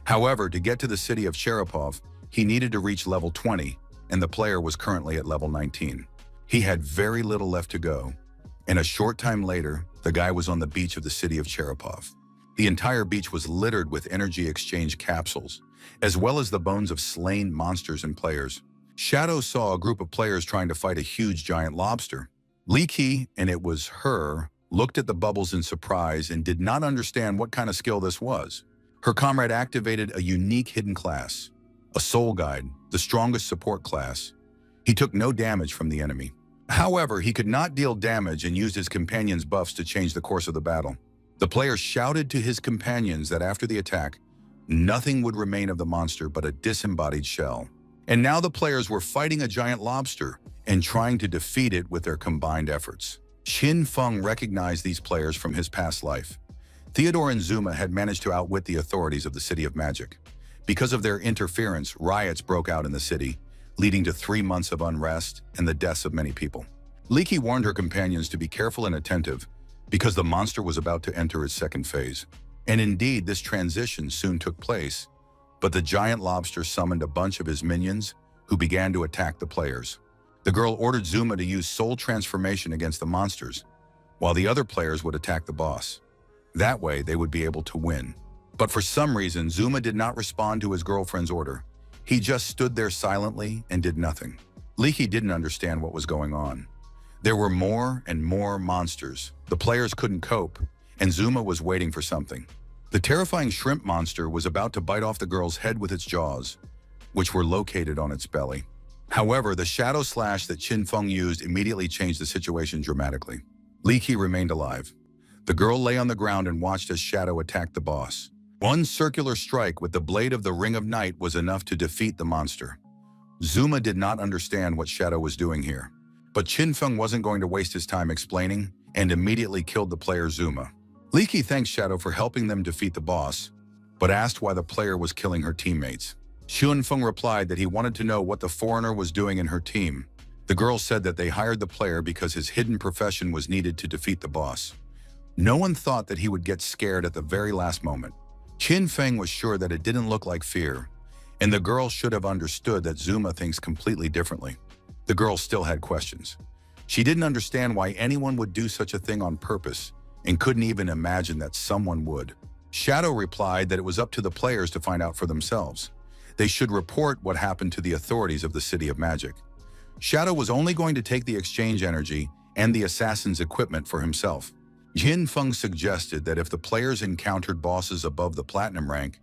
However, to get to the city of Cherepov, he needed to reach level 20, and the player was currently at level 19. He had very little left to go, and a short time later, the guy was on the beach of the city of Cherepov. The entire beach was littered with energy exchange capsules, as well as the bones of slain monsters and players. Shadow saw a group of players trying to fight a huge giant lobster. Li Qi, and it was her, looked at the bubbles in surprise and did not understand what kind of skill this was. Her comrade activated a unique hidden class, a soul guide, the strongest support class. He took no damage from the enemy. However, he could not deal damage and used his companion's buffs to change the course of the battle. The player shouted to his companions that after the attack, nothing would remain of the monster but a disembodied shell. And now the players were fighting a giant lobster and trying to defeat it with their combined efforts. Qin Feng recognized these players from his past life. Theodore and Zuma had managed to outwit the authorities of the City of Magic. Because of their interference, riots broke out in the city, leading to 3 months of unrest and the deaths of many people. Li Qi warned her companions to be careful and attentive because the monster was about to enter its second phase. And indeed, this transition soon took place, but the giant lobster summoned a bunch of his minions who began to attack the players. The girl ordered Zuma to use soul transformation against the monsters, while the other players would attack the boss. That way, they would be able to win. But for some reason, Zuma did not respond to his girlfriend's order. He just stood there silently and did nothing. Li Qi didn't understand what was going on. There were more and more monsters. The players couldn't cope, and Zuma was waiting for something. The terrifying shrimp monster was about to bite off the girl's head with its jaws, which were located on its belly. However, the shadow slash that Qin Feng used immediately changed the situation dramatically. Li Qi remained alive. The girl lay on the ground and watched as Shadow attacked the boss. One circular strike with the blade of the Ring of Night was enough to defeat the monster. Zuma did not understand what Shadow was doing here, but Qin Feng wasn't going to waste his time explaining and immediately killed the player Zuma. Li Qi thanked Shadow for helping them defeat the boss, but asked why the player was killing her teammates. Qin Feng replied that he wanted to know what the foreigner was doing in her team. The girl said that they hired the player because his hidden profession was needed to defeat the boss. No one thought that he would get scared at the very last moment. Qin Feng was sure that it didn't look like fear, and the girl should have understood that Zuma thinks completely differently. The girl still had questions. She didn't understand why anyone would do such a thing on purpose and couldn't even imagine that someone would. Shadow replied that it was up to the players to find out for themselves. They should report what happened to the authorities of the City of Magic. Shadow was only going to take the exchange energy and the assassin's equipment for himself. Qin Feng suggested that if the players encountered bosses above the platinum rank,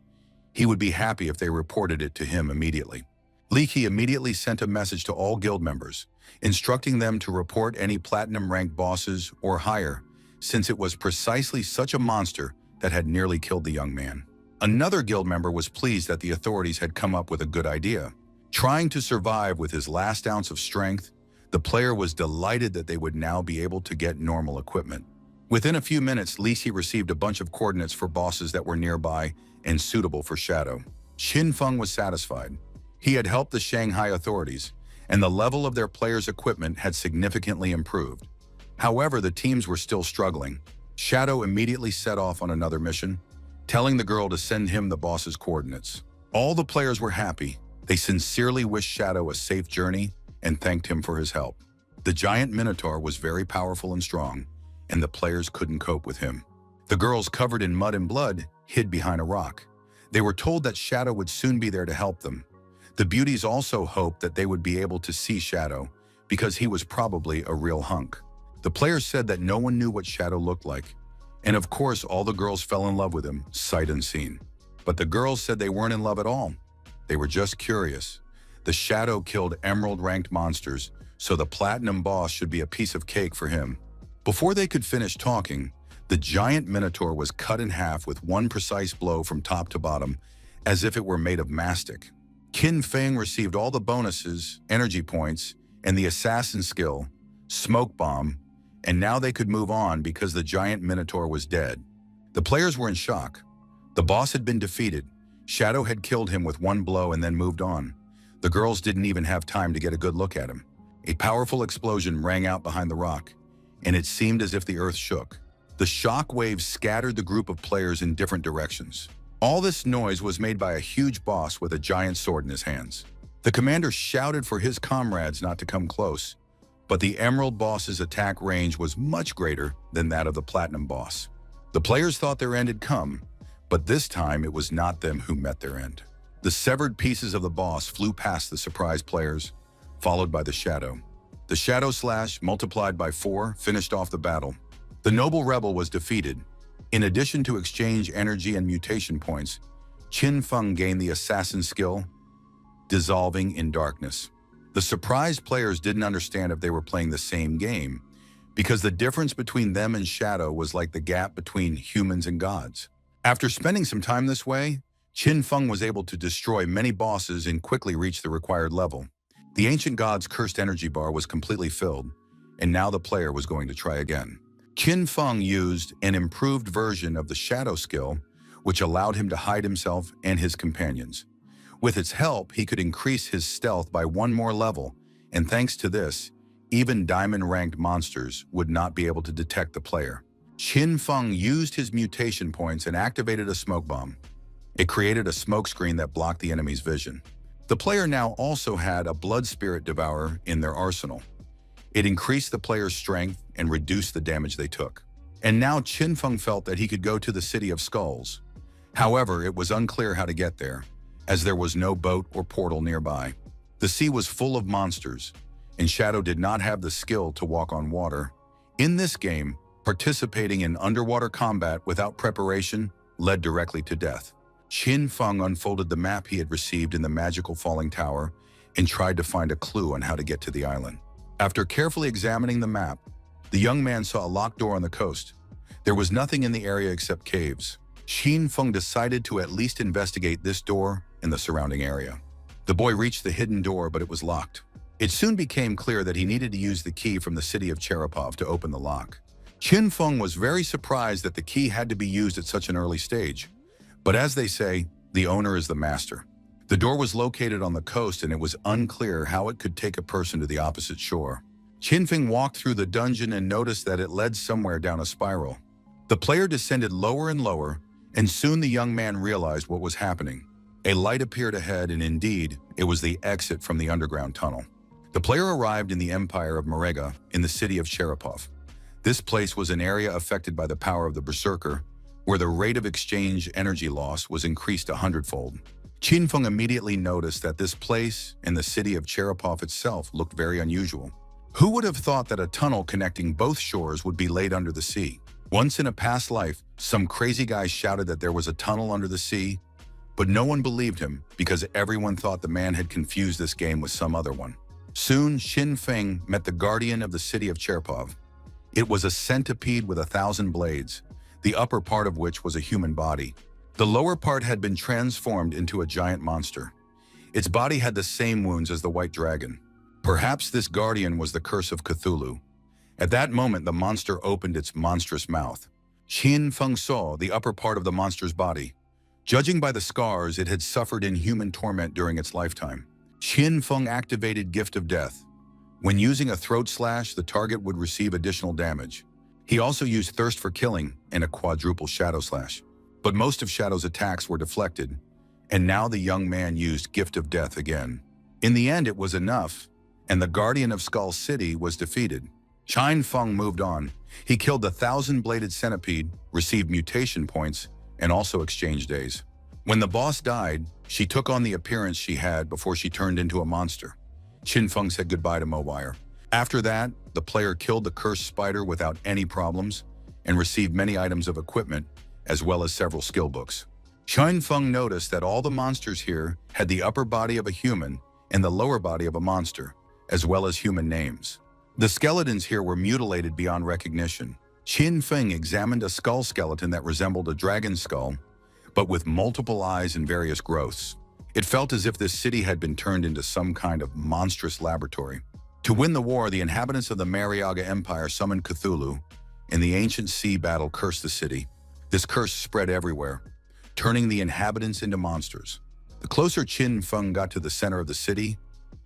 he would be happy if they reported it to him immediately. Leaky immediately sent a message to all guild members, instructing them to report any platinum-ranked bosses or higher, since it was precisely such a monster that had nearly killed the young man. Another guild member was pleased that the authorities had come up with a good idea. Trying to survive with his last ounce of strength, the player was delighted that they would now be able to get normal equipment. Within a few minutes, Lisi received a bunch of coordinates for bosses that were nearby and suitable for Shadow. Qin Feng was satisfied. He had helped the Shanghai authorities, and the level of their players' equipment had significantly improved. However, the teams were still struggling. Shadow immediately set off on another mission, telling the girl to send him the boss's coordinates. All the players were happy. They sincerely wished Shadow a safe journey and thanked him for his help. The giant Minotaur was very powerful and strong, and the players couldn't cope with him. The girls, covered in mud and blood, hid behind a rock. They were told that Shadow would soon be there to help them. The beauties also hoped that they would be able to see Shadow, because he was probably a real hunk. The players said that no one knew what Shadow looked like, and of course all the girls fell in love with him, sight unseen. But the girls said they weren't in love at all. They were just curious. The Shadow killed emerald-ranked monsters, so the platinum boss should be a piece of cake for him. Before they could finish talking, the giant Minotaur was cut in half with one precise blow from top to bottom, as if it were made of mastic. Qin Feng received all the bonuses, energy points, and the assassin skill, smoke bomb, and now they could move on because the giant Minotaur was dead. The players were in shock. The boss had been defeated. Shadow had killed him with one blow and then moved on. The girls didn't even have time to get a good look at him. A powerful explosion rang out behind the rock, and it seemed as if the earth shook. The shock waves scattered the group of players in different directions. All this noise was made by a huge boss with a giant sword in his hands. The commander shouted for his comrades not to come close, but the Emerald boss's attack range was much greater than that of the Platinum boss. The players thought their end had come, but this time it was not them who met their end. The severed pieces of the boss flew past the surprised players, followed by the Shadow. The Shadow Slash, multiplied by 4, finished off the battle. The noble rebel was defeated. In addition to exchange energy and mutation points, Qin Feng gained the assassin skill, Dissolving in Darkness. The surprised players didn't understand if they were playing the same game, because the difference between them and Shadow was like the gap between humans and gods. After spending some time this way, Qin Feng was able to destroy many bosses and quickly reach the required level. The ancient god's cursed energy bar was completely filled, and now the player was going to try again. Qin Feng used an improved version of the Shadow skill, which allowed him to hide himself and his companions. With its help, he could increase his stealth by one more level, and thanks to this, even diamond-ranked monsters would not be able to detect the player. Qin Feng used his mutation points and activated a smoke bomb. It created a smoke screen that blocked the enemy's vision. The player now also had a Blood Spirit Devourer in their arsenal. It increased the player's strength and reduced the damage they took. And now Qin Feng felt that he could go to the City of Skulls. However, it was unclear how to get there, as there was no boat or portal nearby. The sea was full of monsters, and Shadow did not have the skill to walk on water. In this game, participating in underwater combat without preparation led directly to death. Qin Feng unfolded the map he had received in the magical falling tower and tried to find a clue on how to get to the island. After carefully examining the map, the young man saw a locked door on the coast. There was nothing in the area except caves. Qin Feng decided to at least investigate this door and the surrounding area. The boy reached the hidden door, but it was locked. It soon became clear that he needed to use the key from the city of Cherepov to open the lock. Qin Feng was very surprised that the key had to be used at such an early stage. But as they say, the owner is the master. The door was located on the coast, and it was unclear how it could take a person to the opposite shore. Qin Feng walked through the dungeon and noticed that it led somewhere down a spiral. The player descended lower and lower, and soon the young man realized what was happening. A light appeared ahead, and indeed, it was the exit from the underground tunnel. The player arrived in the Empire of Manga in the city of Cherepov. This place was an area affected by the power of the Berserker, where the rate of exchange energy loss was increased 100-fold. Qin Feng immediately noticed that this place and the city of Cherepov itself looked very unusual. Who would have thought that a tunnel connecting both shores would be laid under the sea? Once in a past life, some crazy guy shouted that there was a tunnel under the sea, But no one believed him because everyone thought the man had confused this game with some other one. Soon, Qin Feng met the guardian of the city of Cherpov. It was a centipede with 1,000 blades, the upper part of which was a human body. The lower part had been transformed into a giant monster. Its body had the same wounds as the white dragon. Perhaps this guardian was the curse of Cthulhu. At that moment, the monster opened its monstrous mouth. Qin Feng saw the upper part of the monster's body. Judging by the scars, it had suffered inhuman torment during its lifetime. Qin Feng activated Gift of Death. When using a throat slash, the target would receive additional damage. He also used Thirst for Killing and a quadruple Shadow Slash. But most of Shadow's attacks were deflected, and now the young man used Gift of Death again. In the end, it was enough, and the Guardian of Skull City was defeated. Qin Feng moved on. He killed the 1,000-bladed centipede, received mutation points, and also exchanged days. When the boss died, she took on the appearance she had before she turned into a monster. Qin Feng said goodbye to Mowire. After that, the player killed the cursed spider without any problems and received many items of equipment, as well as several skill books. Qin Feng noticed that all the monsters here had the upper body of a human and the lower body of a monster, as well as human names. The skeletons here were mutilated beyond recognition. Qin Feng examined a skull skeleton that resembled a dragon skull, but with multiple eyes and various growths. It felt as if this city had been turned into some kind of monstrous laboratory. To win the war, the inhabitants of the Mariaga Empire summoned Cthulhu, and the ancient sea battle cursed the city. This curse spread everywhere, turning the inhabitants into monsters. The closer Qin Feng got to the center of the city,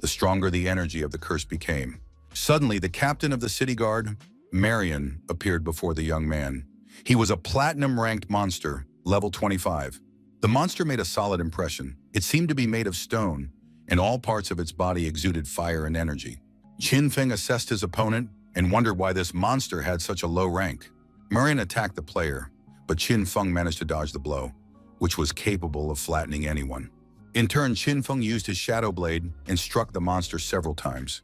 the stronger the energy of the curse became. Suddenly, the captain of the city guard, Marion, appeared before the young man. He was a platinum-ranked monster, level 25. The monster made a solid impression. It seemed to be made of stone, and all parts of its body exuded fire and energy. Qin Feng assessed his opponent and wondered why this monster had such a low rank. Marion attacked the player, but Qin Feng managed to dodge the blow, which was capable of flattening anyone. In turn, Qin Feng used his Shadow Blade and struck the monster several times.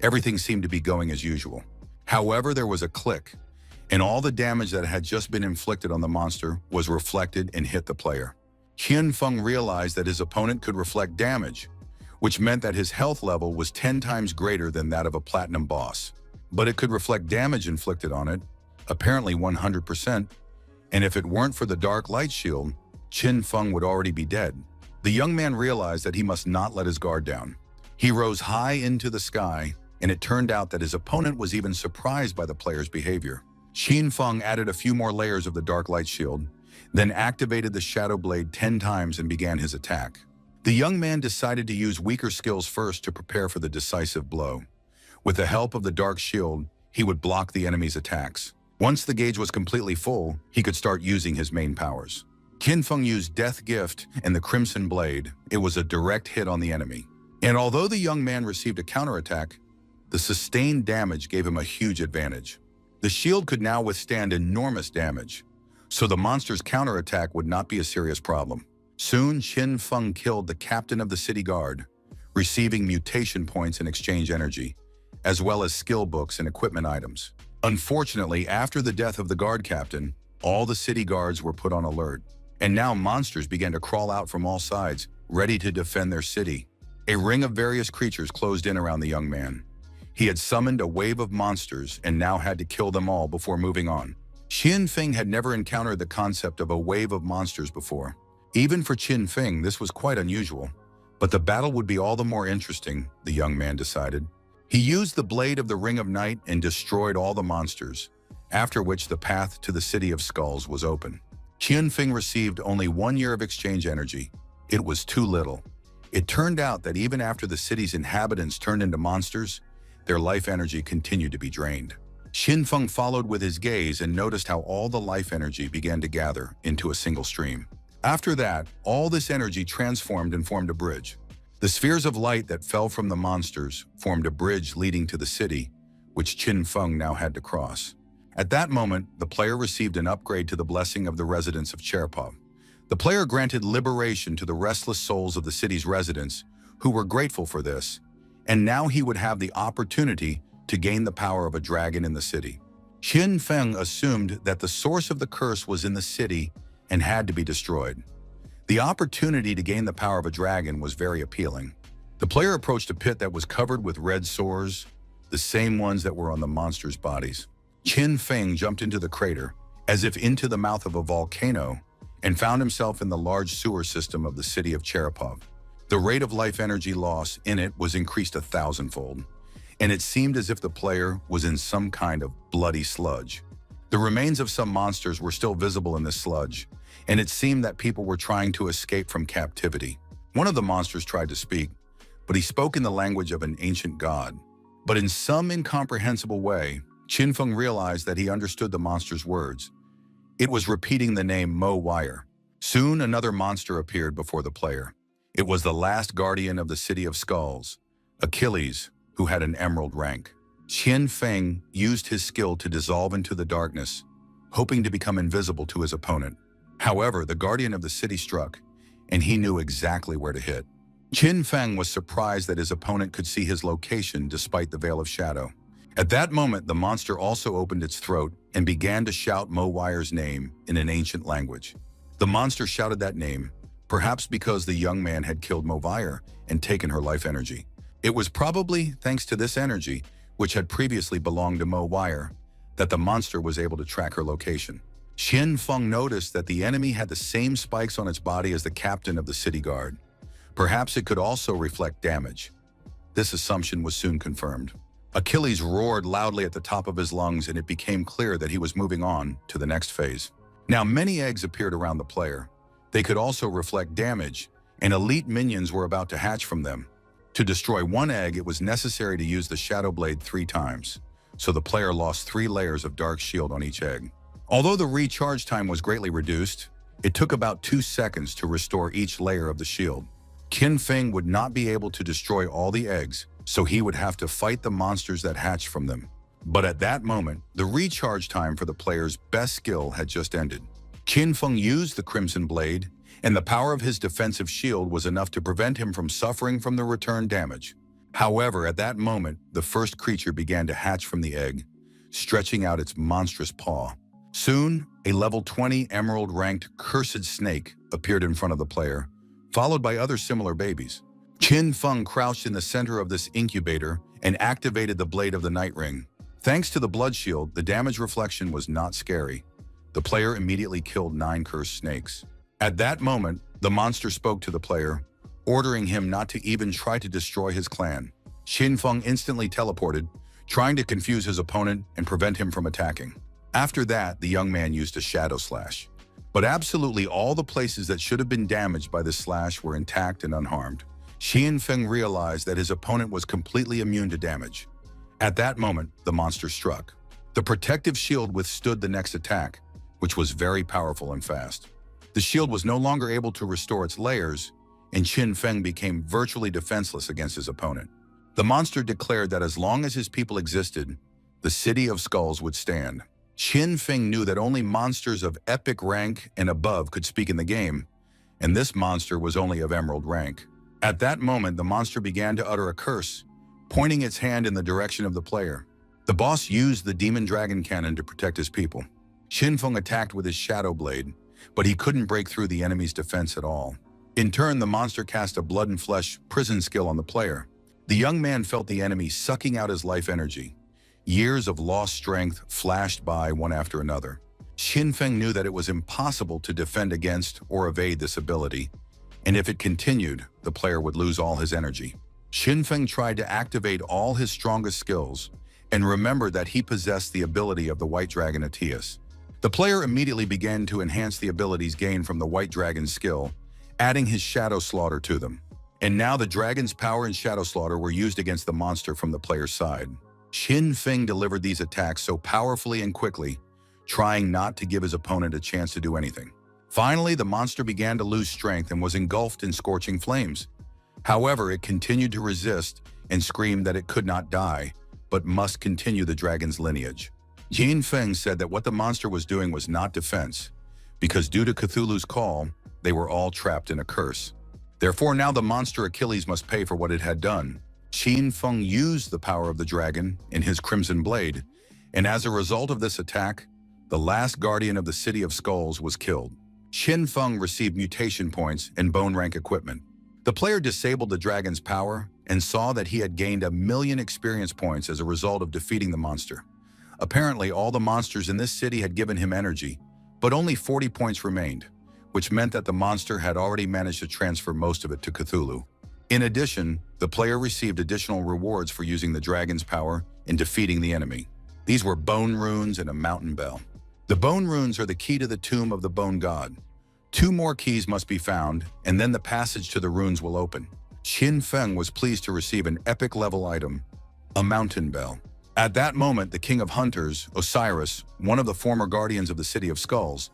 Everything seemed to be going as usual. However, there was a click, and all the damage that had just been inflicted on the monster was reflected and hit the player. Qin Feng realized that his opponent could reflect damage, which meant that his health level was 10 times greater than that of a platinum boss. But it could reflect damage inflicted on it, apparently 100%, and if it weren't for the dark light shield, Qin Feng would already be dead. The young man realized that he must not let his guard down. He rose high into the sky, and it turned out that his opponent was even surprised by the player's behavior. Qin Feng added a few more layers of the dark light shield, then activated the Shadow Blade 10 times and began his attack. The young man decided to use weaker skills first to prepare for the decisive blow. With the help of the dark shield, he would block the enemy's attacks. Once the gauge was completely full, he could start using his main powers. Qin Feng used Death Gift and the Crimson Blade. It was a direct hit on the enemy. And although the young man received a counterattack, the sustained damage gave him a huge advantage. The shield could now withstand enormous damage, so the monster's counterattack would not be a serious problem. Soon, Qin Feng killed the captain of the city guard, receiving mutation points and exchange energy, as well as skill books and equipment items. Unfortunately, after the death of the guard captain, all the city guards were put on alert, and now monsters began to crawl out from all sides, ready to defend their city. A ring of various creatures closed in around the young man. He had summoned a wave of monsters and now had to kill them all before moving on. Qin Feng had never encountered the concept of a wave of monsters before. Even for Qin Feng, this was quite unusual. But the battle would be all the more interesting, the young man decided. He used the blade of the Ring of Night and destroyed all the monsters, after which the path to the City of Skulls was open. Qin Feng received only 1 year of exchange energy. It was too little. It turned out that even after the city's inhabitants turned into monsters, their life energy continued to be drained. Qin Feng followed with his gaze and noticed how all the life energy began to gather into a single stream. After that, all this energy transformed and formed a bridge. The spheres of light that fell from the monsters formed a bridge leading to the city, which Qin Feng now had to cross. At that moment, the player received an upgrade to the blessing of the residents of Cherpov. The player granted liberation to the restless souls of the city's residents, who were grateful for this, and now he would have the opportunity to gain the power of a dragon in the city. Qin Feng assumed that the source of the curse was in the city and had to be destroyed. The opportunity to gain the power of a dragon was very appealing. The player approached a pit that was covered with red sores, the same ones that were on the monsters' bodies. Qin Feng jumped into the crater, as if into the mouth of a volcano, and found himself in the large sewer system of the city of Cherepov. The rate of life energy loss in it was increased 1,000-fold, and it seemed as if the player was in some kind of bloody sludge. The remains of some monsters were still visible in this sludge, and it seemed that people were trying to escape from captivity. One of the monsters tried to speak, but he spoke in the language of an ancient god. But in some incomprehensible way, Qin Feng realized that he understood the monster's words. It was repeating the name Mo Wire. Soon another monster appeared before the player. It was the last guardian of the City of Skulls, Achilles, who had an emerald rank. Qin Feng used his skill to dissolve into the darkness, hoping to become invisible to his opponent. However, the guardian of the city struck, and he knew exactly where to hit. Qin Feng was surprised that his opponent could see his location despite the veil of shadow. At that moment, the monster also opened its throat and began to shout Mo Wire's name in an ancient language. The monster shouted that name, perhaps because the young man had killed Mo Wire and taken her life energy. It was probably thanks to this energy, which had previously belonged to Mo Wire, that the monster was able to track her location. Qin Feng noticed that the enemy had the same spikes on its body as the captain of the city guard. Perhaps it could also reflect damage. This assumption was soon confirmed. Achilles roared loudly at the top of his lungs, and it became clear that he was moving on to the next phase. Now many eggs appeared around the player. They could also reflect damage, and elite minions were about to hatch from them. To destroy one egg, it was necessary to use the Shadow Blade 3 times, so the player lost 3 layers of Dark Shield on each egg. Although the recharge time was greatly reduced, it took about 2 seconds to restore each layer of the shield. Qin Feng would not be able to destroy all the eggs, so he would have to fight the monsters that hatched from them. But at that moment, the recharge time for the player's best skill had just ended. Qin Feng used the Crimson Blade, and the power of his defensive shield was enough to prevent him from suffering from the return damage. However, at that moment, the first creature began to hatch from the egg, stretching out its monstrous paw. Soon, a level 20 emerald-ranked cursed snake appeared in front of the player, followed by other similar babies. Qin Feng crouched in the center of this incubator and activated the Blade of the Night Ring. Thanks to the blood shield, the damage reflection was not scary. The player immediately killed 9 cursed snakes. At that moment, the monster spoke to the player, ordering him not to even try to destroy his clan. Qin Feng instantly teleported, trying to confuse his opponent and prevent him from attacking. After that, the young man used a shadow slash. But absolutely all the places that should have been damaged by this slash were intact and unharmed. Qin Feng realized that his opponent was completely immune to damage. At that moment, the monster struck. The protective shield withstood the next attack, which was very powerful and fast. The shield was no longer able to restore its layers, and Qin Feng became virtually defenseless against his opponent. The monster declared that as long as his people existed, the City of Skulls would stand. Qin Feng knew that only monsters of epic rank and above could speak in the game, and this monster was only of emerald rank. At that moment, the monster began to utter a curse, pointing its hand in the direction of the player. The boss used the Demon Dragon Cannon to protect his people. Qin Feng attacked with his Shadow Blade, but he couldn't break through the enemy's defense at all. In turn, the monster cast a blood and flesh prison skill on the player. The young man felt the enemy sucking out his life energy. Years of lost strength flashed by one after another. Qin Feng knew that it was impossible to defend against or evade this ability, and if it continued, the player would lose all his energy. Qin Feng tried to activate all his strongest skills and remembered that he possessed the ability of the White Dragon Atius. The player immediately began to enhance the abilities gained from the White Dragon's skill, adding his Shadow Slaughter to them. And now the dragon's power and Shadow Slaughter were used against the monster from the player's side. Qin Feng delivered these attacks so powerfully and quickly, trying not to give his opponent a chance to do anything. Finally, the monster began to lose strength and was engulfed in scorching flames. However, it continued to resist and screamed that it could not die, but must continue the dragon's lineage. Qin Feng said that what the monster was doing was not defense, because due to Cthulhu's call, they were all trapped in a curse. Therefore, now the monster Achilles must pay for what it had done. Qin Feng used the power of the dragon in his Crimson Blade, and as a result of this attack, the last guardian of the City of Skulls was killed. Qin Feng received mutation points and bone rank equipment. The player disabled the dragon's power and saw that he had gained 1,000,000 experience points as a result of defeating the monster. Apparently, all the monsters in this city had given him energy, but only 40 points remained, which meant that the monster had already managed to transfer most of it to Cthulhu. In addition, the player received additional rewards for using the dragon's power in defeating the enemy. These were bone runes and a mountain bell. The bone runes are the key to the tomb of the bone god. 2 more keys must be found, and then the passage to the runes will open. Qin Feng was pleased to receive an epic level item, a mountain bell. At that moment, the king of hunters, Osiris, one of the former guardians of the City of Skulls,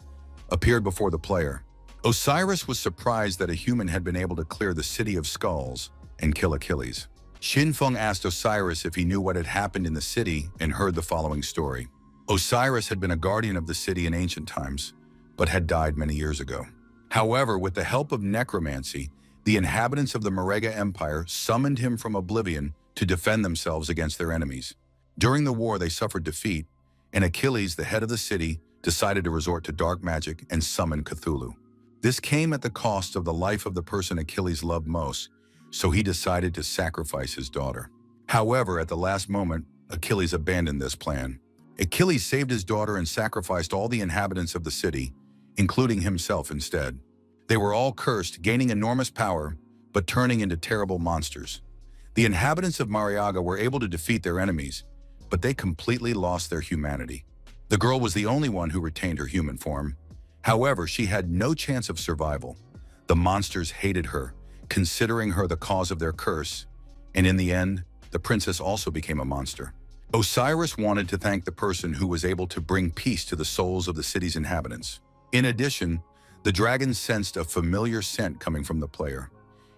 appeared before the player. Osiris was surprised that a human had been able to clear the City of Skulls and kill Achilles. Qin Feng asked Osiris if he knew what had happened in the city and heard the following story. Osiris had been a guardian of the city in ancient times, but had died many years ago. However, with the help of necromancy, the inhabitants of the Manga Empire summoned him from oblivion to defend themselves against their enemies. During the war, they suffered defeat, and Achilles, the head of the city, decided to resort to dark magic and summon Cthulhu. This came at the cost of the life of the person Achilles loved most, so he decided to sacrifice his daughter. However, at the last moment, Achilles abandoned this plan. Achilles saved his daughter and sacrificed all the inhabitants of the city, including himself instead. They were all cursed, gaining enormous power, but turning into terrible monsters. The inhabitants of Mariaga were able to defeat their enemies, but they completely lost their humanity. The girl was the only one who retained her human form. However, she had no chance of survival. The monsters hated her, considering her the cause of their curse, and in the end, the princess also became a monster. Osiris wanted to thank the person who was able to bring peace to the souls of the city's inhabitants. In addition, the dragon sensed a familiar scent coming from the player.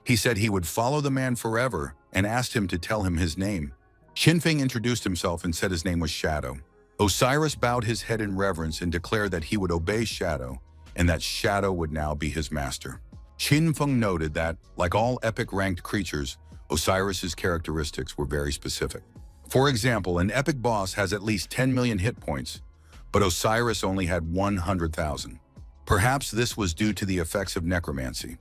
He said he would follow the man forever and asked him to tell him his name. Qin Feng introduced himself and said his name was Shadow. Osiris bowed his head in reverence and declared that he would obey Shadow and that Shadow would now be his master. Qin Feng noted that, like all epic ranked creatures, Osiris's characteristics were very specific. For example, an epic boss has at least 10 million hit points, but Osiris only had 100,000. Perhaps this was due to the effects of necromancy.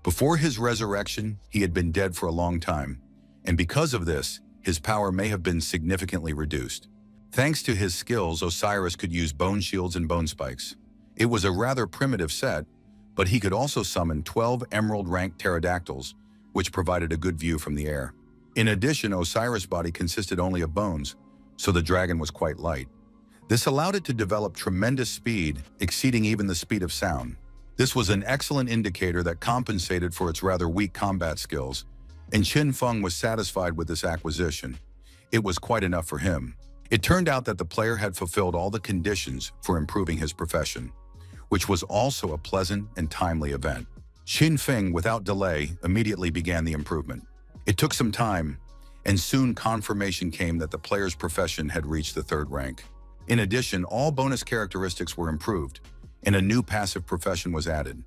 Before his resurrection, he had been dead for a long time, and because of this, his power may have been significantly reduced. Thanks to his skills, Osiris could use bone shields and bone spikes. It was a rather primitive set, but he could also summon 12 emerald-ranked pterodactyls, which provided a good view from the air. In addition, Osiris' body consisted only of bones, so the dragon was quite light. This allowed it to develop tremendous speed, exceeding even the speed of sound. This was an excellent indicator that compensated for its rather weak combat skills, and Qin Feng was satisfied with this acquisition. It was quite enough for him. It turned out that the player had fulfilled all the conditions for improving his profession, which was also a pleasant and timely event. Qin Feng, without delay, immediately began the improvement. It took some time, and soon confirmation came that the player's profession had reached the 3rd rank. In addition, all bonus characteristics were improved, and a new passive profession was added,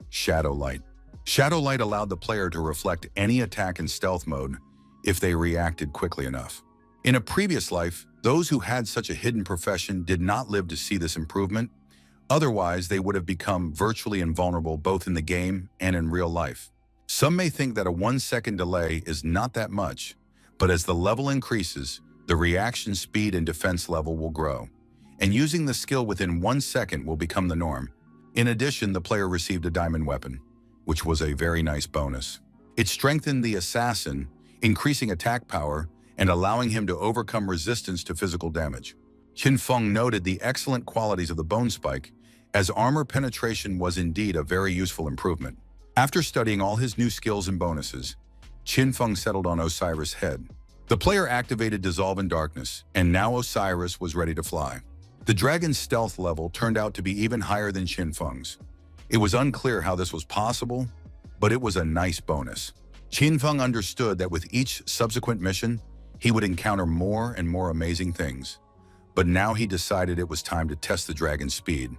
Shadow Light. Shadow Light allowed the player to reflect any attack in stealth mode if they reacted quickly enough. In a previous life, those who had such a hidden profession did not live to see this improvement. Otherwise, they would have become virtually invulnerable both in the game and in real life. Some may think that a 1-second delay is not that much, but as the level increases, the reaction speed and defense level will grow, and using the skill within 1 second will become the norm. In addition, the player received a diamond weapon, which was a very nice bonus. It strengthened the assassin, increasing attack power and allowing him to overcome resistance to physical damage. Qin Feng noted the excellent qualities of the bone spike, as armor penetration was indeed a very useful improvement. After studying all his new skills and bonuses, Qin Feng settled on Osiris' head. The player activated Dissolve in Darkness, and now Osiris was ready to fly. The dragon's stealth level turned out to be even higher than Qin Feng's. It was unclear how this was possible, but it was a nice bonus. Qin Feng understood that with each subsequent mission, he would encounter more and more amazing things. But now he decided it was time to test the dragon's speed.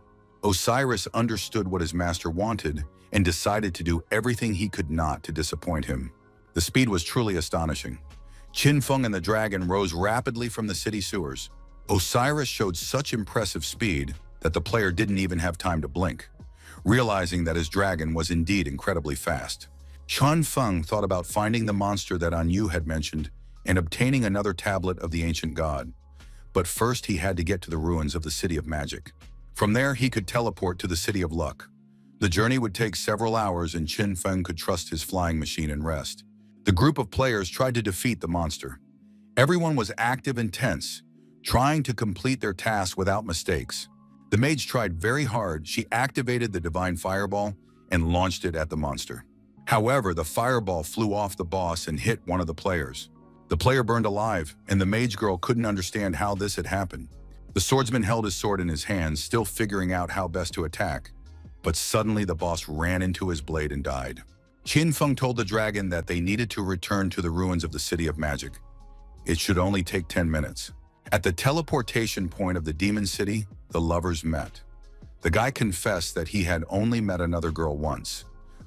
Osiris understood what his master wanted and decided to do everything he could not to disappoint him. The speed was truly astonishing. Qin Feng and the dragon rose rapidly from the city sewers. Osiris showed such impressive speed that the player didn't even have time to blink. realizing that his dragon was indeed incredibly fast. Chun Feng thought about finding the monster that An Yu had mentioned and obtaining another tablet of the ancient god. But first he had to get to the ruins of the City of Magic. From there he could teleport to the City of Luck. The journey would take several hours and Chun Feng could trust his flying machine and rest. The group of players tried to defeat the monster. Everyone was active and tense, trying to complete their task without mistakes. The mage tried very hard. She activated the divine fireball and launched it at the monster. However, the fireball flew off the boss and hit one of the players. The player burned alive, and the mage girl couldn't understand how this had happened. The swordsman held his sword in his hands, still figuring out how best to attack. But suddenly the boss ran into his blade and died. Qin Feng told the dragon that they needed to return to the ruins of the City of Magic. It should only take 10 minutes. At the teleportation point of the Demon City, the lovers met. The guy confessed that he had only met another girl once,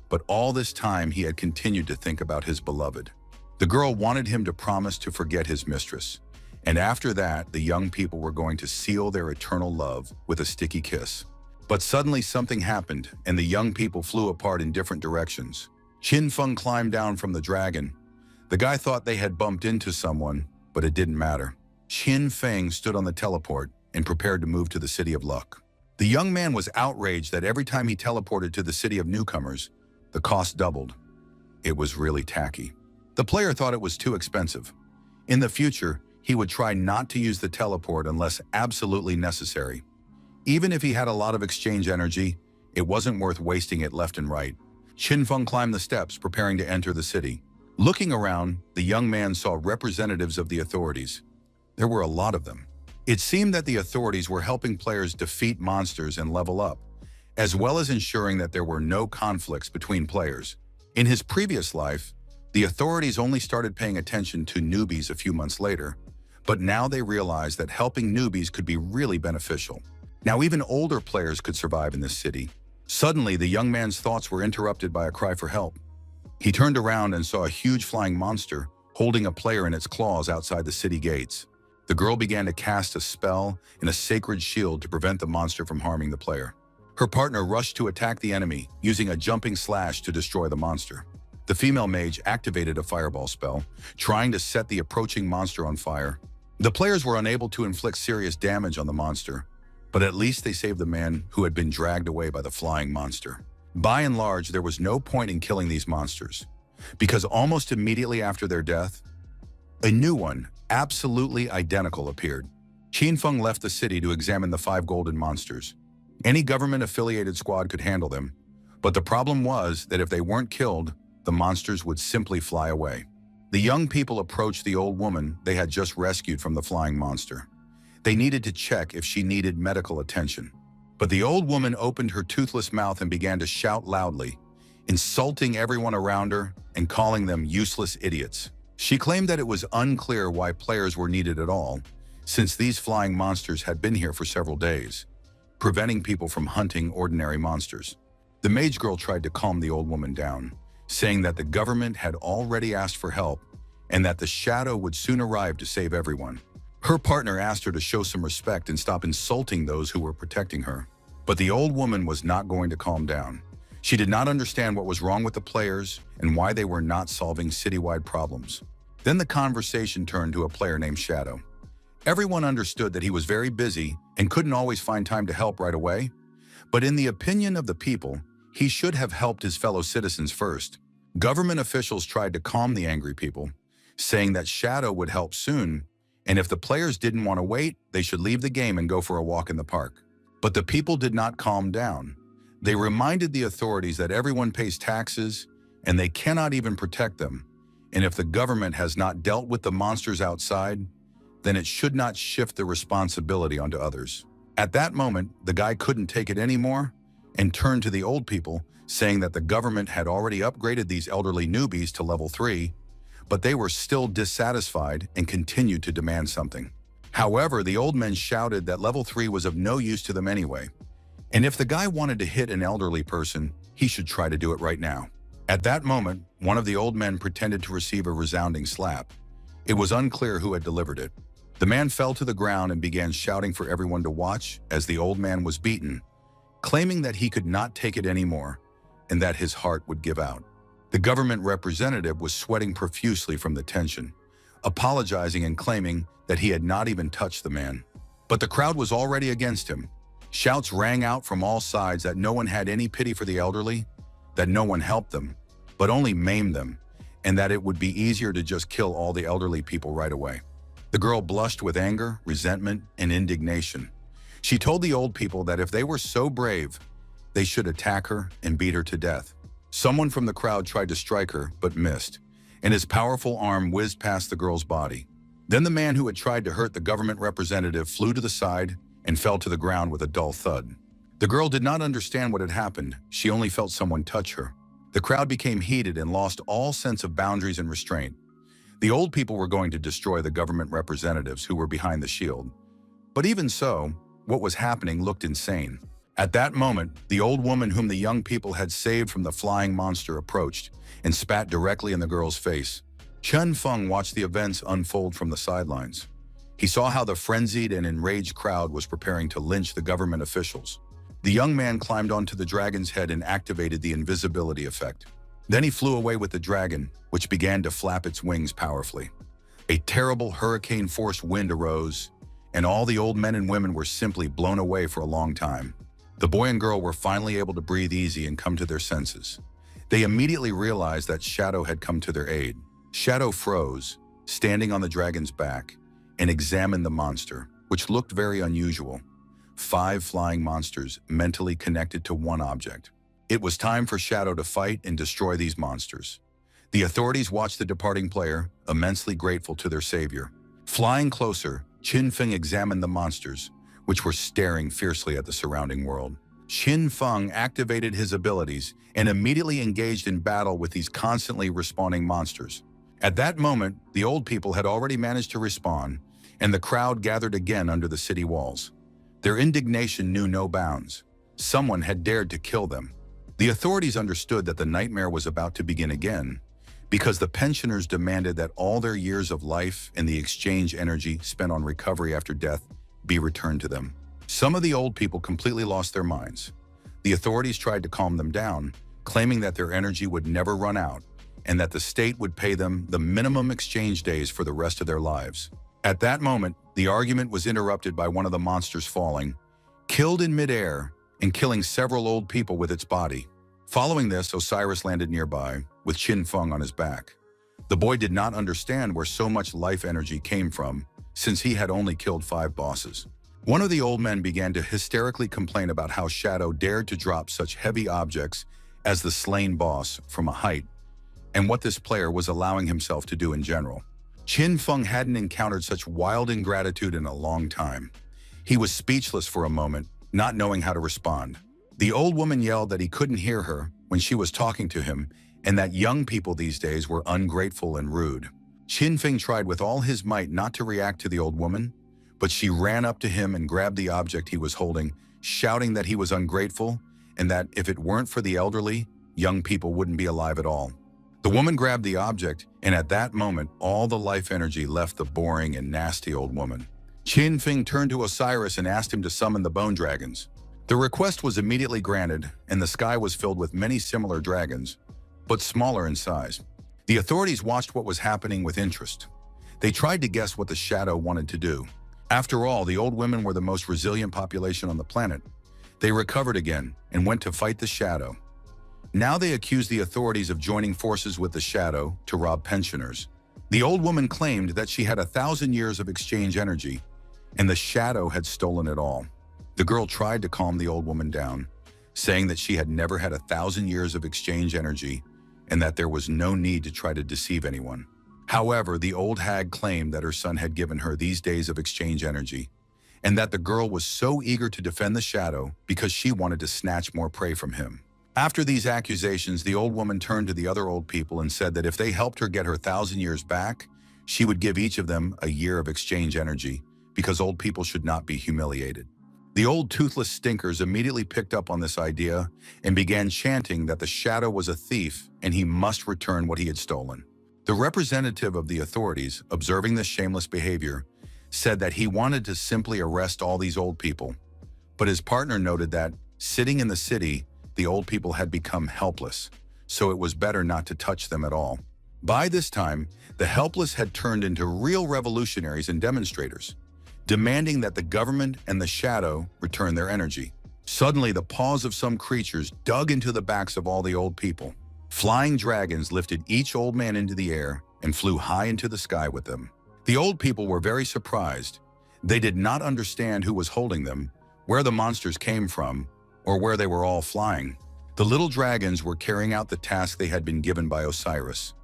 but all this time he had continued to think about his beloved. The girl wanted him to promise to forget his mistress, and after that, the young people were going to seal their eternal love with a sticky kiss. But suddenly something happened, and the young people flew apart in different directions. Qin Feng climbed down from the dragon. The guy thought they had bumped into someone, but it didn't matter. Qin Feng stood on the teleport and prepared to move to the City of Luck. The young man was outraged that every time he teleported to the City of Newcomers, the cost doubled. It was really tacky. The player thought it was too expensive. In the future, he would try not to use the teleport unless absolutely necessary. Even if he had a lot of exchange energy, it wasn't worth wasting it left and right. Qin Feng climbed the steps, preparing to enter the city. Looking around, the young man saw representatives of the authorities. There were a lot of them. It seemed that the authorities were helping players defeat monsters and level up, as well as ensuring that there were no conflicts between players. In his previous life, the authorities only started paying attention to newbies a few months later, but now they realized that helping newbies could be really beneficial. Now even older players could survive in this city. Suddenly, the young man's thoughts were interrupted by a cry for help. He turned around and saw a huge flying monster holding a player in its claws outside the city gates. The girl began to cast a spell and a sacred shield to prevent the monster from harming the player. Her partner rushed to attack the enemy, using a jumping slash to destroy the monster. The female mage activated a fireball spell, trying to set the approaching monster on fire. The players were unable to inflict serious damage on the monster, but at least they saved the man who had been dragged away by the flying monster. By and large, there was no point in killing these monsters, because almost immediately after their death, a new one, absolutely identical, appeared. Qin Feng left the city to examine the 5 golden monsters. Any government-affiliated squad could handle them, but the problem was that if they weren't killed, the monsters would simply fly away. The young people approached the old woman they had just rescued from the flying monster. They needed to check if she needed medical attention. But the old woman opened her toothless mouth and began to shout loudly, insulting everyone around her and calling them useless idiots. She claimed that it was unclear why players were needed at all, since these flying monsters had been here for several days, preventing people from hunting ordinary monsters. The mage girl tried to calm the old woman down, saying that the government had already asked for help and that the shadow would soon arrive to save everyone. Her partner asked her to show some respect and stop insulting those who were protecting her. But the old woman was not going to calm down. She did not understand what was wrong with the players and why they were not solving citywide problems. Then the conversation turned to a player named Shadow. Everyone understood that he was very busy and couldn't always find time to help right away. But in the opinion of the people, he should have helped his fellow citizens first. Government officials tried to calm the angry people, saying that Shadow would help soon, and if the players didn't want to wait, they should leave the game and go for a walk in the park. But the people did not calm down. They reminded the authorities that everyone pays taxes and they cannot even protect them. And if the government has not dealt with the monsters outside, then it should not shift the responsibility onto others. At that moment, the guy couldn't take it anymore and turned to the old people, saying that the government had already upgraded these elderly newbies to level 3, but they were still dissatisfied and continued to demand something. However, the old men shouted that level 3 was of no use to them anyway, and if the guy wanted to hit an elderly person, he should try to do it right now. At that moment, one of the old men pretended to receive a resounding slap. It was unclear who had delivered it. The man fell to the ground and began shouting for everyone to watch as the old man was beaten, claiming that he could not take it anymore and that his heart would give out. The government representative was sweating profusely from the tension, apologizing and claiming that he had not even touched the man. But the crowd was already against him. Shouts rang out from all sides that no one had any pity for the elderly, that no one helped them, but only maimed them, and that it would be easier to just kill all the elderly people right away. The girl blushed with anger, resentment, and indignation. She told the old people that if they were so brave, they should attack her and beat her to death. Someone from the crowd tried to strike her, but missed, and his powerful arm whizzed past the girl's body. Then the man who had tried to hurt the government representative flew to the side and fell to the ground with a dull thud. The girl did not understand what had happened. She only felt someone touch her. The crowd became heated and lost all sense of boundaries and restraint. The old people were going to destroy the government representatives who were behind the shield. But even so, what was happening looked insane. At that moment, the old woman whom the young people had saved from the flying monster approached and spat directly in the girl's face. Chen Feng watched the events unfold from the sidelines. He saw how the frenzied and enraged crowd was preparing to lynch the government officials. The young man climbed onto the dragon's head and activated the invisibility effect. Then he flew away with the dragon, which began to flap its wings powerfully. A terrible hurricane-force wind arose, and all the old men and women were simply blown away for a long time. The boy and girl were finally able to breathe easy and come to their senses. They immediately realized that Shadow had come to their aid. Shadow froze, standing on the dragon's back, and examined the monster, which looked very unusual. 5 flying monsters mentally connected to one object. It was time for Shadow to fight and destroy these monsters. The authorities watched the departing player, immensely grateful to their savior. Flying closer, Qin Feng examined the monsters, which were staring fiercely at the surrounding world. Qin Feng activated his abilities and immediately engaged in battle with these constantly respawning monsters. At that moment, the old people had already managed to respawn, and the crowd gathered again under the city walls. Their indignation knew no bounds. Someone had dared to kill them. The authorities understood that the nightmare was about to begin again, because the pensioners demanded that all their years of life and the exchange energy spent on recovery after death be returned to them. Some of the old people completely lost their minds. The authorities tried to calm them down, claiming that their energy would never run out and that the state would pay them the minimum exchange days for the rest of their lives. At that moment, the argument was interrupted by one of the monsters falling, killed in midair, and killing several old people with its body. Following this, Osiris landed nearby, with Qin Feng on his back. The boy did not understand where so much life energy came from, since he had only killed 5 bosses. One of the old men began to hysterically complain about how Shadow dared to drop such heavy objects as the slain boss from a height, and what this player was allowing himself to do in general. Qin Feng hadn't encountered such wild ingratitude in a long time. He was speechless for a moment, not knowing how to respond. The old woman yelled that he couldn't hear her when she was talking to him, and that young people these days were ungrateful and rude. Qin Feng tried with all his might not to react to the old woman, but she ran up to him and grabbed the object he was holding, shouting that he was ungrateful and that if it weren't for the elderly, young people wouldn't be alive at all. The woman grabbed the object, and at that moment, all the life energy left the boring and nasty old woman. Qin Feng turned to Osiris and asked him to summon the bone dragons. The request was immediately granted, and the sky was filled with many similar dragons, but smaller in size. The authorities watched what was happening with interest. They tried to guess what the Shadow wanted to do. After all, the old women were the most resilient population on the planet. They recovered again and went to fight the Shadow. Now they accused the authorities of joining forces with the Shadow to rob pensioners. The old woman claimed that she had 1,000 years of exchange energy, and the Shadow had stolen it all. The girl tried to calm the old woman down, saying that she had never had 1,000 years of exchange energy and that there was no need to try to deceive anyone. However, the old hag claimed that her son had given her these days of exchange energy, and that the girl was so eager to defend the Shadow because she wanted to snatch more prey from him. After these accusations, the old woman turned to the other old people and said that if they helped her get her 1,000 years back, she would give each of them a year of exchange energy, because old people should not be humiliated. The old toothless stinkers immediately picked up on this idea and began chanting that the Shadow was a thief and he must return what he had stolen. The representative of the authorities, observing this shameless behavior, said that he wanted to simply arrest all these old people, but his partner noted that, Sitting in the city, the old people had become helpless, so it was better not to touch them at all. By this time, the helpless had turned into real revolutionaries and demonstrators, demanding that the government and the shadow return their energy. Suddenly, the paws of some creatures dug into the backs of all the old people. Flying dragons lifted each old man into the air and flew high into the sky with them. The old people were very surprised. They did not understand who was holding them, where the monsters came from, or where they were all flying. The little dragons were carrying out the task they had been given by Osiris.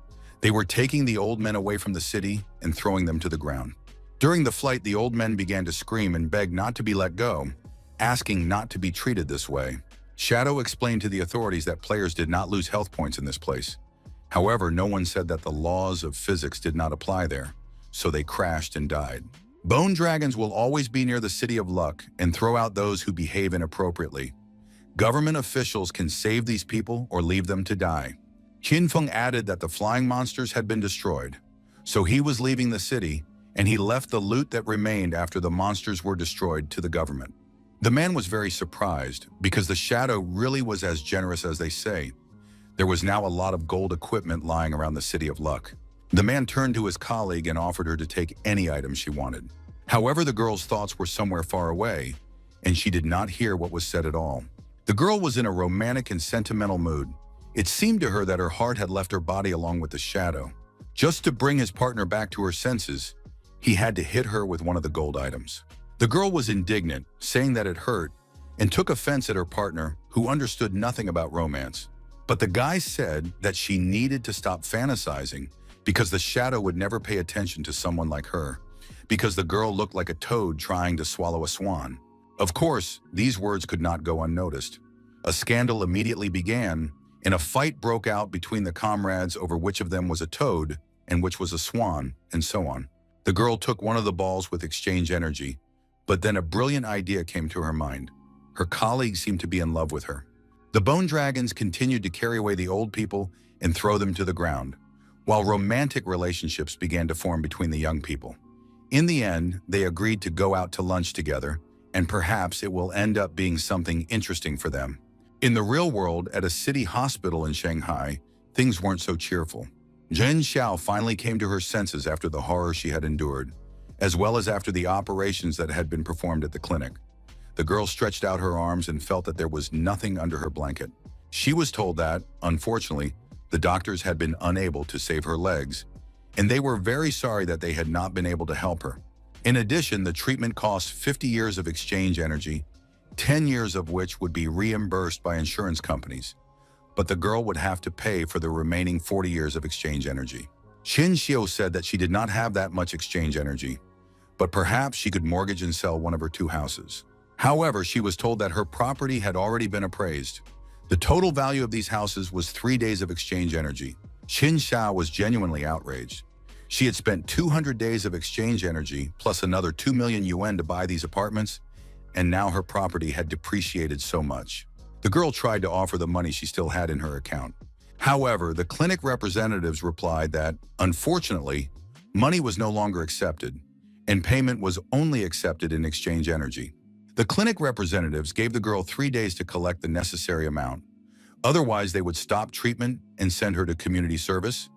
They were taking the old men away from the city and throwing them to the ground. During the flight, the old men began to scream and beg not to be let go, asking not to be treated this way. Shadow explained to the authorities that players did not lose health points in this place. However, no one said that the laws of physics did not apply there, so they crashed and died. Bone dragons will always be near the City of Luck and throw out those who behave inappropriately. Government officials can save these people or leave them to die. Qin Feng added that the flying monsters had been destroyed, so he was leaving the city, and he left the loot that remained after the monsters were destroyed to the government. The man was very surprised because the shadow really was as generous as they say. There was now a lot of gold equipment lying around the City of Luck. The man turned to his colleague and offered her to take any item she wanted. However, the girl's thoughts were somewhere far away, and she did not hear what was said at all. The girl was in a romantic and sentimental mood. It seemed to her that her heart had left her body along with the shadow. Just to bring his partner back to her senses, he had to hit her with one of the gold items. The girl was indignant, saying that it hurt, and took offense at her partner, who understood nothing about romance. But the guy said that she needed to stop fantasizing because the shadow would never pay attention to someone like her, because the girl looked like a toad trying to swallow a swan. Of course, these words could not go unnoticed. A scandal immediately began, and a fight broke out between the comrades over which of them was a toad and which was a swan, and so on. The girl took one of the balls with exchange energy, but then a brilliant idea came to her mind. Her colleagues seemed to be in love with her. The bone dragons continued to carry away the old people and throw them to the ground, while romantic relationships began to form between the young people. In the end, they agreed to go out to lunch together, and perhaps it will end up being something interesting for them. In the real world, at a city hospital in Shanghai, things weren't so cheerful. Zhen Xiao finally came to her senses after the horror she had endured, as well as after the operations that had been performed at the clinic. The girl stretched out her arms and felt that there was nothing under her blanket. She was told that, unfortunately, the doctors had been unable to save her legs, and they were very sorry that they had not been able to help her. In addition, the treatment cost 50 years of exchange energy, 10 years of which would be reimbursed by insurance companies. But the girl would have to pay for the remaining 40 years of exchange energy. Qin Xiu said that she did not have that much exchange energy, but perhaps she could mortgage and sell one of her 2 houses. However, she was told that her property had already been appraised. The total value of these houses was 3 days of exchange energy. Qin Xiao was genuinely outraged. She had spent 200 days of exchange energy plus another 2 million yuan to buy these apartments, and now her property had depreciated so much. The girl tried to offer the money she still had in her account. However, the clinic representatives replied that, unfortunately, money was no longer accepted, and payment was only accepted in exchange energy. The clinic representatives gave the girl 3 days to collect the necessary amount. Otherwise, they would stop treatment and send her to community service,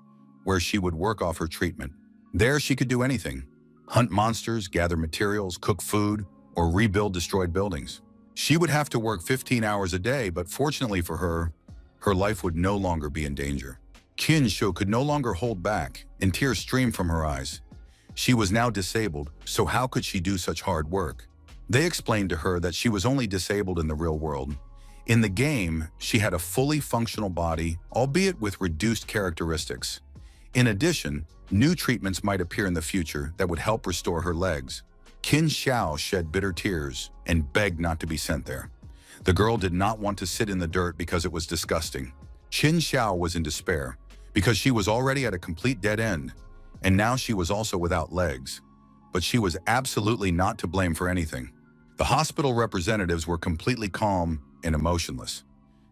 where she would work off her treatment. There she could do anything: hunt monsters, gather materials, cook food, or rebuild destroyed buildings. She would have to work 15 hours a day, but fortunately for her, her life would no longer be in danger. Qin Shu could no longer hold back, and tears streamed from her eyes. She was now disabled, so how could she do such hard work? They explained to her that she was only disabled in the real world. In the game, she had a fully functional body, albeit with reduced characteristics. In addition, new treatments might appear in the future that would help restore her legs. Qin Xiao shed bitter tears and begged not to be sent there. The girl did not want to sit in the dirt because it was disgusting. Qin Xiao was in despair because she was already at a complete dead end, and now she was also without legs. But she was absolutely not to blame for anything. The hospital representatives were completely calm and emotionless.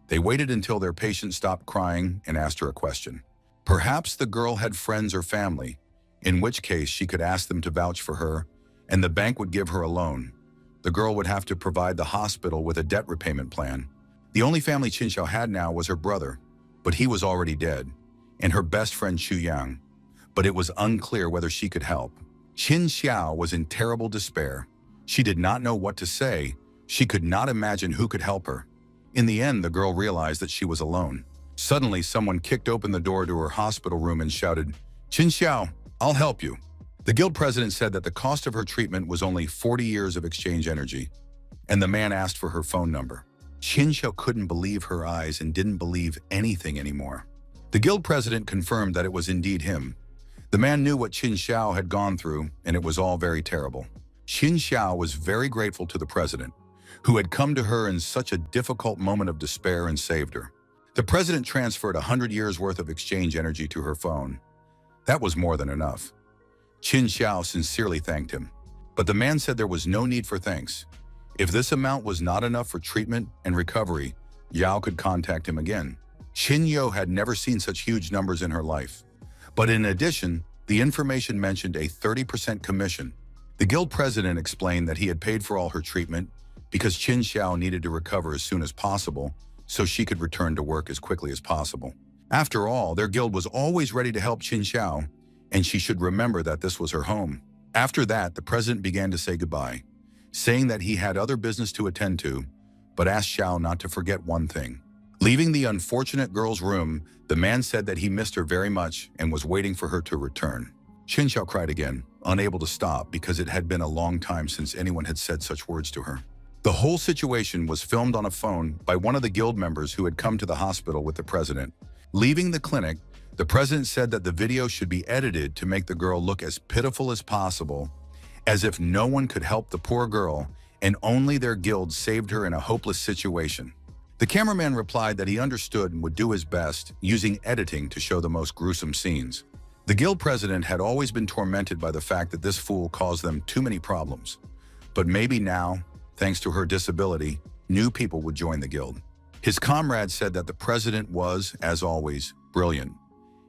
They waited until their patient stopped crying and asked her a question. Perhaps the girl had friends or family, in which case she could ask them to vouch for her, and the bank would give her a loan. the girl would have to provide the hospital with a debt repayment plan. The only family Qin Xiao had now was her brother, but he was already dead, and her best friend Xu Yang, but it was unclear whether she could help. Qin Xiao was in terrible despair. She did not know what to say. She could not imagine who could help her. In the end, the girl realized that she was alone. Suddenly, someone kicked open the door to her hospital room and shouted, "Qin Xiao, I'll help you." The guild president said that the cost of her treatment was only 40 years of exchange energy, and the man asked for her phone number. Qin Xiao couldn't believe her eyes and didn't believe anything anymore. The guild president confirmed that it was indeed him. The man knew what Qin Xiao had gone through, and it was all very terrible. Qin Xiao was very grateful to the president, who had come to her in such a difficult moment of despair and saved her. The president transferred 100 years' worth of exchange energy to her phone. That was more than enough. Qin Xiao sincerely thanked him, but the man said there was no need for thanks. If this amount was not enough for treatment and recovery, Yao could contact him again. Qin Yo had never seen such huge numbers in her life. But in addition, the information mentioned a 30% commission. The guild president explained that he had paid for all her treatment because Qin Xiao needed to recover as soon as possible so she could return to work as quickly as possible. After all, their guild was always ready to help Qin Xiao, and she should remember that this was her home. After that, the president began to say goodbye, saying that he had other business to attend to, but asked Xiao not to forget one thing. Leaving the unfortunate girl's room, the man said that he missed her very much and was waiting for her to return. Qin Xiao cried again, unable to stop because it had been a long time since anyone had said such words to her. The whole situation was filmed on a phone by one of the guild members who had come to the hospital with the president. Leaving the clinic, the president said that the video should be edited to make the girl look as pitiful as possible, as if no one could help the poor girl and only their guild saved her in a hopeless situation. The cameraman replied that he understood and would do his best, using editing to show the most gruesome scenes. The guild president had always been tormented by the fact that this fool caused them too many problems. But maybe now, thanks to her disability, new people would join the guild. His comrades said that the president was, as always, brilliant,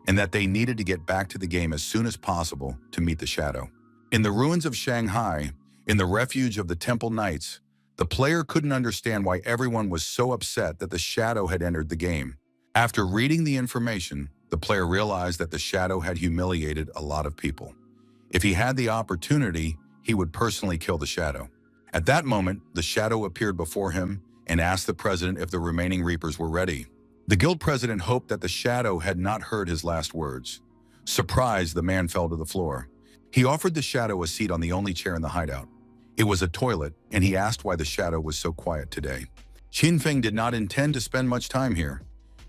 and that they needed to get back to the game as soon as possible to meet the shadow. In the ruins of Shanghai, in the refuge of the Temple Knights, the player couldn't understand why everyone was so upset that the shadow had entered the game. After reading the information, the player realized that the shadow had humiliated a lot of people. If he had the opportunity, he would personally kill the shadow. At that moment, the shadow appeared before him and asked the president if the remaining reapers were ready. The guild president hoped that the shadow had not heard his last words. Surprised, the man fell to the floor. He offered the shadow a seat on the only chair in the hideout. It was a toilet, and he asked why the shadow was so quiet today. Qin Feng did not intend to spend much time here,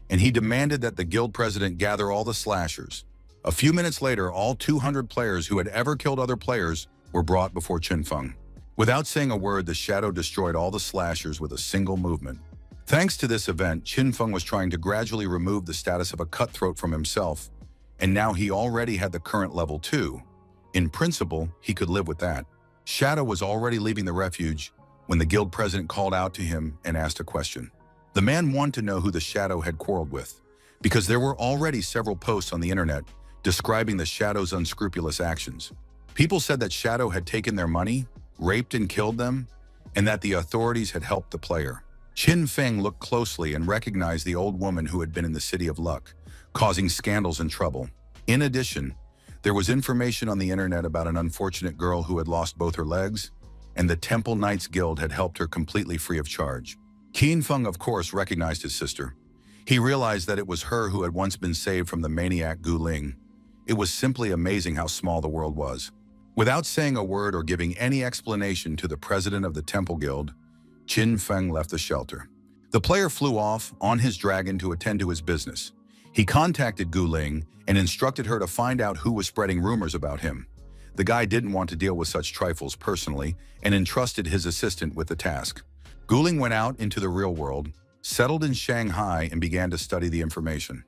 and he demanded that the guild president gather all the slashers. A few minutes later, all 200 players who had ever killed other players were brought before Qin Feng. Without saying a word, the shadow destroyed all the slashers with a single movement. Thanks to this event, Qin Feng was trying to gradually remove the status of a cutthroat from himself, and now he already had the current level 2. In principle, he could live with that. Shadow was already leaving the refuge when the guild president called out to him and asked a question. The man wanted to know who the shadow had quarreled with, because there were already several posts on the internet describing the shadow's unscrupulous actions. People said that Shadow had taken their money, raped and killed them, and that the authorities had helped the player. Qin Feng looked closely and recognized the old woman who had been in the City of Luck, causing scandals and trouble. In addition, there was information on the internet about an unfortunate girl who had lost both her legs, and the Temple Knights Guild had helped her completely free of charge. Qin Feng, of course, recognized his sister. He realized that it was her who had once been saved from the maniac Gu Ling. It was simply amazing how small the world was. Without saying a word or giving any explanation to the president of the Temple Guild, Qin Feng left the shelter. The player flew off on his dragon to attend to his business. He contacted Gu Ling and instructed her to find out who was spreading rumors about him. The guy didn't want to deal with such trifles personally and entrusted his assistant with the task. Gu Ling went out into the real world, settled in Shanghai, and began to study the information.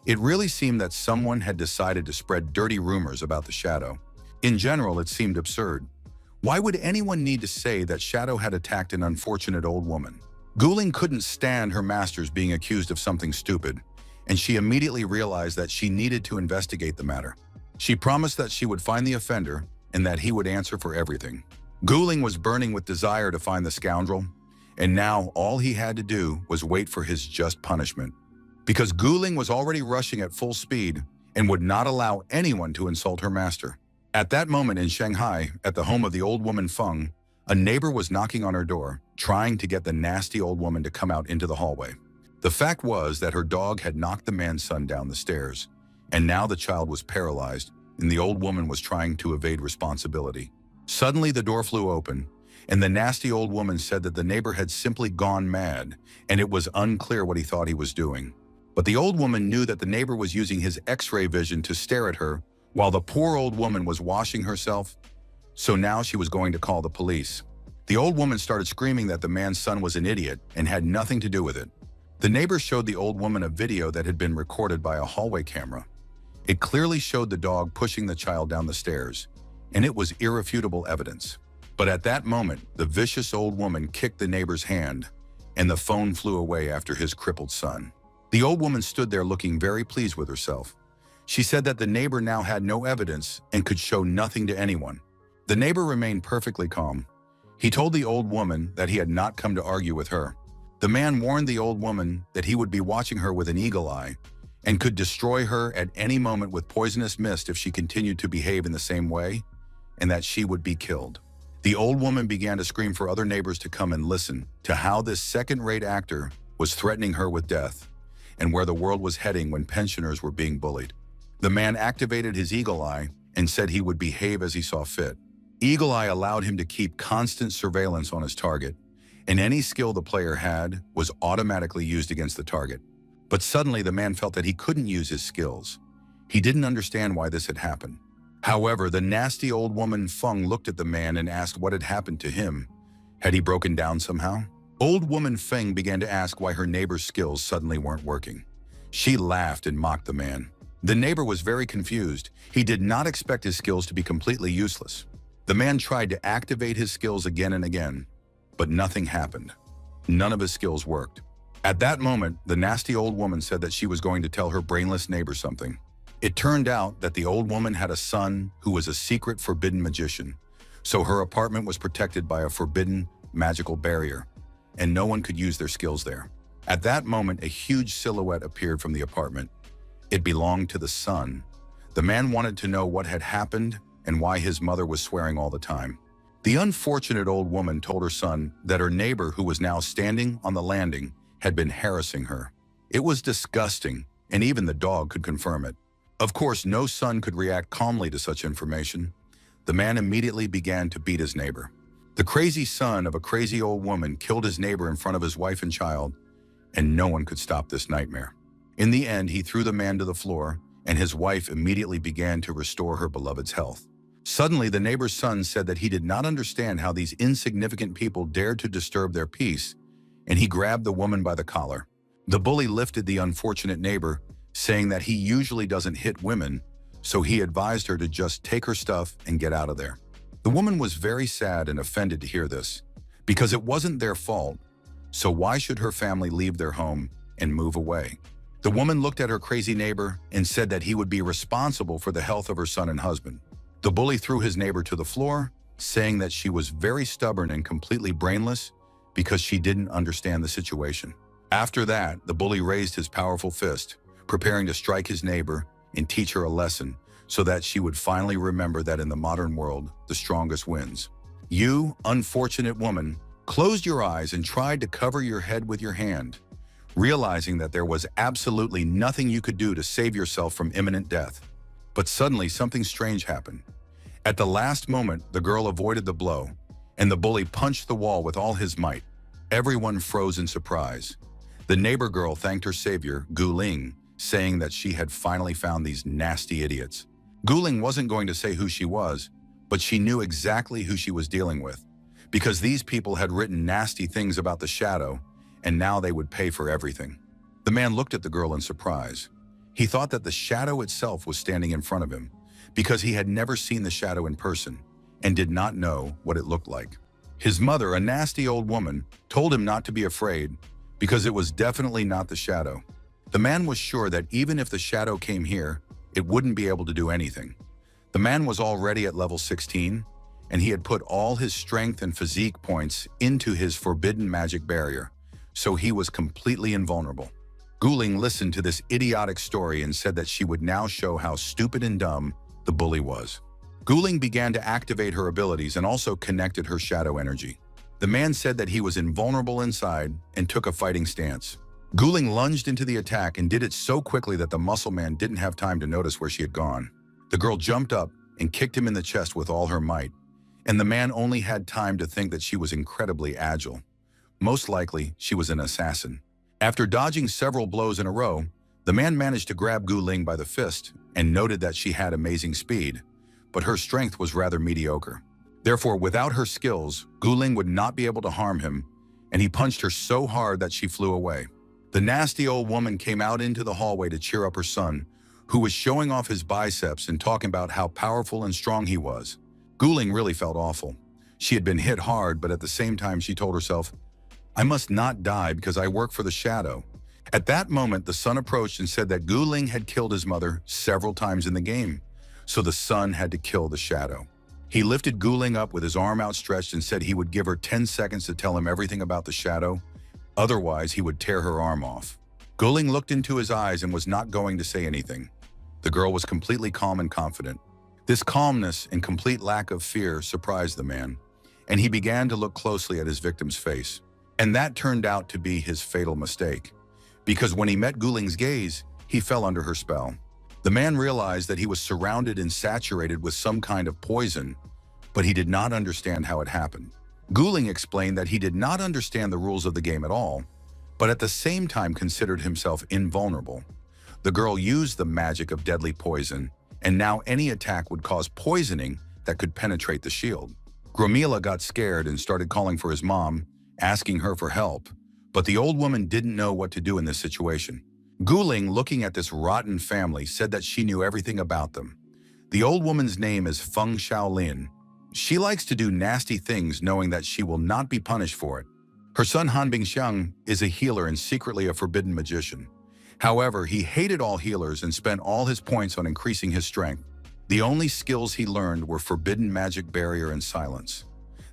It really seemed that someone had decided to spread dirty rumors about the Shadow. In general, it seemed absurd. Why would anyone need to say that Shadow had attacked an unfortunate old woman? Gu Ling couldn't stand her masters being accused of something stupid, and she immediately realized that she needed to investigate the matter. She promised that she would find the offender and that he would answer for everything. Guling was burning with desire to find the scoundrel, and now all he had to do was wait for his just punishment. Because Guling was already rushing at full speed and would not allow anyone to insult her master. At that moment in Shanghai, at the home of the old woman Feng, a neighbor was knocking on her door, trying to get the nasty old woman to come out into the hallway. The fact was that her dog had knocked the man's son down the stairs, and now the child was paralyzed, and the old woman was trying to evade responsibility. Suddenly, the door flew open, and the nasty old woman said that the neighbor had simply gone mad, and it was unclear what he thought he was doing. But the old woman knew that the neighbor was using his X-ray vision to stare at her while the poor old woman was washing herself, so now she was going to call the police. The old woman started screaming that the man's son was an idiot and had nothing to do with it. The neighbor showed the old woman a video that had been recorded by a hallway camera. It clearly showed the dog pushing the child down the stairs, and it was irrefutable evidence. But at that moment, the vicious old woman kicked the neighbor's hand, and the phone flew away after his crippled son. The old woman stood there looking very pleased with herself. She said that the neighbor now had no evidence and could show nothing to anyone. The neighbor remained perfectly calm. He told the old woman that he had not come to argue with her. The man warned the old woman that he would be watching her with an eagle eye and could destroy her at any moment with poisonous mist if she continued to behave in the same way, and that she would be killed. The old woman began to scream for other neighbors to come and listen to how this second-rate actor was threatening her with death and where the world was heading when pensioners were being bullied. The man activated his eagle eye and said he would behave as he saw fit. Eagle Eye allowed him to keep constant surveillance on his target, and any skill the player had was automatically used against the target. But suddenly the man felt that he couldn't use his skills. He didn't understand why this had happened. However, the nasty old woman Feng looked at the man and asked what had happened to him. Had he broken down somehow? Old woman Feng began to ask why her neighbor's skills suddenly weren't working. She laughed and mocked the man. The neighbor was very confused. He did not expect his skills to be completely useless. The man tried to activate his skills again and again, but nothing happened. None of his skills worked. At that moment, the nasty old woman said that she was going to tell her brainless neighbor something. It turned out that the old woman had a son who was a secret forbidden magician, so her apartment was protected by a forbidden magical barrier, and no one could use their skills there. At that moment, a huge silhouette appeared from the apartment. It belonged to the son. The man wanted to know what had happened and why his mother was swearing all the time. The unfortunate old woman told her son that her neighbor, who was now standing on the landing, had been harassing her. It was disgusting, and even the dog could confirm it. Of course, no son could react calmly to such information. The man immediately began to beat his neighbor. The crazy son of a crazy old woman killed his neighbor in front of his wife and child, and no one could stop this nightmare. In the end, he threw the man to the floor, and his wife immediately began to restore her beloved's health. Suddenly, the neighbor's son said that he did not understand how these insignificant people dared to disturb their peace, and he grabbed the woman by the collar. The bully lifted the unfortunate neighbor, saying that he usually doesn't hit women, so he advised her to just take her stuff and get out of there. The woman was very sad and offended to hear this, because it wasn't their fault, so why should her family leave their home and move away? The woman looked at her crazy neighbor and said that he would be responsible for the health of her son and husband. The bully threw his neighbor to the floor, saying that she was very stubborn and completely brainless because she didn't understand the situation. After that, the bully raised his powerful fist, preparing to strike his neighbor and teach her a lesson so that she would finally remember that in the modern world, the strongest wins. You, unfortunate woman, closed your eyes and tried to cover your head with your hand, realizing that there was absolutely nothing you could do to save yourself from imminent death. But suddenly, something strange happened. At the last moment, the girl avoided the blow, and the bully punched the wall with all his might. Everyone froze in surprise. The neighbor girl thanked her savior, Guling, saying that she had finally found these nasty idiots. Guling wasn't going to say who she was, but she knew exactly who she was dealing with, because these people had written nasty things about the shadow, and now they would pay for everything. The man looked at the girl in surprise. He thought that the shadow itself was standing in front of him, because he had never seen the shadow in person and did not know what it looked like. His mother, a nasty old woman, told him not to be afraid because it was definitely not the shadow. The man was sure that even if the shadow came here, it wouldn't be able to do anything. The man was already at level 16, and he had put all his strength and physique points into his forbidden magic barrier, so he was completely invulnerable. Guling listened to this idiotic story and said that she would now show how stupid and dumb the bully was. Guling began to activate her abilities and also connected her shadow energy. The man said that he was invulnerable inside and took a fighting stance. Guling lunged into the attack and did it so quickly that the muscle man didn't have time to notice where she had gone. The girl jumped up and kicked him in the chest with all her might, and the man only had time to think that she was incredibly agile. Most likely, she was an assassin. After dodging several blows in a row, the man managed to grab Guling by the fist and noted that she had amazing speed, but her strength was rather mediocre. Therefore, without her skills, Guling would not be able to harm him, and he punched her so hard that she flew away. The nasty old woman came out into the hallway to cheer up her son, who was showing off his biceps and talking about how powerful and strong he was. Guling really felt awful. She had been hit hard, but at the same time she told herself, "I must not die because I work for the shadow." At that moment, the son approached and said that Guling had killed his mother several times in the game, so the son had to kill the shadow. He lifted Guling up with his arm outstretched and said he would give her 10 seconds to tell him everything about the shadow, otherwise he would tear her arm off. Guling looked into his eyes and was not going to say anything. The girl was completely calm and confident. This calmness and complete lack of fear surprised the man, and he began to look closely at his victim's face. And that turned out to be his fatal mistake, because when he met Guling's gaze, he fell under her spell. The man realized that he was surrounded and saturated with some kind of poison, but he did not understand how it happened. Guling explained that he did not understand the rules of the game at all, but at the same time considered himself invulnerable. The girl used the magic of deadly poison, and now any attack would cause poisoning that could penetrate the shield. Gromila got scared and started calling for his mom, asking her for help, but the old woman didn't know what to do in this situation. Guling, looking at this rotten family, said that she knew everything about them. The old woman's name is Feng Shaolin. She likes to do nasty things knowing that she will not be punished for it. Her son Han Bingxiang is a healer and secretly a forbidden magician. However, he hated all healers and spent all his points on increasing his strength. The only skills he learned were forbidden magic barrier and silence.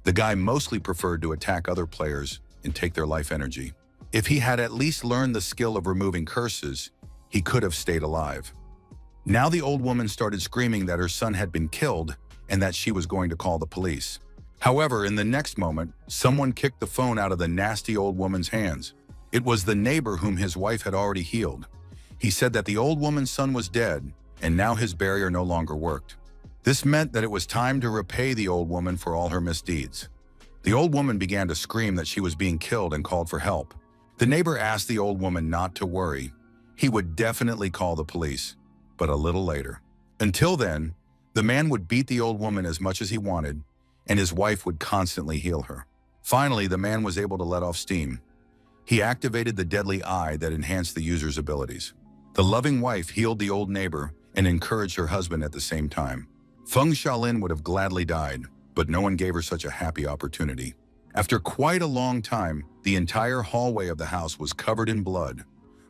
The guy mostly preferred to attack other players and take their life energy. If he had at least learned the skill of removing curses, he could have stayed alive. Now the old woman started screaming that her son had been killed and that she was going to call the police. However, in the next moment, someone kicked the phone out of the nasty old woman's hands. It was the neighbor whom his wife had already healed. He said that the old woman's son was dead, and now his barrier no longer worked. This meant that it was time to repay the old woman for all her misdeeds. The old woman began to scream that she was being killed and called for help. The neighbor asked the old woman not to worry. He would definitely call the police, but a little later. Until then, the man would beat the old woman as much as he wanted, and his wife would constantly heal her. Finally, the man was able to let off steam. He activated the deadly eye that enhanced the user's abilities. The loving wife healed the old neighbor and encouraged her husband at the same time. Feng Shaolin would have gladly died, but no one gave her such a happy opportunity. After quite a long time, the entire hallway of the house was covered in blood,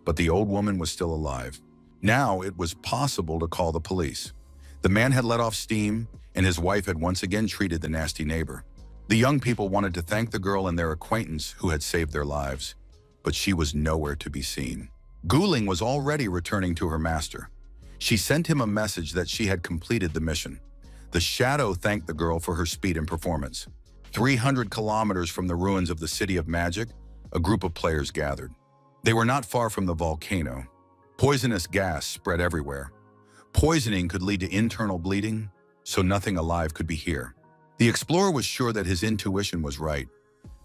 but the old woman was still alive. Now it was possible to call the police. The man had let off steam, and his wife had once again treated the nasty neighbor. The young people wanted to thank the girl and their acquaintance who had saved their lives, but she was nowhere to be seen. Guling was already returning to her master. She sent him a message that she had completed the mission. The shadow thanked the girl for her speed and performance. 300 kilometers from the ruins of the City of Magic, a group of players gathered. They were not far from the volcano. Poisonous gas spread everywhere. Poisoning could lead to internal bleeding, so nothing alive could be here. The explorer was sure that his intuition was right.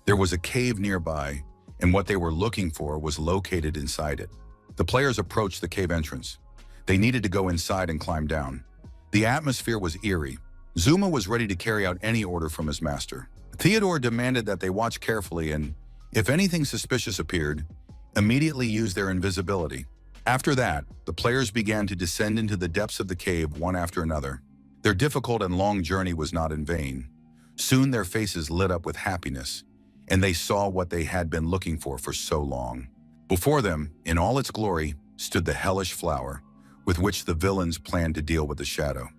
There was a cave nearby, and what they were looking for was located inside it. The players approached the cave entrance. They needed to go inside and climb down. The atmosphere was eerie. Zuma was ready to carry out any order from his master. Theodore demanded that they watch carefully and, if anything suspicious appeared, immediately use their invisibility. After that, the players began to descend into the depths of the cave one after another. Their difficult and long journey was not in vain. Soon their faces lit up with happiness, and they saw what they had been looking for so long. Before them, in all its glory, stood the hellish flower, with which the villains planned to deal with the shadow.